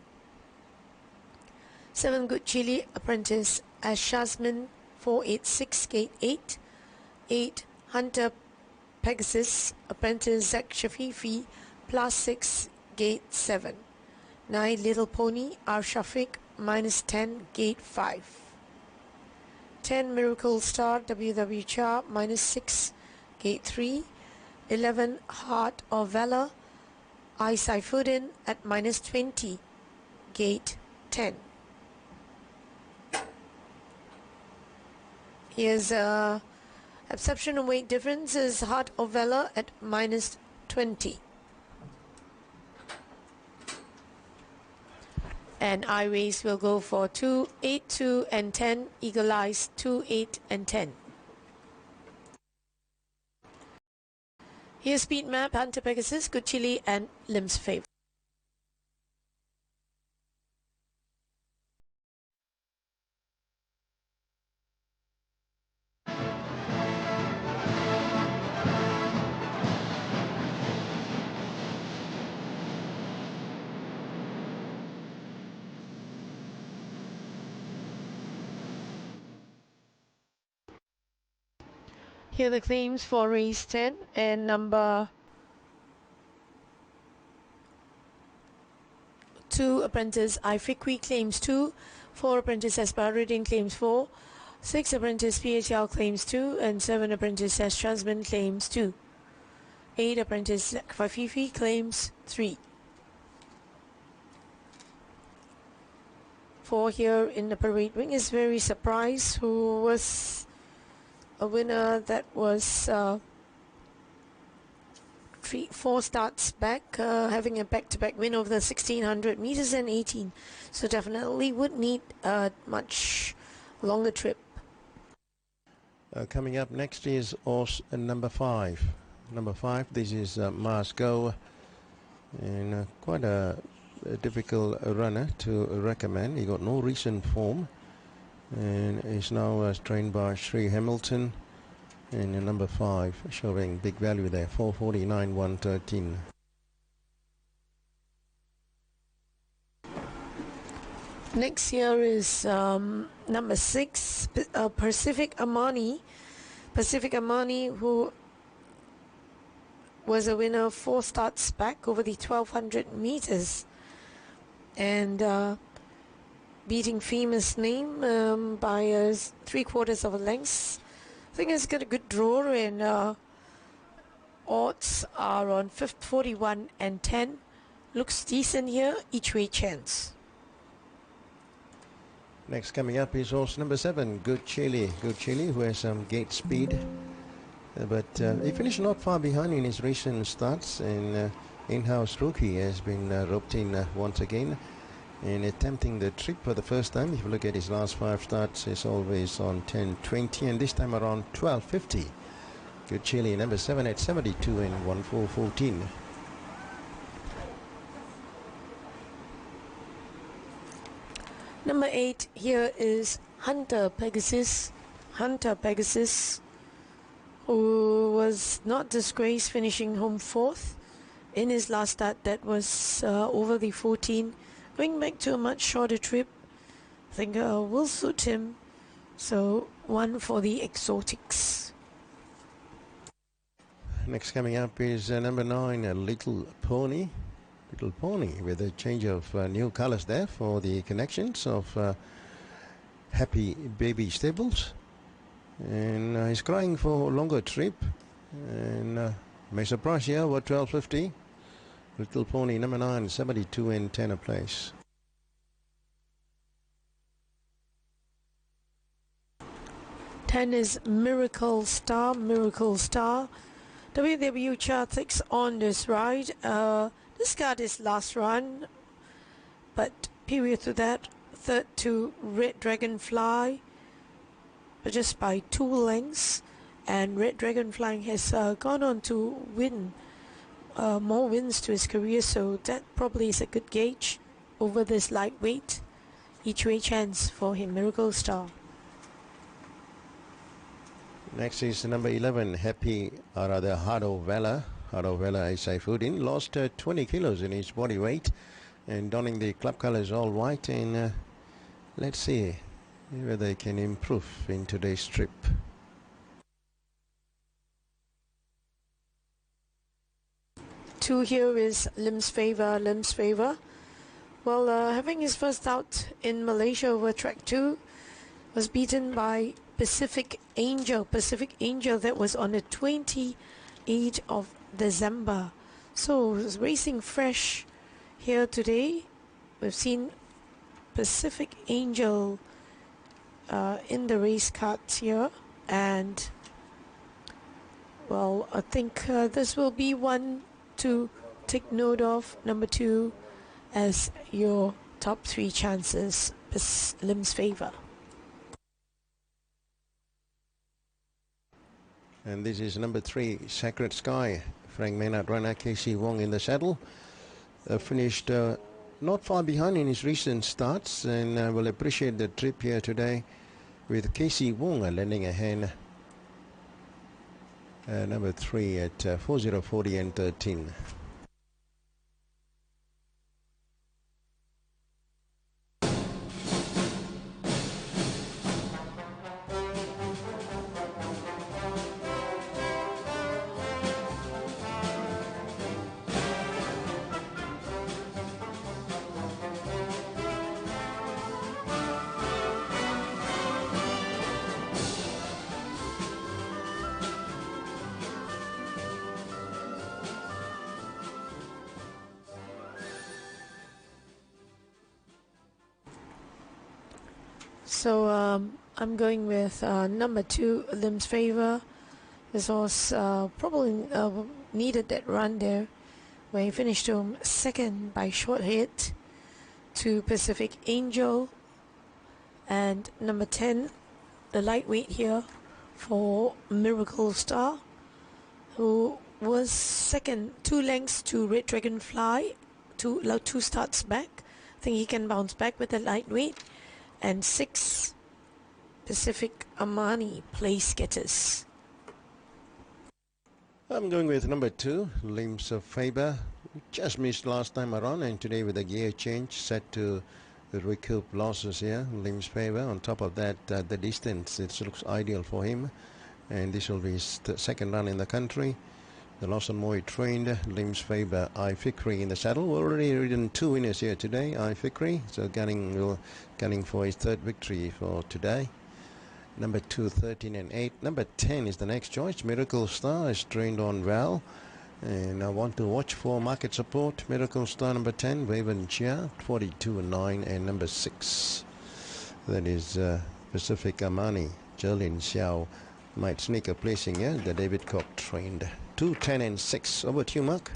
Speaker 2: 7 Good Chili, apprentice as Shazmin, 486 gate 8, 8 Hunter Pegasus, apprentice Zach Shafifi, +6 gate 7, 9 Little Pony, R Shafiq, -10 gate 5, 10 Miracle Star, WW Cha, -6 gate 3, 11 Heart of Valor, I Saifuddin at -20 gate 10. Here's absorption and weight difference is Heart of Valor at -20. And I-Race will go for 2, 8, 2 and 10, Eagle Eyes 2, 8 and 10. Here's Speed Map, Hunter Pegasus, Good Chili and Limbs Favor. Here are the claims for race 10 and number 2 apprentice Ifiqui claims 2, 4 apprentice Asparuddin claims 4, 6 apprentice PHL claims 2 and 7 apprentice S Shazman claims 2, 8 apprentice Fafifi claims 3. 4 here in the parade ring is Very Surprise, who was a winner that was 4 starts back, having a back-to-back win over the 1600 meters and 18, so definitely would need a much longer trip.
Speaker 3: Coming up next is horse number 5. Number 5, this is Mars Go, and quite a difficult runner to recommend. He got no recent form and is now trained by Sri Hamilton, and number 5 showing big value there, 449 113.
Speaker 2: Next here is number 6, Pacific Amani. Pacific Amani, who was a winner 4 starts back over the 1200 meters and beating Famous Name by 3/4 of a length. I think it's got a good draw, and odds are on 41 and 10. Looks decent here, each way chance.
Speaker 3: Next coming up is horse number 7, Good Chili. Good Chili, who has some gate speed, but he finished not far behind in his recent starts, and in-house rookie has been roped in once again and attempting the trip for the first time. If you look at his last 5 starts, he's always on 10:20, and this time around 12:50. Good Chili, number 7 at 72 and 1414.
Speaker 2: Number 8 here is Hunter Pegasus. Hunter Pegasus, who was not disgraced, finishing home 4th in his last start that was over the 14 going back to a much shorter trip, I think will suit him. So 1 for the exotics.
Speaker 3: Next coming up is number 9, a Little Pony. Little Pony with a change of new colours there for the connections of Happy Baby Stables. And he's crying for a longer trip. And may surprise here, over 12.50. Little Pony number 9, 72 and 10 a place.
Speaker 2: Ten is Miracle Star. Miracle Star. WW chart 6 on this ride. This card is last run, but period to that, third to Red Dragonfly, but just by 2 lengths. And Red Dragonfly has gone on to win more wins to his career, so that probably is a good gauge over this lightweight. Each way chance for him, Miracle Star.
Speaker 3: Next is number 11, Happy, or rather Hado Vela. Hado Vela is Saifuddin. Lost 20 kilos in his body weight and donning the club colours all white. And let's see whether they can improve in today's trip.
Speaker 2: Two here is Lim's Favor. Lim's Favor. Well, having his first out in Malaysia over track 2, was beaten by Pacific Angel. Pacific Angel, that was on the 28th of December. So it's racing fresh here today. We've seen Pacific Angel in the race cards here, and well, I think this will be one to take note of, number 2, as your top 3 chances. Lim's Favor.
Speaker 3: And this is number 3, Sacred Sky. Frank Maynard runner Casey Wong in the saddle. Finished not far behind in his recent starts, and will appreciate the trip here today with Casey Wong lending a hand. Number 3 at 4040 and 13.
Speaker 2: So I'm going with number 2, Lim's Favor. This horse probably needed that run there, where he finished home second by short hit to Pacific Angel. And number 10, the lightweight here for Miracle Star, who was second 2 lengths to Red Dragonfly, 2 starts back. I think he can bounce back with the lightweight. And 6, Pacific Amani, place getters.
Speaker 3: I'm going with number 2, Limbs of Faber. Just missed last time around, and today with a gear change set to recoup losses here. Limbs Faber. On top of that, the distance, it looks ideal for him, and this will be his second run in the country. The Lawson Moy trained Limbs Faber, I Fikri in the saddle. We've already ridden 2 winners here today, I Fikri, so gunning for his 3rd victory for today. Number 2, 13 and 8. Number 10 is the next choice. Miracle Star is trained on well, and I want to watch for market support. Miracle Star number 10, Waven Chia, 42 and 9, and number 6. That is Pacific Amani. Jolin Xiao might sneak a placing here. The David Cock trained. 2, 10 and 6. Over to you, Mark.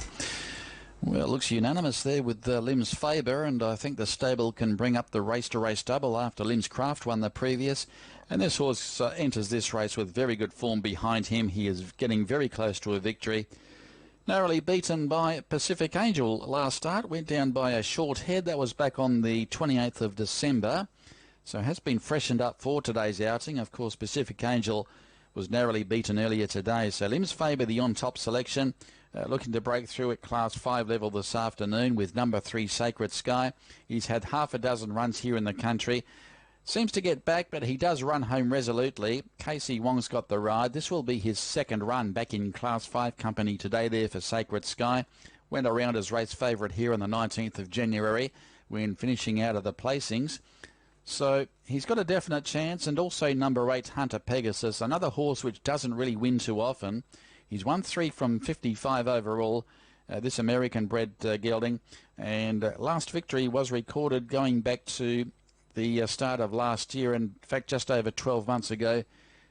Speaker 4: Well, it looks unanimous there with Lim's Faber, and I think the stable can bring up the race-to-race double after Lim's Craft won the previous. And this horse enters this race with very good form behind him. He is getting very close to a victory. Narrowly beaten by Pacific Angel last start. Went down by a short head. That was back on the 28th of December. So has been freshened up for today's outing. Of course, Pacific Angel was narrowly beaten earlier today. So Lim's Faber, the on-top selection. looking to break through at Class 5 level this afternoon with number 3 Sacred Sky. He's had half a dozen runs here in the country. Seems to get back, but he does run home resolutely. Casey Wong's got the ride. This will be his second run back in Class 5 company today there for Sacred Sky. Went around as race favourite here on the 19th of January when finishing out of the placings. So he's got a definite chance, and also number 8 Hunter Pegasus, another horse which doesn't really win too often. He's won 3 from 55 overall, this American-bred gelding, and last victory was recorded going back to the start of last year, in fact just over 12 months ago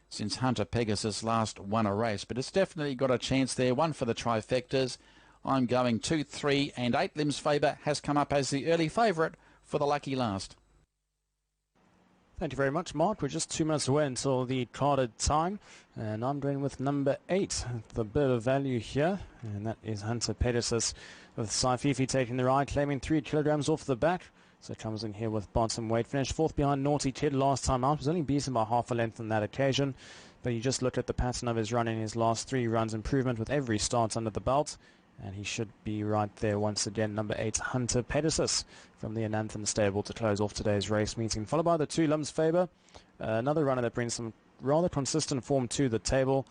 Speaker 4: since Hunter Pegasus last won a race. But it's definitely got a chance there, one for the trifectas. I'm going 2, 3 and 8. Limbs Faber has come up as the early favourite for the lucky last.
Speaker 1: Thank you very much, Mark. We're just 2 minutes away until the carded time, and I'm going with number 8, the bit of value here, and that is Hunter Pegasus, with Saififi taking the ride, claiming 3 kilograms off the back. So it comes in here with bottom weight. Finished 4th behind Naughty Ted last time out. Was only beaten by half a length on that occasion. But you just look at the pattern of his run in his last 3 runs. Improvement with every start under the belt. And he should be right there once again. Number 8, Hunter Pegasus from the Ananthan stable to close off today's race meeting. Followed by the 2, Limbs Faber. Another runner that brings some rather consistent form to the table.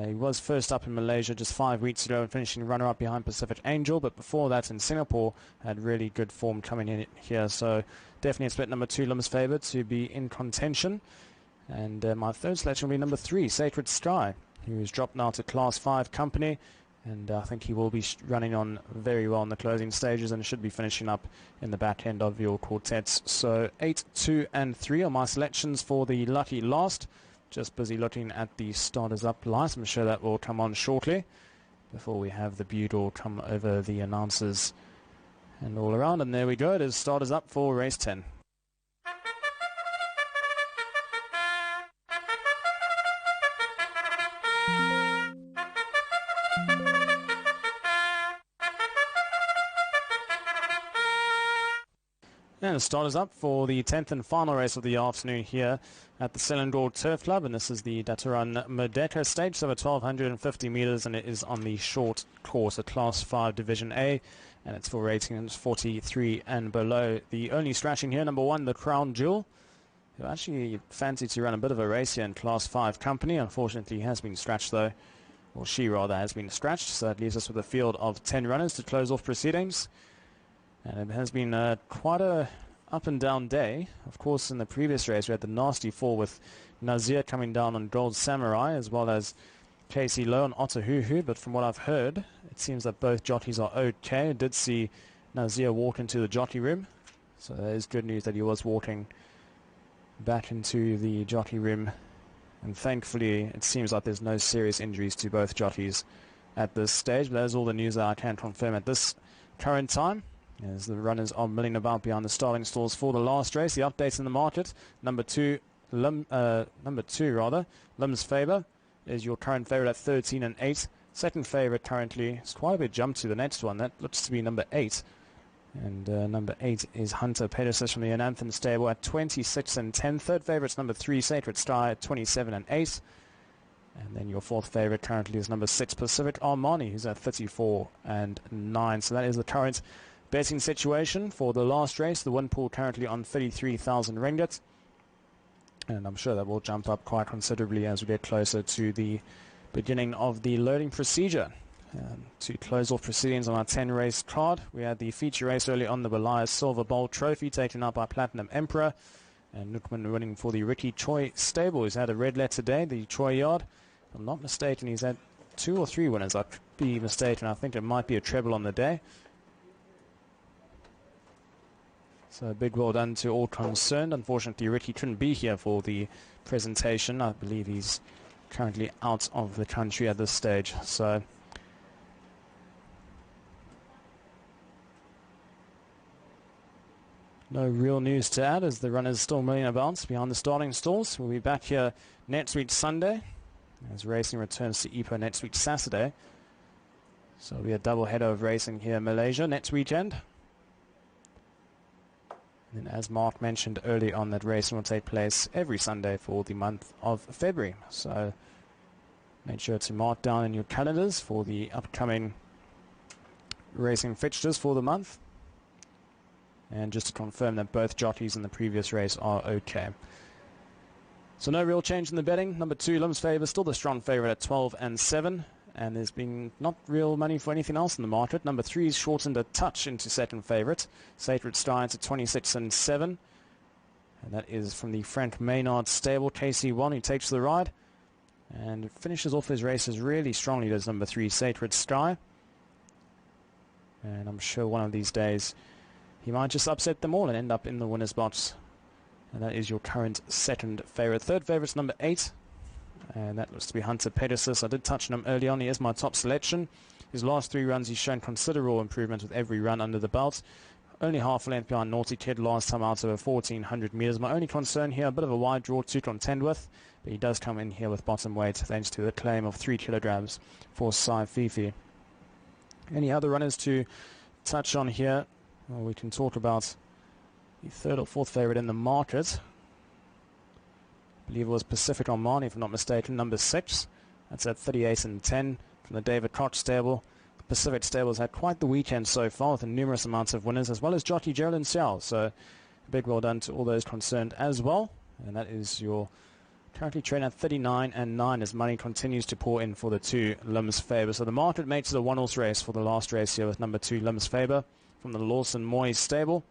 Speaker 1: He was first up in Malaysia just 5 weeks ago and finishing runner-up behind Pacific Angel, but before that in Singapore had really good form coming in here. So definitely expect number 2, Limbs Faber, to be in contention. And my third selection will be number 3, Sacred Sky, who is dropped now to Class 5 company. And I think he will be running on very well in the closing stages and should be finishing up in the back end of your quartets. So 8, 2 and 3 are my selections for the lucky last. Just busy looking at the starters up light. I'm sure that will come on shortly before we have the bugle come over the announcers and all around. And there we go. It is starters up for race 10. And the starters up for the 10th and final race of the afternoon here at the Selangor Turf Club, and this is the Dataran Merdeka stage, so over 1,250 metres, and it is on the short course at Class 5 Division A, and it's for ratings 43 and below. The only scratching here, number 1, the Crown Jewel, who actually fancied to run a bit of a race here in Class 5 company. Unfortunately, he has been scratched though, or she rather has been scratched, so that leaves us with a field of 10 runners to close off proceedings. And it has been quite a up and down day. Of course, in the previous race we had the nasty fall with Nazir coming down on Gold Samurai, as well as Casey Lowe and Otahuhu, but from what I've heard, it seems that both jockeys are okay. I did see Nazir walk into the jockey room, so that is good news that he was walking back into the jockey room, and thankfully it seems like there's no serious injuries to both jockeys at this stage. But that is all the news that I can confirm at this current time, as the runners are milling about behind the starting stalls for the last race. The updates in the market: number 2, Limbs Faber is your current favourite at 13 and 8. Second favourite currently, it's quite a bit jump to the next one. That looks to be number 8. And number 8 is Hunter Pegasus from the Ananthan stable at 26 and 10. Third favourite's number 3, Sacred Sky, at 27 and 8. And then your fourth favourite currently is number 6, Pacific Armani, who's at 34 and 9. So that is the current betting situation for the last race. The win pool currently on 33,000 ringgit. And I'm sure that will jump up quite considerably as we get closer to the beginning of the loading procedure. To close off proceedings on our 10-race card, we had the feature race early on, the Belias Silver Bowl Trophy, taken up by Platinum Emperor. And Nookman winning for the Ricky Choi stable, who's had a red letter today, the Choi Yard. If I'm not mistaken, he's had 2 or 3 winners. I could be mistaken. I think it might be a treble on the day. So big well done to all concerned. Unfortunately, Ricky couldn't be here for the presentation. I believe he's currently out of the country at this stage. So no real news to add, as the runners still milling about behind the starting stalls. We'll be back here next week Sunday, as racing returns to Ipoh next week Saturday. So it'll be a double header of racing here in Malaysia next weekend. And as Mark mentioned early on, that racing will take place every Sunday for the month of February. So make sure to mark down in your calendars for the upcoming racing fixtures for the month. And just to confirm that both jockeys in the previous race are okay. So no real change in the betting. Number 2, Lim's Favour, still the strong favourite at 12 and 7. And there's been not real money for anything else in the market. Number 3 is shortened a touch into second favourite. Sacred Steins at 26 and 7. And that is from the Frank Maynard stable, KC1, who takes the ride. And finishes off his races really strongly, does number 3, Sacred Sky. And I'm sure one of these days he might just upset them all and end up in the winner's box. And that is your current second favourite. Third favourite's number 8. And that looks to be Hunter Pegasus. I did touch on him early on. He is my top selection. His last 3 runs, he's shown considerable improvement with every run under the belt. Only half a length behind Naughty Kid last time out over 1,400 metres. My only concern here, a bit of a wide draw to contend with. But he does come in here with bottom weight thanks to the claim of 3 kilograms for Sai Fifi. Any other runners to touch on here? Well, we can talk about the third or fourth favourite in the market. I believe it was Pacific Armani, if I'm not mistaken, number 6. That's at 38 and 10 from the David Koch stable. The Pacific stables had quite the weekend so far with numerous amounts of winners, as well as jockey Geraldine Xiao. So a big well done to all those concerned as well. And that is your currently trading at 39 and 9 as money continues to pour in for the 2 Lim's Favour. So the market makes it a one-horse race for the last race here with number 2 Lim's Favour from the Lawson Moyes stable.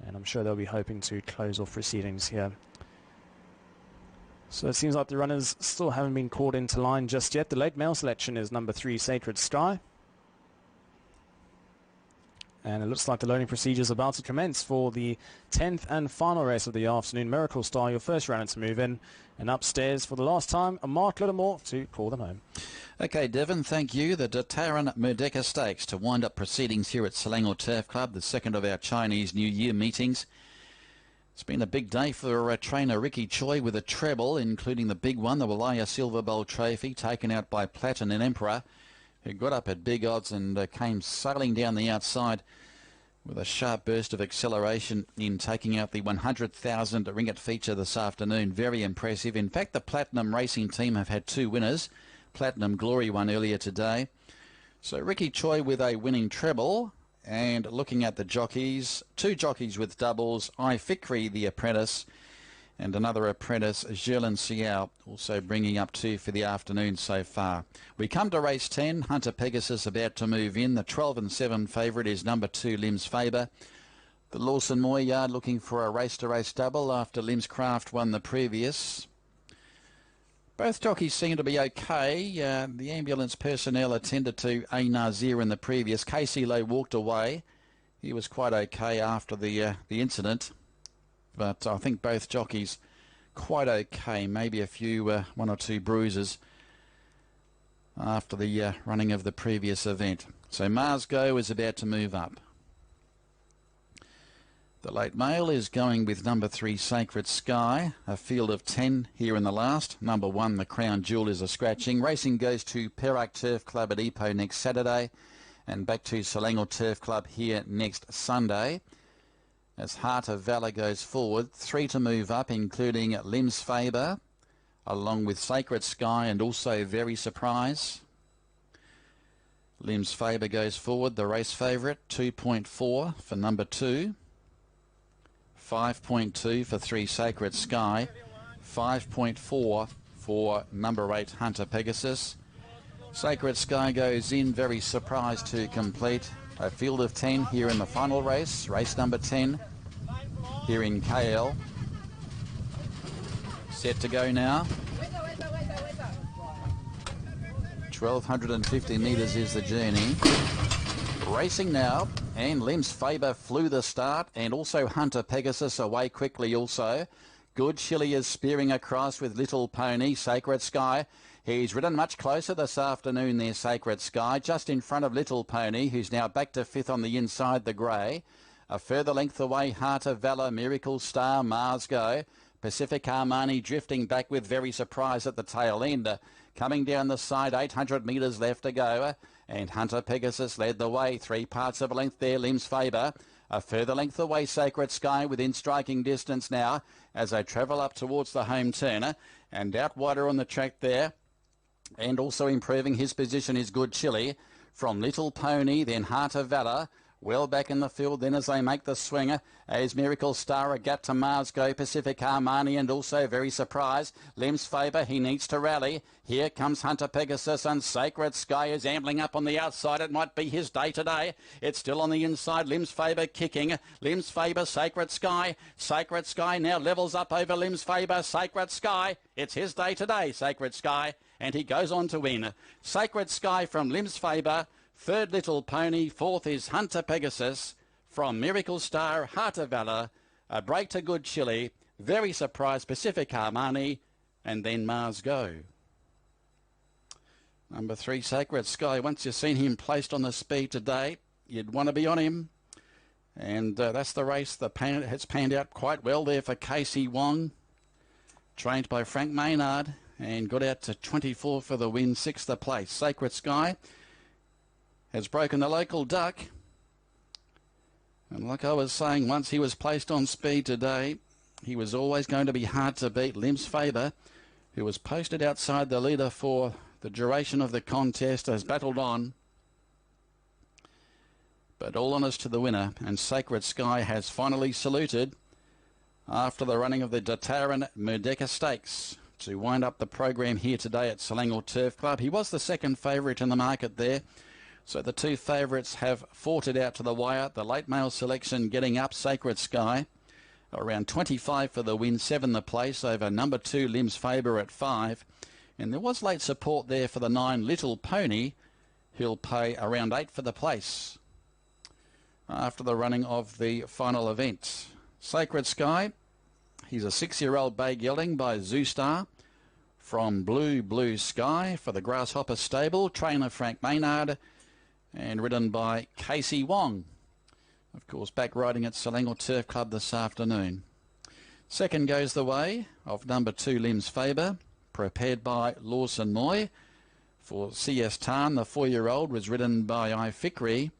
Speaker 1: And I'm sure they'll be hoping to close off proceedings here. So it seems like the runners still haven't been called into line just yet. The late male selection is number 3, Sacred Sky. And it looks like the loading procedure is about to commence for the 10th and final race of the afternoon. Miracle Star, your first runner to move in. And upstairs for the last time, Mark Littlemore to call them home.
Speaker 4: Okay, Devon, thank you. The Dataran Merdeka Stakes to wind up proceedings here at Selangor Turf Club, the second of our Chinese New Year meetings. It's been a big day for trainer Ricky Choi with a treble, including the big one, the Walaya Silver Bowl Trophy, taken out by Platinum Emperor, who got up at big odds and came sailing down the outside with a sharp burst of acceleration in taking out the 100,000 ringgit feature this afternoon. Very impressive. In fact, the Platinum Racing team have had 2 winners. Platinum Glory won earlier today. So Ricky Choi with a winning treble. And looking at the jockeys, 2 jockeys with doubles, I Fikri, the apprentice, and another apprentice, Geraldine Xiao, also bringing up 2 for the afternoon so far. We come to race 10, Hunter Pegasus about to move in. The 12 and 7 favourite is number 2, Lim's Favour. The Lawson Moy Yard looking for a race-to-race double after Lim's Craft won the previous. Both jockeys seem to be okay. The ambulance personnel attended to A. Nazir in the previous. Casey Lowe walked away. He was quite okay after the incident. But I think both jockeys quite okay. Maybe a few, 1 or 2 bruises after the running of the previous event. So Mars Go is about to move up. The late male is going with number 3, Sacred Sky, a field of 10 here in the last. Number 1, the Crown Jewel, is a scratching. Racing goes to Perak Turf Club at Ipoh next Saturday and back to Selangor Turf Club here next Sunday. As Heart of Valour goes forward, 3 to move up, including Lim's Favour, along with Sacred Sky and also Very Surprise. Lim's Favour goes forward, the race favourite, 2.4 for number 2. 5.2 for 3 Sacred Sky, 5.4 for number 8 Hunter Pegasus. Sacred Sky goes in, Very Surprised to complete a field of 10 here in the final race, race number 10 here in KL. Set to go now. 1,250 metres is the journey. Racing now, and Lim's Favour flew the start, and also Hunter Pegasus away quickly also. Good Chili is spearing across with Little Pony, Sacred Sky. He's ridden much closer this afternoon there, Sacred Sky, just in front of Little Pony, who's now back to 5th on the inside, the grey. A further length away, Heart of Valour, Miracle Star, Mars Go. Pacific Armani drifting back with Very Surprise at the tail end. Coming down the side, 800 metres left to go. And Hunter Pegasus led the way, 3 parts of a length there, Lim's Favour. A further length away, Sacred Sky within striking distance now as they travel up towards the home turner. And out wider on the track there, and also improving his position is Good Chili. from Little Pony, then Heart of Valor. Well back in the field then as they make the swing as Miracle Star, a gap to Mars Go, Pacific Armani, and also Very Surprised. Lem's Faber, he needs to rally. Here comes Hunter Pegasus, and Sacred Sky is ambling up on the outside. It might be his day today. It's still on the inside. Lem's Faber kicking. Lem's Faber, Sacred Sky. Sacred Sky now levels up over Lem's Faber. Sacred Sky. It's his day today, Sacred Sky. And he goes on to win. Sacred Sky from Lem's Faber. Third, Little Pony. Fourth is Hunter Pegasus. From Miracle Star, Heart of Valor. A break to Good Chili. Very Surprised, Pacific Armani. And then Mars Go. Number 3, Sacred Sky. Once you've seen him placed on the speed today, you'd want to be on him. And that's the race that has panned out quite well there for Casey Wong. Trained by Frank Maynard. And got out to 24 for the win, 6th place. Sacred Sky has broken the local duck. And like I was saying, once he was placed on speed today, he was always going to be hard to beat. Lem's Faber, who was posted outside the leader for the duration of the contest, has battled on. But all honest to the winner, and Sacred Sky has finally saluted after the running of the Dataran Merdeka Stakes to wind up the program here today at Selangor Turf Club. He was the second favourite in the market there. So the two favourites have fought it out to the wire. The late male selection getting up, Sacred Sky, around 25 for the win, 7 the place, over number 2, Lem's Faber at 5. And there was late support there for the 9, Little Pony, who'll pay around 8 for the place after the running of the final event. Sacred Sky, he's a 6-year-old bay gelding by Zoostar from Blue Sky for the Grasshopper Stable, trainer Frank Maynard, and ridden by Casey Wong. Of course, back riding at Selangor Turf Club this afternoon. Second goes the way of number 2, Lem's Faber, prepared by Lawson Moy. For C.S. Tan, the 4-year-old, was ridden by Ifikri.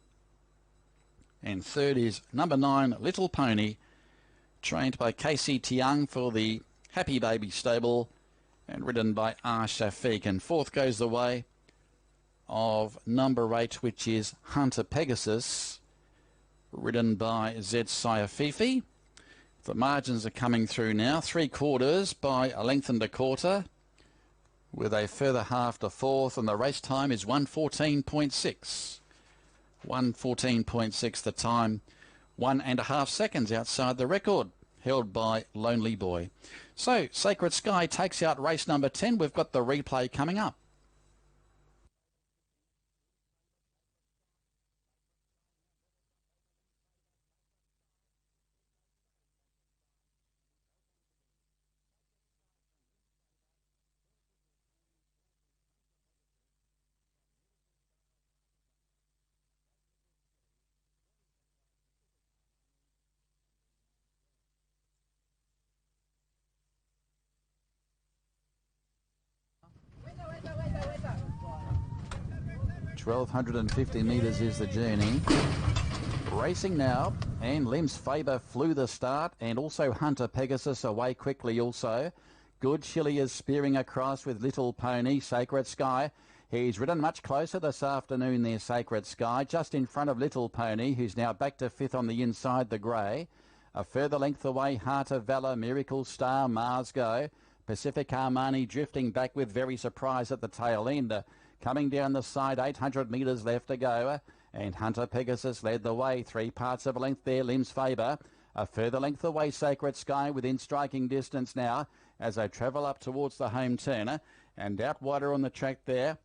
Speaker 4: And third is number 9, Little Pony, trained by Casey Tiang for the Happy Baby Stable and ridden by R. Shafiq. And fourth goes the way of number 8, which is Hunter Pegasus, ridden by Z. Fifi. The margins are coming through now, 3/4 by a length and a quarter, with a further half to fourth, and the race time is 1:14.6. 1:14.6 the time, 1.5 seconds outside the record, held by Lonely Boy. So, Sacred Sky takes out race number 10. We've got the replay coming up. $1,250 metres is the journey. Racing now, and Lem's Faber flew the start, and also Hunter Pegasus away quickly also. Good Chili is spearing across with Little Pony, Sacred Sky. He's ridden much closer this afternoon there, Sacred Sky, just in front of Little Pony, who's now back to 5th on the inside, the grey. A further length away, Heart of Valor, Miracle Star, Mars Go. Pacific Armani drifting back with Very Surprised at the tail end. Coming down the side, 800 metres left to go. And Hunter Pegasus led the way. 3 parts of a length there, Lem's Faber. A further length away, Sacred Sky, within striking distance now as they travel up towards the home turner. And out wider on the track there.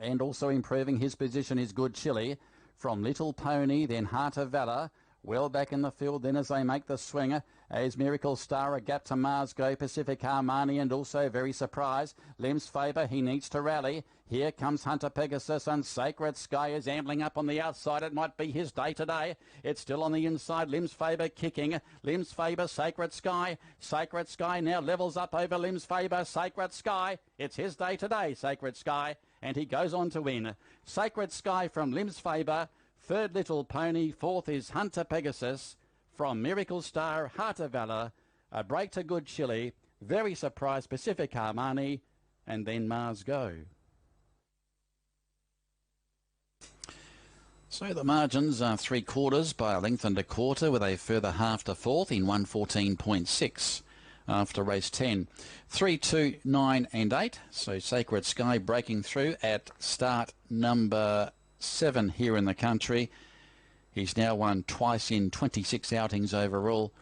Speaker 4: And also improving his position is Good Chili. From Little Pony, then Heart of Valor. Well back in the field then as they make the swing. As Miracle Star, a gap to Mars Go, Pacific Armani, and also Very Surprised. Lem's Faber, he needs to rally. Here comes Hunter Pegasus, and Sacred Sky is ambling up on the outside. It might be his day today. It's still on the inside. Lem's Faber kicking. Lem's Faber, Sacred Sky. Sacred Sky now levels up over Lem's Faber. Sacred Sky. It's his day today, Sacred Sky. And he goes on to win. Sacred Sky from Lem's Faber. Third, Little Pony. Fourth is Hunter Pegasus. From Miracle Star, Heart of Valor. A break to Good Chili. Very Surprised, Pacific Armani. And then Mars Go. So the margins are 3/4 by a length and a quarter, with a further half to fourth in 114.6 after race 10. 3, 2, 9 and 8. So Sacred Sky breaking through at start number 7 here in the country. He's now won twice in 26 outings overall.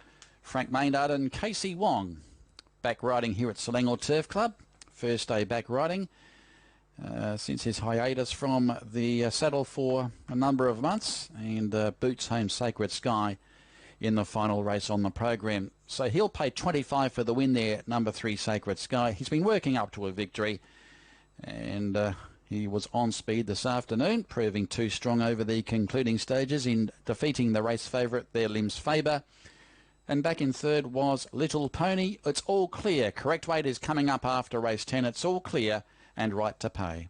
Speaker 4: Frank Maynard and Casey Wong back riding here at Selangor Turf Club. First day back riding since his hiatus from the saddle for a number of months, and boots home Sacred Sky in the final race on the program. So he'll pay 25 for the win there, number 3 Sacred Sky. He's been working up to a victory, and he was on speed this afternoon, proving too strong over the concluding stages in defeating the race favourite there, Lims Faber. And back in third was Little Pony. It's all clear. Correct weight is coming up after race 10. It's all clear and right to pay.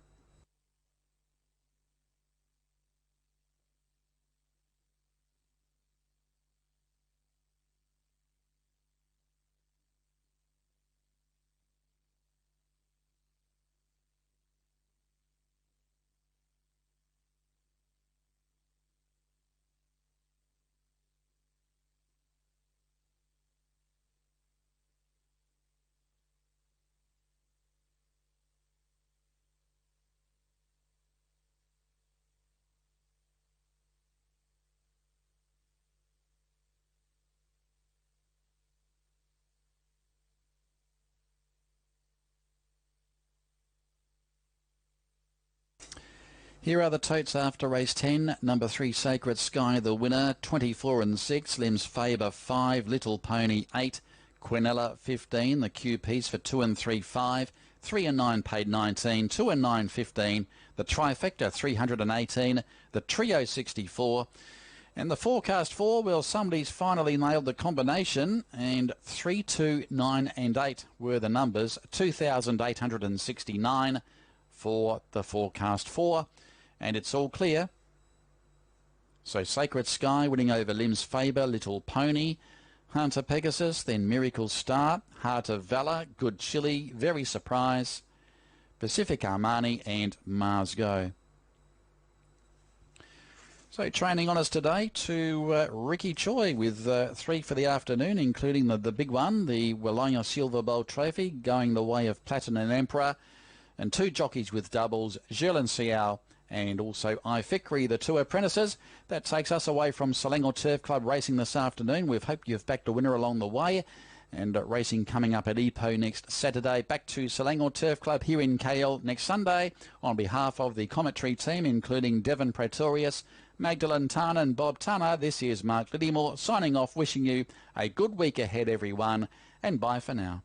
Speaker 4: Here are the totes after race 10. Number 3 Sacred Sky the winner, 24 and 6. Lims Faber 5, Little Pony 8, Quinella 15. The Q piece for 2 and 3 5. 3 and 9 paid 19, 2 and 9 15. The trifecta 318. The trio 64. And the forecast 4, well, somebody's finally nailed the combination, and 3, 2, 9 and 8 were the numbers. 2,869 for the forecast 4. And it's all clear. So Sacred Sky winning over Lims Faber, Little Pony, Hunter Pegasus, then Miracle Star, Heart of Valor, Good Chili, Very Surprise, Pacific Armani and Mars Go. So training on us today to Ricky Choi with 3 for the afternoon, including the big one, the Wallonia Silver Bowl Trophy, going the way of Platinum Emperor, and 2 jockeys with doubles, Gerlin Siao and also Ifikri, the 2 apprentices. That takes us away from Selangor Turf Club racing this afternoon. We've hoped you've backed a winner along the way. And racing coming up at Ipoh next Saturday. Back to Selangor Turf Club here in KL next Sunday. On behalf of the commentary team, including Devon Pretorius, Magdalene Tana and Bob Tanner, this is Mark Littymore signing off, wishing you a good week ahead, everyone, and bye for now.